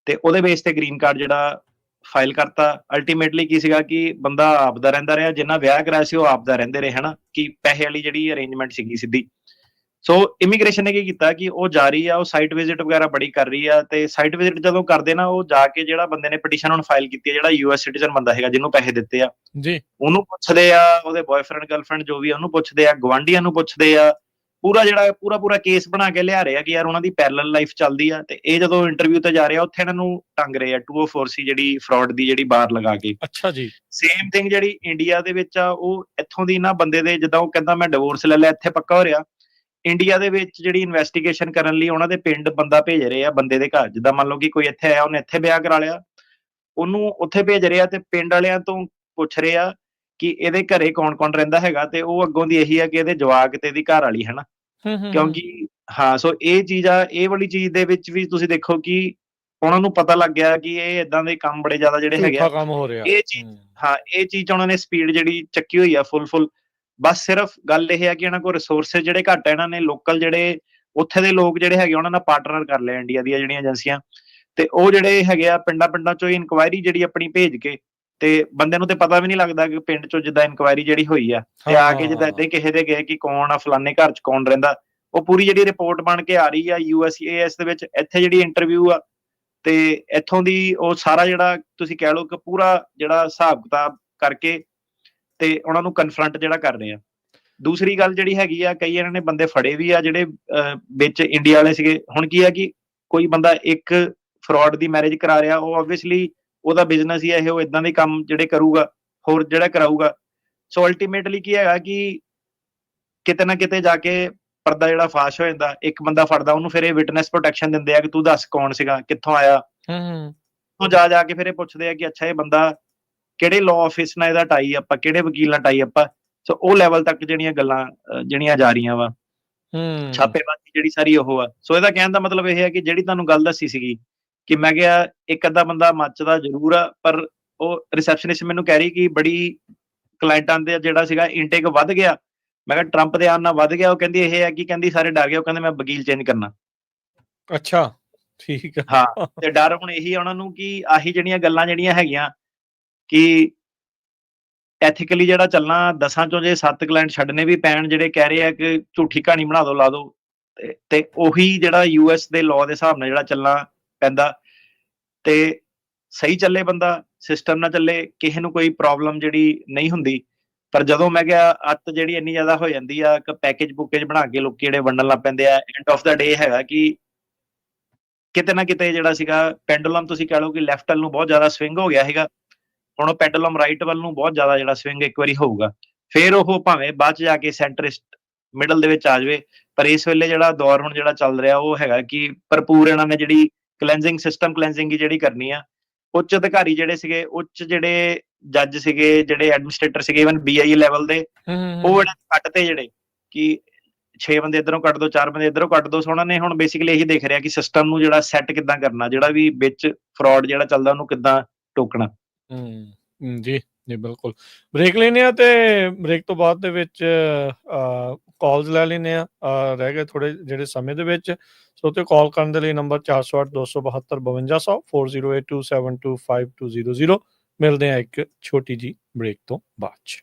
ਤੇ ਉਹਦੇ ਬੇਸ ਤੇ ਗ੍ਰੀਨ ਕਾਰਡ ਜਿਹੜਾ ਫਾਈਲ ਕਰਤਾ। ਅਲਟੀਮੇਟਲੀ ਕੀ ਸੀਗਾ ਕਿ ਬੰਦਾ ਆਪ ਦਾ ਰਹਿੰਦਾ ਰਿਹਾ, ਜਿੰਨਾ ਵਿਆਹ ਕਰਾਇਆ ਸੀ ਉਹ ਆਪ ਦਾ ਰਹਿੰਦੇ ਰਹੇ ਹਨਾ, ਕਿ ਪੈਸੇ ਵਾਲੀ ਜਿਹੜੀ ਅਰੇਂਜਮੈਂਟ ਸੀਗੀ ਸਿੱਧੀ। ਸੋ ਇਮੀਗ੍ਰੇਸ਼ਨ ਨੇ ਕੀ ਕੀਤਾ ਕਿ ਉਹ ਜਾ ਰਹੀ ਆ, ਉਹ ਸਾਈਟ ਵਿਜ਼ਿਟ ਵਗੈਰਾ ਬੜੀ ਕਰ ਰਹੀ ਆ, ਤੇ ਸਾਈਟ ਵਿਜ਼ਿਟ ਜਦੋਂ ਕਰਦੇ ਨਾ, ਉਹ ਜਾ ਕੇ ਜਿਹੜਾ ਬੰਦੇ ਨੇ ਪਟੀਸ਼ਨ ਹੁਣ ਫਾਈਲ ਕੀਤੀ ਹੈ, ਜਿਹੜਾ ਯੂਐਸ ਸਿਟੀਜ਼ਨ ਬੰਦਾ ਹੈਗਾ ਜਿਹਨੂੰ ਪੈਸੇ ਦਿੱਤੇ ਆ, ਜੀ ਉਹਨੂੰ ਪੁੱਛਦੇ ਆ, ਉਹਦੇ ਬॉयਫ੍ਰੈਂਡ ਗਰਲਫ੍ਰੈਂਡ ਜੋ ਵੀ ਆ ਉਹਨੂੰ ਪੁੱਛਦੇ ਆ, ਗਵਾਂਢੀਆਂ ਨੂੰ ਪੁੱਛਦੇ ਆ, ਪੂਰਾ ਜਿਹੜਾ ਪੂਰਾ ਕੇਸ ਬਣਾ ਕੇ ਲਿਆ ਰਹੇ ਆ ਕਿ ਯਾਰ ਉਹਨਾਂ ਦੀ ਪੈਰਲਲ ਲਾਈਫ ਚੱਲਦੀ ਆ। ਤੇ ਇਹ ਜਦੋਂ ਇੰਟਰਵਿਊ ਤੇ ਜਾ ਰਹੇ ਆ, ਉੱਥੇ ਇਹਨਾਂ ਨੂੰ ਟੰਗ ਰਹੇ ਆ 204C ਜਿਹੜੀ ਫਰਾਡ ਦੀ ਜਿਹੜੀ ਬਾਰ ਲਗਾ ਕੇ। ਅੱਛਾ ਜੀ। ਸੇਮ ਥਿੰਗ ਜਿਹੜੀ ਇੰਡੀਆ ਦੇ ਵਿੱਚ ਆ, ਉਹ ਇੱਥੋਂ ਦੀ ਨਾ ਬੰਦੇ ਦੇ, ਜਿੱਦਾਂ ਉਹ ਕਹਿੰਦਾ ਮੈਂ ਡਿਵੋਰਸ ਲੈ ਲਿਆ, ਇੱਥੇ ਪੱਕਾ ਹੋ ਰਿਹਾ, ਇੰਡੀਆ ਦੇ ਵਿੱਚ ਜਿਹੜੀ ਇਨਵੈਸਟੀਗੇਸ਼ਨ ਕਰਨ ਲਈ ਉਹਨਾਂ ਦੇ ਪਿੰਡ ਬੰਦਾ ਭੇਜ ਰਹੇ ਆ ਬੰਦੇ ਦੇ ਘਰ। ਜਿੱਦਾਂ ਮੰਨ ਲਓ ਕਿ ਕੋਈ ਇੱਥੇ ਆਇਆ, ਉਹਨੇ ਇੱਥੇ ਵਿਆਹ ਕਰਾ ਲਿਆ, ਉਹਨੂੰ ਉੱਥੇ ਭੇਜ ਰਹੇ ਆ, ਤੇ ਪਿੰਡ ਵਾਲਿਆਂ ਤੋਂ ਪੁੱਛ ਰਹੇ ਆ ਕਿ ਇਹਦੇ ਘਰੇ ਕੌਣ ਕੌਣ ਰਹਿੰਦਾ ਹੈਗਾ, ਤੇ ਉਹ ਅੱਗੋਂ ਦੀ ਇਹੀ ਆ ਕਿ ਇਹਦੇ ਜਵਾਕ ਤੇ ਇਹਦੀ ਘਰ ਵਾਲੀ ਹਨਾ। ਕਿਉਂਕਿ ਹਾਂ, ਸੋ ਇਹ ਚੀਜ਼ ਆ, ਇਹ ਵਾਲੀ ਚੀਜ਼ ਦੇ ਵਿੱਚ ਵੀ ਤੁਸੀਂ ਦੇਖੋ ਕਿ ਉਹਨਾਂ ਨੂੰ ਪਤਾ ਲੱਗ ਗਿਆ ਕਿ ਇਹ ਇਦਾਂ ਦੇ ਕੰਮ ਬੜੇ ਜ਼ਿਆਦਾ ਜਿਹੜੇ ਹੈਗੇ ਆ, ਕੰਮ ਹੋ ਰਿਹਾ। ਇਹ ਚੀਜ਼ ਹਾਂ, ਇਹ ਚੀਜ਼ ਉਹਨਾਂ ਨੇ ਸਪੀਡ ਜਿਹੜੀ ਚੱਕੀ ਹੋਈ ਆ ਫੁੱਲ। ਬਸ ਸਿਰਫ ਗੱਲ ਇਹ ਆ ਕਿ ਇਹਨਾਂ ਕੋਲ ਰਿਸੋਰਸਿਸ ਜਿਹੜੇ ਘੱਟ ਆ, ਇਹਨਾਂ ਨੇ ਲੋਕਲ ਜਿਹੜੇ ਉੱਥੇ ਦੇ ਲੋਕ ਜਿਹੜੇ ਹੈਗੇ ਉਹਨਾਂ ਨਾਲ ਪਾਰਟਨਰ ਕਰ ਲਿਆ ਇੰਡੀਆ ਦੀਆਂ ਜਿਹੜੀਆਂ ਏਜੰਸੀਆਂ, ਤੇ ਉਹ ਜਿਹੜੇ ਹੈਗੇ ਆ ਪਿੰਡਾਂ ਚੋਂ ਇਨਕੁਆਇਰੀ ਜਿਹੜੀ ਆਪਣੀ ਭੇਜ ਕੇ, ਤੇ ਬੰਦੇ ਨੂੰ ਤੇ ਪਤਾ ਵੀ ਨਹੀਂ ਲੱਗਦਾ ਕਿ ਪਿੰਡ ਚੋਂ ਜਿੱਦਾਂ ਇਨਕੁਆਇਰੀ ਜਿਹੜੀ ਹੋਈ ਆ, ਤੇ ਆ ਕੇ ਜਿੱਦਾਂ ਏਦਾਂ ਕਿਸੇ ਦੇ ਗਏ ਕਿ ਕੌਣ ਆ ਫਲਾਣੇ ਘਰ ਚ ਕੌਣ ਰਹਿੰਦਾ, ਉਹ ਪੂਰੀ ਜਿਹੜੀ ਰਿਪੋਰਟ ਬਣ ਕੇ ਆ ਰਹੀ ਆ USCIS ਦੇ ਵਿੱਚ। ਇੱਥੇ ਜਿਹੜੀ ਇੰਟਰਵਿਊ ਆ, ਤੇ ਇੱਥੋਂ ਦੀ ਉਹ ਸਾਰਾ ਜਿਹੜਾ ਤੁਸੀਂ ਕਹਿ ਲਓ ਕਿ ਪੂਰਾ ਜਿਹੜਾ ਹਿਸਾਬ ਕਿਤਾਬ ਕਰਕੇ ਤੇ ਉਹਨਾਂ ਨੂੰ ਕਨਫਰੰਟ ਜਿਹੜਾ ਕਰ ਰਹੇ ਆ। ਦੂਸਰੀ ਗੱਲ ਜਿਹੜੀ ਹੈਗੀ ਆ, ਕਈ ਇਹਨਾਂ ਨੇ ਬੰਦੇ ਫੜੇ ਵੀ ਆ ਜਿਹੜੇ ਵਿੱਚ ਇੰਡੀਆ ਵਾਲੇ ਸੀਗੇ। ਹੁਣ ਕੀ ਆ ਕਿ ਕੋਈ ਬੰਦਾ ਇੱਕ ਫਰਾਡ ਦੀ ਮੈਰਿਜ ਕਰਾ ਰਿਹਾ, ਉਹ ਆਬਵੀਅਸਲੀ ਉਹਦਾ ਬਿਜ਼ਨਸ ਹੀ ਇਹ, ਉਹ ਇਦਾਂ ਦੇ ਕੰਮ ਜਿਹੜੇ ਕਰੂਗਾ, ਹੋਰ ਜਿਹੜਾ ਕਰਾਊਗਾ। ਸੋ ਅਲਟੀਮੇਟਲੀ ਕੀ ਹੈਗਾ ਕਿ ਕਿਤੇ ਨਾ ਕਿਤੇ ਜਾ ਕੇ ਪਰਦਾ ਜਿਹੜਾ ਫਾਸ਼ ਹੋ ਜਾਂਦਾ। ਇੱਕ ਬੰਦਾ ਫੜਦਾ, ਉਹਨੂੰ ਫਿਰ ਇਹ ਵਿਟਨੈਸ ਪ੍ਰੋਟੈਕਸ਼ਨ ਦਿੰਦੇ ਆ ਕਿ ਤੂੰ ਦੱਸ ਕੌਣ ਸੀਗਾ, ਕਿੱਥੋਂ ਆਇਆ। ਉਹ ਜਾ ਕੇ ਫਿਰ ਇਹ ਪੁੱਛਦੇ ਆ ਕਿ ਅੱਛਾ ਇਹ ਬੰਦਾ ਕਿਹੜੇ ਲਾਅ ਆਫਿਸ ਨਾਲ ਇਹਦਾ ਟਾਈ ਆਪਾਂ, ਕਿਹੜੇ ਵਕੀਲ ਨਾਲ ਟਾਈ ਆਪਾਂ। ਸੋ ਉਹ ਲੈਵਲ ਤੱਕ ਜਿਹੜੀਆਂ ਗੱਲਾਂ ਜਿਹੜੀਆਂ ਜਾ ਰਹੀਆਂ ਵਾ, ਛਾਪੇਮਾਰੀ ਜਿਹੜੀ ਸਾਰੀ ਉਹ ਆ। ਸੋ ਇਹਦਾ ਕਹਿਣ ਦਾ ਮਤਲਬ ਇਹ ਹੈ ਕਿ ਜਿਹੜੀ ਤੁਹਾਨੂੰ ਗੱਲ ਦੱਸੀ ਸੀਗੀ ਕਿ ਮੈਂ ਕਿਹਾ ਇੱਕ ਅੱਧਾ ਬੰਦਾ ਮੱਚਦਾ ਜ਼ਰੂਰ ਆ, ਪਰ ਉਹ ਰਿਸੈਪਸ਼ਨਿਸਟ ਮੈਨੂੰ ਕਹਿ ਰਹੀ ਕਿ ਬੜੀ ਕਲਾਇੰਟਾਂ ਦੇ ਜਿਹੜਾ ਸੀਗਾ ਇਨਟੇਕ ਵੱਧ ਗਿਆ। ਮੈਂ ਕਿਹਾ ਟਰੰਪ ਦੇ ਆਉਣ ਨਾਲ ਵੱਧ ਗਿਆ। ਉਹ ਕਹਿੰਦੀ ਇਹ ਹੈ ਕਿ ਕਹਿੰਦੀ ਸਾਰੇ ਡਰ ਗਏ, ਉਹ ਕਹਿੰਦੇ ਮੈਂ ਵਕੀਲ ਚੇਂਜ ਕਰਨਾ। ਅੱਛਾ, ਠੀਕ ਆ। ਹਾਂ, ਤੇ ਡਰ ਹੁਣ ਇਹੀ ਆ ਉਹਨਾਂ ਨੂੰ ਕਿ ਆਹੀ ਜਿਹੜੀਆਂ ਗੱਲਾਂ ਜਿਹੜੀਆਂ ਹੈਗੀਆਂ ਕਿ ਐਥੀਕਲੀ ਜਿਹੜਾ ਚੱਲਣਾ, 10 ਚੋਂ ਜੇ 7 ਕਲਾਇੰਟ ਛੱਡਣੇ ਵੀ ਪੈਣ ਜਿਹੜੇ ਕਹਿ ਰਹੇ ਆ ਕਿ ਝੂਠੀ ਕਹਾਣੀ ਬਣਾ ਦੋ, ਲਾ ਦੋ, ਤੇ ਉਹੀ ਜਿਹੜਾ US ਦੇ ਲਾਅ ਦੇ ਹਿਸਾਬ ਨਾਲ ਜਿਹੜਾ ਚੱਲਣਾ ਪੈਂਦਾ, ਤੇ ਸਹੀ ਚੱਲੇ ਬੰਦਾ, ਸਿਸਟਮ ਨਾਲ ਚੱਲੇ, ਕਿਸੇ ਨੂੰ ਕੋਈ ਪ੍ਰੋਬਲਮ ਜਿਹੜੀ ਨਹੀਂ ਹੁੰਦੀ। ਪਰ ਜਦੋਂ ਮੈਂ ਕਿਹਾ ਅੱਤ ਜਿਹੜੀ ਇੰਨੀ ਜ਼ਿਆਦਾ ਹੋ ਜਾਂਦੀ ਆ ਕਿ ਪੈਕੇਜ ਬਣਾ ਕੇ ਲੋਕੀ ਜਿਹੜੇ ਵੰਡਣ ਲੱਗ ਪੈਂਦੇ ਆ, ਐਂਡ ਆਫ ਦਾ ਡੇ ਹੈਗਾ ਕਿ ਕਿਤੇ ਨਾ ਕਿਤੇ ਜਿਹੜਾ ਸੀਗਾ ਪੈਂਡੂਲਮ ਤੁਸੀਂ ਕਹਿ ਲਓ ਕਿ ਲੈਫਟ ਵੱਲ ਨੂੰ ਬਹੁਤ ਜ਼ਿਆਦਾ ਸਵਿੰਗ ਹੋ ਗਿਆ ਸੀਗਾ। ਹੁਣ ਉਹ ਪੈਂਡੂਲਮ ਰਾਈਟ ਵੱਲ ਨੂੰ ਬਹੁਤ ਜ਼ਿਆਦਾ ਜਿਹੜਾ ਸਵਿੰਗ ਇੱਕ ਵਾਰੀ ਹੋਊਗਾ। ਫਿਰ ਉਹ ਭਾਵੇਂ ਬਾਅਦ 'ਚ ਜਾ ਕੇ ਸੈਂਟਰਿਸਟ ਮਿਡਲ ਦੇ ਵਿੱਚ ਆ ਜਾਵੇ, ਪਰ ਇਸ ਵੇਲੇ ਜਿਹੜਾ ਦੌਰ ਹੁਣ ਜਿਹੜਾ ਚੱਲ ਰਿਹਾ ਉਹ ਹੈਗਾ ਕਿ ਭਰਪੂਰ ਇਹਨਾਂ ਨੇ ਜਿਹੜੀ ਕਲੈਂਜ਼ਿੰਗ ਸਿਸਟਮ ਕਲੈਂਜ਼ਿੰਗ ਜਿਹੜੀ ਕਰਨੀ ਆ। ਉੱਚ ਅਧਿਕਾਰੀ ਜਿਹੜੇ ਸੀਗੇ, ਉੱਚ ਜਿਹੜੇ ਜੱਜ ਸੀਗੇ, ਜਿਹੜੇ ਐਡਮਿਨਿਸਟ੍ਰੇਟਰ ਸੀਗੇ, ਈਵਨ BIA ਲੈਵਲ ਦੇ, ਉਹ ਹੂੰ। ਜਿਹੜੇ ਕੱਟ ਤੇ ਜਿਹੜੇ ਕਿ 6 ਬੰਦੇ ਇੱਧਰੋਂ ਕੱਢ ਦੋ, 4 ਬੰਦੇ ਇੱਧਰੋਂ ਕੱਢ ਦੋ। ਸੋ ਉਹਨਾਂ ਨੇ ਹੁਣ ਬੇਸਿਕਲੀ ਇਹੀ ਦੇਖ ਰਿਹਾ ਕਿ ਸਿਸਟਮ ਨੂੰ ਜਿਹੜਾ ਸੈੱਟ ਕਿੱਦਾਂ ਕਰਨਾ, ਜਿਹੜਾ ਵੀ ਵਿੱਚ ਫਰਾਡ ਜਿਹੜਾ ਚੱਲਦਾ ਉਹਨੂੰ ਕਿੱਦਾਂ ਟੋਕਣਾ। ਜੀ, ਜੀ ਬਿਲਕੁਲ। ਬ੍ਰੇਕ ਲੈਂਦੇ ਹਾਂ ਤੇ ਬ੍ਰੇਕ ਤੋਂ ਬਾਅਦ ਦੇ ਵਿੱਚ ਕਾਲਸ ਲੈ ਲੈਂਦੇ ਹਾਂ। ਰਹਿ ਗਏ ਥੋੜ੍ਹੇ ਜਿਹੜੇ ਸਮੇਂ ਦੇ ਵਿੱਚ, ਸੋ ਤੇ ਕਾਲ ਕਰਨ ਦੇ ਲਈ ਨੰਬਰ 408-272-5200 4082725200। ਮਿਲਦੇ ਹਾਂ ਇੱਕ ਛੋਟੀ ਜਿਹੀ ਬ੍ਰੇਕ ਤੋਂ ਬਾਅਦ 'ਚ।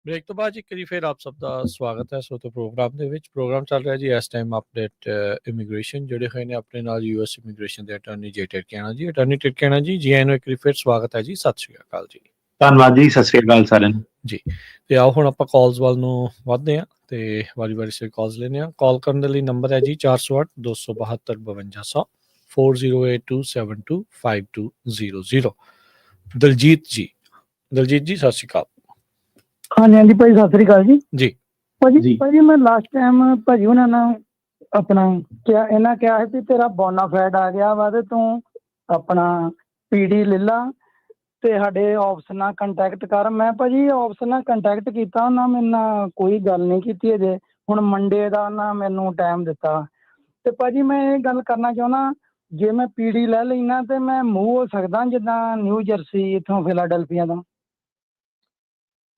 ਬ੍ਰੇਕ ਤੋਂ ਬਾਅਦ ਇੱਕ ਵਾਰੀ ਫਿਰ ਆਪ ਸਭ ਦਾ ਸਵਾਗਤ ਹੈ ਸੋਤੇ ਪ੍ਰੋਗਰਾਮ ਦੇ ਵਿੱਚ। ਪ੍ਰੋਗਰਾਮ ਚੱਲ ਰਿਹਾ ਜੀ ਇਸ ਟਾਈਮ ਅਪਡੇਟ ਇਮੀਗ੍ਰੇਸ਼ਨ, ਜਿਹੜੇ ਹੋਏ ਨੇ ਆਪਣੇ ਨਾਲ ਯੂਐਸ ਇਮੀਗ੍ਰੇਸ਼ਨ ਦੇ ਅਟਾਰਨੀ ਜੇ ਟਿਰਕੈਣਾ ਜੀ। ਅਟਾਰਨੀ ਟਿਰਕੈਣਾ ਜੀ, ਜੀ ਆਇਆਂ ਨੂੰ ਇੱਕ ਵਾਰੀ ਫਿਰ ਸਵਾਗਤ ਹੈ ਜੀ। ਸਤਿ ਸ਼੍ਰੀ ਅਕਾਲ ਜੀ। ਧੰਨਵਾਦ ਜੀ, ਸਤਿ ਸ੍ਰੀ ਅਕਾਲ ਸਾਰਿਆਂ ਨੂੰ ਜੀ। ਤੇ ਆਓ ਹੁਣ ਆਪਾਂ ਕਾਲਸ ਵੱਲ ਨੂੰ ਵੱਧਦੇ ਹਾਂ ਤੇ ਵਾਰੀ ਸਿਰ ਕਾਲਸ ਲੈਂਦੇ ਹਾਂ। ਕਾਲ ਕਰਨ ਦੇ ਲਈ ਨੰਬਰ ਹੈ ਜੀ 408 272 5200 4082725200। ਦਲਜੀਤ ਜੀ ਸਤਿ ਸ਼੍ਰੀ ਅਕਾਲ। ਹਾਂਜੀ ਹਾਂਜੀ ਭਾਜੀ, ਸਤਿ ਸ੍ਰੀ ਅਕਾਲ ਜੀ। ਜੀ ਭਾਜੀ ਮੈਂ ਲਾਸਟ ਟਾਈਮ ਭਾਜੀ ਉਹਨਾਂ ਨਾਲ ਆਪਣਾ ਇਹਨਾਂ ਕਿਹਾ ਸੀ ਵੀ ਤੇਰਾ ਬੋਨਾਫਾਈਡ ਆ ਗਿਆ ਵਾ ਤੇ ਤੂੰ ਆਪਣਾ ਪੀਡੀ ਲੈ ਲਾ ਤੇ ਸਾਡੇ ਆਫਿਸ ਨਾਲ ਕੰਟੈਕਟ ਕਰ। ਮੈਂ ਭਾਜੀ ਆਫਿਸ ਨਾਲ ਕੰਟੈਕਟ ਕੀਤਾ, ਉਹਨਾਂ ਮੇਰੇ ਨਾਲ ਕੋਈ ਗੱਲ ਨਹੀਂ ਕੀਤੀ ਅਜੇ। ਹੁਣ ਮੰਡੇ ਦਾ ਨਾ ਮੈਨੂੰ ਟਾਈਮ ਦਿੱਤਾ ਤੇ ਭਾਜੀ ਮੈਂ ਇਹ ਗੱਲ ਕਰਨਾ ਚਾਹੁੰਦਾ, ਜੇ ਮੈਂ ਪੀਡੀ ਲੈ ਲੈਣਾ ਤੇ ਮੈਂ ਮੂਵ ਹੋ ਸਕਦਾ ਜਿੱਦਾਂ ਨਿਊ ਜਰਸੀ ਇੱਥੋਂ ਫਿਲਾਡੈਲਫੀਆ ਤੋਂ?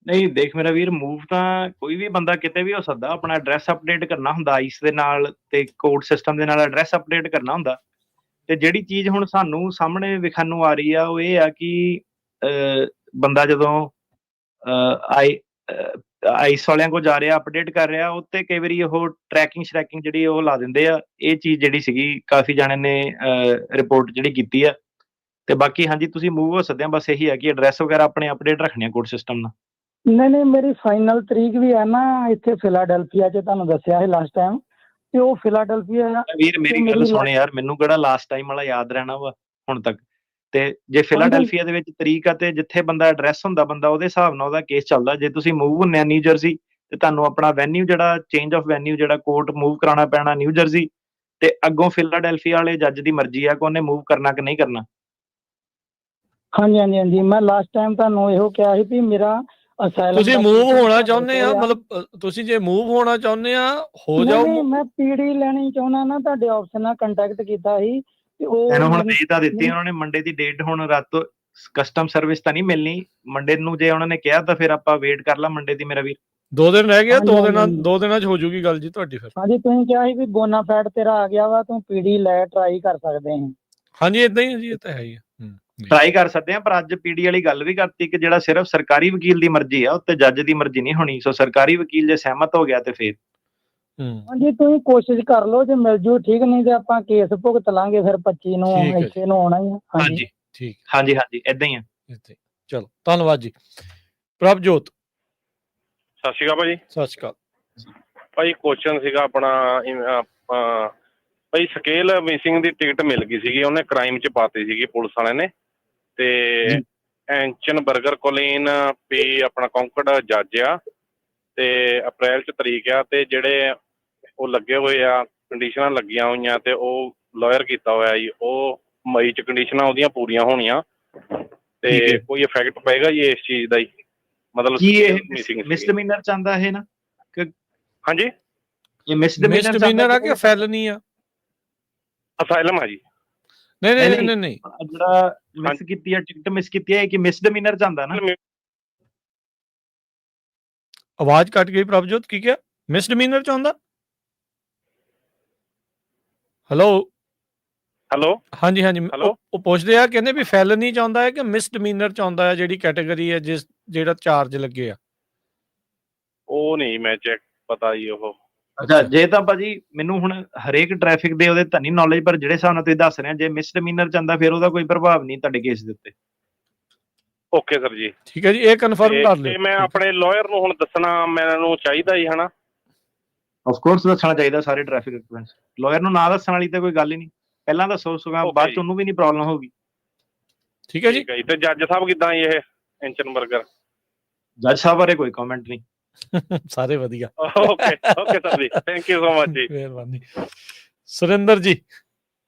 ਨਹੀਂ ਦੇਖ ਮੇਰਾ ਵੀਰ, ਮੂਵ ਤਾਂ ਕੋਈ ਵੀ ਬੰਦਾ ਕਿਤੇ ਵੀ ਹੋ ਸਕਦਾ। ਆਪਣਾ ਐਡਰੈਸ ਅਪਡੇਟ ਕਰਨਾ ਹੁੰਦਾ ਆਈਸ ਦੇ ਨਾਲ ਤੇ ਕੋਡ ਸਿਸਟਮ ਦੇ ਨਾਲ ਐਡਰੈਸ ਅਪਡੇਟ ਕਰਨਾ ਹੁੰਦਾ। ਤੇ ਜਿਹੜੀ ਚੀਜ਼ ਹੁਣ ਸਾਨੂੰ ਸਾਹਮਣੇ ਵਿਖਣ ਨੂੰ ਆ ਰਹੀ ਆ ਉਹ ਇਹ ਆ ਕਿ ਬੰਦਾ ਜਦੋਂ ਆਈਸ ਵਾਲਿਆਂ ਕੋਲ ਜਾ ਰਿਹਾ, ਅਪਡੇਟ ਕਰ ਰਿਹਾ, ਉੱਤੇ ਕਈ ਵਾਰੀ ਉਹ ਟਰੈਕਿੰਗ ਜਿਹੜੀ ਉਹ ਲਾ ਦਿੰਦੇ ਆ। ਇਹ ਚੀਜ਼ ਜਿਹੜੀ ਸੀਗੀ ਕਾਫੀ ਜਾਣੇ ਨੇ ਰਿਪੋਰਟ ਜਿਹੜੀ ਕੀਤੀ ਆ। ਤੇ ਬਾਕੀ ਹਾਂਜੀ ਤੁਸੀਂ ਮੂਵ ਹੋ ਸਕਦੇ ਆ, ਬਸ ਇਹੀ ਹੈ ਕਿ ਐਡਰੈਸ ਵਗੈਰਾ ਆਪਣੇ ਅਪਡੇਟ ਰੱਖਣੇ ਆ ਕੋਡ ਸਿਸਟਮ ਨਾਲ। ਨਹੀਂ ਮੇਰੀ ਫਾਈਨਲ ਤਰੀਕ ਵੀ ਹੈ ਨਾ ਇੱਥੇ ਫਿਲਾਡੈਲਫੀਆ 'ਚ, ਤੁਹਾਨੂੰ ਦੱਸਿਆ ਸੀ ਲਾਸਟ ਟਾਈਮ। ਤੇ ਉਹ ਫਿਲਾਡੈਲਫੀਆ ਵੀਰ ਮੇਰੀ ਗੱਲ ਸੁਣ ਯਾਰ, ਮੈਨੂੰ ਕਿਹੜਾ ਲਾਸਟ ਟਾਈਮ ਵਾਲਾ ਯਾਦ ਰਹਿਣਾ ਵਾ ਹੁਣ ਤੱਕ। ਤੇ ਜੇ ਫਿਲਾਡੈਲਫੀਆ ਦੇ ਵਿੱਚ ਤਰੀਕ ਆ ਤੇ ਜਿੱਥੇ ਬੰਦਾ ਐਡਰੈਸ ਹੁੰਦਾ ਬੰਦਾ ਉਹਦੇ ਹਿਸਾਬ ਨਾਲ ਉਹਦਾ ਕੇਸ ਚੱਲਦਾ। ਜੇ ਤੁਸੀਂ ਮੂਵ ਹੁੰਦੇ ਆ ਨਿਊ ਜਰਸੀ ਤੇ ਤੁਹਾਨੂੰ ਆਪਣਾ ਵੈਨਿਊ ਜਿਹੜਾ ਚੇਂਜ ਆਫ ਵੈਨਿਊ ਜਿਹੜਾ ਕੋਰਟ ਮੂਵ ਕਰਾਉਣਾ ਪੈਣਾ ਨਿਊ ਜਰਸੀ। ਤੇ ਅੱਗੋਂ ਫਿਲਾਡੈਲਫੀਆ ਵਾਲੇ ਜੱਜ ਦੀ ਮਰਜ਼ੀ ਆ ਕਿ ਉਹਨੇ ਮੂਵ ਕਰਨਾ ਕਿ ਨਹੀਂ ਕਰਨਾ। ਹਾਂਜੀ ਮੈਂ ਲਾਸਟ ਟਾਈਮ ਤੁਹਾਨੂੰ ਇਹੋ ਕਿਹਾ ਸੀ ਵੀ ਮੇਰਾ ਤੁਸੀਂ ਮੂਵ ਹੋਣਾ ਚਾਹੁੰਦੇ ਆ, ਮਤਲਬ ਤੁਸੀਂ ਜੇ ਮੂਵ ਹੋਣਾ ਚਾਹੁੰਦੇ ਆ ਹੋ ਜਾਓ। ਨਹੀਂ ਮੈਂ ਪੀਡੀ ਲੈਣੀ ਚਾਹੁੰਦਾ ਨਾ, ਤੁਹਾਡੇ ਆਫਿਸ ਨਾਲ ਕੰਟੈਕਟ ਕੀਤਾ ਸੀ ਤੇ ਉਹ ਇਹਨੂੰ ਹੁਣ ਦੇ ਤਾਂ ਦਿੱਤੀ ਉਹਨਾਂ ਨੇ ਮੰਡੇ ਦੀ ਡੇਟ। ਹੁਣ ਰਾਤੋਂ ਕਸਟਮ ਸਰਵਿਸ ਤਾਂ ਨਹੀਂ ਮਿਲਣੀ ਮੰਡੇ ਨੂੰ। ਜੇ ਉਹਨਾਂ ਨੇ ਕਿਹਾ ਤਾਂ ਫਿਰ ਆਪਾਂ ਵੇਟ ਕਰ ਲਾ ਮੰਡੇ ਦੀ ਮੇਰਾ ਵੀਰ। 2 ਦਿਨ ਰਹਿ ਗਏ, 2 ਦਿਨਾਂ 'ਚ ਹੋ ਜੂਗੀ ਗੱਲ ਜੀ ਤੁਹਾਡੀ। ਫਿਰ ਹਾਂਜੀ ਤੁਸੀਂ ਕਿਹਾ ਸੀ ਵੀ ਬੋਨਾਫਾਈਡ ਤੇਰਾ ਆ ਗਿਆ ਵਾ, ਤੂੰ ਪੀਡੀ ਲੈ ਟਰਾਈ ਕਰ ਸਕਦੇ ਹਾਂ। ਹਾਂਜੀ ਇਦਾਂ ਹੀ ਜੀ, ਇਹ ਤਾਂ ਹੈ ਹੀ ਟਰਾਈ ਕਰ ਸਕਦੇ ਆ। ਪਰ ਅੱਜ ਪੀਡੀ ਵਾਲੀ ਗੱਲ ਵੀ ਕਰਤੀ ਕਿ ਜਿਹੜਾ ਸਿਰਫ ਸਰਕਾਰੀ ਵਕੀਲ ਦੀ ਮਰਜ਼ੀ ਆ, ਉੱਤੇ ਜੱਜ ਦੀ ਮਰਜ਼ੀ ਨਹੀਂ ਹੋਣੀ। ਸੋ ਸਰਕਾਰੀ ਵਕੀਲ ਜੇ ਸਹਿਮਤ ਹੋ ਗਿਆ ਤੇ ਫਿਰ ਹਾਂਜੀ ਤੁਸੀਂ ਕੋਸ਼ਿਸ਼ ਕਰ ਲਓ, ਜੇ ਮਿਲ ਜੂ ਠੀਕ, ਨਹੀਂ ਤੇ ਆਪਾਂ ਕੇਸ ਭੁਗਤ ਲਾਂਗੇ ਫਿਰ 25 ਨੂੰ ਇੱਥੇ ਨੂੰ ਆਉਣਾ ਹੀ ਆ। ਹਾਂਜੀ ਠੀਕ, ਹਾਂਜੀ ਏਦਾਂ ਹੀ ਆ। ਚਲੋ ਧੰਨਵਾਦ ਜੀ। ਪ੍ਰਭਜੋਤ ਸਤਿ ਸ਼੍ਰੀ ਅਕਾਲ ਭਾਜੀ। ਸਤਿ ਸ਼੍ਰੀ ਅਕਾਲ ਭਾਜੀ। ਕੁਐਸਚਨ ਸੀਗਾ ਆਪਣਾ ਭਾਈ ਸਕੇਲ ਮਿਸਿੰਗ ਦੀ ਟਿਕਟ ਮਿਲ ਗਈ ਸੀਗੀ, ਉਹਨੇ ਕ੍ਰਾਈਮ 'ਚ ਪਾਤੀ ਸੀਗੀ ਪੁਲਿਸ ਵਾਲਿਆਂ ਨੇ। ਤੇ ਐਂਚਨ ਬਰਗਰ ਕੋਲੀਨ ਪੀ ਆਪਣਾ ਕੌਂਕੜ ਜੱਜ ਆ ਤੇ ਅਪ੍ਰੈਲ 'ਚ ਤਰੀਕ ਆ। ਤੇ ਜਿਹੜੇ ਉਹ ਲੱਗੇ ਹੋਏ ਆ ਕੰਡੀਸ਼ਨਾਂ ਲੱਗੀਆਂ ਹੋਈਆਂ ਤੇ ਉਹ ਲਾਇਰ ਕੀਤਾ ਹੋਇਆ ਜੀ, ਉਹ ਮਈ 'ਚ ਕੰਡੀਸ਼ਨਾਂ ਉਹਦੀਆਂ ਪੂਰੀਆਂ ਹੋਣੀਆਂ। ਤੇ ਕੋਈ ਇਫੈਕਟ ਪਏਗਾ ਜੀ ਇਸ ਚੀਜ਼ ਦਾ ਹੀ? ਮਤਲਬ ਮਿਸਡਮੀਨਰ ਚਾਹੁੰਦਾ ਹੈ ਨਾ? ਹਾਂਜੀ ਇਹ ਮਿਸਡਮੀਨਰ ਆ ਕਿ ਫੈਲਨੀ ਆ? ਅਸਾਈਲਮ ਆ ਜੀ। ਨਹੀਂ ਜਿਹੜਾ ਮਿਸ ਕੀਤੀ ਆ ਟਿਕਟ ਮਿਸ ਕੀਤੀ ਹੈ ਕਿ ਮਿਸਡਮੀਨਰ ਚਾਹੁੰਦਾ ਨਾ? ਆਵਾਜ਼ ਕੱਟ ਗਈ ਪ੍ਰਭਜੋਤ, ਕੀ ਕਿਹਾ? ਮਿਸਡਮੀਨਰ ਚਾਹੁੰਦਾ? ਹੈਲੋ ਹਾਂਜੀ ਉਹ ਪੁੱਛਦੇ ਆ, ਕਹਿੰਦੇ ਵੀ ਫੈਲਨੀ ਚਾਹੁੰਦਾ ਹੈ ਕਿ ਮਿਸਡਮੀਨਰ ਚਾਹੁੰਦਾ ਹੈ, ਜਿਹੜੀ ਕੈਟਾਗਰੀ ਹੈ ਜਿਹੜਾ ਚਾਰਜ ਲੱਗੇ ਆ। ਉਹ ਨਹੀਂ ਮੈਂ ਚੈੱਕ ਪਤਾ ਜੀ ਉਹ। ਅੱਛਾ ਜੇ ਤਾਂ ਭਾਜੀ ਮੈਨੂੰ ਹੁਣ ਹਰੇਕ ਟ੍ਰੈਫਿਕ ਦੇ ਉਹਦੇ ਤਾਂ ਨਹੀਂ ਨੌਲੇਜ, ਪਰ ਜਿਹੜੇ ਹਿਸਾਬ ਨਾਲ ਤੁਸੀਂ ਦੱਸ ਰਹੇ ਜੇ ਮਿਸਡਮੀਨਰ ਚਾਹੁੰਦਾ ਫਿਰ ਉਹਦਾ ਕੋਈ ਪ੍ਰਭਾਵ ਨਹੀਂ ਤੁਹਾਡੇ ਕੇਸ ਦੇ ਉੱਤੇ। ਓਕੇ ਸਰ ਜੀ, ਠੀਕ ਹੈ ਜੀ, ਇਹ ਕਨਫਰਮ ਕਰ ਲਿਓ। ਮੈਂ ਆਪਣੇ ਲਾਇਰ ਨੂੰ ਹੁਣ ਦੱਸਣਾ ਮੈਨੂੰ ਚਾਹੀਦਾ ਜੀ ਹਨਾ? ਆਫ ਕੋਰਸ ਦੱਸਣਾ ਚਾਹੀਦਾ ਸਾਰੇ ਟ੍ਰੈਫਿਕ ਐਕਸੀਡੈਂਟਸ। ਲਾਇਰ ਨੂੰ ਨਾ ਦੱਸਣ ਵਾਲੀ ਤਾਂ ਕੋਈ ਗੱਲ ਹੀ ਨਹੀਂ। ਪਹਿਲਾਂ ਦੱਸੋ ਸਗੋਂ ਬਾਅਦ ਚ ਉਹਨੂੰ ਵੀ ਨਹੀਂ ਪ੍ਰੋਬਲਮ ਹੋਊਗੀ। ਠੀਕ ਹੈ ਜੀ। ਤੇ ਜੱਜ ਸਾਹਿਬ ਕਿੱਦਾਂ ਜੀ ਇਹ ਐਂਚਨ ਬਰਗਰ? ਜੱਜ ਸਾਹਿਬ ਬਾਰੇ ਕੋਈ ਕਮੈਂਟ ਨਹੀਂ, ਸਾਰੇ ਵਧੀਆ। ਓਕੇ ਸਰ ਜੀ, ਥੈਂਕ ਯੂ ਸੋ ਮਚ ਜੀ, ਮਿਹਰਬਾਨੀ। ਸੁਰਿੰਦਰ ਜੀ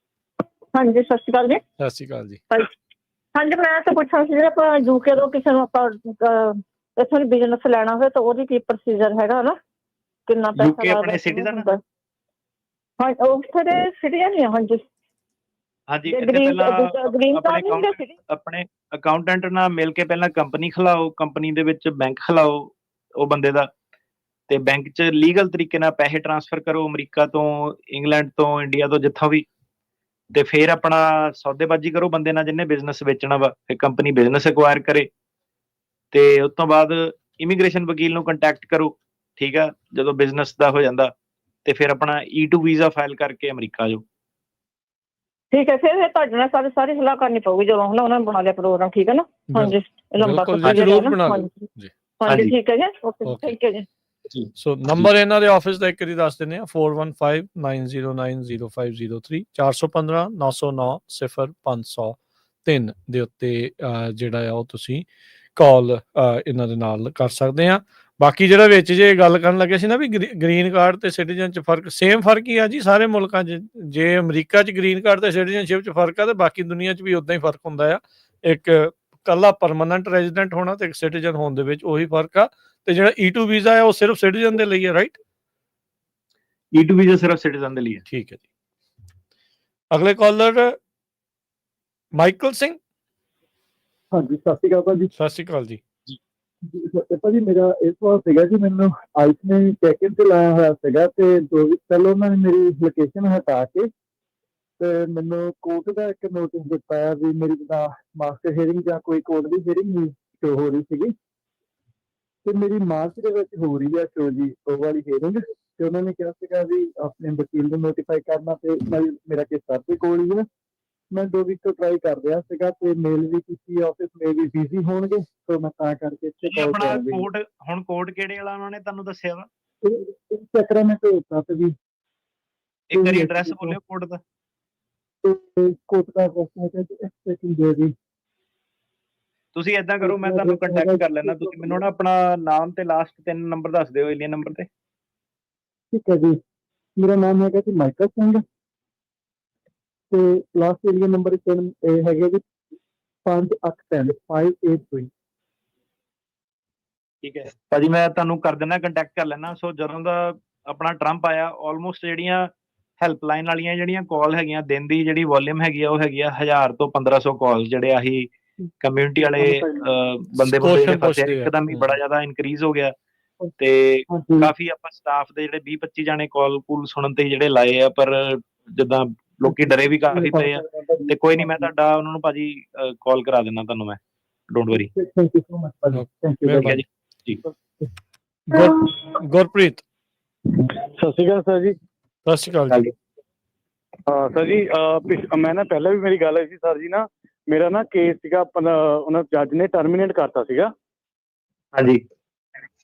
ਹਾਂਜੀ ਸਤਿ ਸ਼੍ਰੀ ਅਕਾਲ ਜੀ। ਸਤਿ ਸ਼੍ਰੀ ਅਕਾਲ ਜੀ। ਹਾਂਜੀ ਮੈਂ ਤਾਂ ਪੁੱਛਣਾ ਸੀ, ਜਿਹੜਾ ਆਪਾਂ ਯੂਕੇ ਤੋਂ ਕਿਸੇ ਨੂੰ ਆਪਾਂ ਇੱਥੋਂ ਦੀ ਬਿਜ਼ਨਸ ਲੈਣਾ ਹੋਵੇ ਤਾਂ ਉਹਦੀ ਕੀ ਪ੍ਰੋਸੀਜਰ ਹੈਗਾ ਨਾ? ਕਿੰਨਾ ਪੈਸਾ UK ਆਪਣੇ ਲੱਗਦਾ citizen? ਹੁੰਦਾ। ਹਾਂ ਉੱਥੇ ਦੇ ਸਿਟੀਜ਼ਨ ਹੀ ਆ, ਹਾਂਜੀ। ਹਾਂਜੀ, ਤੇ ਇੱਥੇ ਗ੍ਰੀਨ ਪਹਿਲਾਂ ਗ੍ਰੀਨ ਆਪਣੇ ਕਾਰਡ ਨਹੀਂ ਹੁੰਦੇ ਸਿਟੀ। ਆਪਣੇ ਅਕਾਊਂਟੈਂਟ ਨਾਲ ਮਿਲ ਕੇ ਪਹਿਲਾਂ ਕੰਪਨੀ ਖੁਲਾਓ, ਕੰਪਨੀ ਦੇ ਵਿੱਚ ਬੈਂਕ ਖੁਲਾਓ ਉਹ ਬੰਦੇ ਦਾ, ਤੇ ਬੈਂਕ 'ਚ ਲੀਗਲ ਤਰੀਕੇ ਨਾਲ ਪੈਸੇ ਟ੍ਰਾਂਸਫਰ ਕਰੋ ਅਮਰੀਕਾ ਤੋਂ, ਇੰਗਲੈਂਡ ਤੋਂ, ਇੰਡੀਆ ਤੋਂ, ਜਿੱਥੋਂ ਵੀ, ਤੇ ਫਿਰ ਆਪਣਾ ਸੌਦੇਬਾਜ਼ੀ ਕਰੋ ਬੰਦੇ ਨਾਲ ਜਿਹਨੇ ਬਿਜ਼ਨਸ ਵੇਚਣਾ ਵਾ, ਫਿਰ ਕੰਪਨੀ ਬਿਜ਼ਨਸ ਐਕਵਾਇਰ ਕਰੇ, ਤੇ ਉਸ ਤੋਂ ਬਾਅਦ ਇਮੀਗ੍ਰੇਸ਼ਨ ਵਕੀਲ ਨੂੰ ਕੰਟੈਕਟ ਕਰੋ, ਠੀਕ ਆ, ਜਦੋਂ ਬਿਜ਼ਨਸ ਦਾ ਹੋ ਜਾਂਦਾ, ਤੇ ਫਿਰ ਆਪਣਾ E2 ਵੀਜ਼ਾ ਫਾਈਲ ਕਰਕੇ ਅਮਰੀਕਾ ਜਾਓ। ਠੀਕ ਹੈ, ਫਿਰ ਤੁਹਾਡੇ ਨਾਲ ਸਾਰੀ ਸਲਾਹ ਕਰਨੀ ਪਊਗੀ ਜਦੋਂ ਹੁਣ ਉਹਨਾਂ ਨੇ ਬਣਾ ਲਿਆ ਪ੍ਰੋਗਰਾਮ, ਠੀਕ ਹੈ ਨਾ। ਹਾਂਜੀ, ਲੰਬਾ ਬਿਲਕੁਲ ਜੀ, procedure ਜ਼ਰੂਰ ਹੈ ਨਾ। ਬਣਾ ਲਓ ਹਾਂਜੀ ਜੀ। ਹਾਂਜੀ, ਠੀਕ ਹੈ ਜੀ, ਓਕੇ Okay. ਥੈਂਕ ਯੂ ਜੀ। ਸੋ ਨੰਬਰ ਇਹਨਾਂ ਦੇ ਆਫਿਸ ਦਾ ਇੱਕ ਵਾਰੀ ਦੱਸ ਦਿੰਦੇ ਆ, 4159090503 415 909 0503 ਦੇ ਉੱਤੇ ਜਿਹੜਾ ਆ ਉਹ ਤੁਸੀਂ ਕਾਲ ਇਹਨਾਂ ਦੇ ਨਾਲ ਕਰ ਸਕਦੇ ਆ। ਬਾਕੀ ਜਿਹੜਾ ਵਿੱਚ ਜੇ ਗੱਲ ਕਰਨ ਲੱਗੇ ਸੀ ਨਾ ਵੀ ਗ੍ਰੀਨ ਕਾਰਡ ਤੇ ਸਿਟੀਜ਼ਨ 'ਚ ਫਰਕ, ਸੇਮ ਫਰਕ ਹੀ ਆ ਜੀ ਸਾਰੇ ਮੁਲਕਾਂ 'ਚ। ਜੇ ਅਮਰੀਕਾ 'ਚ ਗ੍ਰੀਨ ਕਾਰਡ ਤੇ ਸਿਟੀਜ਼ਨਸ਼ਿਪ 'ਚ ਫਰਕ ਆ, ਤੇ ਬਾਕੀ ਦੁਨੀਆ 'ਚ ਵੀ ਉਦਾਂ ਹੀ ਫਰਕ ਹੁੰਦਾ ਆ। ਇੱਕ ਕੱਲਾ ਪਰਮਾਨੈਂਟ ਰੈਜ਼ੀਡੈਂਟ ਹੋਣਾ ਤੇ ਇੱਕ ਸਿਟੀਜ਼ਨ ਹੋਣ ਦੇ ਵਿੱਚ ਉਹੀ ਫਰਕ ਆ। ਤੇ ਜਿਹੜਾ E2 ਵੀਜ਼ਾ ਹੈ ਉਹ ਸਿਰਫ ਸਿਟੀਜ਼ਨ ਦੇ ਲਈ ਹੈ, ਰਾਈਟ? E2 ਵੀਜ਼ਾ ਸਿਰਫ ਸਿਟੀਜ਼ਨ ਦੇ ਲਈ ਹੈ। ਠੀਕ ਹੈ ਜੀ। ਅਗਲੇ ਕਾਲਰ ਮਾਈਕਲ ਸਿੰਘ। ਹਾਂਜੀ, ਸਤਿ ਸ਼੍ਰੀ ਅਕਾਲ ਭਾਜੀ। ਸਤਿ ਸ਼੍ਰੀ ਅਕਾਲ ਜੀ। ਭਾਜੀ ਮੇਰਾ ਇਸ ਵਾਰ ਸੀਗਾ ਜੀ, ਮੈਨੂੰ ਆਈਸ ਨੇ ਚੈੱਕ ਇਨ ਤੇ ਲਾਇਆ ਹੋਇਆ ਸੀਗਾ, ਤੇ 2 ਵੀਕ ਪਹਿਲਾਂ ਉਹਨਾਂ ਨੇ ਮੇਰੀ ਲੋਕੇਸ਼ਨ ਹਟਾ ਕੇ ਤੇ ਮੈਨੂੰ ਕੋਰਟ ਦਾ ਇੱਕ ਨੋਟਿਸ ਦਿੱਤਾ ਹੈ ਵੀ ਮੇਰੀ ਜਿੱਦਾਂ ਮਾਸਟਰ ਹੀਅਰਿੰਗ ਜਾਂ ਕੋਈ ਕੋਰਟ ਦੀ ਹੀਅਰਿੰਗ ਨਹੀਂ ਸ਼ੋ ਹੋ ਰਹੀ ਸੀਗੀ, ਤੇ ਮੇਰੀ ਮਾਰਚ ਦੇ ਵਿੱਚ ਹੋ ਰਹੀ ਹੈ ਸ਼ੋ ਜੀ ਉਹ ਵਾਲੀ ਹੀਅਰਿੰਗ। ਤੇ ਉਹਨਾਂ ਨੇ ਕਿਹਾ ਸੀਗਾ ਵੀ ਆਪਣੇ ਵਕੀਲ ਨੂੰ ਨੋਟੀਫਾਈ ਕਰਨਾ, ਤੇ ਮੇਰਾ ਕੇਸ ਸਰ ਦੇ ਕੋਲ ਹੀ ਹੈ। ਮੈਂ 2 ਵੀਕ ਤੋਂ ਟਰਾਈ ਕਰ ਰਿਹਾ ਸੀਗਾ, ਤੇ ਮੇਲ ਵੀ ਕੀਤੀ, ਆਫਿਸ ਮੇ ਵੀ ਬਿਜ਼ੀ ਹੋਣਗੇ, ਸੋ ਮੈਂ ਤਾਂ ਕਰਕੇ ਇੱਥੇ ਜੀ ਕਾਲ ਆਪਣਾ ਕਰ ਰਹੀ। ਕੋਡ, ਹੁਣ ਕੋਡ ਕਿਹੜੇ ਵਾਲਾ ਉਹਨਾਂ ਨੇ ਤੁਹਾਨੂੰ ਦੱਸਿਆ ਵਾ? ਸੈਕਰਾਮੈਂਟੋ ਤੱਕ ਵੀ ਇੱਕ ਵਾਰੀ ਐਡਰੈਸ ਬੋਲਿਓ ਕੋਡ ਦਾ। ਕੋਟ ਦਾ ਸੈਕਿੰਡ ਦੇ ਵੀ। ਤੁਸੀਂ ਏਦਾਂ ਕਰੋ, ਮੈਂ ਤੁਹਾਨੂੰ ਕੰਟੈਕਟ ਕਰ ਲੈਣਾ, ਤੁਸੀਂ ਮੈਨੂੰ ਨਾ ਆਪਣਾ ਨਾਮ ਤੇ ਲਾਸਟ 3 ਨੰਬਰ ਦੱਸ ਦਿਓ ਏਲੀਅਨ ਨੰਬਰ ਤੇ। ਠੀਕ ਹੈ ਜੀ, ਮੇਰਾ ਨਾਮ ਹੈਗਾ ਜੀ ਮਾਈਕਲ ਸਿੰਘ, ਤੇ ਲਾਸਟ ਏਰੀਆ ਨੰਬਰ ਹੈਗਾ ਜੀ 5810 ਠੀਕ ਹੈ ਭਾਜੀ, ਮੈਂ ਤੁਹਾਨੂੰ ਕਰ ਦਿੰਦਾ, ਕੰਟੈਕਟ ਕਰ ਲੈਣਾ। ਸੋ ਜਦੋਂ ਦਾ ਆਪਣਾ ਟਰੰਪ ਆਇਆ, ਆਲਮੋਸਟ ਜਿਹੜੀਆਂ ਹੈਲਪਲਾਈਨ ਵਾਲੀਆਂ ਜਿਹੜੀਆਂ ਕਾਲ ਹੈਗੀਆਂ, ਦਿਨ ਦੀ ਜਿਹੜੀ ਵੋਲਿਊਮ ਹੈਗੀ ਆ ਉਹ ਹੈਗੀ ਆ 1000 ਤੋਂ 1500 ਕਾਲ, ਜਿਹੜੇ ਆਹੀ ਕਮਿਊਨਿਟੀ ਵਾਲੇ ਬੰਦੇ ਜਿਹੜੇ ਫਸੇ ਇੱਕਦਮ ਹੀ ਬੜਾ ਜ਼ਿਆਦਾ ਇਨਕਰੀਜ਼ ਹੋ ਗਿਆ, ਤੇ ਕਾਫੀ ਆਪਾਂ ਸਟਾਫ ਦੇ ਜਿਹੜੇ 20-25 ਜਾਣੇ ਕਾਲ ਕੂਲ ਸੁਣਨ ਤੇ ਜਿਹੜੇ ਲਾਏ ਆ, ਪਰ ਜਿੱਦਾਂ ਲੋਕੀ ਡਰੇ ਵੀ ਕਾਫੀ ਪਏ ਆ। ਤੇ ਕੋਈ ਨਹੀਂ, ਮੈਂ ਤੁਹਾਡਾ ਉਹਨਾਂ ਨੂੰ ਭਾਜੀ ਕਾਲ ਕਰਾ ਦਿੰਦਾ ਤੁਹਾਨੂੰ, ਮੈਂ don't worry. Thank you so much ਭਾਜੀ, ਥੈਂਕ ਯੂ ਠੀਕ ਹੈ ਜੀ। ਗੁਰਪ੍ਰੀਤ। ਸਤਿ ਸ਼੍ਰੀ ਅਕਾਲ ਸਰ ਜੀ। ਸਤਿ ਸ਼੍ਰੀ ਅਕਾਲ ਜੀ। ਹਾਂ ਸਰ ਜੀ, ਮੈਂ ਨਾ ਪਹਿਲਾਂ ਵੀ ਮੇਰੀ ਗੱਲ ਹੋਈ ਸੀ ਸਰ ਜੀ ਨਾ, ਮੇਰਾ ਨਾ ਕੇਸ ਸੀਗਾ ਉਹਨਾਂ ਜੱਜ ਨੇ ਟਰਮੀਨੇਟ ਕਰਤਾ ਸੀਗਾ। ਹਾਂਜੀ।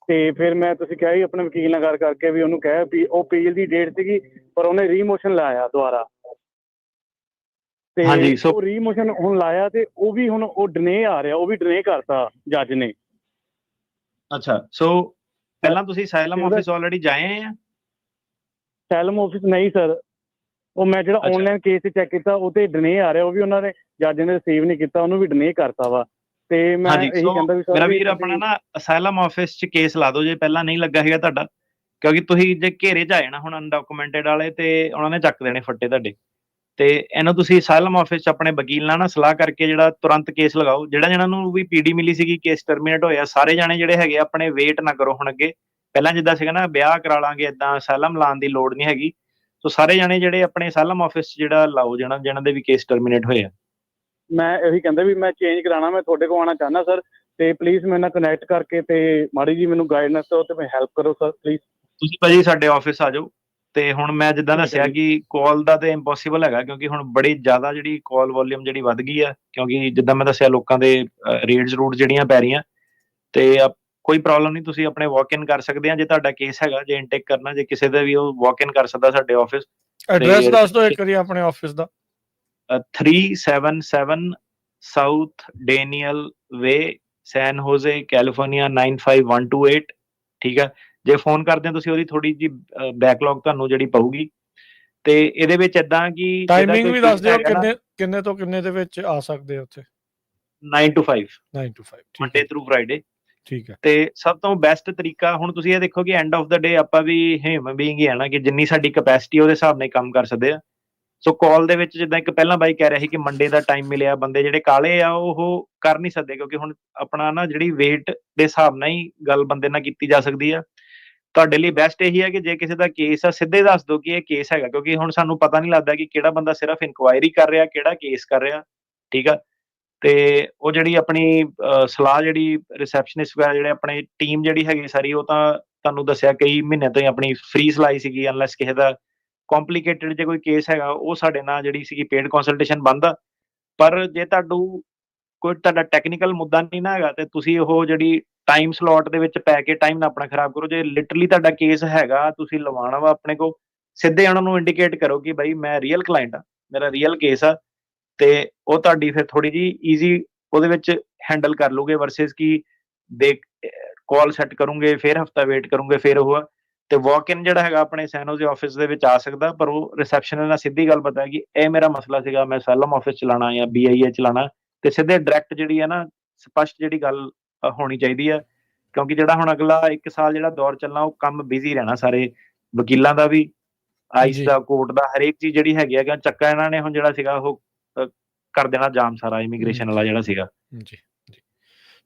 ਤੇ ਫਿਰ ਮੈਂ, ਤੁਸੀਂ ਕਿਹਾ ਸੀ ਆਪਣੇ ਵਕੀਲ ਨਾਲ ਗੱਲ ਕਰਕੇ ਵੀ ਉਹਨੂੰ ਕਿਹਾ ਵੀ ਉਹ ਅਪੀਲ ਦੀ ਡੇਟ ਸੀਗੀ, ਪਰ ਉਹਨੇ ਰੀਮੋਸ਼ਨ ਲਾਇਆ ਦੁਬਾਰਾ, ਤੇ ਉਹ ਰੀਮੋਸ਼ਨ ਹੁਣ ਲਾਇਆ, ਤੇ ਉਹ ਵੀ ਹੁਣ ਉਹ ਡਿਨੇ ਆ ਰਿਹਾ, ਉਹ ਵੀ ਡਿਨੇ ਕਰਤਾ ਜੱਜ ਨੇ। ਅੱਛਾ, ਸੋ ਪਹਿਲਾਂ ਤੁਸੀਂ ਸਾਇਲਮ ਆਫਿਸ ਆਲਰੇਡੀ ਜਾਏ ਆ? ਸਾਇਲਮ ਆਫਿਸ ਨਹੀਂ ਸਰ, ਉਹ ਮੈਂ ਜਿਹੜਾ ਆਨਲਾਈਨ ਕੇਸ ਚੈੱਕ ਕੀਤਾ ਉਹ ਤੇ ਡਿਨੇ ਆ ਰਿਹਾ, ਉਹ ਵੀ ਉਹਨਾਂ ਨੇ ਜੱਜ ਨੇ ਰਿਸੀਵ ਨਹੀਂ ਕੀਤਾ, ਉਹਨੂੰ ਵੀ ਡਿਨੇ ਕਰਤਾ ਵਾ। ਤੇ ਮੈਂ ਇਹੀ ਕਹਿੰਦਾ ਵੀ ਮੇਰਾ ਵੀਰ ਆਪਣਾ ਨਾ ਅਸਾਈਲਮ ਆਫਿਸ 'ਚ ਕੇਸ ਲਾ ਦਿਓ ਜੇ ਪਹਿਲਾਂ ਨਹੀਂ ਲੱਗਾ ਹੈਗਾ ਤੁਹਾਡਾ, ਕਿਉਂਕਿ ਤੁਸੀਂ ਜੇ ਘੇਰੇ 'ਚ ਆਏ ਨਾ ਹੁਣ ਅਨਡਾਕੂਮੈਂਟਡ ਵਾਲੇ, ਤੇ ਉਹਨਾਂ ਨੇ ਚੱਕ ਦੇਣੇ ਫੱਟੇ ਤੁਹਾਡੇ। ਤੇ ਇਹਨੂੰ ਤੁਸੀਂ ਅਸਾਈਲਮ ਆਫਿਸ 'ਚ ਆਪਣੇ ਵਕੀਲ ਨਾਲ ਨਾ ਸਲਾਹ ਕਰਕੇ ਜਿਹੜਾ ਤੁਰੰਤ ਕੇਸ ਲਗਾਓ। ਜਿਹਨਾਂ ਨੂੰ ਵੀ PD ਮਿਲੀ ਸੀਗੀ, ਕੇਸ ਟਰਮੀਨੇਟ ਹੋਇਆ, ਸਾਰੇ ਜਾਣੇ ਜਿਹੜੇ ਹੈਗੇ ਆਪਣੇ ਵੇਟ ਨਾ ਕਰੋ ਹੁਣ ਅੱਗੇ। ਪਹਿਲਾਂ ਜਿੱਦਾਂ ਸੀਗਾ ਨਾ ਵਿਆਹ ਕਰਾ ਲਾਂਗੇ, ਏਦਾਂ ਅਸਾਈਲਮ ਲਾਉਣ ਦੀ ਲੋੜ ਨਹੀਂ ਹੈਗੀ। ਸੋ ਸਾਰੇ ਜਾਣੇ ਜਿਹੜੇ ਆਪਣੇ ਅਸਾਈਲਮ ਆਫਿਸ 'ਚ ਜਿਹੜਾ ਲਾਓ, ਜਿਹਨਾਂ ਦੇ ਵੀ ਕੇਸ ਟਰਮੀਨੇਟ ਹੋਏ ਆ। ਮੈਂ ਇਹੀ ਕਹਿੰਦਾ ਵੀ ਮੈਂ ਚੇਂਜ ਕਰਾਉਣਾ, ਮੈਂ ਤੁਹਾਡੇ ਕੋਲ ਆਉਣਾ ਚਾਹੁੰਦਾ ਸਰ, ਤੇ ਪਲੀਜ਼ ਮੇਰੇ ਨਾਲ ਕਨੈਕਟ ਕਰਕੇ ਤੇ ਮਾੜੀ ਜੀ ਮੈਨੂੰ ਗਾਈਡਨੈਸ ਦਿਓ ਤੇ ਮੈਂ ਹੈਲਪ ਕਰੋ ਸਰ ਪਲੀਜ਼। ਤੁਸੀਂ ਭਾਜੀ ਸਾਡੇ ਆਫਿਸ ਆ ਜਾਓ। ਤੇ ਹੁਣ ਮੈਂ ਜਿੱਦਾਂ ਦੱਸਿਆ ਕਿ ਕਾਲ ਦਾ ਤੇ ਇੰਪੋਸੀਬਲ ਹੈਗਾ, ਕਿਉਂਕਿ ਹੁਣ ਬੜੀ ਜ਼ਿਆਦਾ ਜਿਹੜੀ ਕਾਲ ਵੋਲਿਊਮ ਜਿਹੜੀ ਵੱਧ ਗਈ ਆ, ਕਿਉਂਕਿ ਜਿੱਦਾਂ ਮੈਂ ਦੱਸਿਆ ਲੋਕਾਂ ਦੇ ਰੇਟਸ ਰੂਟ ਜਿਹੜੀਆਂ ਪੈ ਰਹੀਆਂ। ਤੇ ਕੋਈ ਪ੍ਰੋਬਲਮ ਨਹੀਂ, ਤੁਸੀਂ ਆਪਣੇ ਵਾਕ ਇਨ ਕਰ ਸਕਦੇ ਆ ਜੇ ਤੁਹਾਡਾ ਕੇਸ ਹੈਗਾ, ਜੇ ਇਨਟੇਕ ਕਰਨਾ, ਜੇ ਕਿਸੇ ਦਾ ਵੀ ਉਹ ਵਾਕ ਇਨ ਕਰ ਸਕਦਾ ਸਾਡੇ ਆਫਿਸ। ਐਡਰੈਸ ਦੱਸ ਦਿਓ ਇੱਕ ਵਾਰੀ ਆਪਣੇ ਆਫਿਸ ਦਾ। 377 ਸਾਊਥ ਡੇਨੀਅਲ ਵੇ, ਸੈਨ ਹੋਜ਼ੇ, ਕੈਲੀਫੋਰਨੀਆ 95128। ਠੀਕ ਆ, ਜੇ ਫੋਨ ਕਰਦੇ ਹੋ ਤੁਸੀਂ, ਉਹਦੀ ਥੋੜੀ ਜਿਹੀ ਬੈਕਲੌਗ ਤੁਹਾਨੂੰ ਜਿਹੜੀ ਪਊਗੀ। ਤੇ ਇਹਦੇ ਵਿੱਚ ਏਦਾਂ ਕਿ ਟਾਈਮਿੰਗ ਵੀ ਦੱਸ ਦਿਓ, ਕਿੰਨੇ ਤੋਂ ਕਿੰਨੇ ਦੇ ਵਿੱਚ ਆ ਸਕਦੇ ਹੋ ਉੱਥੇ? 9 to 5 9 to 5 Monday through Friday. ਠੀਕ ਹੈ ਤੇ ਸਭ ਤੋਂ ਬੈਸਟ ਤਰੀਕਾ, ਹੁਣ ਤੁਸੀਂ ਇਹ ਦੇਖੋ ਕਿ ਐਂਡ ਆਫ ਦਾ ਡੇ ਆਪਾਂ ਵੀ ਹਿਊਮਨ ਬੀਇੰਗ ਹੀ ਹੈ ਨਾ, ਕਿ ਜਿੰਨੀ ਸਾਡੀ ਕੈਪੈਸਿਟੀ ਉਹਦੇ ਹਿਸਾਬ ਨਾਲ ਹੀ ਕੰਮ ਕਰ ਸਕਦੇ ਆ। ਸੋ ਕਾਲ ਦੇ ਵਿੱਚ ਜਿੱਦਾਂ ਇੱਕ ਪਹਿਲਾਂ ਬਾਈ ਕਹਿ ਰਿਹਾ ਸੀ ਕਿ ਮੰਡੇ ਦਾ ਟਾਈਮ ਮਿਲਿਆ, ਬੰਦੇ ਜਿਹੜੇ ਕਾਲੇ ਆ ਉਹ ਕਰ ਨਹੀਂ ਸਕਦੇ, ਕਿਉਂਕਿ ਹੁਣ ਆਪਣਾ ਨਾ ਜਿਹੜੀ ਵੇਟ ਦੇ ਹਿਸਾਬ ਨਾਲ ਹੀ ਗੱਲ ਬੰਦੇ ਨਾਲ ਕੀਤੀ ਜਾ ਸਕਦੀ ਆ। ਤੁਹਾਡੇ ਲਈ ਬੈਸਟ ਇਹੀ ਹੈ ਕਿ ਜੇ ਕਿਸੇ ਦਾ ਕੇਸ ਆ, ਸਿੱਧੇ ਦੱਸ ਦਿਓ ਕਿ ਇਹ ਕੇਸ ਹੈਗਾ, ਕਿਉਂਕਿ ਹੁਣ ਸਾਨੂੰ ਪਤਾ ਨਹੀਂ ਲੱਗਦਾ ਕਿ ਕਿਹੜਾ ਬੰਦਾ ਸਿਰਫ ਇਨਕੁਆਇਰੀ ਕਰ ਰਿਹਾ, ਕਿਹੜਾ ਕੇਸ ਕਰ ਰਿਹਾ, ਠੀਕ ਆ। ਤੇ ਉਹ ਜਿਹੜੀ ਆਪਣੀ ਸਲਾਹ ਜਿਹੜੀ ਰਿਸੈਪਸ਼ਨਿਸਟ ਵਗੈਰਾ ਜਿਹੜੇ ਆਪਣੇ ਟੀਮ ਜਿਹੜੀ ਹੈਗੀ ਸਾਰੀ, ਉਹ ਤਾਂ ਤੁਹਾਨੂੰ ਦੱਸਿਆ ਕਈ ਮਹੀਨੇ ਤੋਂ ਹੀ ਆਪਣੀ ਫ੍ਰੀ ਸਲਾਈ ਸੀਗੀ, ਅਨਲੈਸ ਕਿਸੇ ਦਾ ਕੰਪਲਿਕੇਟਡ ਜੇ ਕੋਈ ਕੇਸ ਹੈਗਾ, ਉਹ ਸਾਡੇ ਨਾਲ ਜਿਹੜੀ ਸੀਗੀ ਪੇਡ ਕੰਸਲਟੇਸ਼ਨ ਬੰਦ ਆ। ਪਰ ਜੇ ਕੋਈ ਤੁਹਾਡਾ ਟੈਕਨੀਕਲ ਮੁੱਦਾ ਨਹੀਂ ਨਾ ਹੈਗਾ, ਤੇ ਤੁਸੀਂ ਉਹ ਜਿਹੜੀ ਟਾਈਮ ਸਲੋਟ ਦੇ ਵਿੱਚ ਪੈ ਕੇ ਟਾਈਮ ਨਾ ਆਪਣਾ ਖਰਾਬ ਕਰੋ। ਜੇ ਲਿਟਰਲੀ ਤੁਹਾਡਾ ਕੇਸ ਹੈਗਾ, ਤੁਸੀਂ ਲਵਾਉਣਾ ਵਾ ਆਪਣੇ ਕੋਲ, ਸਿੱਧੇ ਉਹਨਾਂ ਨੂੰ ਇੰਡੀਕੇਟ ਕਰੋ ਕਿ ਬਾਈ ਮੈਂ ਰੀਅਲ ਕਲਾਇੰਟ ਆ, ਮੇਰਾ ਰੀਅਲ ਕੇਸ ਆ, ਤੇ ਉਹ ਤੁਹਾਡੀ ਫਿਰ ਥੋੜੀ ਜੀ ਈਜ਼ੀ ਉਹਦੇ ਵਿੱਚ ਹੈਂਡਲ ਕਰ ਲੂਗੇ, ਵਰਸਸ ਕਿ ਕਾਲ ਸੈੱਟ ਕਰੂੰਗੇ, ਫਿਰ ਹਫਤਾ ਵੇਟ ਕਰੂੰਗੇ, ਫਿਰ ਉਹ ਤੇ ਵਾਕ ਇਨ ਜਿਹੜਾ ਹੈਗਾ ਆਪਣੇ ਸੈਨੋ ਦੇ ਆਫਿਸ ਦੇ ਵਿੱਚ ਆ ਸਕਦਾ। ਪਰ ਉਹ ਰਿਸੈਪਸ਼ਨ ਨਾਲ ਸਿੱਧੀ ਗੱਲ ਪਤਾ ਹੈ ਕਿ ਇਹ ਮੇਰਾ ਮਸਲਾ ਸੀਗਾ, ਮੈਂ ਸੈਲਮ ਆਫਿਸ ਚਲਾਉਣਾ ਜਾਂ BIA ਚਲਾਉਣਾ, ਤੇ ਸਿੱਧੇ ਡਾਇਰੈਕਟ ਜਿਹੜੀ ਹੈ ਨਾ ਸਪਸ਼ਟ ਜਿਹੜੀ ਗੱਲ ਹੋਣੀ ਚਾਹੀਦੀ ਹੈ। ਕਿਉਂਕਿ ਜਿਹੜਾ ਹੁਣ ਅਗਲਾ 1 ਸਾਲ ਜਿਹੜਾ ਦੌਰ ਚੱਲਣਾ, ਉਹ ਕੰਮ ਬਿਜ਼ੀ ਰਹਿਣਾ, ਸਾਰੇ ਵਕੀਲਾਂ ਦਾ ਵੀ, ਆਈਸ ਦਾ, ਕੋਰਟ ਦਾ, ਹਰੇਕ ਚੀਜ਼ ਜਿਹੜੀ ਹੈਗੀ ਆ, ਚੱਕਾ ਇਹਨਾਂ ਨੇ ਹੁਣ ਜਿਹੜਾ ਸੀਗਾ ਉਹ ਕਰ ਦੇਣਾ ਜਾਮ ਸਾਰਾ ਇਮੀਗ੍ਰੇਸ਼ਨ ਵਾਲਾ ਜਿਹੜਾ ਸੀਗਾ। ਜੀ ਜੀ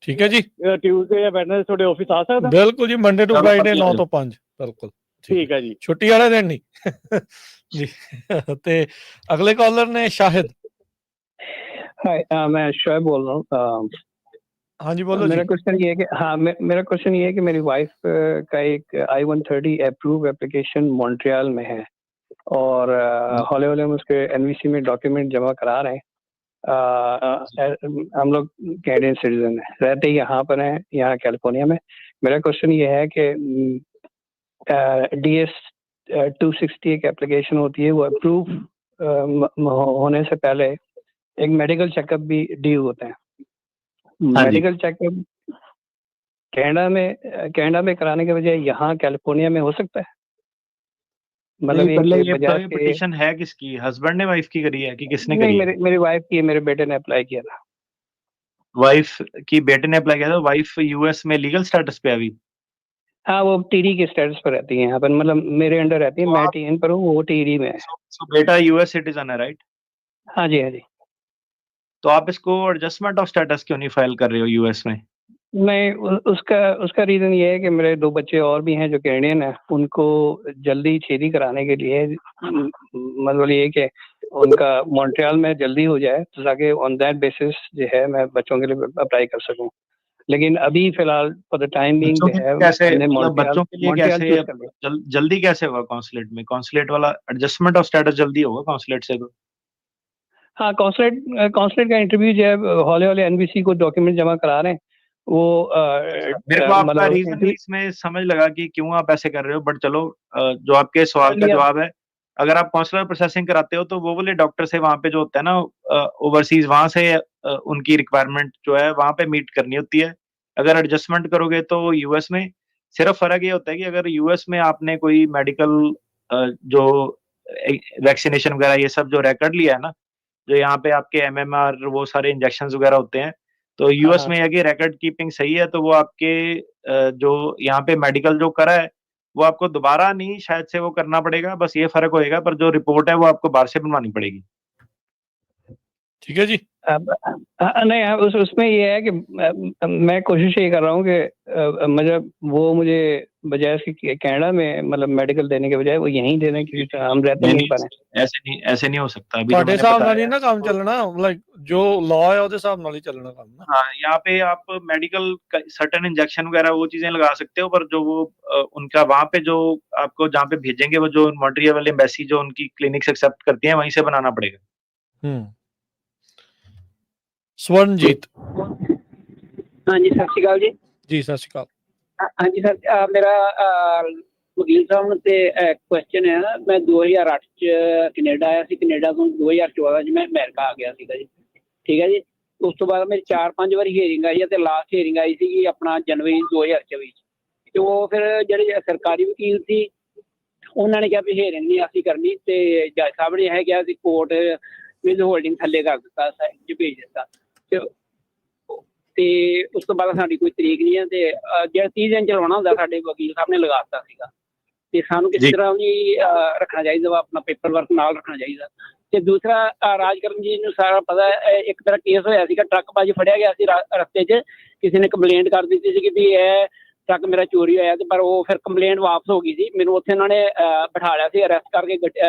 ਠੀਕ ਹੈ ਜੀ। ਟਿਊਜ਼ਡੇ ਜਾਂ ਵੈਡਨਸਡੇ ਤੁਹਾਡੇ ਆਫਿਸ ਆ ਸਕਦਾ? ਬਿਲਕੁਲ ਜੀ, ਮੰਡੇ ਟੂ ਫਰਾਈਡੇ 9 ਤੋਂ 5 ਬਿਲਕੁਲ ਠੀਕ ਹੈ ਜੀ, ਛੁੱਟੀ ਵਾਲੇ ਦਿਨ ਨਹੀਂ ਜੀ। ਤੇ ਅਗਲੇ ਕਾਲਰ ਨੇ ਸ਼ਾਹਿਦ। हाय मैं शोएब बोल रहा हूँ। हाँ जी बोलो। मेरा क्वेश्चन ये है कि मेरा क्वेश्चन ये है कि मेरी वाइफ का एक I-130 अप्रूव एप्लीकेशन मॉन्ट्रियल में है और हौले हौले हम उसके NVC में डॉक्यूमेंट जमा करा रहे हैं। हम लोग कैनेडियन सिटीजन हैं, रहते यहाँ पर हैं, यहाँ कैलिफोर्निया में। मेरा क्वेश्चन ये है कि DS 260 एक एप्लीकेशन होती है, वो अप्रूव होने से पहले एक मेडिकल चेकअप भी ड्यू होते हैं। मेडिकल चेकअप कनाडा में कराने के बजाय यहाँ कैलिफोर्निया में हो सकता है? मतलब ये पिटीशन है किसकी, हस्बैंड ने वाइफ की करी है कि किसने करी? मेरी वाइफ की, मेरे बेटे ने अप्लाई किया था। वाइफ की बेटे ने अप्लाई किया था। वाइफ US में लीगल स्टेटस पे अभी? हाँ, वो TD के स्टेटस पर रहती है यहाँ पर, मतलब मेरे अंडर रहती है। मैं TN पर हूँ, वो TD में है। सो बेटा US सिटीजन है, राइट? हाँ जी, हाँ जी। तो आप इसको एडजस्टमेंट ऑफ स्टेटस क्यों नहीं फाइल कर रहे हो US में? नहीं, उसका रीजन ये है कि मेरे 2 बच्चे और भी हैं जो कैनेडियन हैं, उनको जल्दी छेदी कराने के लिए, मतलब ये कि उनका मॉन्ट्रियल में जल्दी हो जाए, तो ताकि ऑन दैट बेसिस जो है मैं बच्चों के लिए अप्लाई कर सकूं। लेकिन अभी फिलहाल फॉर द टाइम बीइंग बच्चों के लिए कैसे जल्दी कैसे होगा कॉन्सुलेट में? कॉन्सुलेट वाला एडजस्टमेंट ऑफ स्टेटस जल्दी होगा कॉन्सुलेट से? तो हाँ, कॉन्सुलेट का इंटरव्यू जो है, हौले हौले NVC को डॉक्यूमेंट जमा करा रहे हैं वो। मेरे को आपका रीजन इसमें समझ लगा कि क्यों आप ऐसे कर रहे हो, बट चलो जो आपके सवाल का जवाब है, अगर आप कॉन्सुलर प्रोसेसिंग कराते हो तो वो वाले डॉक्टर से वहाँ पे जो होता है ना ओवरसीज, वहां से उनकी रिक्वायरमेंट जो है वहां पे मीट करनी होती है। अगर एडजस्टमेंट करोगे तो US में सिर्फ फर्क ये होता है कि अगर US में आपने कोई मेडिकल जो वैक्सीनेशन वगैरह ये सब जो रिकॉर्ड लिया है ना, जो यहाँ पे आपके MMR वो सारे इंजेक्शन वगैरह होते हैं, तो US में अगर रिकॉर्ड कीपिंग सही है तो वो आपके जो यहाँ पे मेडिकल जो करा है वो आपको दोबारा नहीं शायद से वो करना पड़ेगा, बस ये फर्क होएगा, पर जो रिपोर्ट है वो आपको बाहर से बनवानी पड़ेगी। ठीक है जी। नहीं, उसमें ये है कि मैं कोशिश ये कर रहा हूँ कि मतलब वो मुझे बजाय इसके कनाडा में मतलब मेडिकल देने के बजाय वो यहीं देने की, हम रहते नहीं पर हैं। ऐसे नहीं हो सकता। अभी ਤੁਹਾਡੇ ਹਿਸਾਬ ਨਾਲ ਨਹੀਂ ਨਾ ਕੰਮ ਚੱਲਣਾ, ਲਾਈਕ ਜੋ ਲਾਅ ਹੈ ਉਹਦੇ ਹਿਸਾਬ ਨਾਲ ਹੀ ਚੱਲਣਾ ਕੰਮ ना। हाँ, यहाँ पे आप मेडिकल सर्टेन इंजेक्शन वगैरह वो चीजें लगा सकते हो, पर जो वो उनका वहाँ पे जो आपको जहाँ पे भेजेंगे वो जो मॉन्ट्रियल वाली एम्बेसी जो उनकी क्लिनिक्स एक्सेप्ट करती है वहीं से बनाना पड़ेगा। स्वर्णजीत। हाँ जी, सत श्री अकाल जी। जी सत श्री अकाल। हाँ जी सर, मेरा वकील साहब ते क्वेश्चन है, मैं 2008 च कनेडा आया सी, कनेडा तो 2014 च मैं अमेरिका आ गया सीगा जी, ठीक है जी। उस तो बाद मेरी 4-5 बार हियरिंग आई है, तो लास्ट हियरिंग आई सी अपना जनवरी 2024 तो वो फिर ਜਿਹੜੇ ਸਰਕਾਰੀ ਵਕੀਲ ਸੀ ਉਹਨਾਂ ਨੇ ਕਿਹਾ ਵੀ ਹੀਅਰਿੰਗ ਨਹੀਂ ਅਸੀਂ ਕਰਨੀ, ਤੇ ਜੱਜ ਸਾਹਿਬ ਨੇ ਇਹ ਕਿਹਾ ਸੀ ਕੋਰਟ ਵਿਦ ਹੋਲਡਿੰਗ ਥੱਲੇ ਕਰ ਦਿੱਤਾ, ਸਾਈਡ 'ਚ ਭੇਜ ਦਿੱਤਾ। ਤੇ ਤੇ ਉਸ ਤੋਂ ਬਾਅਦ ਸਾਡੀ ਕੋਈ ਤਰੀਕ ਨਹੀਂ ਹੈ, ਤੇ ਜਿਹੜਾ 30 ਦਿਨ ਚਲਾਉਣਾ ਹੁੰਦਾ ਸਾਡੇ ਵਕੀਲ ਸਾਹਿਬ ਨੇ ਲਗਾ ਦਿੱਤਾ ਸੀਗਾ। ਤੇ ਸਾਨੂੰ ਕਿਸ ਤਰ੍ਹਾਂ ਵੀ ਰੱਖਣਾ ਚਾਹੀਦਾ ਵਾ, ਆਪਣਾ ਪੇਪਰ ਵਰਕ ਨਾਲ ਰੱਖਣਾ ਚਾਹੀਦਾ। ਤੇ ਦੂਸਰਾ, ਰਾਜਕਰਨ ਜੀ ਨੂੰ ਸਾਰਾ ਪਤਾ, ਇੱਕ ਤਰ੍ਹਾਂ ਕੇਸ ਹੋਇਆ ਸੀਗਾ, ਟਰੱਕਬਾਜ਼ ਫੜਿਆ ਗਿਆ ਸੀ ਰਸਤੇ 'ਚ, ਕਿਸੇ ਨੇ ਕੰਪਲੇਂਟ ਕਰ ਦਿੱਤੀ ਸੀ ਕਿ ਵੀ ਇਹ ਟਰੱਕ ਮੇਰਾ ਚੋਰੀ ਹੋਇਆ, ਤੇ ਪਰ ਉਹ ਫਿਰ ਕੰਪਲੇਂਟ ਵਾਪਸ ਹੋ ਗਈ ਸੀ। ਮੈਨੂੰ ਉੱਥੇ ਉਹਨਾਂ ਨੇ ਬਿਠਾ ਲਿਆ ਸੀ ਅਰੈਸਟ ਕਰਕੇ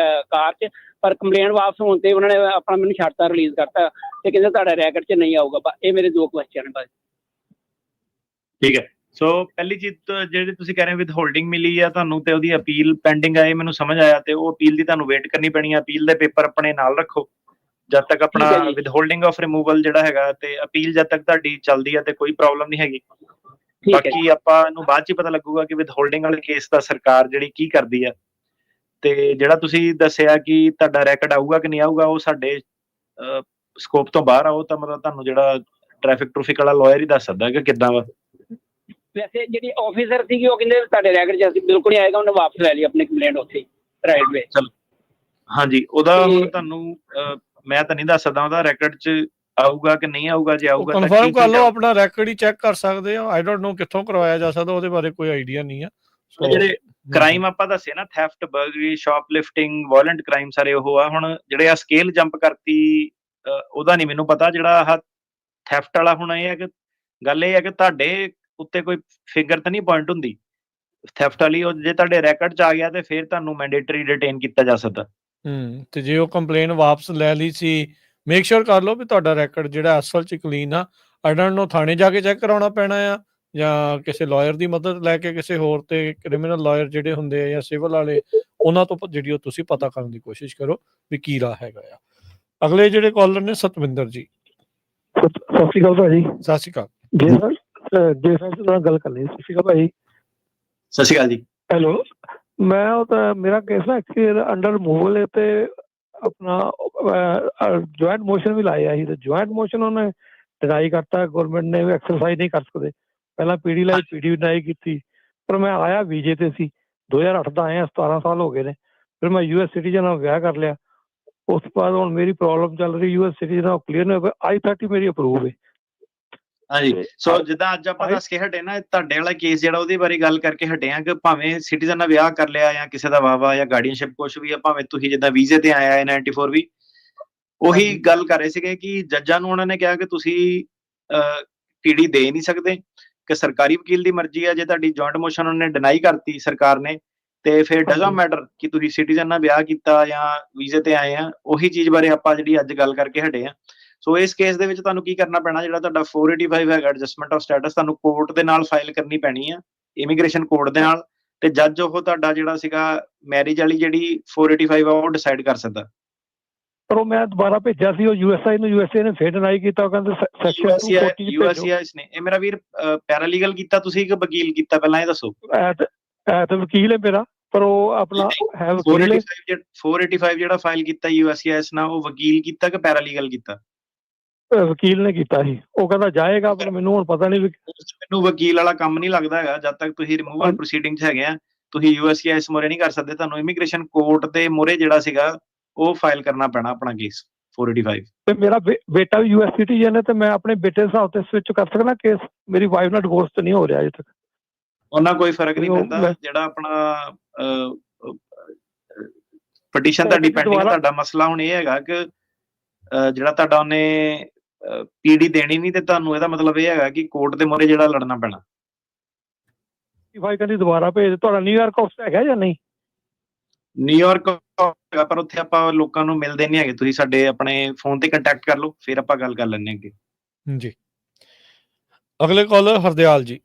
ਕਾਰ 'ਚ, ਪਰ ਕੰਪਲੇਂਟ ਵਾਪਸ ਹੋਣ ਤੇ ਉਹਨਾਂ ਨੇ ਆਪਣਾ ਮੈਨੂੰ ਛੱਡਤਾ, ਰਿਲੀਜ਼ ਕਰਤਾ, ਤੇ ਕਹਿੰਦੇ ਤੁਹਾਡਾ ਰੈਕਟ 'ਚ ਨਹੀਂ ਆਊਗਾ। ਇਹ ਮੇਰੇ 2 ਕੁਐਸਚਨ ਨੇ ਬਸ। ਠੀਕ ਹੈ। ਸੋ ਪਹਿਲੀ ਚੀਜ਼ ਜਿਹੜੀ ਤੁਸੀਂ ਕਹਿ ਰਹੇ ਹੋ ਵਿਦ ਹੋਲਡਿੰਗ ਮਿਲੀ ਆ ਤੁਹਾਨੂੰ, ਤੇ ਉਹਦੀ ਅਪੀਲ ਪੈਂਡਿੰਗ ਆ, ਇਹ ਮੈਨੂੰ ਸਮਝ ਆਇਆ, ਤੇ ਉਹ ਅਪੀਲ ਦੀ ਤੁਹਾਨੂੰ ਵੇਟ ਕਰਨੀ ਪੈਣੀ ਆ। ਅਪੀਲ ਦੇ ਪੇਪਰ ਆਪਣੇ ਨਾਲ ਰੱਖੋ ਜਦ ਤੱਕ ਆਪਣਾ ਵਿਦ ਹੋਲਡਿੰਗ ਆਫ ਰਿਮੂਵਲ ਜਿਹੜਾ ਹੈਗਾ, ਤੇ ਅਪੀਲ ਜਦ ਤੱਕ ਤੁਹਾਡੀ ਚੱਲਦੀ ਆ ਤੇ ਕੋਈ ਪ੍ਰੋਬਲਮ ਨਹੀਂ ਹੈਗੀ। ਬਾਕੀ ਆਪਾਂ ਨੂੰ ਬਾਅਦ 'ਚ ਪਤਾ ਲੱਗੂਗਾ ਕਿ ਵਿਦ ਹੋਲਡਿੰਗ ਵਾਲੇ ਕੇਸ ਦਾ ਸਰਕਾਰ ਜਿਹੜੀ ਕੀ ਕਰਦੀ ਆ। ਤੇ ਜਿਹੜਾ ਤੁਸੀਂ ਦੱਸਿਆ ਕਿ ਤੁਹਾਡਾ ਰੈਕਟ ਆਊਗਾ ਕਿ ਨਹੀਂ ਆਊਗਾ, ਉਹ ਸਾਡੇ ਸਕੋਪ ਤੋਂ ਬਾਹਰ ਆ। ਉਹ ਤਾਂ ਮਤਲਬ ਤੁਹਾਨੂੰ ਜਿਹੜਾ ਟ੍ਰੈਫਿਕ ਵਾਲਾ ਲਾਇਰ ਹੀ ਦੱਸ ਸਕਦਾ ਕਿ ਕਿੱਦਾਂ ਵਾ। ਵੈਸੇ ਜਿਹੜੀ ਆਫੀਸਰ ਸੀਗੀ ਉਹ ਕਹਿੰਦੇ ਤੁਹਾਡੇ ਰੈਕਟ 'ਚ ਅਸੀਂ ਬਿਲਕੁਲ ਨਹੀਂ ਆਏਗਾ, ਉਹਨੇ ਵਾਪਸ ਲੈ ਲਈ ਆਪਣੀ ਕੰਪਲੇਂਟ ਉੱਥੇ ਰਾਈਟ ਵੇ। ਚਲੋ ਹਾਂਜੀ, ਉਹਦਾ ਹੁਣ ਤੁਹਾਨੂੰ ਮੈਂ ਤਾਂ ਨਹੀਂ ਦੱਸ ਸਕਦਾ ਉਹਦਾ ਰੈਕਟ 'ਚ ਆਊਗਾ ਕਿ ਨਹੀਂ ਆਊਗਾ। ਜੇ ਆਊਗਾ ਤਾਂ ਕਨਫਰਮ ਕਰ ਲਓ, ਆਪਣਾ ਰੈਕਡ ਹੀ ਚੈੱਕ ਕਰ ਸਕਦੇ ਹੋ। ਆਈ ਡੋਂਟ ਨੋ ਕਿੱਥੋਂ ਕਰਵਾਇਆ ਜਾ ਸਕਦਾ, ਉਹਦੇ ਬਾਰੇ ਕੋਈ ਆਈਡੀਆ ਨਹੀਂ ਆ। ਜਿਹੜੇ ਕ੍ਰਾਈਮ ਆਪਾਂ ਦੱਸੇ ਨਾ, ਥੈਫਟ, ਬਰਗਰੀ, ਸ਼ਾਪਲਿਫਟਿੰਗ, ਵਾਇਲੈਂਟ ਕ੍ਰਾਈਮ, ਸਾਰੇ ਉਹ ਆ। ਹੁਣ ਜਿਹੜੇ ਆ ਸਕੇਲ ਜੰਪ ਕਰਤੀ, ਉਹਦਾ ਨਹੀਂ ਮੈਨੂੰ ਪਤਾ। ਜਿਹੜਾ ਆਹ ਥੈਫਟ ਵਾਲਾ, ਹੁਣ ਇਹ ਹੈ ਕਿ ਗੱਲ ਇਹ ਹੈ ਕਿ ਤੁਹਾਡੇ ਉੱਤੇ ਕੋਈ ਫਿਗਰ ਤਾਂ ਨਹੀਂ ਪੁਆਇੰਟ ਹੁੰਦੀ ਥੈਫਟ ਵਾਲੀ। ਉਹ ਜੇ ਤੁਹਾਡੇ ਰੈਕਟ 'ਚ ਆ ਗਿਆ ਤੇ ਫਿਰ ਤੁਹਾਨੂੰ ਮੈਂਡੇਟਰੀ ਡਿਟੇਨ ਕੀਤਾ ਜਾ ਸਕਦਾ। ਤੇ ਜੇ ਉਹ ਕੰਪਲੇਨ ਵਾਪਸ ਲੈ ਲਈ ਸੀ, ਮੇਕ ਸ਼ੋਰ ਕਰ ਲਓ ਵੀ ਤੁਹਾਡਾ ਰੈਕਡ ਜਿਹੜਾ ਅਸਲ 'ਚ ਕਲੀਨ ਆ। ਆਈ ਡੋਂਟ ਨੋ ਥਾਣੇ ਜਾ ਕੇ ਚੈੱਕ ਕਰਾਉਣਾ ਪੈਣਾ ਆ, ਜਾਂ ਕਿਸੇ ਲਾਇਰ ਦੀ ਮਦਦ ਲੈ ਕੇ, ਕਿਸੇ ਹੋਰ ਤੇ ਕ੍ਰਿਮੀਨਲ ਲਾਇਰ ਜਿਹੜੇ ਹੁੰਦੇ ਆ ਜਾਂ ਸਿਵਲ ਵਾਲੇ, ਉਹਨਾਂ ਤੋਂ ਜਿਹੜੀ ਉਹ ਤੁਸੀਂ ਪਤਾ ਕਰਨ ਦੀ ਕੋਸ਼ਿਸ਼ ਕਰੋ ਵੀ ਕੀ ਰਾਹ ਹੈਗਾ ਆ। ਅਗਲੇ ਜਿਹੜੇ ਕਾਲਰ ਨੇ ਸਤਵਿੰਦਰ ਜੀ। ਸਤਿ ਸ਼੍ਰੀ ਅਕਾਲ ਭਾਜੀ। ਸਤਿ ਸ਼੍ਰੀ ਅਕਾਲ ਜੀ ਸਰ ਨਾਲ ਗੱਲ ਕਰਨੀ। ਸਤਿ ਸ਼੍ਰੀ ਅਕਾਲ ਭਾਜੀ। ਸਤਿ ਸ਼੍ਰੀ ਅਕਾਲ ਜੀ। ਹੈਲੋ, ਮੈਂ ਉਹ ਤਾਂ ਮੇਰਾ ਕੇਸ ਨਾ ਐਕਚੁਅਲੀ ਅੰਡਰ ਰਿਮੂਵਲ ਹੈ, ਤੇ ਆਪਣਾ ਜੁਆਇੰਟ ਮੋਸ਼ਨ ਵੀ ਲਾਇਆ ਸੀ, ਤੇ ਜੁਆਇੰਟ ਮੋਸ਼ਨ ਉਹਨੇ ਡਿਨਾਈ ਕਰਤਾ। ਗਵਰਨਮੈਂਟ ਨੇ ਐਕਸਰਸਾਈਜ਼ ਨਹੀਂ ਕਰ ਸਕਦੇ। ਪਹਿਲਾਂ ਪੀਡੀ ਲਾਈ, ਪੀਡੀ ਡਿਨਾਈ ਕੀਤੀ, ਪਰ ਮੈਂ ਆਇਆ ਵੀਜੇ ਤੇ ਸੀ। 2008 ਦਾ ਆਇਆ, 17 ਸਾਲ ਹੋ ਗਏ ਨੇ। ਫਿਰ ਮੈਂ US ਸਿਟੀਜ਼ਨ ਨਾਲ ਵਿਆਹ ਕਰ ਲਿਆ। ਉਸ ਤੋਂ ਬਾਅਦ ਹੁਣ ਮੇਰੀ ਪ੍ਰੋਬਲਮ ਚੱਲ ਰਹੀ US ਸਿਟੀਜ਼ਨ ਨਾਲ ਕਲੀਅਰ ਨਹੀਂ ਹੋਇਆ। I-30 ਮੇਰੀ ਅਪਰੂਵ ਹੈ। ਹਾਂਜੀ, ਸੋ ਜਿੱਦਾਂ ਅੱਜ ਆਪਾਂ ਦੱਸ ਕੇ ਹਟੇ ਨਾ, ਤੁਹਾਡੇ ਵਾਲਾ ਕੇਸ ਜਿਹੜਾ ਉਹਦੇ ਬਾਰੇ ਗੱਲ ਕਰਕੇ ਹਟੇ ਆ ਕਿ ਭਾਵੇਂ ਸਿਟੀਜ਼ਨ ਨਾਲ ਵਿਆਹ ਕਰ ਲਿਆ ਜਾਂ ਕਿਸੇ ਦਾ ਵਾਵਾ ਜਾਂ ਗਾਰਡੀਅਨਸ਼ਿਪ ਕੁਛ ਵੀ ਆ, ਭਾਵੇਂ ਤੁਸੀਂ ਜਿੱਦਾਂ ਵੀਜ਼ੇ ਤੇ ਆਇਆ 94 ਵੀ, ਉਹੀ ਗੱਲ ਕਰ ਰਹੇ ਸੀਗੇ ਕਿ ਜੱਜਾਂ ਨੂੰ ਉਹਨਾਂ ਨੇ ਕਿਹਾ ਕਿ ਤੁਸੀਂ ਪੀਡੀ ਦੇ ਨਹੀਂ ਸਕਦੇ, ਕਿ ਸਰਕਾਰੀ ਵਕੀਲ ਦੀ ਮਰਜ਼ੀ ਆ। ਜੇ ਤੁਹਾਡੀ ਜੁਆਇੰਟ ਮੋਸ਼ਨ ਉਹਨੇ ਡਿਨਾਈ ਕਰਤੀ ਸਰਕਾਰ ਨੇ, ਤੇ ਫਿਰ ਡਜ਼ਨਟ ਮੈਟਰ ਕਿ ਤੁਸੀਂ ਸਿਟੀਜ਼ਨ ਨਾਲ ਵਿਆਹ ਕੀਤਾ ਜਾਂ ਵੀਜ਼ੇ ਤੇ ਆਏ ਆ। ਉਹੀ ਚੀਜ਼ ਬਾਰੇ ਆਪਾਂ ਜਿਹੜੀ ਅੱਜ ਗੱਲ ਕਰਕੇ ਹਟੇ ਆ। ਸੋ ਇਸ ਕੇਸ ਦੇ ਵਿੱਚ ਤੁਹਾਨੂੰ ਕੀ ਕਰਨਾ ਪੈਣਾ, ਜਿਹੜਾ ਤੁਹਾਡਾ 485 ਹੈਗਾ ਐਡਜਸਟਮੈਂਟ ਆਫ ਸਟੇਟਸ, ਤੁਹਾਨੂੰ ਕੋਰਟ ਦੇ ਨਾਲ ਫਾਈਲ ਕਰਨੀ ਪੈਣੀ ਆ, ਇਮੀਗ੍ਰੇਸ਼ਨ ਕੋਰਟ ਦੇ ਨਾਲ। ਤੇ ਜੱਜ ਉਹ ਤੁਹਾਡਾ ਜਿਹੜਾ ਸੀਗਾ ਮੈਰਿਜ ਵਾਲੀ ਜਿਹੜੀ 485 ਆ ਉਹ ਡਿਸਾਈਡ ਕਰ ਸਕਦਾ। ਪਰ ਉਹ ਮੈਂ ਦੁਬਾਰਾ ਭੇਜਿਆ ਸੀ, ਉਹ USA ਨੇ ਫਿਰ ਡਿਨਾਈ ਕੀਤਾ। ਉਹ ਕਹਿੰਦੇ ਸੈਕਸ਼ਨ 240 USCIS ਨੇ। ਇਹ ਮੇਰਾ ਵੀਰ ਪੈਰਾਲੀਗਲ ਕੀਤਾ ਤੁਸੀਂ ਕਿ ਵਕੀਲ ਕੀਤਾ, ਪਹਿਲਾਂ ਇਹ ਦੱਸੋ। ਤਾਂ ਵਕੀਲ ਹੈ ਮੇਰਾ, ਪਰ ਉਹ ਆਪਣਾ ਹੈ ਵਕੀਲ। 485 ਜਿਹੜਾ ਫਾਈਲ ਕੀਤਾ USCIS ਨਾਲ, ਉਹ ਵਕੀਲ ਕੀਤਾ ਕਿ ਪੈਰਾਲੀਗਲ ਕੀਤਾ? ਵਕੀਲ ਨੇ ਕੀਤਾ ਸੀ। ਉਹ ਕਹਿੰਦਾ ਜਾਏਗਾ, ਪਰ ਮੈਨੂੰ ਹੁਣ ਪਤਾ ਨਹੀਂ। ਮੈਨੂੰ ਵਕੀਲ ਵਾਲਾ ਕੰਮ ਨਹੀਂ ਲੱਗਦਾ ਹੈਗਾ। ਜਦ ਤੱਕ ਤੁਸੀਂ ਰਿਮੂਵਲ ਪ੍ਰੋਸੀਡਿੰਗ 'ਚ ਹੈਗੇ ਆ, ਤੁਸੀਂ USCIS ਮੋਰੇ ਨਹੀਂ ਕਰ ਸਕਦੇ। ਤੁਹਾਨੂੰ ਇਮੀਗ੍ਰੇਸ਼ਨ ਕੋਰਟ ਦੇ ਮੋਰੇ ਜਿਹੜਾ ਸੀਗਾ ਉਹ ਫਾਈਲ ਕਰਨਾ ਪੈਣਾ ਆਪਣਾ ਕੇਸ 485। ਤੇ ਮੇਰਾ ਬੇਟਾ ਵੀ US ਸਿਟੀਜ਼ਨ ਹੈ, ਤੇ ਮੈਂ ਆਪਣੇ ਬੇਟੇ ਦੇ ਹਿਸਾਬ ਤੇ ਸਵਿਚ ਕਰ ਸਕਦਾ ਕੇਸ। ਮੇਰੀ ਵਾਈਫ ਨਾਲ ਡਿਵੋਰਸ ਤਾਂ ਨਹੀਂ ਹੋ ਰਿਹਾ ਅਜੇ ਤੱਕ। ਉਹਨਾਂ ਕੋਈ ਫਰਕ ਨਹੀਂ ਪੈਂਦਾ। ਜਿਹੜਾ ਆਪਣਾ ਪਟੀਸ਼ਨ ਤੁਹਾਡੀ ਪੈਂਡਿੰਗ, ਤੁਹਾਡਾ ਮਸਲਾ ਹੁਣ ਇਹ ਹੈਗਾ ਕਿ ਜਿਹੜਾ ਤੁਹਾਡਾ ਉਹਨੇ ਪੀਡੀ ਦੇਣੀ ਨਹੀਂ, ਤੇ ਤੁਹਾਨੂੰ ਇਹਦਾ ਮਤਲਬ ਇਹ ਹੈਗਾ ਕਿ ਕੋਰਟ ਦੇ ਮੋਰੇ ਜਿਹੜਾ ਲੜਨਾ ਪੈਣਾ। ਭਾਈ ਕਹਿੰਦੀ ਦੁਬਾਰਾ ਭੇਜ। ਤੁਹਾਡਾ ਨਿਊਯਾਰਕ ਆਫਿਸ ਹੈਗਾ ਜਾਂ ਨਹੀਂ? ਨਿਊਯਾਰਕ ਹੈਗਾ, ਪਰ ਉੱਥੇ ਆਪਾਂ ਲੋਕਾਂ ਨੂੰ ਮਿਲਦੇ ਨਹੀਂ ਹੈਗੇ। ਤੁਸੀਂ ਸਾਡੇ ਆਪਣੇ ਫੋਨ ਤੇ ਕੰਟੈਕਟ ਕਰ ਲਓ, ਫਿਰ ਆਪਾਂ ਗੱਲ ਕਰ ਲੈਂਦੇ ਅੱਗੇ ਜੀ। ਅਗਲੇ ਕਾਲਰ ਹਰਦਿਆਲ ਜੀ।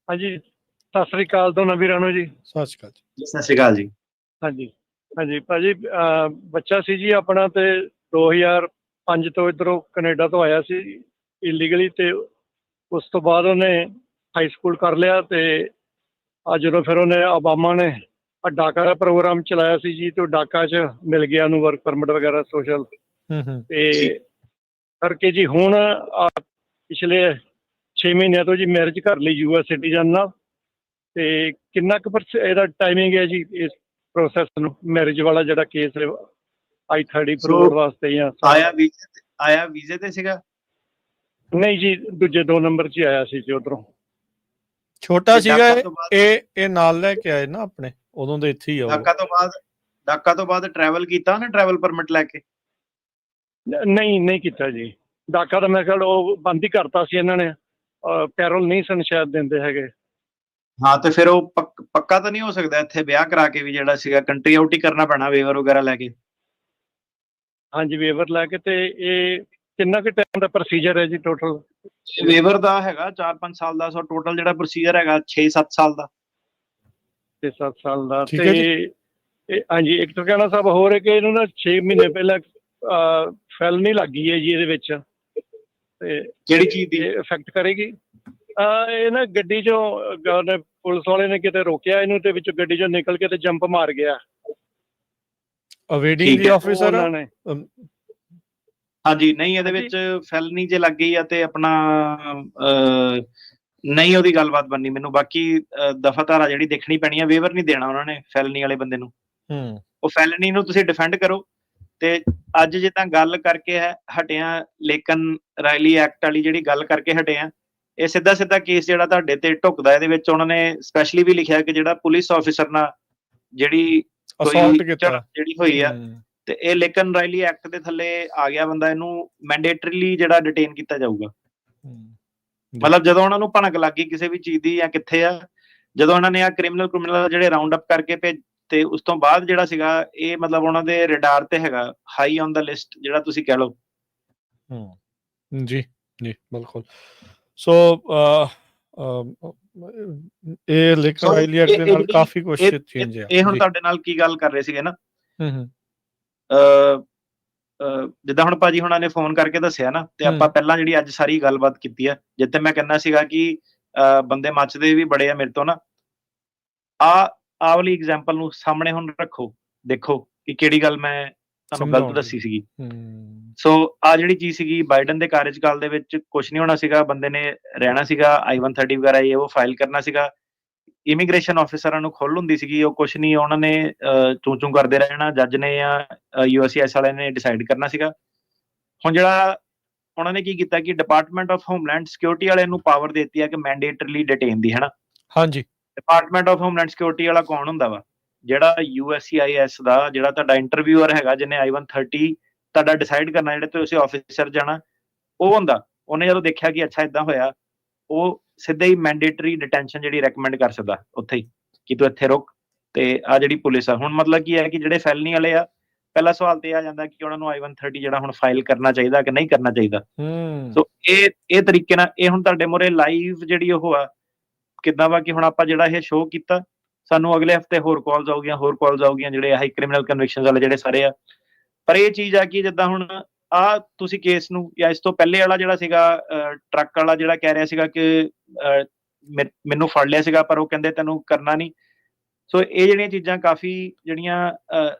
ਹਾਂਜੀ, ਸਤਿ ਸ੍ਰੀ ਅਕਾਲ ਦੋਨਾਂ ਵੀਰਾਂ ਨੂੰ ਜੀ। ਸਤਿ ਸ਼੍ਰੀ ਅਕਾਲ ਜੀ। ਸਤਿ ਸ਼੍ਰੀ ਅਕਾਲ ਜੀ। ਹਾਂਜੀ ਭਾਜੀ, ਬੱਚਾ ਸੀ ਜੀ ਆਪਣਾ, ਤੇ 2005 ਤੋਂ ਇੱਧਰੋਂ ਕੈਨੇਡਾ ਤੋਂ ਆਇਆ ਸੀ ਇਲੀਗਲੀ, ਤੇ ਉਸ ਤੋਂ ਬਾਅਦ ਉਹਨੇ ਹਾਈ ਸਕੂਲ ਕਰ ਲਿਆ। ਤੇ ਅੱਜ ਜਦੋਂ ਫਿਰ ਉਹਨੇ ਓਬਾਮਾ ਨੇ ਡਾਕਾ ਦਾ ਪ੍ਰੋਗਰਾਮ ਚਲਾਇਆ ਸੀ ਜੀ, ਤੇ ਡਾਕਾ 'ਚ ਮਿਲ ਗਿਆ ਉਹਨੂੰ ਵਰਕ ਪਰਮਿਟ ਵਗੈਰਾ ਸੋਸ਼ਲ, ਤੇ ਕਰਕੇ ਜੀ ਹੁਣ ਪਿਛਲੇ 6 ਮਹੀਨਿਆਂ ਤੋਂ ਜੀ ਮੈਰਿਜ ਕਰ ਲਈ US ਸਿਟੀਜ਼ਨ ਨਾਲ। ਤੇ ਕਿੰਨਾ ਕੁ ਇਹਦਾ ਟਾਈਮਿੰਗ ਹੈ ਜੀ ਇਸ ਪ੍ਰੋਸੈਸ ਨੂੰ, ਮੈਰਿਜ ਵਾਲਾ ਜਿਹੜਾ ਕੇਸ I-30 ਅਪਰੂਵਲ ਵਾਸਤੇ? ਜਾਂ ਆਇਆ ਵੀਜ਼ੇ ਤੇ ਸੀਗਾ? ਨਹੀਂ ਜੀ, ਦੂਜੇ 2 ਨੰਬਰ 'ਚ ਹੀ ਆਇਆ ਸੀ ਜੀ ਉਧਰੋਂ। ਛੋਟਾ ਤੇ ਸੀਗਾ ਡਾਕਾ ਤੋਂ ਬਾਅਦ ਇਹ ਨਾਲ ਲੈ ਕੇ ਆਏ ਨਾ ਆਪਣੇ, ਉਦੋਂ ਦੇ ਇੱਥੇ ਹੀ ਆ ਉਹ। ਡਾਕਾ ਤੋਂ ਬਾਅਦ ਟਰੈਵਲ ਕੀਤਾ ਉਹਨੇ, ਟਰੈਵਲ ਪਰਮਿਟ ਲੈ ਕੇ? ਨਹੀਂ ਕੀਤਾ ਜੀ। ਡਾਕਾ ਤਾਂ ਮੈਂ ਖਿਆਲ ਉਹ ਬੰਦ ਹੀ ਕਰਤਾ ਸੀ ਇਹਨਾਂ ਨੇ, ਪੈਰੋਲ ਨਹੀਂ ਸਨ ਸ਼ਾਇਦ ਦਿੰਦੇ ਹੈਗੇ। ਹਾਂ, ਤੇ ਫਿਰ ਉਹ ਪੱਕਾ ਤਾਂ ਨਹੀਂ ਹੋ ਸਕਦਾ ਇੱਥੇ ਵਿਆਹ ਕਰਾ ਕੇ ਵੀ ਜਿਹੜਾ ਸੀਗਾ ਕੰਟਰੀ ਆਊਟ ਹੀ ਕਰਨਾ ਪੈਣਾ ਵੇਵਰ ਵਗੈਰਾ ਲੈ ਕੇ? ਹਾਂਜੀ, ਵੇਵਰ ਲੈ ਕੇ। ਤੇ ਇਹ ਕਿੰਨਾ ਕੁ ਟਾਈਮ ਦਾ ਪ੍ਰੋਸੀਜਰ ਹੈ ਜੀ ਟੋਟਲ? ਵੇਵਰ ਦਾ ਹੈਗਾ 4-5 ਸਾਲ ਦਾ, ਸੋ ਟੋਟਲ ਜਿਹੜਾ ਪ੍ਰੋਸੀਜਰ ਹੈਗਾ 6-7 ਸਾਲ ਦਾ। 6-7 ਸਾਲ ਦਾ। ਠੀਕ ਤੇ ਹੈ ਜੀ। ਹਾਂਜੀ, ਇੱਕ ਤਾਂ ਕਹਿਣਾ ਸਾਹਿਬ ਹੋਰ ਹੈ ਕਿ ਇਹਨੂੰ ਨਾ 6 ਮਹੀਨੇ ਪਹਿਲਾਂ ਫੈਲਨੀ ਲੱਗ ਗਈ ਹੈ ਜੀ ਇਹਦੇ ਵਿੱਚ। ਤੇ ਕਿਹੜੀ ਚੀਜ਼ ਦੀ? ਇਫੈਕਟ ਕਰੇਗੀ। ਇਹ ਨਾ ਗੱਡੀ 'ਚੋਂ ਪੁਲਿਸ ਵਾਲੇ ਨੇ ਕਿਤੇ ਰੋਕਿਆ ਇਹਨੂੰ, ਤੇ ਵਿੱਚੋਂ ਗੱਡੀ 'ਚੋਂ ਨਿਕਲ ਕੇ ਤੇ ਜੰਪ ਮਾਰ ਗਿਆ। ਅਵੇਟਿੰਗ ਠੀਕ ਦੀ ਹੈ। ਆਫੀਸਰ ਉਹਨਾਂ ਨੇ ਹਾਂਜੀ, ਨਹੀਂ ਇਹਦੇ ਵਿੱਚ ਫੈਲਨੀ ਜੇ ਲੱਗ ਗਈ ਆ ਤੇ ਆਪਣਾ ਨਹੀਂ ਉਹਦੀ ਗੱਲਬਾਤ ਬਣਨੀ ਮੈਨੂੰ। ਬਾਕੀ ਦਫਾ ਧਾਰਾ ਜਿਹੜੀ ਦੇਖਣੀ ਪੈਣੀ ਆ, ਵੇਵਰ ਨਹੀਂ ਦੇਣਾ ਉਹਨਾਂ ਨੇ ਫੈਲਨੀ ਵਾਲੇ ਬੰਦੇ ਨੂੰ। ਉਹ ਫੈਲਨੀ ਨੂੰ ਤੁਸੀਂ ਡਿਫੈਂਡ ਕਰੋ। ਤੇ ਅੱਜ ਜੇ ਤਾਂ ਗੱਲ ਕਰਕੇ ਹਟਿਆ ਲੇਕਿਨ ਰਾਇਲੀ ਐਕਟ ਵਾਲੀ ਜਿਹੜੀ ਗੱਲ ਕਰਕੇ ਹਟਿਆ, ਇਹ ਸਿੱਧਾ ਕੇਸ ਜਿਹੜਾ ਤੁਹਾਡੇ ਤੇ ਢੁੱਕਦਾ। ਇਹਦੇ ਵਿੱਚ ਉਹਨਾਂ ਨੇ ਸਪੈਸ਼ਲੀ ਵੀ ਲਿਖਿਆ ਕਿ ਜਿਹੜਾ ਪੁਲਿਸ ਆਫਿਸਰ ਨਾਲ ਜਿਹੜੀ ਅਸੌਲਟ ਕੀਤਾ ਜਿਹੜੀ ਹੋਈ ਆ, ਤੇ ਇਹ ਲੇਕਿਨ ਰਾਇਲੀ ਐਕਟ ਦੇ ਥੱਲੇ ਆ ਗਿਆ ਬੰਦਾ, ਇਹਨੂੰ ਮੈਂਡੇਟਰੀਲੀ ਜਿਹੜਾ ਡਿਟੇਨ ਕੀਤਾ ਜਾਊਗਾ। ਮਤਲਬ ਜਦੋਂ ਉਹਨਾਂ ਨੂੰ ਭਣਕ ਲੱਗ ਗਈ ਕਿਸੇ ਵੀ ਚੀਜ਼ ਦੀ ਜਾਂ ਕਿੱਥੇ ਆ, ਜਦੋਂ ਉਹਨਾਂ ਨੇ ਆ ਕ੍ਰਿਮੀਨਲ ਜਿਹੜੇ ਰਾਉਂਡ ਅਪ ਕਰਕੇ ਤੇ ਉਸ ਤੋਂ ਬਾਅਦ ਜਿਹੜਾ ਸੀਗਾ ਇਹ ਮਤਲਬ ਉਹਨਾਂ ਦੇ ਰਡਾਰ ਤੇ ਹੈਗਾ, ਹਾਈ ਔਨ ਦਾ ਲਿਸਟ ਜਿਹੜਾ ਤੁਸੀਂ ਕਹਿ ਲਓ। ਜੀ ਬਿਲਕੁਲ। ਸੋ ਇਹ ਲੇਕਿਨ ਰਾਇਲੀ ਐਕਟ ਦੇ ਨਾਲ ਕਾਫੀ ਕੁਝ ਚੇਂਜ ਹੈ। ਇਹ ਹੁਣ ਤੁਹਾਡੇ ਨਾਲ ਕੀ ਗੱਲ ਕਰ ਰਹੇ ਸੀਗੇ ਨਾ, ਜਿੱਦਾਂ ਹੁਣ ਭਾਜੀ ਹੁਣਾਂ ਨੇ ਫੋਨ ਕਰਕੇ ਦੱਸਿਆ ਨਾ, ਤੇ ਆਪਾਂ ਪਹਿਲਾਂ ਜਿਹੜੀ ਅੱਜ ਸਾਰੀ ਗੱਲਬਾਤ ਕੀਤੀ ਆ, ਜਿੱਥੇ ਮੈਂ ਕਹਿੰਦਾ ਸੀਗਾ ਕਿ ਬੰਦੇ ਮੱਚਦੇ ਵੀ ਬੜੇ ਆ ਮੇਰੇ ਤੋਂ ਨਾ, ਆਹ ਵਾਲੀ ਐਗਜ਼ਾਮਪਲ ਨੂੰ ਸਾਹਮਣੇ ਹੁਣ ਰੱਖੋ, ਦੇਖੋ ਕਿ ਕਿਹੜੀ ਗੱਲ ਮੈਂ ਤੁਹਾਨੂੰ ਗਲਤ ਦੱਸੀ ਸੀਗੀ। ਸੋ ਆ ਜਿਹੜੀ ਚੀਜ਼ ਸੀਗੀ, ਬਾਈਡਨ ਦੇ ਕਾਰਜਕਾਲ ਦੇ ਵਿੱਚ ਕੁਝ ਨਹੀਂ ਹੋਣਾ ਸੀਗਾ, ਬੰਦੇ ਨੇ ਰਹਿਣਾ ਸੀਗਾ, I-130 ਵਗੈਰਾ ਇਹ ਉਹ ਫਾਈਲ ਕਰਨਾ ਸੀਗਾ, ਇਮੀਗ੍ਰੇਸ਼ਨ ਆਫਿਸਰਾਂ ਨੂੰ ਖੁੱਲ੍ਹ ਹੁੰਦੀ ਸੀਗੀ, ਉਹ ਕੁਝ ਨਹੀਂ, ਉਹਨਾਂ ਨੇ ਚੂੰ ਕਰਦੇ ਰਹਿਣਾ, ਜੱਜ ਨੇ ਜਾਂ USCIS ਵਾਲਿਆਂ ਨੇ ਡਿਸਾਈਡ ਕਰਨਾ ਸੀਗਾ। ਹੁਣ ਜਿਹੜਾ ਉਹਨਾਂ ਨੇ ਕੀ ਕੀਤਾ ਕਿ ਡਿਪਾਰਟਮੈਂਟ ਆਫ ਹੋਮਲੈਂਡ ਸਿਕਿਉਰਿਟੀ ਵਾਲਿਆਂ ਨੂੰ ਪਾਵਰ ਦੇ ਦਿੱਤੀ ਹੈ ਕਿ ਮੈਂਡੇਟਰੀਲੀ ਡਿਟੇਨ ਦੀ, ਹੈਨਾ। ਹਾਂਜੀ, ਡਿਪਾਰਟਮੈਂਟ ਆਫ ਹੋਮਲੈਂਡ ਸਿਕਿਉਰਿਟੀ ਵਾਲਾ ਕੌਣ ਹੁੰਦਾ ਵਾ? ਜਿਹੜਾ USCIS ਦਾ ਜਿਹੜਾ ਤੁਹਾਡਾ ਇੰਟਰਵਿਊਅਰ ਹੈਗਾ, ਜਿਹਨੇ I-130 ਤੁਹਾਡਾ ਡਿਸਾਈਡ ਕਰਨਾ, ਜਿਹੜੇ ਤੁਸੀਂ ਆਫਿਸਰ ਜਾਣਾ, ਉਹ ਹੁੰਦਾ। ਉਹਨੇ ਜਦੋਂ ਦੇਖਿਆ ਕਿ ਅੱਛਾ ਇਦਾਂ ਹੋਇਆ, ਉਹ ਸਿੱਧਾ ਹੀ ਮੈਂਡੇਟਰੀ ਡਿਟੈਂਸ਼ਨ ਜਿਹੜੀ ਰეკਮੈਂਡ ਕਰ ਸਕਦਾ ਉੱਥੇ ਹੀ ਕਿ ਤੂੰ ਇੱਥੇ ਰੁਕ। ਤੇ ਆ ਜਿਹੜੀ ਪੁਲਿਸ ਆ, ਹੁਣ ਮਤਲਬ ਕੀ ਹੈ ਕਿ ਜਿਹੜੇ ਫੈਲਨੀ ਵਾਲੇ ਆ, ਪਹਿਲਾ ਸਵਾਲ ਤੇ ਆ ਜਾਂਦਾ ਕਿ ਉਹਨਾਂ ਨੂੰ I-130 ਜਿਹੜਾ ਹੁਣ ਫਾਈਲ ਕਰਨਾ ਚਾਹੀਦਾ ਕਿ ਨਹੀਂ ਕਰਨਾ ਚਾਹੀਦਾ। ਸੋ ਇਹ ਤਰੀਕੇ ਨਾਲ ਇਹ ਹੁਣ ਤੁਹਾਡੇ ਮੂਹਰੇ ਲਾਈਵ ਜਿਹੜੀ ਉਹ ਆ ਕਿੱਦਾਂ ਵਾ ਕਿ ਹੁਣ ਆਪਾਂ ਜਿਹੜਾ ਇਹ ਸ਼ੋਅ ਕੀਤਾ, ਸਾਨੂੰ ਅਗਲੇ ਹਫਤੇ ਹੋਰ ਕਾਲਸ ਆਉਗੀਆਂ ਜਿਹੜੇ ਹਾਈ ਕ੍ਰਿਮੀਨਲ ਕਨਵਿਕਸ਼ਨਸ ਵਾਲੇ ਜਿਹੜੇ ਸਾਰੇ ਆ। ਪਰ ਇਹ ਚੀਜ਼ ਆ ਕਿ ਜਿੱਦਾਂ ਹੁਣ ਆ ਤੁਸੀਂ ਕੇਸ ਨੂੰ, ਜਾਂ ਇਸ ਤੋਂ ਪਹਿਲੇ ਵਾਲਾ ਜਿਹੜਾ ਸੀਗਾ ਟਰੱਕ ਵਾਲਾ ਜਿਹੜਾ ਕਹਿ ਰਿਹਾ ਸੀਗਾ ਕਿ ਮੈਨੂੰ ਫੜ ਲਿਆ ਸੀਗਾ, ਪਰ ਉਹ ਕਹਿੰਦੇ ਤੈਨੂੰ ਕਰਨਾ ਨਹੀਂ। ਸੋ ਇਹ ਜਿਹੜੀਆਂ ਚੀਜ਼ਾਂ ਕਾਫੀ ਜਿਹੜੀਆਂ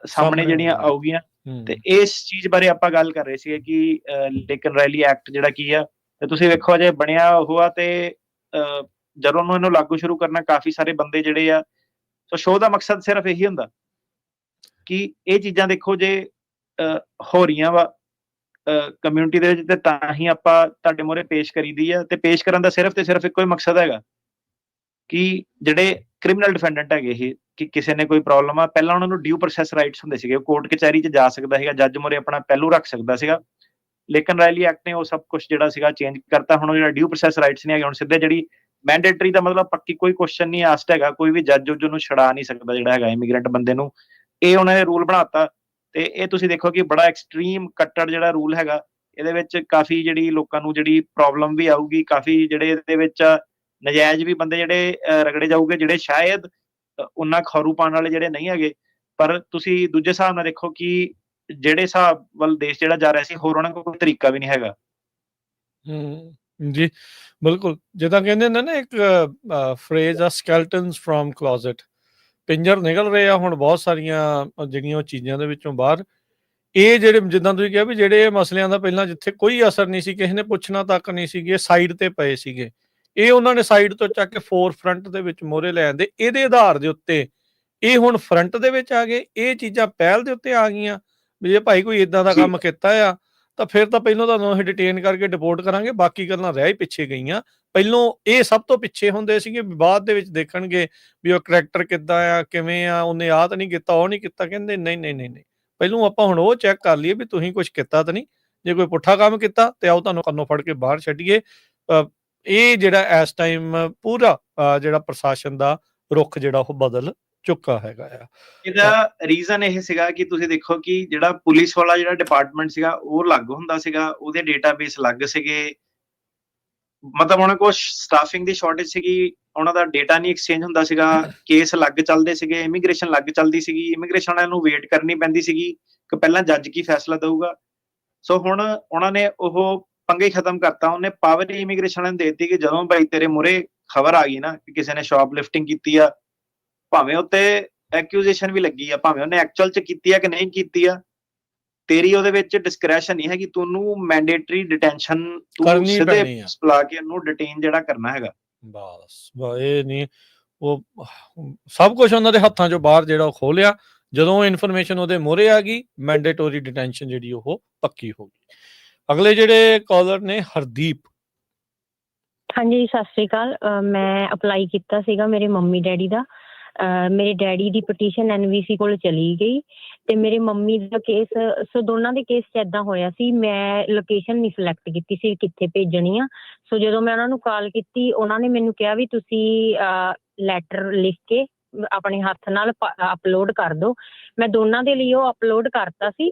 ਸਾਹਮਣੇ ਜਿਹੜੀਆਂ ਆਉਗੀਆਂ, ਤੇ ਇਸ ਚੀਜ਼ ਬਾਰੇ ਆਪਾਂ ਗੱਲ ਕਰ ਰਹੇ ਸੀਗੇ ਕਿ ਲੇਕਿਨ ਰਾਇਲੀ ਐਕਟ ਜਿਹੜਾ ਕੀ ਆ, ਤੇ ਤੁਸੀਂ ਵੇਖੋ ਅਜੇ ਬਣਿਆ ਉਹ ਆ, ਤੇ ਜਦੋਂ ਇਹਨੂੰ ਲਾਗੂ ਸ਼ੁਰੂ ਕਰਨਾ, ਕਾਫੀ ਸਾਰੇ ਬੰਦੇ ਜਿਹੜੇ ਆ। ਸੋ ਸ਼ੋਅ ਦਾ ਮਕਸਦ ਸਿਰਫ ਇਹੀ ਹੁੰਦਾ ਕਿ ਇਹ ਚੀਜ਼ਾਂ ਦੇਖੋ ਜੇ ਹੋ ਰਹੀਆਂ ਵਾ ਕਮਿਊਨਿਟੀ ਦੇ ਵਿੱਚ, ਤੇ ਤਾਂ ਹੀ ਆਪਾਂ ਤੁਹਾਡੇ ਮੂਹਰੇ ਪੇਸ਼ ਕਰੀਦੀ ਆ। ਤੇ ਪੇਸ਼ ਕਰਨ ਦਾ ਸਿਰਫ ਤੇ ਸਿਰਫ ਇੱਕੋ ਹੀ ਮਕਸਦ ਹੈਗਾ ਕਿ ਜਿਹੜੇ ਕ੍ਰਿਮੀਨਲ ਡਿਫੈਂਡੈਂਟ ਹੈਗੇ ਇਹ, ਕਿ ਕਿਸੇ ਨੇ ਕੋਈ ਪ੍ਰੋਬਲਮ ਆ, ਪਹਿਲਾਂ ਉਹਨਾਂ ਨੂੰ ਡਿਊ ਪ੍ਰੋਸੈਸ ਰਾਈਟਸ ਹੁੰਦੇ ਸੀਗੇ, ਕੋਰਟ ਕਚਹਿਰੀ 'ਚ ਜਾ ਸਕਦਾ ਸੀਗਾ, ਜੱਜ ਮੂਹਰੇ ਆਪਣਾ ਪਹਿਲੂ ਰੱਖ ਸਕਦਾ ਸੀਗਾ। ਲੇਕਿਨ ਰਾਇਲੀ ਐਕਟ ਨੇ ਉਹ ਸਭ ਕੁਝ ਜਿਹੜਾ ਸੀਗਾ ਚੇਂਜ ਕਰਤਾ। ਹੁਣ ਜਿਹੜਾ ਡਿਊ ਪ੍ਰੋਸੈਸ ਰਾਈਟਸ ਨਹੀਂ ਹੈਗੇ, ਹੁਣ ਸਿੱਧੇ ਜਿਹੜੀ ਮੈਂਡੇਟਰੀ ਦਾ ਮਤਲਬ ਪੱਕੀ ਕੋਈ ਕੁਐਸਚਨ ਨਹੀਂ ਆਸਟ ਹੈਗਾ, ਕੋਈ ਵੀ ਜੱਜ ਉਹਨੂੰ ਛਡਾ ਨਹੀਂ ਸਕਦਾ ਜਿਹੜਾ ਹੈਗਾ ਇਮੀਗ੍ਰੈਂਟ ਬੰਦੇ ਨੂੰ। ਇਹ ਉਹਨਾਂ ਨੇ ਰੂਲ ਬਣਾਤਾ, ਤੇ ਇਹ ਤੁਸੀਂ ਦੇਖੋ ਕਿ ਬੜਾ ਐਕਸਟ੍ਰੀਮ ਕੱਟੜ ਜਿਹੜਾ ਰੂਲ ਹੈਗਾ। ਇਹਦੇ ਵਿੱਚ ਕਾਫੀ ਜਿਹੜੀ ਲੋਕਾਂ ਨੂੰ ਜਿਹੜੀ ਪ੍ਰੋਬਲਮ ਵੀ ਆਊਗੀ, ਕਾਫੀ ਜਿਹੜੇ ਇਹਦੇ ਵਿੱਚ ਨਜਾਇਜ਼ ਵੀ ਬੰਦੇ ਜਿਹੜੇ ਰਗੜੇ ਜਾਊਗੇ, ਜਿਹੜੇ ਸ਼ਾਇਦ ਉਹਨਾਂ ਖਰੂ ਪਾਉਣ ਵਾਲੇ ਜਿਹੜੇ ਨਹੀਂ ਹੈਗੇ। ਪਰ ਤੁਸੀਂ ਦੂਜੇ ਹਿਸਾਬ ਨਾਲ ਦੇਖੋ ਕਿ ਜਿਹੜੇ ਹਿਸਾਬ ਵੱਲ ਦੇਸ਼ ਜਿਹੜਾ ਜਾ ਰਿਹਾ ਸੀ, ਹੋਰ ਉਹਨਾਂ ਕੋਲ ਕੋਈ ਤਰੀਕਾ ਵੀ ਨਹੀਂ ਹੈਗਾ। ਜੀ ਬਿਲਕੁਲ, ਜਿੱਦਾਂ ਕਹਿੰਦੇ ਹੁੰਦੇ ਨਾ ਇੱਕ ਫਰੇਜ਼ ਆ, ਸਕੈਲਟਨਸ ਫਰੋਮ ਕਲੋਜ਼ਟ, ਪਿੰਜਰ ਨਿਕਲ ਰਹੇ ਆ ਹੁਣ ਬਹੁਤ ਸਾਰੀਆਂ ਜਿਹੜੀਆਂ ਉਹ ਚੀਜ਼ਾਂ ਦੇ ਵਿੱਚੋਂ ਬਾਹਰ। ਇਹ ਜਿਹੜੇ ਜਿੱਦਾਂ ਤੁਸੀਂ ਕਿਹਾ ਵੀ ਜਿਹੜੇ ਮਸਲਿਆਂ ਦਾ ਪਹਿਲਾਂ ਜਿੱਥੇ ਕੋਈ ਅਸਰ ਨਹੀਂ ਸੀ, ਕਿਸੇ ਨੇ ਪੁੱਛਣਾ ਤੱਕ ਨਹੀਂ ਸੀਗੇ, ਸਾਈਡ ਤੇ ਪਏ ਸੀਗੇ, ਇਹ ਉਹਨਾਂ ਨੇ ਸਾਈਡ ਤੋਂ ਚੱਕ ਕੇ ਫੋਰ ਫਰੰਟ ਦੇ ਵਿੱਚ ਮੋਹਰੇ ਲੈ ਆਂਦੇ। ਇਹਦੇ ਆਧਾਰ ਦੇ ਉੱਤੇ ਇਹ ਹੁਣ ਫਰੰਟ ਦੇ ਵਿੱਚ ਆ ਗਏ, ਇਹ ਚੀਜ਼ਾਂ ਪਹਿਲ ਦੇ ਉੱਤੇ ਆ ਗਈਆਂ ਵੀ ਜੇ ਭਾਈ ਕੋਈ ਇਦਾਂ ਦਾ ਕੰਮ ਕੀਤਾ ਆ ਤਾਂ ਫਿਰ ਤਾਂ ਪਹਿਲਾਂ ਤੁਹਾਨੂੰ ਅਸੀਂ ਡਿਟੇਨ ਕਰਕੇ ਡਿਪੋਰਟ ਕਰਾਂਗੇ, ਬਾਕੀ ਗੱਲਾਂ ਰਹਿ ਹੀ ਪਿੱਛੇ ਗਈਆਂ। ਪਹਿਲੋਂ ਇਹ ਸਭ ਤੋਂ ਪਿੱਛੇ ਹੁੰਦੇ ਸੀਗੇ, ਬਾਅਦ ਦੇ ਵਿੱਚ ਦੇਖਣਗੇ ਵੀ ਉਹ ਕਰੈਕਟਰ ਕਿੱਦਾਂ ਆ, ਕਿਵੇਂ ਆ, ਉਹਨੇ ਆਹ ਤਾਂ ਨਹੀਂ ਕੀਤਾ, ਉਹ ਨਹੀਂ ਕੀਤਾ। ਕਹਿੰਦੇ ਨਹੀਂ ਨਹੀਂ ਨਹੀਂ ਨਹੀਂ, ਪਹਿਲੋਂ ਆਪਾਂ ਹੁਣ ਉਹ ਚੈੱਕ ਕਰ ਲਈਏ ਵੀ ਤੁਸੀਂ ਕੁਝ ਕੀਤਾ ਤਾਂ ਨਹੀਂ। ਜੇ ਕੋਈ ਪੁੱਠਾ ਕੰਮ ਕੀਤਾ ਤੇ ਆਓ ਤੁਹਾਨੂੰ ਕੰਨੋਂ ਫੜ ਕੇ ਬਾਹਰ ਛੱਡੀਏ। ਇਹ ਜਿਹੜਾ ਇਸ ਟਾਈਮ ਪੂਰਾ ਜਿਹੜਾ ਪ੍ਰਸ਼ਾਸਨ ਦਾ ਰੁਖ ਜਿਹੜਾ ਉਹ ਬਦਲ ਚੁੱਕਾ ਹੈਗਾ ਆ। ਇਹਦਾ ਰੀਜ਼ਨ ਇਹ ਸੀਗਾ ਕਿ ਤੁਸੀਂ ਦੇਖੋ ਕਿ ਜਿਹੜਾ ਪੁਲਿਸ ਵਾਲਾ ਜਿਹੜਾ ਡਿਪਾਰਟਮੈਂਟ ਸੀਗਾ ਉਹ ਅਲੱਗ ਹੁੰਦਾ ਸੀਗਾ, ਉਹਦੇ ਡੇਟਾਬੇਸ ਅਲੱਗ ਸੀਗੇ। ਮਤਲਬ ਉਹਨਾਂ ਕੋਲ ਸਟਾਫਿੰਗ ਦੀ ਸ਼ਾਰਟੇਜ ਸੀਗੀ, ਉਹਨਾਂ ਦਾ ਡੇਟਾ ਨਹੀਂ ਐਕਸਚੇਂਜ ਹੁੰਦਾ ਸੀਗਾ, ਕੇਸ ਅਲੱਗ ਚੱਲਦੇ ਸੀਗੇ, ਇਮੀਗ੍ਰੇਸ਼ਨ ਅਲੱਗ ਚੱਲਦੀ ਸੀਗੀ। ਇਮੀਗ੍ਰੇਸ਼ਨ ਵਾਲਿਆਂ ਨੂੰ ਵੇਟ ਕਰਨੀ ਪੈਂਦੀ ਸੀਗੀ ਕਿ ਪਹਿਲਾਂ ਜੱਜ ਕੀ ਫੈਸਲਾ ਦਊਗਾ। ਸੋ ਹੁਣ ਉਹਨਾਂ ਨੇ ਉਹ ਪੰਗੇ ਹੀ ਖਤਮ ਕਰਤਾ। ਉਹਨੇ ਪਾਵਰ ਹੀ ਇਮੀਗ੍ਰੇਸ਼ਨ ਵਾਲਿਆਂ ਨੂੰ ਦੇ ਦਿੱਤੀ ਕਿ ਜਦੋਂ ਭਾਈ ਤੇਰੇ ਮੂਹਰੇ ਖਬਰ ਆ ਗਈ ਨਾ ਕਿ ਕਿਸੇ ਨੇ ਸ਼ਾਪ ਲਿਫਟਿੰਗ ਕੀਤੀ ਆ, ਭਾਵੇਂ ਉੱਤੇ ਐਕਿਊਜ਼ੇਸ਼ਨ ਵੀ ਲੱਗੀ ਆ, ਭਾਵੇਂ ਉਹਨੇ ਐਕਚੁਅਲ ਚ ਕੀਤੀ ਆ ਕਿ ਨਹੀਂ ਕੀਤੀ ਆ, ਤੇਰੀ ਉਹਦੇ ਵਿੱਚ ਡਿਸਕ੍ਰੈਸ਼ਨ ਨਹੀਂ ਹੈਗੀ, ਤੁਹਾਨੂੰ ਮੈਂਡੇਟਰੀ ਡਿਟੈਂਸ਼ਨ ਤੂੰ ਸਿੱਧੇ ਬੁਲਾ ਕੇ ਉਹਨੂੰ ਡਿਟੇਨ ਜਿਹੜਾ ਕਰਨਾ ਹੈਗਾ। ਬਸ ਇਹ ਨਹੀਂ, ਉਹ ਸਭ ਕੁਝ ਉਹਨਾਂ ਦੇ ਹੱਥਾਂ ਚੋਂ ਬਾਹਰ ਜਿਹੜਾ ਉਹ ਖੋਲਿਆ। ਜਦੋਂ ਇਨਫੋਰਮੇਸ਼ਨ ਉਹਦੇ ਮੂਹਰੇ ਆ ਗਈ, ਮੈਂਡੇਟੋਰੀ ਡਿਟੈਂਸ਼ਨ ਜਿਹੜੀ ਉਹ ਪੱਕੀ ਹੋ ਗਈ। ਅਗਲੇ ਜਿਹੜੇ ਕਾਲਰ ਨੇ ਹਰਦੀਪ। ਹਾਂਜੀ, ਸਤਿ ਸ੍ਰੀ ਅਕਾਲ। ਮੈਂ ਅਪਲਾਈ ਕੀਤਾ ਸੀਗਾ ਮੇਰੇ ਮੰਮੀ ਡੈਡੀ ਦਾ। ਮੇਰੇ ਡੈਡੀ ਦੀ ਪਟੀਸ਼ਨ NVC ਕੋਲ ਚਲੀ ਗਈ ਤੇ ਮੇਰੇ ਮੰਮੀ ਦਾ ਕੇਸ, ਸੋ ਦੋਨਾਂ ਦੇ ਕੇਸ 'ਚ ਏਦਾਂ ਹੋਇਆ ਸੀ, ਮੈਂ ਲੋਕੇਸ਼ਨ ਨਹੀਂ ਸਿਲੈਕਟ ਕੀਤੀ ਸੀ ਕਿੱਥੇ ਭੇਜਣੀ ਆ। ਸੋ ਜਦੋਂ ਮੈਂ ਉਹਨਾਂ ਨੂੰ ਕਾਲ ਕੀਤੀ, ਉਹਨਾਂ ਨੇ ਮੈਨੂੰ ਕਿਹਾ ਵੀ ਤੁਸੀਂ ਲੈਟਰ ਲਿਖ ਕੇ ਆਪਣੇ ਹੱਥ ਨਾਲ ਅਪਲੋਡ ਕਰ ਦਿਓ। ਮੈਂ ਦੋਨਾਂ ਦੇ ਲਈ ਉਹ ਅਪਲੋਡ ਕਰਤਾ ਸੀ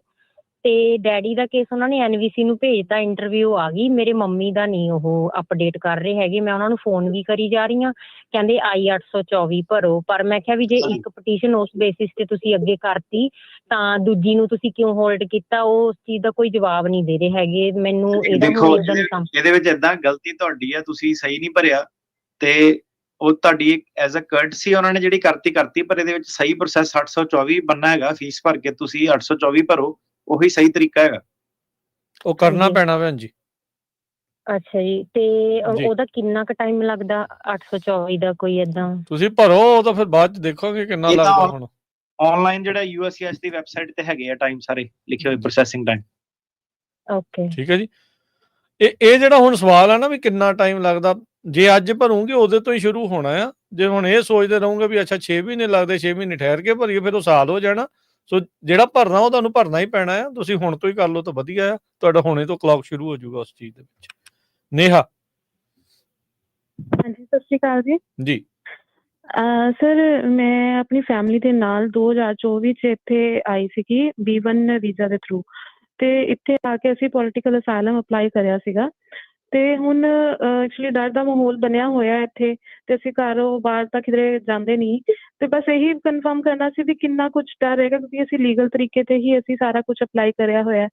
ਤੇ ਡੈਡੀ ਦਾ ਕੇਸ ਉਹਨਾਂ ਨੇ NVC ਨੂੰ ਭੇਜਤਾ, ਇੰਟਰਵਿਊ ਆ ਗਈ। ਮੇਰੇ ਮੰਮੀ ਦਾ ਨਹੀਂ ਉਹ ਅਪਡੇਟ ਕਰ ਰਹੇ ਹੈਗੇ। ਮੈਂ ਉਹਨਾਂ ਨੂੰ ਫੋਨ ਵੀ ਕਰੀ ਜਾ ਰਹੀ ਹਾਂ, ਕਹਿੰਦੇ I-824 ਭਰੋ। ਪਰ ਮੈਂ ਕਿਹਾ ਵੀ ਜੇ ਇੱਕ ਪਟੀਸ਼ਨ ਉਸ ਬੇਸਿਸ ਤੇ ਤੁਸੀਂ ਅੱਗੇ ਕਰਤੀ ਤਾਂ ਦੂਜੀ ਨੂੰ ਤੁਸੀਂ ਕਿਉਂ ਹੋਲਡ ਕੀਤਾ? ਉਹ ਉਸ ਚੀਜ਼ ਦਾ ਕੋਈ ਜਵਾਬ ਨਹੀਂ ਦੇ ਰਹੇ ਹੈਗੇ ਮੈਨੂੰ। ਦੇਖੋ ਇਹਦੇ ਵਿੱਚ ਏਦਾਂ ਗਲਤੀ ਤੁਹਾਡੀ ਆ, ਤੁਸੀਂ ਸਹੀ ਨਹੀਂ ਭਰਿਆ ਤੇ ਉਹ ਤੁਹਾਡੀ ਐਜ਼ ਅ ਕਰਟਸੀ ਉਹਨਾਂ ਨੇ ਜਿਹੜੀ ਕਰਤੀ, ਪਰ ਇਹਦੇ ਵਿੱਚ ਸਹੀ ਪ੍ਰੋਸੈਸ 824 ਬਣਨਾ ਹੈਗਾ। ਫੀਸ ਭਰ ਕੇ ਤੁਸੀਂ 824 ਭਰੋ, ਉਹੀ ਸਹੀ ਤਰੀਕਾ ਹੈਗਾ। ਉਹ ਕਰਨਾ ਪੈਣਾ ਭੈਣ ਜੀ। ਅੱਛਾ ਜੀ, ਤੇ ਉਹਦਾ ਕਿੰਨਾ ਕੁ ਟਾਈਮ ਲੱਗਦਾ 824 ਦਾ? ਕੋਈ ਏਦਾਂ ਤੁਸੀਂ ਭਰੋ, ਉਹ ਤਾਂ ਫਿਰ ਬਾਅਦ ਚ ਦੇਖੋਗੇ ਕਿੰਨਾ ਲੱਗਦਾ। ਹੁਣ ਆਨਲਾਈਨ ਜਿਹੜਾ USCIS ਦੀ ਵੈਬਸਾਈਟ ਤੇ ਹੈਗੇ ਆ ਟਾਈਮ ਸਾਰੇ ਲਿਖੇ ਹੋਏ, ਪ੍ਰੋਸੈਸਿੰਗ ਟਾਈਮ। ਓਕੇ, ਠੀਕ ਹੈ ਜੀ। ਇਹ ਜਿਹੜਾ ਹੁਣ ਸਵਾਲ ਆ ਨਾ ਵੀ ਕਿੰਨਾ ਟਾਈਮ ਲੱਗਦਾ, ਜੇ ਅੱਜ ਭਰੂਗੇ ਉਹਦੇ ਤੋਂ ਹੀ ਸ਼ੁਰੂ ਹੋਣਾ ਆ। ਜੇ ਹੁਣ ਇਹ ਸੋਚਦੇ ਰਹੋਗੇ ਵੀ ਅੱਛਾ 6 ਮਹੀਨੇ ਲੱਗਦੇ, 6 ਮਹੀਨੇ ਠਹਿਰ ਕੇ ਭਰੀਏ, ਫਿਰ ਉਹ ਸਾਲ ਹੋ ਜਾਣਾ। ਸੋ ਜਿਹੜਾ ਭਰਨਾ ਉਹ ਤੁਹਾਨੂੰ ਭਰਨਾ ਹੀ ਪੈਣਾ ਆ। ਤੁਸੀਂ ਹੁਣ ਤੋਂ ਹੀ ਕਰ ਲਓ ਤਾਂ ਵਧੀਆ ਆ, ਤੁਹਾਡਾ ਹੁਣੇ ਤੋਂ ਕਲੌਕ ਸ਼ੁਰੂ ਹੋ ਜਾਊਗਾ ਉਸ ਚੀਜ਼ ਦੇ ਵਿੱਚ। ਨੇਹਾ। ਹਾਂਜੀ, ਸਤਿ ਸ਼੍ਰੀ ਅਕਾਲ ਜੀ। ਜੀ ਸਰ, ਮੈਂ ਆਪਣੀ ਫੈਮਿਲੀ ਦੇ ਨਾਲ 2024 'ਚ ਇੱਥੇ ਆਈ ਸੀਗੀ B1 ਵੀਜ਼ਾ ਦੇ ਥਰੂ, ਤੇ ਇੱਥੇ ਆ ਕੇ ਅਸੀਂ ਪੋਲੀਟੀਕਲ ਅਸਾਈਲਮ ਅਪਲਾਈ ਕਰਿਆ ਸੀਗਾ। ਤੇ ਹੁਣ ਐਕਚੁਅਲੀ ਡਰ ਦਾ ਮਾਹੌਲ ਬਣਿਆ ਹੋਇਆ ਇੱਥੇ, ਤੇ ਅਸੀਂ ਘਰੋਂ ਬਾਹਰ ਤਾਂ ਕਿਧਰੇ ਜਾਂਦੇ ਨਹੀਂ। ਤੇ ਬਸ ਇਹੀ ਕਨਫਰਮ ਕਰਨਾ ਸੀ ਵੀ ਕਿੰਨਾ ਕੁਛ ਡਰ ਰਹੇਗਾ, ਕਿਉਂਕਿ ਅਸੀਂ ਲੀਗਲ ਤਰੀਕੇ ਤੇ ਹੀ ਅਸੀਂ ਸਾਰਾ ਕੁਛ ਅਪਲਾਈ ਕਰਿਆ ਹੋਇਆ,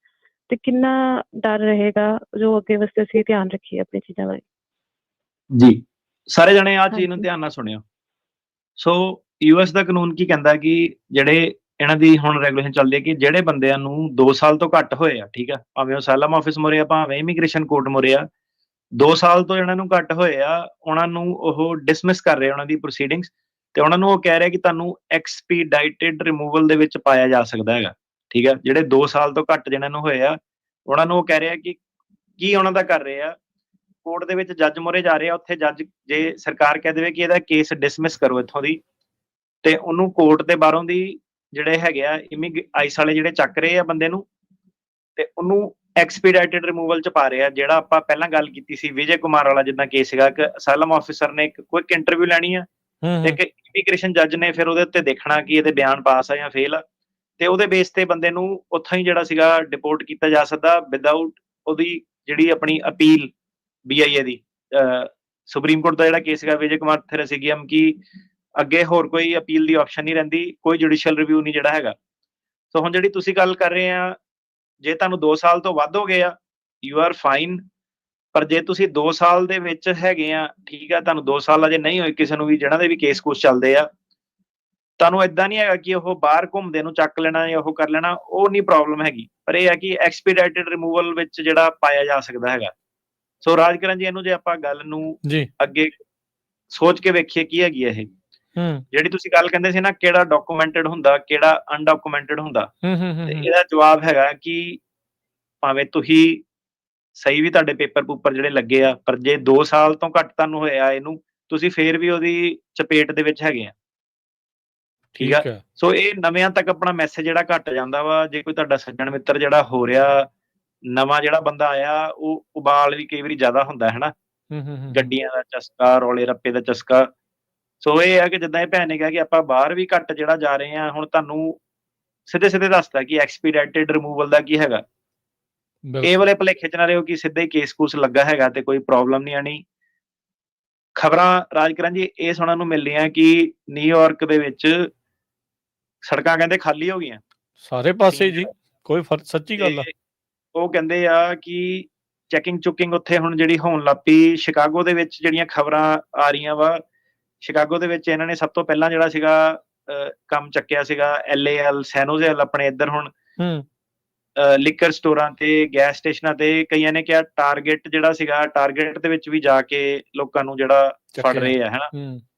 ਤੇ ਕਿੰਨਾ ਡਰ ਰਹੇਗਾ ਜੋ ਅੱਗੇ ਵਾਸਤੇ ਅਸੀਂ ਧਿਆਨ ਰੱਖੀਏ ਆਪਣੀ ਚੀਜ਼ਾਂ ਬਾਰੇ। ਜੀ, ਸਾਰੇ ਜਣੇ ਆਹ ਚੀਜ਼ ਨੂੰ ਧਿਆਨ ਨਾਲ ਸੁਣਿਓ। ਸੋ US ਦਾ ਕਾਨੂੰਨ ਕੀ ਕਹਿੰਦਾ ਕਿ ਜਿਹੜੇ ਇਹਨਾਂ ਦੀ ਹੁਣ ਰੈਗੂਲੇਸ਼ਨ ਚੱਲਦੀ ਹੈ ਕਿ ਜਿਹੜੇ ਬੰਦਿਆਂ ਨੂੰ 2 ਸਾਲ ਤੋਂ ਘੱਟ ਹੋਏ ਆ, ਠੀਕ ਆ, ਭਾਵੇਂ ਉਹ ਅਸਾਈਲਮ ਆਫਿਸ ਮੁਰੇ ਆ, ਭਾਵੇਂ ਇਮੀਗ੍ਰੇਸ਼ਨ ਕੋਰਟ ਮੁਰੇ ਆ, 2 ਸਾਲ ਤੋਂ ਇਹਨਾਂ ਨੂੰ ਘੱਟ ਹੋਏ ਆ, ਉਹਨਾਂ ਨੂੰ ਉਹ ਡਿਸਮਿਸ ਕਰ ਰਹੇ ਉਹਨਾਂ ਦੀ ਪ੍ਰੋਸੀਡਿੰਗਸ, ਤੇ ਉਹਨਾਂ ਨੂੰ ਉਹ ਕਹਿ ਰਿਹਾ ਕਿ ਤੁਹਾਨੂੰ ਐਕਸਪੀਡਾਈਟਿਡ ਰਿਮੂਵਲ ਦੇ ਵਿੱਚ ਪਾਇਆ ਜਾ ਸਕਦਾ ਹੈਗਾ। ਠੀਕ ਆ, ਜਿਹੜੇ 2 ਸਾਲ ਤੋਂ ਘੱਟ ਜਿਹਨਾਂ ਨੂੰ ਹੋਏ ਆ, ਉਹਨਾਂ ਨੂੰ ਉਹ ਕਹਿ ਰਿਹਾ ਕਿ ਕੀ ਉਹਨਾਂ ਦਾ ਕਰ ਰਹੇ ਆ, ਕੋਰਟ ਦੇ ਵਿੱਚ ਜੱਜ ਮੁਰੇ ਜਾ ਰਹੇ ਆ, ਉੱਥੇ ਜੱਜ ਜੇ ਸਰਕਾਰ ਕਹਿ ਦੇਵੇ ਕਿ ਇਹਦਾ ਕੇਸ ਡਿਸਮਿਸ ਕਰੋ ਇੱਥੋਂ ਦੀ, ਤੇ ਉਹਨੂੰ ਕੋਰਟ ਦੇ ਬਾਹਰੋਂ ਦੀ ਜਿਹੜੇ ਹੈਗੇ ਆ ਆਈਸ ਵਾਲੇ ਜਿਹੜੇ ਚੱਕ ਰਹੇ ਆ ਬੰਦੇ ਨੂੰ, ਤੇ ਉਹਨੂੰ ਐਕਸਪੀਡਾਈਟਿਡ ਰਿਮੂਵਲ ਚ ਪਾ ਰਹੇ ਆ। ਜਿਹੜਾ ਆਪਾਂ ਪਹਿਲਾਂ ਗੱਲ ਕੀਤੀ ਸੀ ਵਿਜੇ ਕੁਮਾਰ ਵਾਲਾ ਜਿੱਦਾਂ ਕੇਸ ਸੀਗਾ, ਕਿ ਅਸਾਈਲਮ ਆਫਿਸਰ ਨੇ ਇੱਕ ਕੁਇਕ ਇੰਟਰਵਿਊ ਲੈਣੀ ਆ, ਇੱਕ ਇਮੀਗ੍ਰੇਸ਼ਨ ਜੱਜ ਨੇ ਫਿਰ ਉਹਦੇ ਉੱਤੇ ਦੇਖਣਾ ਕਿ ਇਹਦੇ ਬਿਆਨ ਪਾਸ ਆ ਜਾਂ ਫੇਲ ਆ, ਤੇ ਉਹਦੇ ਬੇਸ ਤੇ ਬੰਦੇ ਨੂੰ ਉੱਥੋਂ ਹੀ ਜਿਹੜਾ ਸੀਗਾ ਡਿਪੋਰਟ ਕੀਤਾ ਜਾ ਸਕਦਾ ਵਿਦਆਊਟ ਉਹਦੀ ਜਿਹੜੀ ਆਪਣੀ ਅਪੀਲ BIA ਦੀ। ਸੁਪਰੀਮ ਕੋਰਟ ਦਾ ਜਿਹੜਾ ਕੇਸ ਸੀਗਾ ਵਿਜੇ ਕੁਮਾਰ ਥਿਰਸਿਗਿਅਮ, ਕਿ ਅੱਗੇ ਹੋਰ ਕੋਈ ਅਪੀਲ ਦੀ ਆਪਸ਼ਨ ਨਹੀਂ ਰਹਿੰਦੀ, ਕੋਈ ਜੁਡੀਸ਼ੀਅਲ ਰਿਵਿਊ ਨਹੀਂ ਜਿਹੜਾ ਹੈਗਾ। ਸੋ ਹੁਣ ਜਿਹੜੀ ਤੁਸੀਂ ਗੱਲ ਕਰ ਰਹੇ ਆ, ਜੇ ਤੁਹਾਨੂੰ 2 ਸਾਲ ਤੋਂ ਵੱਧ ਹੋ ਗਏ ਆ, ਯੂ ਆਰ ਫਾਈਨ। ਪਰ ਜੇ ਤੁਸੀਂ 2 ਸਾਲ ਦੇ ਵਿੱਚ ਹੈਗੇ ਆ, ਠੀਕ ਆ, ਤੁਹਾਨੂੰ 2 ਸਾਲ ਅਜੇ ਨਹੀਂ ਹੋਏ ਕਿਸੇ ਨੂੰ ਵੀ, ਜਿਹਨਾਂ ਦੇ ਵੀ ਕੇਸ ਕੁਛ ਚੱਲਦੇ ਆ, ਤੁਹਾਨੂੰ ਏਦਾਂ ਨਹੀਂ ਹੈਗਾ ਕਿ ਉਹ ਬਾਹਰ ਘੁੰਮਦੇ ਨੂੰ ਚੱਕ ਲੈਣਾ ਜਾਂ ਉਹ ਕਰ ਲੈਣਾ, ਉਹ ਨਹੀਂ ਪ੍ਰੋਬਲਮ ਹੈਗੀ। ਪਰ ਇਹ ਹੈ ਕਿ ਐਕਸਪੀਡਾਈਟਿਡ ਰਿਮੂਵਲ ਵਿੱਚ ਜਿਹੜਾ ਪਾਇਆ ਜਾ ਸਕਦਾ ਹੈਗਾ। ਸੋ ਰਾਜਕਰਨ ਜੀ, ਇਹਨੂੰ ਜੇ ਆਪਾਂ ਗੱਲ ਨੂੰ ਅੱਗੇ ਸੋਚ ਕੇ ਵੇਖੀਏ ਕੀ ਹੈਗੀ ਇਹ, ਜਿਹੜੀ ਤੁਸੀਂ ਗੱਲ ਕਹਿੰਦੇ ਸੀ ਨਾ, ਕਿਹੜਾ ਡਾਕੂਮੈਂਟਡ ਹੁੰਦਾ ਕਿਹੜਾ ਅਨਡਾਕੂਮੈਂਟਡ ਹੁੰਦਾ, ਤੇ ਇਹਦਾ ਜਵਾਬ ਹੈਗਾ ਕਿ ਭਾਵੇਂ ਤੁਸੀਂ ਸਹੀ ਵੀ ਤੁਹਾਡੇ ਪੇਪਰ ਪੂਪਰ ਜਿਹੜੇ ਲੱਗੇ ਆ, ਪਰ ਜੇ 2 ਸਾਲ ਤੋਂ ਘੱਟ ਤੁਹਾਨੂੰ ਹੋਇਆ ਇਹਨੂੰ, ਤੁਸੀਂ ਫੇਰ ਵੀ ਉਹਦੀ ਚਪੇਟ ਦੇ ਵਿੱਚ ਹੈਗੇ ਆ। ਠੀਕ ਆ? ਠੀਕ ਹੈ। ਸੋ ਇਹ ਨਵਿਆਂ ਤੱਕ ਆਪਣਾ ਮੈਸੇਜ ਜਿਹੜਾ ਘੱਟ ਜਾਂਦਾ ਵਾ। ਜੇ ਕੋਈ ਤੁਹਾਡਾ ਸੱਜਣ ਮਿੱਤਰ ਜਿਹੜਾ ਹੋ ਰਿਹਾ, ਨਵਾਂ ਜਿਹੜਾ ਬੰਦਾ ਆਇਆ, ਉਹ ਉਬਾਲ ਵੀ ਕਈ ਵਾਰੀ ਜ਼ਿਆਦਾ ਹੁੰਦਾ ਹੈ ਹਨਾ, ਗੱਡੀਆਂ ਦਾ ਚਸਕਾ, ਰੌਲੇ ਰੱਪੇ ਦਾ ਚਸਕਾ। ਸੋ ਇਹ ਆ ਕਿ ਜਿੱਦਾਂ ਇਹ ਭੈਣ ਨੇ ਕਿਹਾ ਕਿ ਆਪਾਂ ਬਾਹਰ ਵੀ ਘੱਟ ਜਿਹੜਾ ਜਾ ਰਹੇ ਆ, ਹੁਣ ਤੁਹਾਨੂੰ ਸਿੱਧੇ ਦੱਸਦਾ ਕਿ ਐਕਸਪੀਡੈਂਟਡ ਰਿਮੂਵਲ ਦਾ ਕੀ ਹੈਗਾ। ਇਹ ਵਾਲੇ ਭੁਲੇਖੇ ਚ ਨਾ ਰਹੋ ਕਿ ਸਿੱਧਾ ਹੀ ਕੇਸ ਕੂਸ ਲੱਗਾ ਹੈਗਾ ਤੇ ਕੋਈ ਪ੍ਰੋਬਲਮ ਨਹੀਂ ਆਣੀ। ਖਬਰਾਂ ਰਾਜਕਰਨ ਜੀ ਇਹ ਸੁਣਨ ਨੂੰ ਮਿਲ ਰਹੀਆਂ ਕਿ ਨਿਊਯਾਰਕ ਦੇ ਵਿੱਚ ਸੜਕਾਂ ਕਹਿੰਦੇ ਖਾਲੀ ਹੋ ਗਈਆਂ ਸਾਰੇ ਪਾਸੇ ਜੀ, ਕੋਈ ਸੱਚੀ ਗੱਲ ਆ। ਤੇ ਉਹ ਕਹਿੰਦੇ ਆ ਕਿ ਚੈਕਿੰਗ ਚੁਕਿੰਗ ਉੱਥੇ ਹੁਣ ਜਿਹੜੀ ਹੋਣ ਲੱਗ ਪਈ। ਸ਼ਿਕਾਗੋ ਦੇ ਵਿੱਚ ਜਿਹੜੀਆਂ ਖਬਰਾਂ ਆ ਰਹੀਆਂ ਵਾ, ਸ਼ਿਕਾਗੋ ਦੇ ਵਿੱਚ ਇਹਨਾਂ ਨੇ ਸਭ ਤੋਂ ਪਹਿਲਾਂ ਜਿਹੜਾ ਸੀਗਾ ਕੰਮ ਚੱਕਿਆ ਸੀਗਾ LAL ਸੈਨੋਜ਼ੇਲ ਆਪਣੇ ਇੱਧਰ ਹੁਣ ਲਿਕਰ ਸਟੋਰਾਂ ਤੇ ਗੈਸ ਸਟੇਸ਼ਨਾਂ ਤੇ ਕਈਆਂ ਨੇ ਕਿਹਾ ਟਾਰਗੇਟ ਜਿਹੜਾ ਸੀਗਾ, ਟਾਰਗੇਟ ਦੇ ਵਿੱਚ ਵੀ ਜਾ ਕੇ ਲੋਕਾਂ ਨੂੰ ਜਿਹੜਾ ਫੜ ਰਹੇ ਆ ਹਨਾ।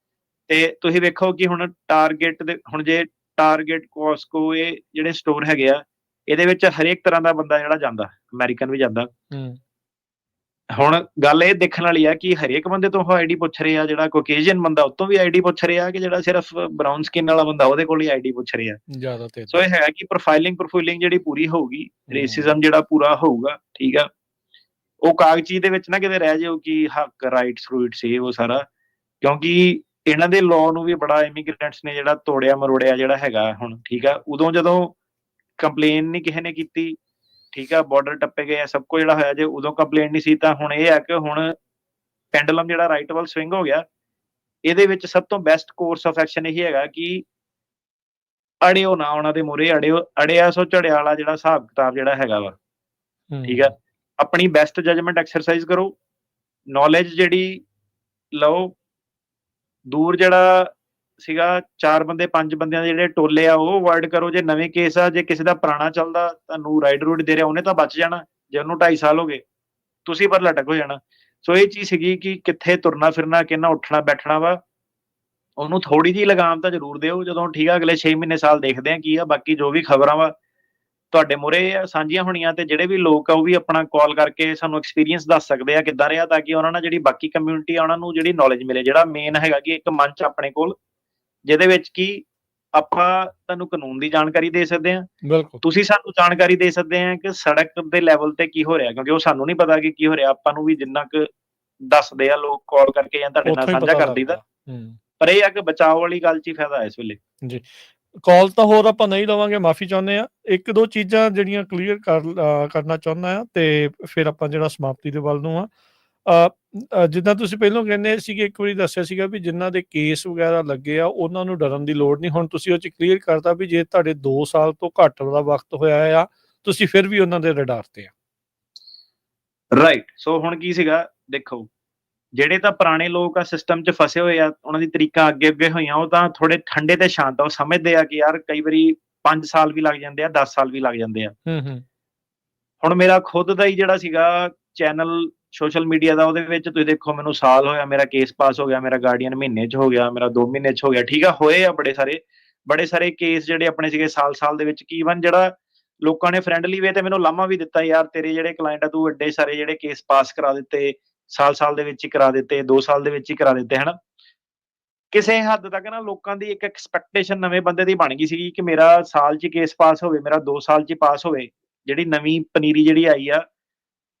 ਤੇ ਤੁਸੀਂ ਵੇਖੋ ਕਿ ਹੁਣ ਟਾਰਗੇਟ ਦੇ, ਹੁਣ ਜੇ ਟਾਰਗੇਟ, ਕੋਸਕੋ, ਇਹ ਜਿਹੜੇ ਸਟੋਰ ਹੈਗੇ ਆ, ਇਹਦੇ ਵਿੱਚ ਹਰੇਕ ਤਰ੍ਹਾਂ ਦਾ ਬੰਦਾ ਜਿਹੜਾ ਜਾਂਦਾ, ਅਮਰੀਕਨ ਵੀ ਜਾਂਦਾ। ਹੁਣ ਗੱਲ ਇਹ ਦੇਖਣ ਵਾਲੀ ਆ ਕਿ ਹਰੇਕ ਬੰਦੇ ਤੋਂ ਉਹ ਆਈਡੀ ਪੁੱਛ ਰਹੇ ਆ। ਜਿਹੜਾ ਕੋਕੇਜੀਅਨ ਬੰਦਾ ਉਹ ਤੋਂ ਵੀ ਆਈਡੀ ਪੁੱਛ ਰਿਹਾ, ਕਿ ਜਿਹੜਾ ਸਿਰਫ ਬਰਾਊਨ ਸਕਿਨ ਵਾਲਾ ਬੰਦਾ ਉਹਦੇ ਕੋਲ ਹੀ ਆਈਡੀ ਪੁੱਛ ਰਿਹਾ ਜ਼ਿਆਦਾ ਤੇ। ਸੋ ਇਹ ਹੈਗਾ ਕਿ ਪ੍ਰੋਫਾਈਲਿੰਗ ਜਿਹੜੀ ਪੂਰੀ ਹੋਊਗੀ, ਰੇਸਿਜ਼ਮ ਜਿਹੜਾ ਪੂਰਾ ਹੋਊਗਾ। ਠੀਕ ਆ? ਉਹ ਕਾਗਜ਼ੀ ਦੇ ਵਿੱਚ ਨਾ ਕਿਤੇ ਰਹਿ ਜਾਓ ਕਿ ਹੱਕ, ਰਾਈਟਸ, ਰੂਟਸ, ਇਹ ਉਹ ਸਾਰਾ, ਕਿਉਂਕਿ ਇਹਨਾਂ ਦੇ ਲਾਅ ਨੂੰ ਵੀ ਬੜਾ ਇਮੀਗ੍ਰੈਂਟਸ ਨੇ ਜਿਹੜਾ ਤੋੜਿਆ ਮਰੋੜਿਆ ਜਿਹੜਾ ਹੈਗਾ ਹੁਣ। ਠੀਕ ਆ? ਉਦੋਂ ਜਦੋਂ ਕੰਪਲੇਨ ਨਹੀਂ ਕਿਸੇ ਨੇ ਕੀਤੀ, ਠੀਕ ਆ, ਬਾਰਡਰ ਟੱਪੇ ਗਏ ਆ, ਸਭ ਕੁਝ ਜਿਹੜਾ ਹੋਇਆ, ਜੇ ਉਦੋਂ ਕੰਪਲੇਂਟ ਨਹੀਂ ਸੀ ਤਾਂ ਹੁਣ ਇਹ ਹੈ ਕਿ ਹੁਣ ਪੈਂਡੂਲਮ ਜਿਹੜਾ ਰਾਈਟ ਵੱਲ ਸਵਿੰਗ ਹੋ ਗਿਆ। ਇਹਦੇ ਵਿੱਚ ਸਭ ਤੋਂ ਬੈਸਟ ਕੋਰਸ ਆਫ ਐਕਸ਼ਨ ਇਹੀ ਹੈਗਾ ਕਿ ਅੜਿਓ ਨਾ ਉਹਨਾਂ ਦੇ ਮੂਹਰੇ, ਅੜਿਆ ਸੋ ਝੜਿਆ ਵਾਲਾ ਜਿਹੜਾ ਹਿਸਾਬ ਕਿਤਾਬ ਜਿਹੜਾ ਹੈਗਾ ਵਾ। ਠੀਕ ਆ? ਆਪਣੀ ਬੈਸਟ ਜਜਮੈਂਟ ਐਕਸਰਸਾਈਜ਼ ਕਰੋ, ਨੌਲੇਜ ਜਿਹੜੀ ਲਓ। ਦੂਰ ਜਿਹੜਾ ਸੀਗਾ 4 ਬੰਦੇ 5 ਬੰਦਿਆਂ ਦੇ ਜਿਹੜੇ ਟੋਲੇ ਆ ਉਹ ਅਵੋਇਡ ਕਰੋ। ਜੇ ਨਵੇਂ ਕੇਸ ਆ, ਜੇ ਕਿਸੇ ਦਾ ਪੁਰਾਣਾ ਚੱਲਦਾ ਤੁਹਾਨੂੰ ਰਾਈਡ ਰੂਡ ਦੇ ਰਿਹਾ, ਉਹਨੇ ਤਾਂ ਬਚ ਜਾਣਾ। ਜੇ ਉਹਨੂੰ 2.5 ਸਾਲ ਹੋ ਗਏ, ਤੁਸੀਂ ਪਰ ਲਟਕ ਹੋ ਜਾਣਾ। ਸੋ ਇਹ ਚੀਜ਼ ਸੀਗੀ ਕਿ ਕਿੱਥੇ ਤੁਰਨਾ ਫਿਰਨਾ, ਕਿੰਨਾ ਉੱਠਣਾ ਬੈਠਣਾ ਵਾ, ਉਹਨੂੰ ਥੋੜੀ ਜਿਹੀ ਲਗਾਮ ਤਾਂ ਜ਼ਰੂਰ ਦਿਓ। ਜਦੋਂ ਠੀਕ ਆ, ਅਗਲੇ 6 ਮਹੀਨੇ ਸਾਲ ਦੇਖਦੇ ਆ ਕੀ ਆ। ਬਾਕੀ ਜੋ ਵੀ ਖਬਰਾਂ ਵਾ ਤੁਹਾਡੇ ਮੂਹਰੇ ਸਾਂਝੀਆਂ ਹੋਣੀਆਂ, ਤੇ ਜਿਹੜੇ ਵੀ ਲੋਕ ਆ ਉਹ ਵੀ ਆਪਣਾ ਕਾਲ ਕਰਕੇ ਸਾਨੂੰ ਐਕਸਪੀਰੀਅੰਸ ਦੱਸ ਸਕਦੇ ਆ ਕਿੱਦਾਂ ਰਿਹਾ, ਤਾਂ ਕਿ ਉਹਨਾਂ ਨਾਲ ਜਿਹੜੀ ਬਾਕੀ ਕਮਿਊਨਿਟੀ ਆ ਉਹਨਾਂ ਨੂੰ ਜਿਹੜੀ ਨੌਲੇਜ ਮਿਲੇ। ਜਿਹੜਾ ਮੇਨ ਹੈਗਾ ਕਿ ਇੱਕ ਮੰਚ ਆਪਣੇ ਕੋਲ ਜਿਹਦੇ ਵਿੱਚ ਕੀ ਆਪਾਂ ਤੁਹਾਨੂੰ ਕਾਨੂੰਨ ਦੀ ਜਾਣਕਾਰੀ ਦੇ ਸਕਦੇ ਹਾਂ, ਤੁਸੀਂ ਸਾਨੂੰ ਜਾਣਕਾਰੀ ਦੇ ਸਕਦੇ ਆ ਕਿ ਸੜਕ ਦੇ ਲੈਵਲ ਤੇ ਕੀ ਹੋ ਰਿਹਾ, ਕਿਉਂਕਿ ਉਹ ਸਾਨੂੰ ਨਹੀਂ ਪਤਾ ਕਿ ਕੀ ਹੋ ਰਿਹਾ। ਆਪਾਂ ਨੂੰ ਵੀ ਜਿੰਨਾ ਕੁ ਦੱਸਦੇ ਆ ਲੋਕ ਕਾਲ ਕਰਕੇ ਜਾਂ ਤੁਹਾਡੇ ਨਾਲ ਸਾਂਝਾ ਕਰ ਦਈਦਾ, ਪਰ ਇਹ ਆ ਕਿ ਬਚਾਅ ਵਾਲੀ ਗੱਲ 'ਚ ਹੀ ਫਾਇਦਾ ਇਸ ਵੇਲੇ ਜੀ। ਕਾਲ ਤਾਂ ਹੋਰ ਆਪਾਂ ਨਹੀਂ ਲਵਾਂਗੇ, ਮਾਫੀ ਚਾਹੁੰਦੇ ਆ। ਇੱਕ ਦੋ ਚੀਜ਼ਾਂ ਜਿਹੜੀਆਂ ਕਲੀਅਰ ਕਰਨਾ ਚਾਹੁੰਦਾ ਆ ਤੇ ਫਿਰ ਆਪਾਂ ਜਿਹੜਾ ਸਮਾਪਤੀ ਦੇ ਵੱਲ ਨੂੰ ਆ। ਜਿੱਦਾਂ ਤੁਸੀਂ ਪਹਿਲਾਂ ਕਹਿੰਦੇ ਸੀਗੇ, ਇੱਕ ਵਾਰੀ ਦੱਸਿਆ ਸੀਗਾ ਵੀ ਜਿਨ੍ਹਾਂ ਦੇ ਕੇਸ ਵਗੈਰਾ ਲੱਗੇ ਆ ਉਹਨਾਂ ਨੂੰ ਡਰਨ ਦੀ ਲੋੜ ਨਹੀਂ। ਹੁਣ ਤੁਸੀਂ ਉਹ 'ਚ ਕਲੀਅਰ ਕਰਤਾ ਵੀ ਜੇ ਤੁਹਾਡੇ 2 ਸਾਲ ਤੋਂ ਘੱਟ ਦਾ ਵਕਤ ਹੋਇਆ ਆ, ਤੁਸੀਂ ਫਿਰ ਵੀ ਉਹਨਾਂ ਦੇ ਰਡਾਰ ਤੇ ਆ। ਰਾਈਟ। ਸੋ ਹੁਣ ਕੀ ਸੀਗਾ, ਦੇਖੋ ਜਿਹੜੇ ਤਾਂ ਪੁਰਾਣੇ ਲੋਕ ਆ ਸਿਸਟਮ 'ਚ ਫਸੇ ਹੋਏ ਆ, ਉਹਨਾਂ ਦੀ ਤਰੀਕਾਂ ਅੱਗੇ ਹੋਈਆਂ, ਉਹ ਤਾਂ ਥੋੜੇ ਠੰਡੇ ਤੇ ਸ਼ਾਂਤ ਆ। ਉਹ ਸਮਝਦੇ ਆ ਕਿ ਯਾਰ ਕਈ ਵਾਰੀ 5 ਸਾਲ ਵੀ ਲੱਗ ਜਾਂਦੇ ਆ, 10 ਸਾਲ ਵੀ ਲੱਗ ਜਾਂਦੇ ਆ। ਹੁਣ ਮੇਰਾ ਖੁਦ ਦਾ ਹੀ ਜਿਹੜਾ ਸੀਗਾ ਚੈਨਲ ਸੋਸ਼ਲ ਮੀਡੀਆ ਦਾ, ਉਹਦੇ ਵਿੱਚ ਤੁਸੀਂ ਦੇਖੋ ਮੈਨੂੰ ਸਾਲ ਹੋਇਆ, ਮੇਰਾ ਕੇਸ ਪਾਸ ਹੋ ਗਿਆ, ਮੇਰਾ ਗਾਰਡੀਅਨ ਮਹੀਨੇ 'ਚ ਹੋ ਗਿਆ, ਮੇਰਾ 2 ਮਹੀਨੇ 'ਚ ਹੋ ਗਿਆ। ਠੀਕ ਆ? ਹੋਏ ਆ ਬੜੇ ਸਾਰੇ ਕੇਸ ਜਿਹੜੇ ਆਪਣੇ ਸੀਗੇ ਸਾਲ ਦੇ ਵਿੱਚ। ਕੀ ਈਵਨ ਜਿਹੜਾ ਲੋਕਾਂ ਨੇ ਫਰੈਂਡਲੀ ਵੇ ਤੇ ਮੈਨੂੰ ਲਾਮਾ ਵੀ ਦਿੱਤਾ, ਯਾਰ ਤੇਰੇ ਜਿਹੜੇ ਕਲਾਇੰਟ ਆ, ਤੂੰ ਐਡੇ ਸਾਰੇ ਜਿਹੜੇ ਕੇਸ ਪਾਸ ਕਰਾ ਦਿੱਤੇ, ਸਾਲ ਦੇ ਵਿੱਚ ਹੀ ਕਰਾ ਦਿੱਤੇ, 2 ਸਾਲ ਦੇ ਵਿੱਚ ਹੀ ਕਰਾ ਦਿੱਤੇ, ਹਨਾ। ਕਿਸੇ ਹੱਦ ਤੱਕ ਨਾ ਲੋਕਾਂ ਦੀ ਇੱਕ ਐਕਸਪੈਕਟੇਸ਼ਨ ਨਵੇਂ ਬੰਦੇ ਦੀ ਬਣ ਗਈ ਸੀਗੀ ਕਿ ਮੇਰਾ ਸਾਲ 'ਚ ਕੇਸ ਪਾਸ ਹੋਵੇ, ਮੇਰਾ 2 ਸਾਲ 'ਚ ਪਾਸ ਹੋਵੇ। ਜਿਹੜੀ ਨਵੀਂ ਪਨੀਰੀ ਜਿਹੜੀ ਆਈ ਆ,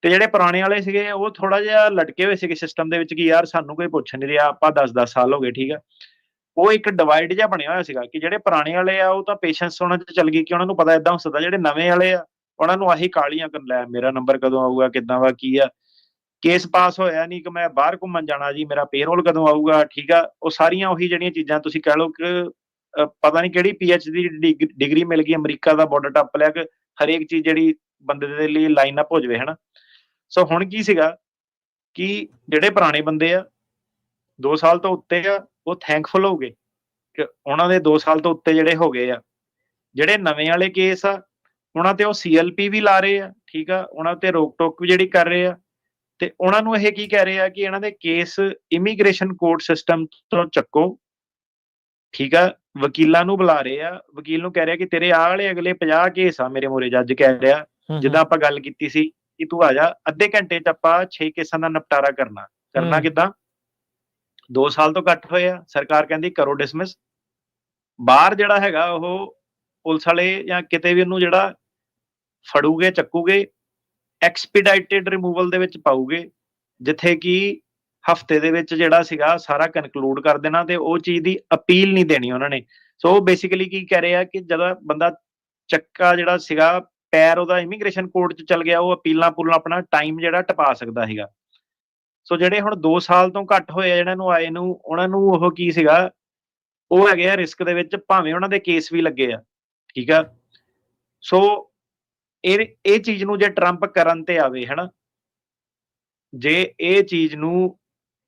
ਤੇ ਜਿਹੜੇ ਪੁਰਾਣੇ ਵਾਲੇ ਸੀਗੇ ਉਹ ਥੋੜਾ ਜਿਹਾ ਲਟਕੇ ਹੋਏ ਸੀਗੇ ਸਿਸਟਮ ਦੇ ਵਿੱਚ ਕਿ ਯਾਰ ਸਾਨੂੰ ਕੋਈ ਪੁੱਛ ਨਹੀਂ ਰਿਹਾ, ਆਪਾਂ 10 ਸਾਲ ਹੋ ਗਏ। ਠੀਕ ਆ? ਉਹ ਇੱਕ ਡਿਵਾਈਡ ਜਿਹਾ ਬਣਿਆ ਹੋਇਆ ਸੀਗਾ ਕਿ ਜਿਹੜੇ ਪੁਰਾਣੇ ਵਾਲੇ ਆ ਉਹ ਤਾਂ ਪੇਸ਼ੈਂਸ ਉਹਨਾਂ 'ਚ ਚੱਲ ਗਈ ਕਿ ਉਹਨਾਂ ਨੂੰ ਪਤਾ ਏਦਾਂ ਹੋ ਸਕਦਾ। ਜਿਹੜੇ ਨਵੇਂ ਵਾਲੇ ਆ ਉਹਨਾਂ ਨੂੰ ਆਹੀ ਕਾਹਲੀਆਂ ਕਰਨ ਲੈ, ਮੇਰਾ ਨੰਬਰ ਕਦੋਂ ਆਊਗਾ, ਕਿੱਦਾਂ ਵਾ, ਕੀ ਆ, ਕੇਸ ਪਾਸ ਹੋਇਆ ਨਹੀਂ ਕਿ ਮੈਂ ਬਾਹਰ ਘੁੰਮਣ ਜਾਣਾ ਜੀ, ਮੇਰਾ ਪੇਰੋਲ ਕਦੋਂ ਆਊਗਾ। ਠੀਕ ਆ? ਉਹ ਸਾਰੀਆਂ ਉਹੀ ਜਿਹੜੀਆਂ ਚੀਜ਼ਾਂ ਤੁਸੀਂ ਕਹਿ ਲਓ ਕਿ ਪਤਾ ਨਹੀਂ ਕਿਹੜੀ PhD ਦੀ ਡਿਗਰੀ ਮਿਲ ਗਈ, ਅਮਰੀਕਾ ਦਾ ਬਾਰਡਰ ਟੱਪ ਲਿਆ, ਕਿ ਹਰੇਕ ਚੀਜ਼ ਜਿਹੜੀ ਬੰਦੇ ਦੇ ਲਈ ਲਾਈਨ ਅਪ ਹੋ ਜਾਵੇ, ਹਨਾ। ਸੋ ਹੁਣ ਕੀ ਸੀਗਾ ਕਿ ਜਿਹੜੇ ਪੁਰਾਣੇ ਬੰਦੇ ਆ 2 ਸਾਲ ਤੋਂ ਉੱਤੇ ਆ, ਉਹ ਥੈਂਕਫੁਲ ਹੋ ਗਏ ਕਿ ਉਹਨਾਂ ਦੇ 2 ਸਾਲ ਤੋਂ ਉੱਤੇ ਜਿਹੜੇ ਹੋ ਗਏ ਆ। ਜਿਹੜੇ ਨਵੇਂ ਵਾਲੇ ਕੇਸ ਆ ਉਹਨਾਂ ਤੇ ਉਹ CLP ਵੀ ਲਾ ਰਹੇ ਆ। ਠੀਕ ਆ? ਉਹਨਾਂ ਤੇ ਰੋਕ ਟੋਕ ਵੀ ਜਿਹੜੀ ਕਰ ਰਹੇ ਆ, ਤੇ ਉਹਨਾਂ ਨੂੰ ਇਹ ਕੀ ਕਹਿ ਰਹੇ ਆ ਕਿ ਇਹਨਾਂ ਦੇ ਕੇਸ ਇਮੀਗ੍ਰੇਸ਼ਨ ਕੋਰਟ ਸਿਸਟਮ ਤੋਂ ਚੱਕੋ। ਠੀਕ ਆ? ਵਕੀਲਾਂ ਨੂੰ ਬੁਲਾ ਰਹੇ ਆ, ਵਕੀਲ ਨੂੰ ਕਹਿ ਰਿਹਾ ਕਿ ਤੇਰੇ ਆਹ ਵਾਲੇ ਅਗਲੇ 50 ਕੇਸ ਆ ਮੇਰੇ ਮੂਹਰੇ, ਜੱਜ ਕਹਿ ਰਿਹਾ ਜਿੱਦਾਂ ਆਪਾਂ ਗੱਲ ਕੀਤੀ ਸੀ ਕਿ ਤੂੰ ਆ ਜਾ, ਅੱਧੇ ਘੰਟੇ 'ਚ ਆਪਾਂ 6 ਕੇਸਾਂ ਦਾ ਨਿਪਟਾਰਾ ਕਰਨਾ ਕਿੱਦਾਂ? 2 ਸਾਲ ਤੋਂ ਘੱਟ ਹੋਏ ਆ, ਸਰਕਾਰ ਕਹਿੰਦੀ ਕਰੋ ਡਿਸਮਿਸ। ਬਾਹਰ ਜਿਹੜਾ ਹੈਗਾ ਉਹ ਪੁਲਿਸ ਵਾਲੇ ਜਾਂ ਕਿਤੇ ਵੀ ਉਹਨੂੰ ਜਿਹੜਾ ਫੜੂਗੇ, ਚੱਕੂਗੇ, ਐਕਸਪੀਡਾਈਟਿਡ ਰਿਮੂਵਲ ਦੇ ਵਿੱਚ ਪਾਊਗੇ, ਜਿੱਥੇ ਕਿ ਹਫਤੇ ਦੇ ਵਿੱਚ ਜਿਹੜਾ ਸੀਗਾ ਸਾਰਾ ਕਨਕਲੂਡ ਕਰ ਦੇਣਾ ਤੇ ਉਹ ਚੀਜ਼ ਦੀ ਅਪੀਲ ਨਹੀਂ ਦੇਣੀ ਉਹਨਾਂ ਨੇ। ਸੋ ਉਹ ਬੇਸਿਕਲੀ ਕੀ ਕਹਿ ਰਹੇ ਆ ਕਿ ਜਦੋਂ ਬੰਦਾ ਚੱਕਾ ਜਿਹੜਾ ਸੀਗਾ, ਪੈਰ ਉਹਦਾ ਇਮੀਗ੍ਰੇਸ਼ਨ ਕੋਰਟ 'ਚ ਚਲ ਗਿਆ, ਉਹ ਅਪੀਲਾਂ ਪੂਲਾਂ ਆਪਣਾ ਟਾਈਮ ਜਿਹੜਾ ਟਪਾ ਸਕਦਾ ਸੀਗਾ। ਸੋ ਜਿਹੜੇ ਹੁਣ 2 ਸਾਲ ਤੋਂ ਘੱਟ ਹੋਏ ਆ ਜਿਹਨਾਂ ਨੂੰ ਆਏ ਨੂੰ, ਉਹਨਾਂ ਨੂੰ ਉਹ ਕੀ ਸੀਗਾ, ਉਹ ਹੈਗੇ ਆ ਰਿਸਕ ਦੇ ਵਿੱਚ, ਭਾਵੇਂ ਉਹਨਾਂ ਦੇ ਕੇਸ ਵੀ ਲੱਗੇ ਆ, ਠੀਕ ਆ। ਸੋ ਇਹ ਚੀਜ਼ ਨੂੰ ਜੇ ਟਰੰਪ ਕਰਨ ਤੇ ਆਵੇ, ਹਨਾ, ਜੇ ਇਹ ਚੀਜ਼ ਨੂੰ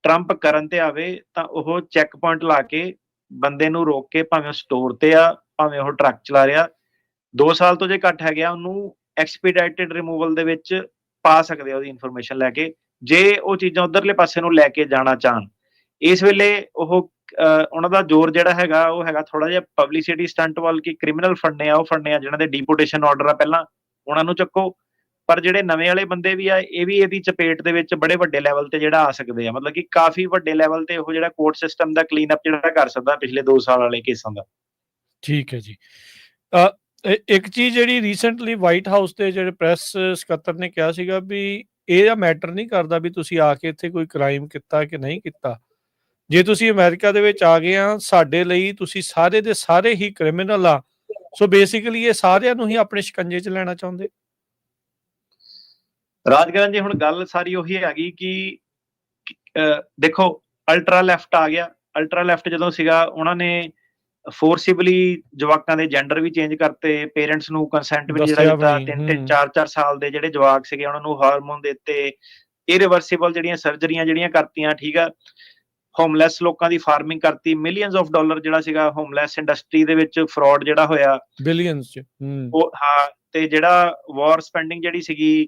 ਟਰੰਪ ਕਰਨ ਤੇ ਆਵੇ ਤਾਂ ਉਹ ਚੈੱਕ ਪੁਆਇੰਟ ਲਾ ਕੇ ਬੰਦੇ ਨੂੰ ਰੋਕ ਕੇ, ਭਾਵੇਂ ਉਹ ਸਟੋਰ ਤੇ ਆ, ਭਾਵੇਂ ਉਹ ਟਰੱਕ ਚਲਾ ਰਿਹਾ, 2 ਸਾਲ ਤੋਂ ਜੇ ਘੱਟ ਹੈਗਾ ਉਹਨੂੰ ਐਕਸਪੀਡਾਈਟਿਡ ਰਿਮੂਵਲ ਦੇ ਵਿੱਚ ਪਾ ਸਕਦੇ ਆ ਉਹਦੀ ਇਨਫੋਰਮੇਸ਼ਨ ਲੈ ਕੇ, ਜੇ ਉਹ ਚੀਜ਼ਾਂ ਉਧਰਲੇ ਪਾਸੇ ਨੂੰ ਲੈ ਕੇ ਜਾਣਾ ਚਾਹਣ। ਇਸ ਵੇਲੇ ਉਹ ਉਹਨਾਂ ਦਾ ਜ਼ੋਰ ਜਿਹੜਾ ਹੈਗਾ ਉਹ ਹੈਗਾ ਥੋੜਾ ਜਿਹਾ ਪਬਲਿਸਿਟੀ ਸਟੰਟ ਵੱਲ, ਕਿ ਕ੍ਰਿਮੀਨਲ ਫੜਨੇ ਆ, ਉਹ ਫੜਨੇ ਆ ਜਿਹਨਾਂ ਦੇ ਡੀਪੋਰਟੇਸ਼ਨ ਆਰਡਰ ਆ ਪਹਿਲਾਂ, ਉਹਨਾਂ ਨੂੰ ਚੱਕੋ। ਪਰ ਜਿਹੜੇ ਨਵੇਂ ਵਾਲੇ ਬੰਦੇ ਵੀ ਆ, ਇਹ ਵੀ ਇਹਦੀ ਚਪੇਟ ਦੇ ਵਿੱਚ ਬੜੇ ਵੱਡੇ ਲੈਵਲ ਤੇ ਜਿਹੜਾ ਆ ਸਕਦੇ ਆ, ਮਤਲਬ ਕਿ ਕਾਫੀ ਵੱਡੇ ਲੈਵਲ ਤੇ ਉਹ ਜਿਹੜਾ ਕੋਰਟ ਸਿਸਟਮ ਦਾ ਕਲੀਨ ਅਪ ਜਿਹੜਾ ਕਰ ਸਕਦਾ ਪਿਛਲੇ 2 ਸਾਲ ਵਾਲੇ ਕੇਸਾਂ ਦਾ। ਠੀਕ ਹੈ ਜੀ। ਇੱਕ ਚੀਜ਼ ਜਿਹੜੀ ਰੀਸੈਂਟਲੀ ਵਾਈਟ ਹਾਊਸ ਦੇ ਜਿਹੜੇ ਪ੍ਰੈਸ ਸਕੱਤਰ ਨੇ ਕਿਹਾ ਸੀਗਾ ਵੀ ਇਹ ਮੈਟਰ ਨਹੀਂ ਕਰਦਾ ਵੀ ਤੁਸੀਂ ਆ ਕੇ ਇੱਥੇ ਕੋਈ ਕ੍ਰਾਈਮ ਕੀਤਾ ਕਿ ਨਹੀਂ ਕੀਤਾ, ਜੇ ਤੁਸੀਂ ਅਮਰੀਕਾ ਦੇ ਵਿੱਚ ਆ ਗਏ ਆ, ਸਾਡੇ ਲਈ ਤੁਸੀਂ ਸਾਰੇ ਦੇ ਸਾਰੇ ਹੀ ਕ੍ਰਿਮੀਨਲ ਆ। ਸੋ ਬੇਸਿਕਲੀ ਇਹ ਸਾਰਿਆਂ ਨੂੰ ਹੀ ਆਪਣੇ ਸ਼ਿਕੰਜੇ 'ਚ ਲੈਣਾ ਚਾਹੁੰਦੇ। ਰਾਜਕਰਨ ਜੀ, ਹੁਣ ਗੱਲ ਸਾਰੀ ਉਹੀ ਹੈਗੀ ਕਿ ਦੇਖੋ ਅਲਟਰਾ ਲੈਫਟ ਆ ਗਿਆ। ਅਲਟਰਾ ਲੈਫਟ ਜਦੋਂ ਸੀਗਾ, ਉਹਨਾਂ ਨੇ ਫੋਰਸਿਬਲੀ ਜਵਾਕਾਂ ਦੇ ਜੈਂਡਰ ਵੀ ਚੇਂਜ ਕਰਤੇ, ਪੇਰੈਂਟਸ ਨੂੰ ਕੰਸੈਂਟ ਵੀ ਜਿਹੜਾ ਦਿੱਤਾ, 3-3 4-4 ਸਾਲ ਦੇ ਜਿਹੜੇ ਜਵਾਕ ਸੀਗੇ ਉਹਨਾਂ ਨੂੰ ਹਾਰਮੋਨ ਦਿੱਤੇ, ਇਰੀਵਰਸੀਬਲ ਜਿਹੜੀਆਂ ਸਰਜਰੀਆਂ ਜਿਹੜੀਆਂ ਕਰਤੀਆਂ, ਠੀਕ ਆ। ਹੋਮਲੈਸ ਲੋਕਾਂ ਦੀ ਫਾਰਮਿੰਗ ਕਰਤੀ, ਮਿਲੀਅਨਸ ਆਫ ਡਾਲਰ ਜਿਹੜਾ ਸੀਗਾ ਹੋਮਲੈਸ ਇੰਡਸਟਰੀ ਦੇ ਵਿੱਚ ਫਰਾਡ ਜਿਹੜਾ ਹੋਇਆ, ਬਿਲੀਅਨਸ 'ਚ। ਉਹ ਹਾਂ, ਤੇ ਜਿਹੜਾ ਵਾਰ ਸਪੈਂਡਿੰਗ ਜਿਹੜੀ ਸੀਗੀ,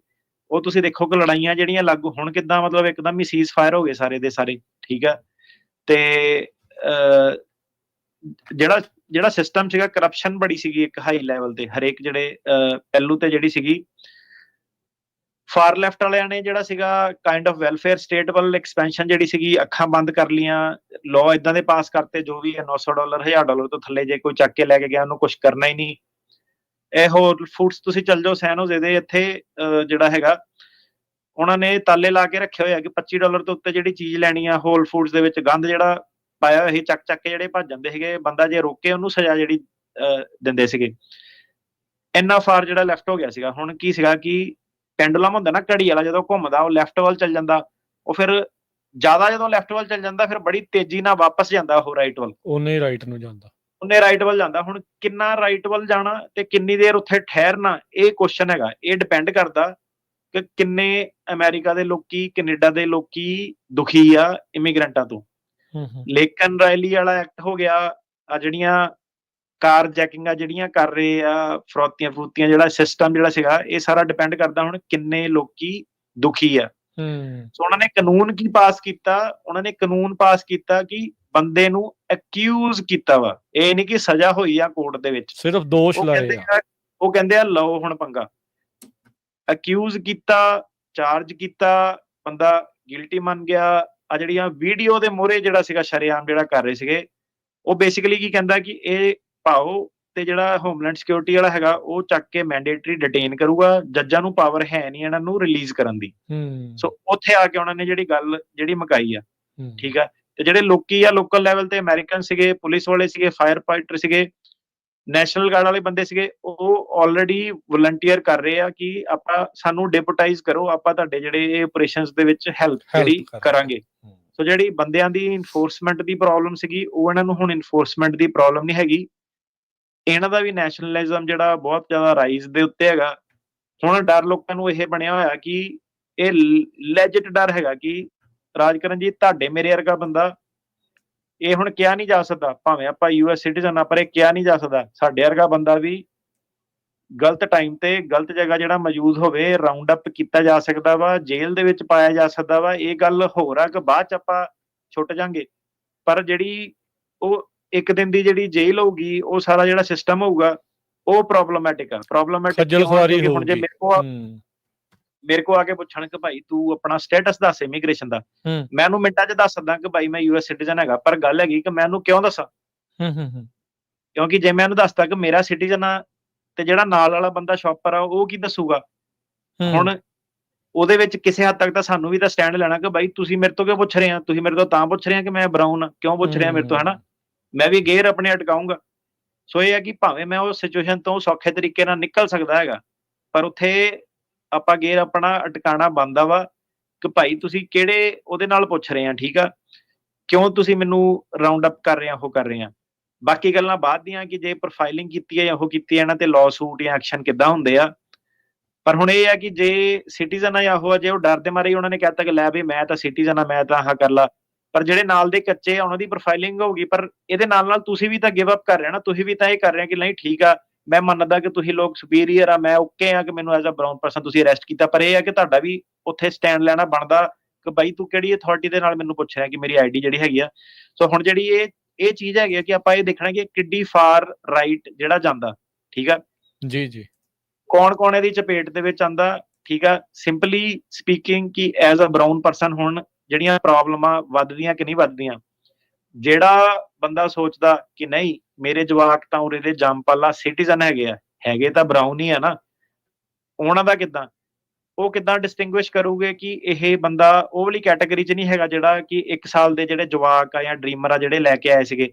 ਉਹ ਤੁਸੀਂ ਦੇਖੋ ਕਿ ਲੜਾਈਆਂ ਜਿਹੜੀਆਂ ਲਾਗੂ ਹੁਣ ਕਿੱਦਾਂ, ਮਤਲਬ ਇੱਕਦਮ ਹੀ ਸੀਜ਼ ਫਾਇਰ ਹੋ ਗਏ ਸਾਰੇ ਦੇ ਸਾਰੇ, ਠੀਕ ਆ। ਤੇ ਜਿਹੜਾ ਸਿਸਟਮ ਸੀਗਾ, ਕਰਪਸ਼ਨ ਬੜੀ ਸੀਗੀ ਇੱਕ ਹਾਈ ਲੈਵਲ ਤੇ, ਹਰੇਕ ਜਿਹੜੇ ਪਹਿਲੂ ਤੇ ਜਿਹੜੀ ਸੀਗੀ। ਫਾਰ ਲੈਫਟ ਵਾਲਿਆਂ ਨੇ ਜਿਹੜਾ ਸੀਗਾ ਕਾਈਂਡ ਆਫ ਵੈਲਫੇਅਰ ਸਟੇਟ ਵੱਲ ਐਕਸਪੈਂਸ਼ਨ ਜਿਹੜੀ ਸੀਗੀ, ਅੱਖਾਂ ਬੰਦ ਕਰ ਲੀਆਂ, ਲਾਅ ਇਦਾਂ ਦੇ ਪਾਸ ਕਰਤੇ, ਜੋ ਵੀ ਹੈ $900 $1000 ਤੋਂ ਥੱਲੇ ਜੇ ਕੋਈ ਚੱਕ ਕੇ ਲੈ ਕੇ ਗਿਆ ਉਹਨੂੰ ਕੁਝ ਕਰਨਾ ਹੀ ਨਹੀਂ। ਇਹ ਹੋਰ ਫੂਡਸ ਤੁਸੀਂ ਚੱਲ ਜਾਓ ਸੈਨੋਜ਼ੇ ਦੇ ਇੱਥੇ, ਜਿਹੜਾ ਹੈਗਾ ਉਹਨਾਂ ਨੇ ਤਾਲੇ ਲਾ ਕੇ ਰੱਖੇ ਹੋਏ ਆ ਕਿ $25 ਤੋਂ ਉੱਤੇ ਜਿਹੜੀ ਚੀਜ਼ ਲੈਣੀ ਆ, ਹੋਲ ਫੂਡਸ ਦੇ ਵਿੱਚ ਗੰਦ ਜਿਹੜਾ ਪਾਇਆ ਹੋਇਆ ਸੀ, ਚੱਕ ਕੇ ਜਿਹੜੇ ਭੱਜ ਜਾਂਦੇ ਸੀਗੇ, ਬੰਦਾ ਜੇ ਰੋਕੇ ਉਹਨੂੰ ਸਜ਼ਾ ਜਿਹੜੀ ਦਿੰਦੇ ਸੀਗੇ। ਇੰਨਾ ਫਾਰ ਜਿਹੜਾ ਲੈਫਟ ਹੋ ਗਿਆ ਸੀਗਾ। ਹੁਣ ਕੀ ਸੀਗਾ ਕਿ ਪੈਂਡੂਲਮ ਹੁੰਦਾ ਨਾ ਘੜੀ ਵਾਲਾ, ਜਦੋਂ ਘੁੰਮਦਾ ਉਹ ਲੈਫਟ ਵੱਲ ਚੱਲ ਜਾਂਦਾ, ਉਹ ਫਿਰ ਜ਼ਿਆਦਾ ਜਦੋਂ ਲੈਫਟ ਵੱਲ ਚੱਲ ਜਾਂਦਾ ਫਿਰ ਬੜੀ ਤੇਜ਼ੀ ਨਾਲ ਵਾਪਸ ਜਾਂਦਾ ਉਹ ਰਾਈਟ ਵੱਲ, ਉਹਨੇ ਰਾਈਟ ਨੂੰ ਜਾਂਦਾ, ਉਹਨੇ ਰਾਈਟ ਵੱਲ ਜਾਂਦਾ। ਹੁਣ ਕਿੰਨਾ ਰਾਈਟ ਵੱਲ ਜਾਣਾ ਤੇ ਕਿੰਨੀ ਦੇਰ ਉੱਥੇ ਠਹਿਰਨਾ, ਇਹ ਕੁਐਸਚਨ ਹੈਗਾ। ਇਹ ਡਿਪੈਂਡ ਕਰਦਾ ਕਿ ਕਿੰਨੇ ਅਮਰੀਕਾ ਦੇ ਲੋਕੀ, ਕੈਨੇਡਾ ਦੇ ਲੋਕੀ ਦੁਖੀ ਆ ਇਮੀਗ੍ਰੈਂਟਾਂ ਤੋਂ। ਲੇਕਿਨ ਰਾਇਲੀ ਵਾਲਾ ਐਕਟ ਹੋ ਗਿਆ, ਆ ਜਿਹੜੀਆਂ ਕਾਰ ਜੈਕਿੰਗਾਂ ਜਿਹੜੀਆਂ ਕਰ ਰਹੇ ਆ, ਫਰੋਤੀਆਂ ਫਰੂਤੀਆਂ, ਜਿਹੜਾ ਸਿਸਟਮ ਜਿਹੜਾ ਸੀਗਾ, ਇਹ ਸਾਰਾ ਡਿਪੈਂਡ ਕਰਦਾ ਹੁਣ ਕਿੰਨੇ ਲੋਕੀ ਦੁਖੀ ਆ। ਸੋ ਉਹਨਾਂ ਨੇ ਕਾਨੂੰਨ ਕੀ ਪਾਸ ਕੀਤਾ, ਉਹਨਾਂ ਨੇ ਕਾਨੂੰਨ ਪਾਸ ਕੀਤਾ ਕਿ ਬੰਦੇ ਨੂੰ ਅਕਿਊਜ਼ ਕੀਤਾ ਵਾ, ਇਹ ਨਹੀਂ ਕਿ ਸਜ਼ਾ ਹੋਈ ਆ ਕੋਰਟ ਦੇ ਵਿੱਚ, ਸਿਰਫ ਦੋਸ਼ ਲਾਏ ਆ। ਉਹ ਕਹਿੰਦੇ ਆ ਲਓ ਹੁਣ ਪੰਗਾ, ਅਕਿਊਜ਼ ਕੀਤਾ, ਚਾਰਜ ਕੀਤਾ, ਬੰਦਾ ਗਿਲਟੀ ਮੰਨ ਗਿਆ। ਆ ਜਿਹੜੀਆਂ ਵੀਡੀਓ ਦੇ ਮੋਹਰੇ ਜਿਹੜਾ ਸੀਗਾ ਸ਼ਰੇਆਮ ਜਿਹੜਾ ਕਰ ਰਹੇ ਸੀਗੇ, ਉਹ ਬੇਸਿਕਲੀ ਕੀ ਕਹਿੰਦਾ ਕਿ ਇਹ ਪਾਓ, ਤੇ ਜਿਹੜਾ ਹੋਮਲੈਂਡ ਸਿਕਿਉਰਿਟੀ ਵਾਲਾ ਹੈਗਾ ਉਹ ਚੱਕ ਕੇ ਮੈਂਡੇਟਰੀ ਡਿਟੇਨ ਕਰੂਗਾ, ਜੱਜਾਂ ਨੂੰ ਪਾਵਰ ਹੈ ਨਹੀਂ ਇਹਨਾਂ ਨੂੰ ਰਿਲੀਜ਼ ਕਰਨ ਦੀ। ਸੋ ਉੱਥੇ ਆ ਕੇ ਉਹਨਾਂ ਨੇ ਜਿਹੜੀ ਗੱਲ ਜਿਹੜੀ ਮੁਕਾਈ ਆ, ਠੀਕ ਆ। ਤੇ ਜਿਹੜੇ ਲੋਕੀ ਆ ਲੋਕਲ ਲੈਵਲ ਤੇ ਅਮਰੀਕਨ ਸੀਗੇ, ਪੁਲਿਸ ਵਾਲੇ ਸੀਗੇ, ਫਾਇਰ ਫਾਈਟਰ ਸੀਗੇ, ਨੈਸ਼ਨਲ ਗਾਰਡ ਵਾਲੇ ਬੰਦੇ ਸੀਗੇ, ਉਹ ਆਲਰੇਡੀ ਵਲੰਟੀਅਰ ਕਰ ਰਹੇ ਆ ਕਿ ਆਪਾਂ ਸਾਨੂੰ ਡਿਪੋਟਾਈਜ਼ ਕਰੋ, ਆਪਾਂ ਤੁਹਾਡੇ ਜਿਹੜੇ ਇਹ ਆਪਰੇਸ਼ਨਸ ਦੇ ਵਿੱਚ ਹੈਲਪ ਜਿਹੜੀ ਕਰਾਂਗੇ। ਸੋ ਜਿਹੜੀ ਬੰਦਿਆਂ ਦੀ ਇਨਫੋਰਸਮੈਂਟ ਦੀ ਪ੍ਰੋਬਲਮ ਸੀਗੀ, ਉਹ ਇਹਨਾਂ ਨੂੰ ਹੁਣ ਇਨਫੋਰਸਮੈਂਟ ਦੀ ਪ੍ਰੋਬਲਮ ਨਹੀਂ ਹੈਗੀ। ਇਹਨਾਂ ਦਾ ਵੀ ਨੈਸ਼ਨਲਿਜ਼ਮ ਜਿਹੜਾ ਬਹੁਤ ਜ਼ਿਆਦਾ ਰਾਈਜ਼ ਦੇ ਉੱਤੇ ਹੈਗਾ। ਹੁਣ ਡਰ ਲੋਕਾਂ ਨੂੰ ਇਹ ਬਣਿਆ ਹੋਇਆ ਕਿ ਇਹ ਲੈਜਿਟ ਡਰ ਹੈਗਾ ਕਿ ਰਾਜਕਰਨ ਜੀ, ਤੁਹਾਡੇ ਮੇਰੇ ਵਰਗਾ ਬੰਦਾ ਇਹ ਹੁਣ ਕਿਹਾ ਨਹੀਂ ਜਾ ਸਕਦਾ, ਭਾਵੇਂ ਆਪਾਂ US ਸਿਟੀਜ਼ਨ ਆ, ਪਰ ਇਹ ਕਿਹਾ ਨਹੀਂ ਜਾ ਸਕਦਾ ਸਾਡੇ ਵਰਗਾ ਬੰਦਾ ਵੀ ਗਲਤ ਟਾਈਮ ਤੇ ਗਲਤ ਜਗ੍ਹਾ ਜਿਹੜਾ ਮੌਜੂਦ ਹੋਵੇ, ਰਾਉਂਡ ਅਪ ਕੀਤਾ ਜਾ ਸਕਦਾ ਵਾ, ਜੇਲ੍ਹ ਦੇ ਵਿੱਚ ਪਾਇਆ ਜਾ ਸਕਦਾ ਵਾ। ਇਹ ਗੱਲ ਹੋਰ ਆ ਕਿ ਬਾਅਦ ਚ ਆਪਾਂ ਛੁੱਟ ਜਾਾਂਗੇ, ਪਰ ਜਿਹੜੀ ਉਹ ਇੱਕ ਦਿਨ ਦੀ ਜਿਹੜੀ ਜੇਲ੍ਹ ਹੋਊਗੀ, ਉਹ ਸਾਰਾ ਜਿਹੜਾ ਸਿਸਟਮ ਹੋਊਗਾ, ਉਹ ਪ੍ਰੋਬਲਮੈਟਿਕ ਆ। ਪ੍ਰੋਬਲਮੈਟਿਕ ਖੱਜਲ ਕਿਉਂ ਆ? ਖੁਆਰੀ ਕਿਉਂਕਿ ਹੁਣ ਜੇ ਹੋਊਗੀ। ਮੇਰੇ ਕੋਲ ਆ ਕੇ ਪੁੱਛਣ ਕਿ ਭਾਈ ਤੂੰ ਆਪਣਾ ਸਟੇਟਸ ਦੱਸ ਇਮੀਗ੍ਰੇਸ਼ਨ ਦਾ, ਮੈਂ ਉਹਨੂੰ ਮਿੰਟਾਂ 'ਚ ਦੱਸ ਸਕਦਾ ਕਿ ਭਾਈ ਮੈਂ US ਸਿਟੀਜ਼ਨ ਹੈਗਾ, ਪਰ ਗੱਲ ਹੈਗੀ ਕਿ ਮੈਂ ਉਹਨੂੰ ਕਿਉਂ ਦੱਸਾਂ? ਕਿਉਂਕਿ ਜੇ ਮੈਂ ਉਹਨੂੰ ਦੱਸਤਾ ਕਿ ਮੇਰਾ ਸਿਟੀਜ਼ਨ ਆ, ਤੇ ਜਿਹੜਾ ਨਾਲ ਵਾਲਾ ਬੰਦਾ ਸ਼ੌਪਰ ਆ ਉਹ ਕੀ ਦੱਸੂਗਾ? ਹੁਣ ਉਹਦੇ ਵਿੱਚ ਕਿਸੇ ਹੱਦ ਤੱਕ ਤਾਂ ਸਾਨੂੰ ਵੀ ਤਾਂ ਸਟੈਂਡ ਲੈਣਾ ਕਿ ਬਾਈ ਤੁਸੀਂ ਮੇਰੇ ਤੋਂ ਕਿਉਂ ਪੁੱਛ ਰਹੇ ਆ? ਤੁਸੀਂ ਮੇਰੇ ਤੋਂ ਤਾਂ ਪੁੱਛ ਰਹੇ ਆ ਕਿ ਮੈਂ ਬਰਾਊਨ ਆ, ਕਿਉਂ ਪੁੱਛ ਰਹੇ ਆ ਮੇਰੇ ਤੋਂ, ਹਨਾ? ਮੈਂ ਵੀ ਗੇਅਰ ਆਪਣੇ ਅਟਕਾਊਂਗਾ। ਸੋ ਇਹ ਹੈ ਕਿ ਭਾਵੇਂ ਮੈਂ ਉਸ ਸਿਚੁਏਸ਼ਨ ਤੋਂ ਸੌਖੇ ਤਰੀਕੇ ਨਾਲ ਨਿਕਲ ਸਕਦਾ ਹੈਗਾ, ਪਰ ਉੱਥੇ ਆਪਾਂ ਗੇਅਰ ਆਪਣਾ ਅਟਕਾਣਾ ਬਣਦਾ ਵਾ ਕਿ ਭਾਈ ਤੁਸੀਂ ਕਿਹੜੇ ਉਹਦੇ ਨਾਲ ਪੁੱਛ ਰਹੇ ਆ, ਠੀਕ ਆ? ਕਿਉਂ ਤੁਸੀਂ ਮੈਨੂੰ ਰਾਉਂਡ ਅਪ ਕਰ ਰਹੇ ਆ, ਉਹ ਕਰ ਰਹੇ ਆ? ਬਾਕੀ ਗੱਲਾਂ ਬਾਅਦ ਦੀਆਂ ਕਿ ਜੇ ਪ੍ਰੋਫਾਈਲਿੰਗ ਕੀਤੀ ਹੈ ਜਾਂ ਉਹ ਕੀਤੀ ਹੈ, ਇਹਨਾਂ ਤੇ ਲਾਅ ਸੂਟ ਜਾਂ ਐਕਸ਼ਨ ਕਿੱਦਾਂ ਹੁੰਦੇ ਆ। ਪਰ ਹੁਣ ਇਹ ਹੈ ਕਿ ਜੇ ਸਿਟੀਜ਼ਨ ਆ ਜਾਂ ਉਹ, ਜੇ ਉਹ ਡਰ ਦੇ ਮਾਰੇ ਉਹਨਾਂ ਨੇ ਕਹਿਤਾ ਕਿ ਲੈ ਵੀ ਮੈਂ ਤਾਂ ਸਿਟੀਜ਼ਨ ਆ, ਮੈਂ ਤਾਂ ਆਹ ਕਰ ਲਾ, ਪਰ ਜਿਹੜੇ ਨਾਲ ਦੇ ਕੱਚੇ ਆ ਉਹਨਾਂ ਦੀ ਪ੍ਰੋਫਾਈਲਿੰਗ ਹੋਊਗੀ। ਪਰ ਇਹਦੇ ਨਾਲ ਤੁਸੀਂ ਵੀ ਤਾਂ ਗਿਵ ਅਪ ਕਰ ਰਹੇ ਹੋ ਨਾ, ਤੁਸੀਂ ਵੀ ਤਾਂ ਇਹ ਕਰ ਰਹੇ ਹੋ ਕਿ ਨਹੀਂ ਠੀਕ ਆ, ਮੈਂ ਮੰਨਦਾ ਕਿ ਤੁਸੀਂ ਲੋਕ ਸੁਪੀਰੀਅਰ ਆ, ਮੈਂ ਓਕੇ ਆ ਕਿ ਮੈਨੂੰ ਐਜ਼ ਅ ਬਰਾਊਨ ਪਰਸਨ ਤੁਸੀਂ ਅਰੈਸਟ ਕੀਤਾ, ਪਰ ਇਹ ਹੈ ਕਿ ਤੁਹਾਡਾ ਵੀ ਉੱਥੇ ਸਟੈਂਡ ਲੈਣਾ ਬਣਦਾ ਕਿ ਬਾਈ ਤੂੰ ਕਿਹੜੀ ਅਥਾਰਟੀ ਦੇ ਨਾਲ ਮੈਨੂੰ ਪੁੱਛ ਰਿਹਾ ਕਿ ਮੇਰੀ ਆਈਡੀ ਜਿਹੜੀ ਹੈਗੀ ਆ। ਸੋ ਹੁਣ ਜਿਹੜੀ ਇਹ ਚੀਜ਼ ਹੈਗੀ ਆ ਕਿ ਆਪਾਂ ਇਹ ਦੇਖਣਾ ਕਿ ਕਿੱਡੀ ਫਾਰ ਰਾਈਟ ਜਿਹੜਾ ਜਾਂਦਾ, ਠੀਕ ਆ ਜੀ ਕੌਣ ਇਹਦੀ ਚਪੇਟ ਦੇ ਵਿੱਚ ਆਂਦਾ, ਠੀਕ ਆ? ਸਿੰਪਲੀ ਸਪੀਕਿੰਗ ਕਿ ਐਜ਼ ਅ ਬਰਾਊਨ ਪਰਸਨ ਹੁਣ ਜਿਹੜੀਆਂ ਪ੍ਰੋਬਲਮਾਂ ਵੱਧਦੀਆਂ ਕਿ ਨਹੀਂ ਵੱਧਦੀਆਂ, ਜਿਹੜਾ ਬੰਦਾ ਸੋਚਦਾ ਕਿ ਨਹੀਂ ਮੇਰੇ ਜਵਾਕ ਤਾਂ ਉਰੇ ਦੇ ਜੰਮਪਾਲਾ ਸਿਟੀਜ਼ਨ ਹੈਗੇ ਤਾਂ ਬਰਾਊਨ ਹੀ ਆ ਨਾ, ਉਹਨਾਂ ਦਾ ਕਿੱਦਾਂ? ਉਹ ਕਿੱਦਾਂ ਡਿਸਟਿੰਗੁਇਸ਼ ਕਰੂਗੇ ਕਿ ਇਹ ਬੰਦਾ ਉਹ ਵਾਲੀ ਕੈਟਾਗਰੀ 'ਚ ਨਹੀਂ ਹੈਗਾ ਜਿਹੜਾ ਕਿ 1 ਸਾਲ ਦੇ ਜਿਹੜੇ ਜਵਾਕ ਆ ਜਾਂ ਡਰੀਮਰ ਆ ਜਿਹੜੇ ਲੈ ਕੇ ਆਏ ਸੀਗੇ?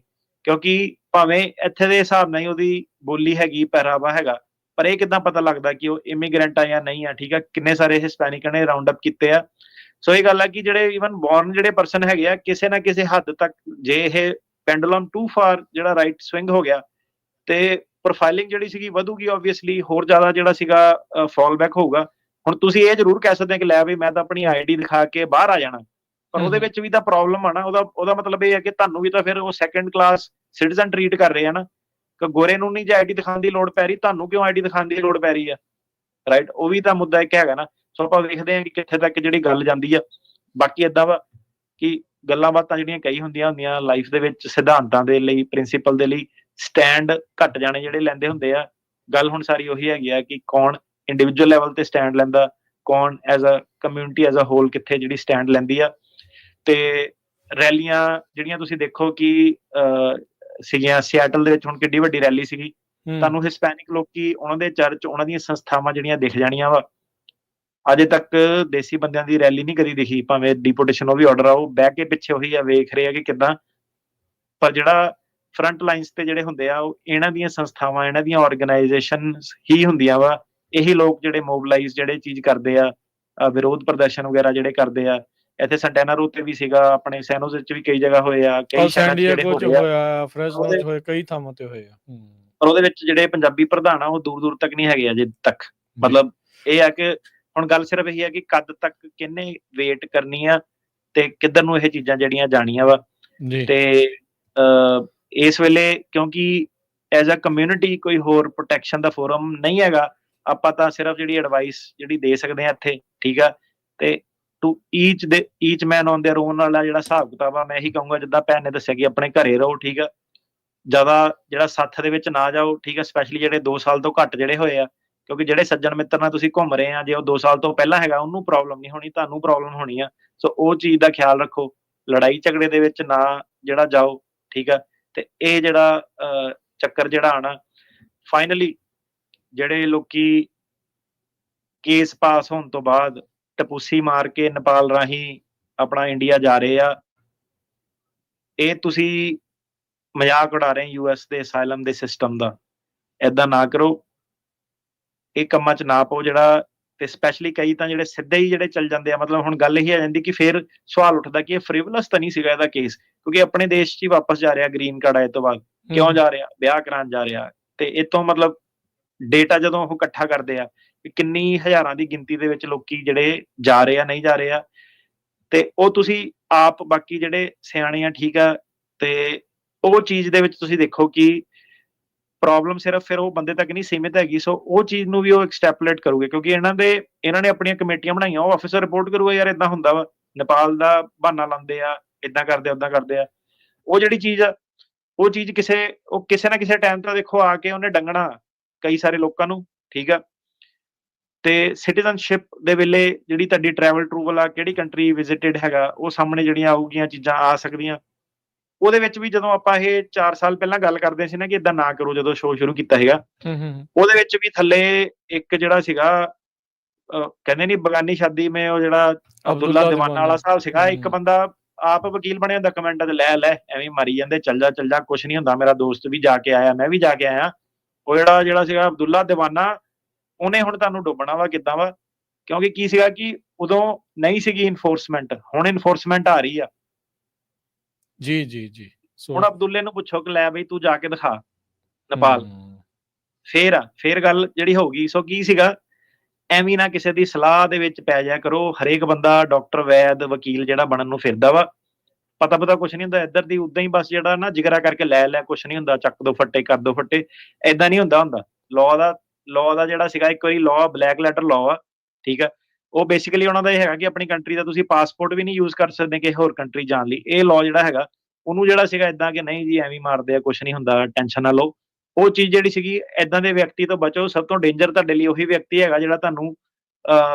ਕਿਉਂਕਿ ਭਾਵੇਂ ਇੱਥੇ ਦੇ ਹਿਸਾਬ ਨਾਲ ਹੀ ਉਹਦੀ ਬੋਲੀ ਹੈਗੀ, ਪਹਿਰਾਵਾ ਹੈਗਾ, ਪਰ ਇਹ ਕਿੱਦਾਂ ਪਤਾ ਲੱਗਦਾ ਕਿ ਉਹ ਇਮੀਗ੍ਰੈਂਟ ਆ ਜਾਂ ਨਹੀਂ ਆ, ਠੀਕ ਆ? ਕਿੰਨੇ ਸਾਰੇ ਹਿਸਪੈਨਿਕ ਨੇ ਰਾਉਂਡ ਅਪ ਕੀਤੇ ਆ। ਸੋ ਇਹ ਗੱਲ ਆ ਕਿ ਜਿਹੜੇ ਈਵਨ ਬੌਰਨ ਜਿਹੜੇ ਪਰਸਨ ਹੈਗੇ ਆ, ਕਿਸੇ ਨਾ ਕਿਸੇ ਹੱਦ ਤੱਕ ਜੇ ਇਹ ਪੈਂਡੂਲਮ ਟੂ ਫਾਰ ਜਿਹੜਾ ਰਾਈਟ ਸਵਿੰਗ ਹੋ ਗਿਆ ਤੇ ਪ੍ਰੋਫਾਈਲਿੰਗ ਜਿਹੜੀ ਸੀਗੀ ਵਧੂਗੀ, ਓਬਵੀਅਸਲੀ ਹੋਰ ਜ਼ਿਆਦਾ ਜਿਹੜਾ ਸੀਗਾ ਫਾਲ ਬੈਕ ਹੋਊਗਾ। ਹੁਣ ਤੁਸੀਂ ਇਹ ਜ਼ਰੂਰ ਕਹਿ ਸਕਦੇ ਆ ਕਿ ਲੈ ਵੀ ਮੈਂ ਤਾਂ ਆਪਣੀ ਆਈਡੀ ਦਿਖਾ ਕੇ ਬਾਹਰ ਆ ਜਾਣਾ, ਪਰ ਉਹਦੇ ਵਿੱਚ ਵੀ ਤਾਂ ਪ੍ਰੋਬਲਮ ਆ ਨਾ। ਉਹਦਾ ਮਤਲਬ ਇਹ ਹੈ ਕਿ ਤੁਹਾਨੂੰ ਵੀ ਤਾਂ ਫਿਰ ਉਹ ਸੈਕੰਡ ਕਲਾਸ ਸਿਟੀਜ਼ਨ ਟਰੀਟ ਕਰ ਰਹੇ ਆ ਨਾ, ਕਿ ਗੋਰੇ ਨੂੰ ਨਹੀਂ ਜੇ ਆਈਡੀ ਦਿਖਾਉਣ ਦੀ ਲੋੜ ਪੈ ਰਹੀ, ਤੁਹਾਨੂੰ ਕਿਉਂ ਆਈਡੀ ਦਿਖਾਉਣ ਦੀ ਲੋੜ ਪੈ ਰਹੀ ਆ, ਰਾਈਟ? ਉਹ ਵੀ ਤਾਂ ਮੁੱਦਾ ਇੱਕ ਹੈਗਾ ਨਾ। ਸੋ ਆਪਾਂ ਵੇਖਦੇ ਹਾਂ ਕਿ ਕਿੱਥੇ ਤੱਕ ਜਿਹੜੀ ਗੱਲ ਜਾਂਦੀ ਆ। ਬਾਕੀ ਏਦਾਂ ਵਾ ਕਿ ਗੱਲਾਂ ਬਾਤਾਂ ਜਿਹੜੀਆਂ ਕਈ ਹੁੰਦੀਆਂ ਲਾਈਫ ਦੇ ਵਿੱਚ, ਸਿਧਾਂਤਾਂ ਦੇ ਲਈ, ਪ੍ਰਿੰਸੀਪਲ ਦੇ ਲਈ ਸਟੈਂਡ ਘੱਟ ਜਾਣੇ ਜਿਹੜੇ ਲੈਂਦੇ ਹੁੰਦੇ ਆ। ਗੱਲ ਹੁਣ ਸਾਰੀ ਉਹੀ ਹੈਗੀ ਆ ਕਿ ਕੌਣ ਇੰਡੀਵਿਜੂਅਲ ਲੈਵਲ ਤੇ ਸਟੈਂਡ ਲੈਂਦਾ, ਕੌਣ as a community as a whole ਕਿੱਥੇ ਜਿਹੜੀ ਸਟੈਂਡ ਲੈਂਦੀ ਆ। ਤੇ ਰੈਲੀਆਂ ਜਿਹੜੀਆਂ ਤੁਸੀਂ ਦੇਖੋ ਕਿ ਸੀਗੀਆਂ ਸਿਐਟਲ ਦੇ ਵਿੱਚ, ਹੁਣ ਕਿੱਡੀ ਵੱਡੀ ਰੈਲੀ ਸੀਗੀ, ਤੁਹਾਨੂੰ ਹਿਸਪੈਨਿਕ ਲੋਕੀ, ਉਹਨਾਂ ਦੇ ਚਰਚ, ਉਹਨਾਂ ਦੀਆਂ ਸੰਸਥਾਵਾਂ ਜਿਹੜੀਆਂ ਦਿਖ ਜਾਣੀਆਂ ਵਾ। ਅਜੇ ਤੱਕ ਦੇਸੀ ਬੰਦਿਆਂ ਦੀ ਰੈਲੀ ਨਹੀਂ ਕਦੀ ਦਿਖੀ, ਭਾਵੇਂ ਡਿਪੋਟੇਸ਼ਨ ਉਹ ਵੀ ਆਰਡਰ ਆ, ਉਹ ਬਹਿ ਕੇ ਪਿੱਛੇ ਉਹੀ ਆ ਵੇਖ ਰਹੇ ਆ ਕਿ ਕਿੱਦਾਂ। ਪਰ ਜਿਹੜਾ ਫਰੰਟ ਲਾਈਨਸ ਤੇ ਜਿਹੜੇ ਹੁੰਦੇ ਆ, ਉਹ ਇਹਨਾਂ ਦੀਆਂ ਸੰਸਥਾਵਾਂ, ਇਹਨਾਂ ਦੀਆਂ ਆਰਗੇਨਾਈਜੇਸ਼ਨਸ ਹੀ ਹੁੰਦੀਆਂ ਵਾ। ਇਹੀ ਲੋਕ ਜਿਹੜੇ ਮੋਬਿਲਾਈਜ਼ ਜਿਹੜੇ ਚੀਜ਼ ਕਰਦੇ ਆ, ਵਿਰੋਧ ਪ੍ਰਦਰਸ਼ਨ ਵਗੈਰਾ ਜਿਹੜੇ ਕਰਦੇ ਆ। ਇੱਥੇ ਸੈਂਟੈਨਾ ਰੋਡ ਤੇ ਵੀ ਸੀਗਾ, ਆਪਣੇ ਸੈਨੋਜ਼ ਵਿੱਚ ਵੀ ਕਈ ਜਗ੍ਹਾ ਹੋਏ ਆ, ਕਈ ਸ਼ਹਿਰਾਂ 'ਚ ਜਿਹੜੇ ਹੋਇਆ, ਫਰੈਸ਼ਨੋ 'ਚ ਹੋਏ, ਕਈ ਥਾਵਾਂ ਤੇ ਹੋਏ ਆ। ਪਰ ਉਹਦੇ ਵਿੱਚ ਜਿਹੜੇ ਪੰਜਾਬੀ ਪ੍ਰਧਾਨ ਆ ਉਹ ਦੂਰ ਤੱਕ ਨਹੀਂ ਹੈਗੇ ਅਜੇ ਤੱਕ। ਮਤਲਬ ਇਹ ਆ ਕਿ ਹੁਣ ਗੱਲ ਸਿਰਫ ਇਹੀ ਹੈ ਕਿ ਕਦ ਤੱਕ ਕਿਹਨੇ ਵੇਟ ਕਰਨੀ ਆ ਤੇ ਕਿੱਧਰ ਨੂੰ ਇਹ ਚੀਜ਼ਾਂ ਜਿਹੜੀਆਂ ਜਾਣੀਆਂ ਵਾ। ਤੇ ਇਸ ਵੇਲੇ ਕਿਉਂਕਿ ਐਜ਼ ਅ ਕਮਿਊਨਿਟੀ ਕੋਈ ਹੋਰ ਪ੍ਰੋਟੈਕਸ਼ਨ ਦਾ ਫੋਰਮ ਨਹੀਂ ਹੈਗਾ, ਆਪਾਂ ਤਾਂ ਸਿਰਫ ਜਿਹੜੀ ਐਡਵਾਈਸ ਜਿਹੜੀ ਦੇ ਸਕਦੇ ਆ ਇੱਥੇ, ਠੀਕ ਆ? ਤੇ to each man on their own ਵਾਲਾ ਜਿਹੜਾ ਹਿਸਾਬ ਕਿਤਾਬ ਆ, ਮੈਂ ਇਹੀ ਕਹੂੰਗਾ ਜਿੱਦਾਂ ਭੈਣ ਨੇ ਦੱਸਿਆ ਕਿ ਆਪਣੇ ਘਰੇ ਰਹੋ, ਠੀਕ ਆ? ਜ਼ਿਆਦਾ ਜਿਹੜਾ ਸੱਥ ਦੇ ਵਿੱਚ ਨਾ ਜਾਓ, ਠੀਕ ਆ? ਸਪੈਸ਼ਲੀ ਜਿਹੜੇ 2 ਸਾਲ ਤੋਂ ਘੱਟ ਜਿਹੜੇ ਹੋਏ ਆ, ਕਿਉਂਕਿ ਜਿਹੜੇ ਸੱਜਣ ਮਿੱਤਰ ਨਾਲ ਤੁਸੀਂ ਘੁੰਮ ਰਹੇ ਆ, ਜੇ ਉਹ 2 ਸਾਲ ਤੋਂ ਪਹਿਲਾਂ ਹੈਗਾ, ਉਹਨੂੰ ਪ੍ਰੋਬਲਮ ਨਹੀਂ ਹੋਣੀ, ਤੁਹਾਨੂੰ ਪ੍ਰੋਬਲਮ ਹੋਣੀ ਆ। ਸੋ ਉਹ ਚੀਜ਼ ਦਾ ਖਿਆਲ ਰੱਖੋ, ਲੜਾਈ ਝਗੜੇ ਦੇ ਵਿੱਚ ਨਾ ਜਿਹੜਾ ਜਾਓ, ਠੀਕ ਆ? ਤੇ ਇਹ ਜਿਹੜਾ ਚੱਕਰ ਜਿਹੜਾ ਆਣਾ, ਫਾਈਨਲੀ ਜਿਹੜੇ ਲੋਕੀ ਕੇਸ ਪਾਸ ਹੋਣ ਤੋਂ ਬਾਅਦ ਟਪੂਸੀ ਮਾਰ ਕੇ ਨੇਪਾਲ ਰਾਹੀਂ ਆਪਣਾ ਇੰਡੀਆ ਜਾ ਰਹੇ ਆ, ਇਹ ਤੁਸੀਂ ਮਜ਼ਾਕ ਉਡਾ ਰਹੇ US ਦੇ ਅਸਾਈਲਮ ਦੇ ਸਿਸਟਮ ਦਾ। ਏਦਾਂ ਨਾ ਕਰੋ, ਇਹ ਕੰਮਾਂ 'ਚ ਨਾ ਪਾਓ ਜਿਹੜਾ। ਤੇ ਸਪੈਸ਼ਲੀ ਕਈ ਤਾਂ ਜਿਹੜੇ ਸਿੱਧੇ ਹੀ ਜਿਹੜੇ ਚੱਲ ਜਾਂਦੇ ਆ, ਮਤਲਬ ਹੁਣ ਗੱਲ ਇਹੀ ਆ ਜਾਂਦੀ ਕਿ ਫਿਰ ਸਵਾਲ ਉੱਠਦਾ ਕਿ ਇਹ ਫ੍ਰਿਵਲਸ ਤਾਂ ਨਹੀਂ ਸੀਗਾ ਇਹਦਾ ਕੇਸ, ਕਿਉਂਕਿ ਆਪਣੇ ਦੇਸ਼ 'ਚ ਹੀ ਵਾਪਸ ਜਾ ਰਿਹਾ ਗ੍ਰੀਨ ਕਾਰਡ ਆਏ ਤੋਂ ਬਾਅਦ, ਕਿਉਂ ਜਾ ਰਿਹਾ? ਵਿਆਹ ਕਰਾਉਣ ਜਾ ਰਿਹਾ। ਤੇ ਇਤੋਂ ਮਤਲਬ ਡੇਟਾ ਜਦੋਂ ਉਹ ਇਕੱਠਾ ਕਰਦੇ ਆ ਕਿ ਕਿੰਨੀ ਹਜ਼ਾਰਾਂ ਦੀ ਗਿਣਤੀ ਦੇ ਵਿੱਚ ਲੋਕੀ ਜਿਹੜੇ ਜਾ ਰਹੇ ਆ, ਨਹੀਂ ਜਾ ਰਹੇ ਆ, ਤੇ ਉਹ ਤੁਸੀਂ ਆਪ ਬਾਕੀ ਜਿਹੜੇ ਸਿਆਣੇ ਆ, ਠੀਕ ਆ? ਤੇ ਉਹ ਚੀਜ਼ ਦੇ ਵਿੱਚ ਤੁਸੀਂ ਦੇਖੋ ਕਿ ਪ੍ਰੋਬਲਮ ਸਿਰਫ ਫਿਰ ਉਹ ਬੰਦੇ ਤੱਕ ਨਹੀਂ ਸੀਮਿਤ ਹੈਗੀ। ਸੋ ਉਹ ਚੀਜ਼ ਨੂੰ ਵੀ ਉਹ ਐਕਸਟੈਪਲੇਟ ਕਰੂਗੇ, ਕਿਉਂਕਿ ਇਹਨਾਂ ਨੇ ਆਪਣੀਆਂ ਕਮੇਟੀਆਂ ਬਣਾਈਆਂ, ਉਹ ਆਫਿਸਰ ਰਿਪੋਰਟ ਕਰੂਗਾ ਯਾਰ ਏਦਾਂ ਹੁੰਦਾ ਵਾ, ਨੇਪਾਲ ਦਾ ਬਹਾਨਾ ਲਾਉਂਦੇ ਆ, ਏਦਾਂ ਕਰਦੇ, ਓਦਾਂ ਕਰਦੇ ਆ। ਉਹ ਜਿਹੜੀ ਚੀਜ਼ ਆ, ਉਹ ਚੀਜ਼ ਕਿਸੇ ਨਾ ਕਿਸੇ ਟਾਈਮ ਤਾਂ ਦੇਖੋ ਆ ਕੇ ਉਹਨੇ ਡੰਗਣਾ, ਕਈ ਸਾਰੇ ਲੋਕਾਂ ਨੂੰ, ਠੀਕ ਆ। ਤੇ ਸਿਟੀਜ਼ਨਸ਼ਿਪ ਦੇ ਵੇਲੇ ਜਿਹੜੀ ਤੁਹਾਡੀ ਟਰੈਵਲ ਆ, ਕਿਹੜੀ ਕੰਟਰੀ ਵਿਜ਼ਿਟਡ ਹੈਗਾ, ਉਹ ਸਾਹਮਣੇ ਜਿਹੜੀਆਂ ਆਊਗੀਆਂ ਚੀਜ਼ਾਂ ਆ ਸਕਦੀਆਂ। ਉਹਦੇ ਵਿੱਚ ਵੀ ਜਦੋਂ ਆਪਾਂ ਇਹ 4 ਸਾਲ ਪਹਿਲਾਂ ਗੱਲ ਕਰਦੇ ਸੀ ਨਾ ਕਿ ਏਦਾਂ ਨਾ ਕਰੋ, ਜਦੋਂ ਸ਼ੋਅ ਸ਼ੁਰੂ ਕੀਤਾ ਸੀਗਾ, ਉਹਦੇ ਵਿੱਚ ਵੀ ਥੱਲੇ ਇੱਕ ਜਿਹੜਾ ਸੀਗਾ ਕਹਿੰਦੇ ਨੀ ਬਗਾਨੀ ਸ਼ਾਦੀ ਮੈਂ, ਉਹ ਜਿਹੜਾ ਅਬਦੁੱਲਾ ਦੀਵਾਨਾ ਵਾਲਾ ਸਾਹਿਬ ਸੀਗਾ, ਇੱਕ ਬੰਦਾ ਆਪ ਵਕੀਲ ਬਣਿਆ ਹੁੰਦਾ, ਕਮੈਂਟਾਂ ਤੇ ਲੈ ਐਵੇਂ ਮਾਰੀ ਜਾਂਦੇ, ਚੱਲ ਜਾ ਕੁਛ ਨਹੀਂ ਹੁੰਦਾ, ਮੇਰਾ ਦੋਸਤ ਵੀ ਜਾ ਕੇ ਆਇਆ, ਮੈਂ ਵੀ ਜਾ ਕੇ ਆਇਆ। ਉਹ ਜਿਹੜਾ ਸੀਗਾ ਅਬਦੁੱਲਾ ਦੀਵਾਨਾ, ਉਹਨੇ ਹੁਣ ਤੁਹਾਨੂੰ ਡੁੱਬਣਾ ਵਾ ਕਿੱਦਾਂ ਵਾ, ਕਿਉਂਕਿ ਕੀ ਸੀਗਾ ਕਿ ਉਦੋਂ ਨਹੀਂ ਸੀਗੀ ਇਨਫੋਰਸਮੈਂਟ, ਹੁਣ ਇਨਫੋਰਸਮੈਂਟ ਆ ਰਹੀ ਆ। ਜੀ ਹੁਣ ਅਬਦੁੱਲੇ ਨੂੰ ਪੁੱਛੋ ਕਿ ਲੈ ਬਈ ਤੂੰ ਜਾ ਕੇ ਦਿਖਾ ਨੇਪਾਲ, ਫੇਰ ਗੱਲ ਜਿਹੜੀ ਹੋਊਗੀ। ਸੋ ਕੀ ਸੀਗਾ, ਐਵੇਂ ਨਾ ਕਿਸੇ ਦੀ ਸਲਾਹ ਦੇ ਵਿੱਚ ਪੈ ਜਾਇਆ ਕਰੋ। ਹਰੇਕ ਬੰਦਾ ਡਾਕਟਰ, ਵੈਦ, ਵਕੀਲ ਜਿਹੜਾ ਬਣਨ ਨੂੰ ਫਿਰਦਾ ਵਾ, ਪਤਾ ਕੁਛ ਨਹੀਂ ਹੁੰਦਾ। ਇੱਧਰ ਦੀ ਉਦਾਂ ਹੀ ਬਸ ਜਿਹੜਾ ਨਾ ਜਿਗਰਾ ਕਰਕੇ ਲੈ ਕੁਛ ਨਹੀਂ ਹੁੰਦਾ, ਚੱਕ ਦੋ ਫੱਟੇ, ਕਰ ਦੋ ਫੱਟੇ, ਏਦਾਂ ਨਹੀਂ ਹੁੰਦਾ। ਲਾਅ ਦਾ ਜਿਹੜਾ ਸੀਗਾ, ਇੱਕ ਵਾਰੀ ਲਾਅ, ਬਲੈਕ ਲੈਟਰ ਲਾਅ ਆ, ਠੀਕ ਆ। ਉਹ ਬੇਸਿਕਲੀ ਉਹਨਾਂ ਦਾ ਇਹ ਹੈਗਾ ਕਿ ਆਪਣੀ ਕੰਟਰੀ ਦਾ ਤੁਸੀਂ ਪਾਸਪੋਰਟ ਵੀ ਨਹੀਂ ਯੂਜ਼ ਕਰ ਸਕਦੇ ਕਿਸੇ ਹੋਰ ਕੰਟਰੀ ਜਾਣ ਲਈ। ਇਹ ਲਾਅ ਜਿਹੜਾ ਹੈਗਾ, ਉਹਨੂੰ ਜਿਹੜਾ ਸੀਗਾ ਏਦਾਂ ਕਿ ਨਹੀਂ ਜੀ ਐਵੇਂ ਮਾਰਦੇ ਆ, ਕੁਛ ਨਹੀਂ ਹੁੰਦਾ, ਟੈਨਸ਼ਨ ਨਾ ਲਓ। ਉਹ ਚੀਜ਼ ਜਿਹੜੀ ਸੀਗੀ, ਏਦਾਂ ਦੇ ਵਿਅਕਤੀ ਤੋਂ ਬਚੋ। ਸਭ ਤੋਂ ਡੇਂਜਰ ਤੁਹਾਡੇ ਲਈ ਉਹੀ ਵਿਅਕਤੀ ਹੈਗਾ ਜਿਹੜਾ ਤੁਹਾਨੂੰ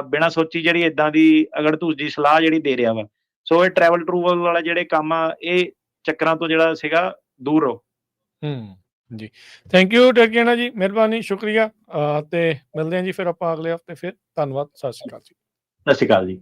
ਬਿਨਾਂ ਸੋਚੀ ਜਿਹੜੀ ਏਦਾਂ ਦੀ ਅਗੜ ਧੂਜੀ ਸਲਾਹ ਜਿਹੜੀ ਦੇ ਰਿਹਾ ਵਾ। ਸੋ ਇਹ ਟਰੈਵਲ ਵਾਲੇ ਜਿਹੜੇ ਕੰਮ ਆ, ਇਹ ਚੱਕਰਾਂ ਤੋਂ ਜਿਹੜਾ ਸੀਗਾ ਦੂਰ ਰਹੋ। ਜੀ, ਥੈਂਕ ਯੂ ਟਰਕੀਆਣਾ ਜੀ, ਮਿਹਰਬਾਨੀ, ਸ਼ੁਕਰੀਆ। ਤੇ ਮਿਲਦੇ ਹਾਂ ਜੀ ਫਿਰ ਆਪਾਂ ਅਗਲੇ ਹਫ਼ਤੇ ਫਿਰ। ਧੰਨਵਾਦ, ਸਤਿ ਸ਼੍ਰੀ ਅਕਾਲ ਜੀ। ਸਤਿ ਸ਼੍ਰੀ ਅਕਾਲ ਜੀ।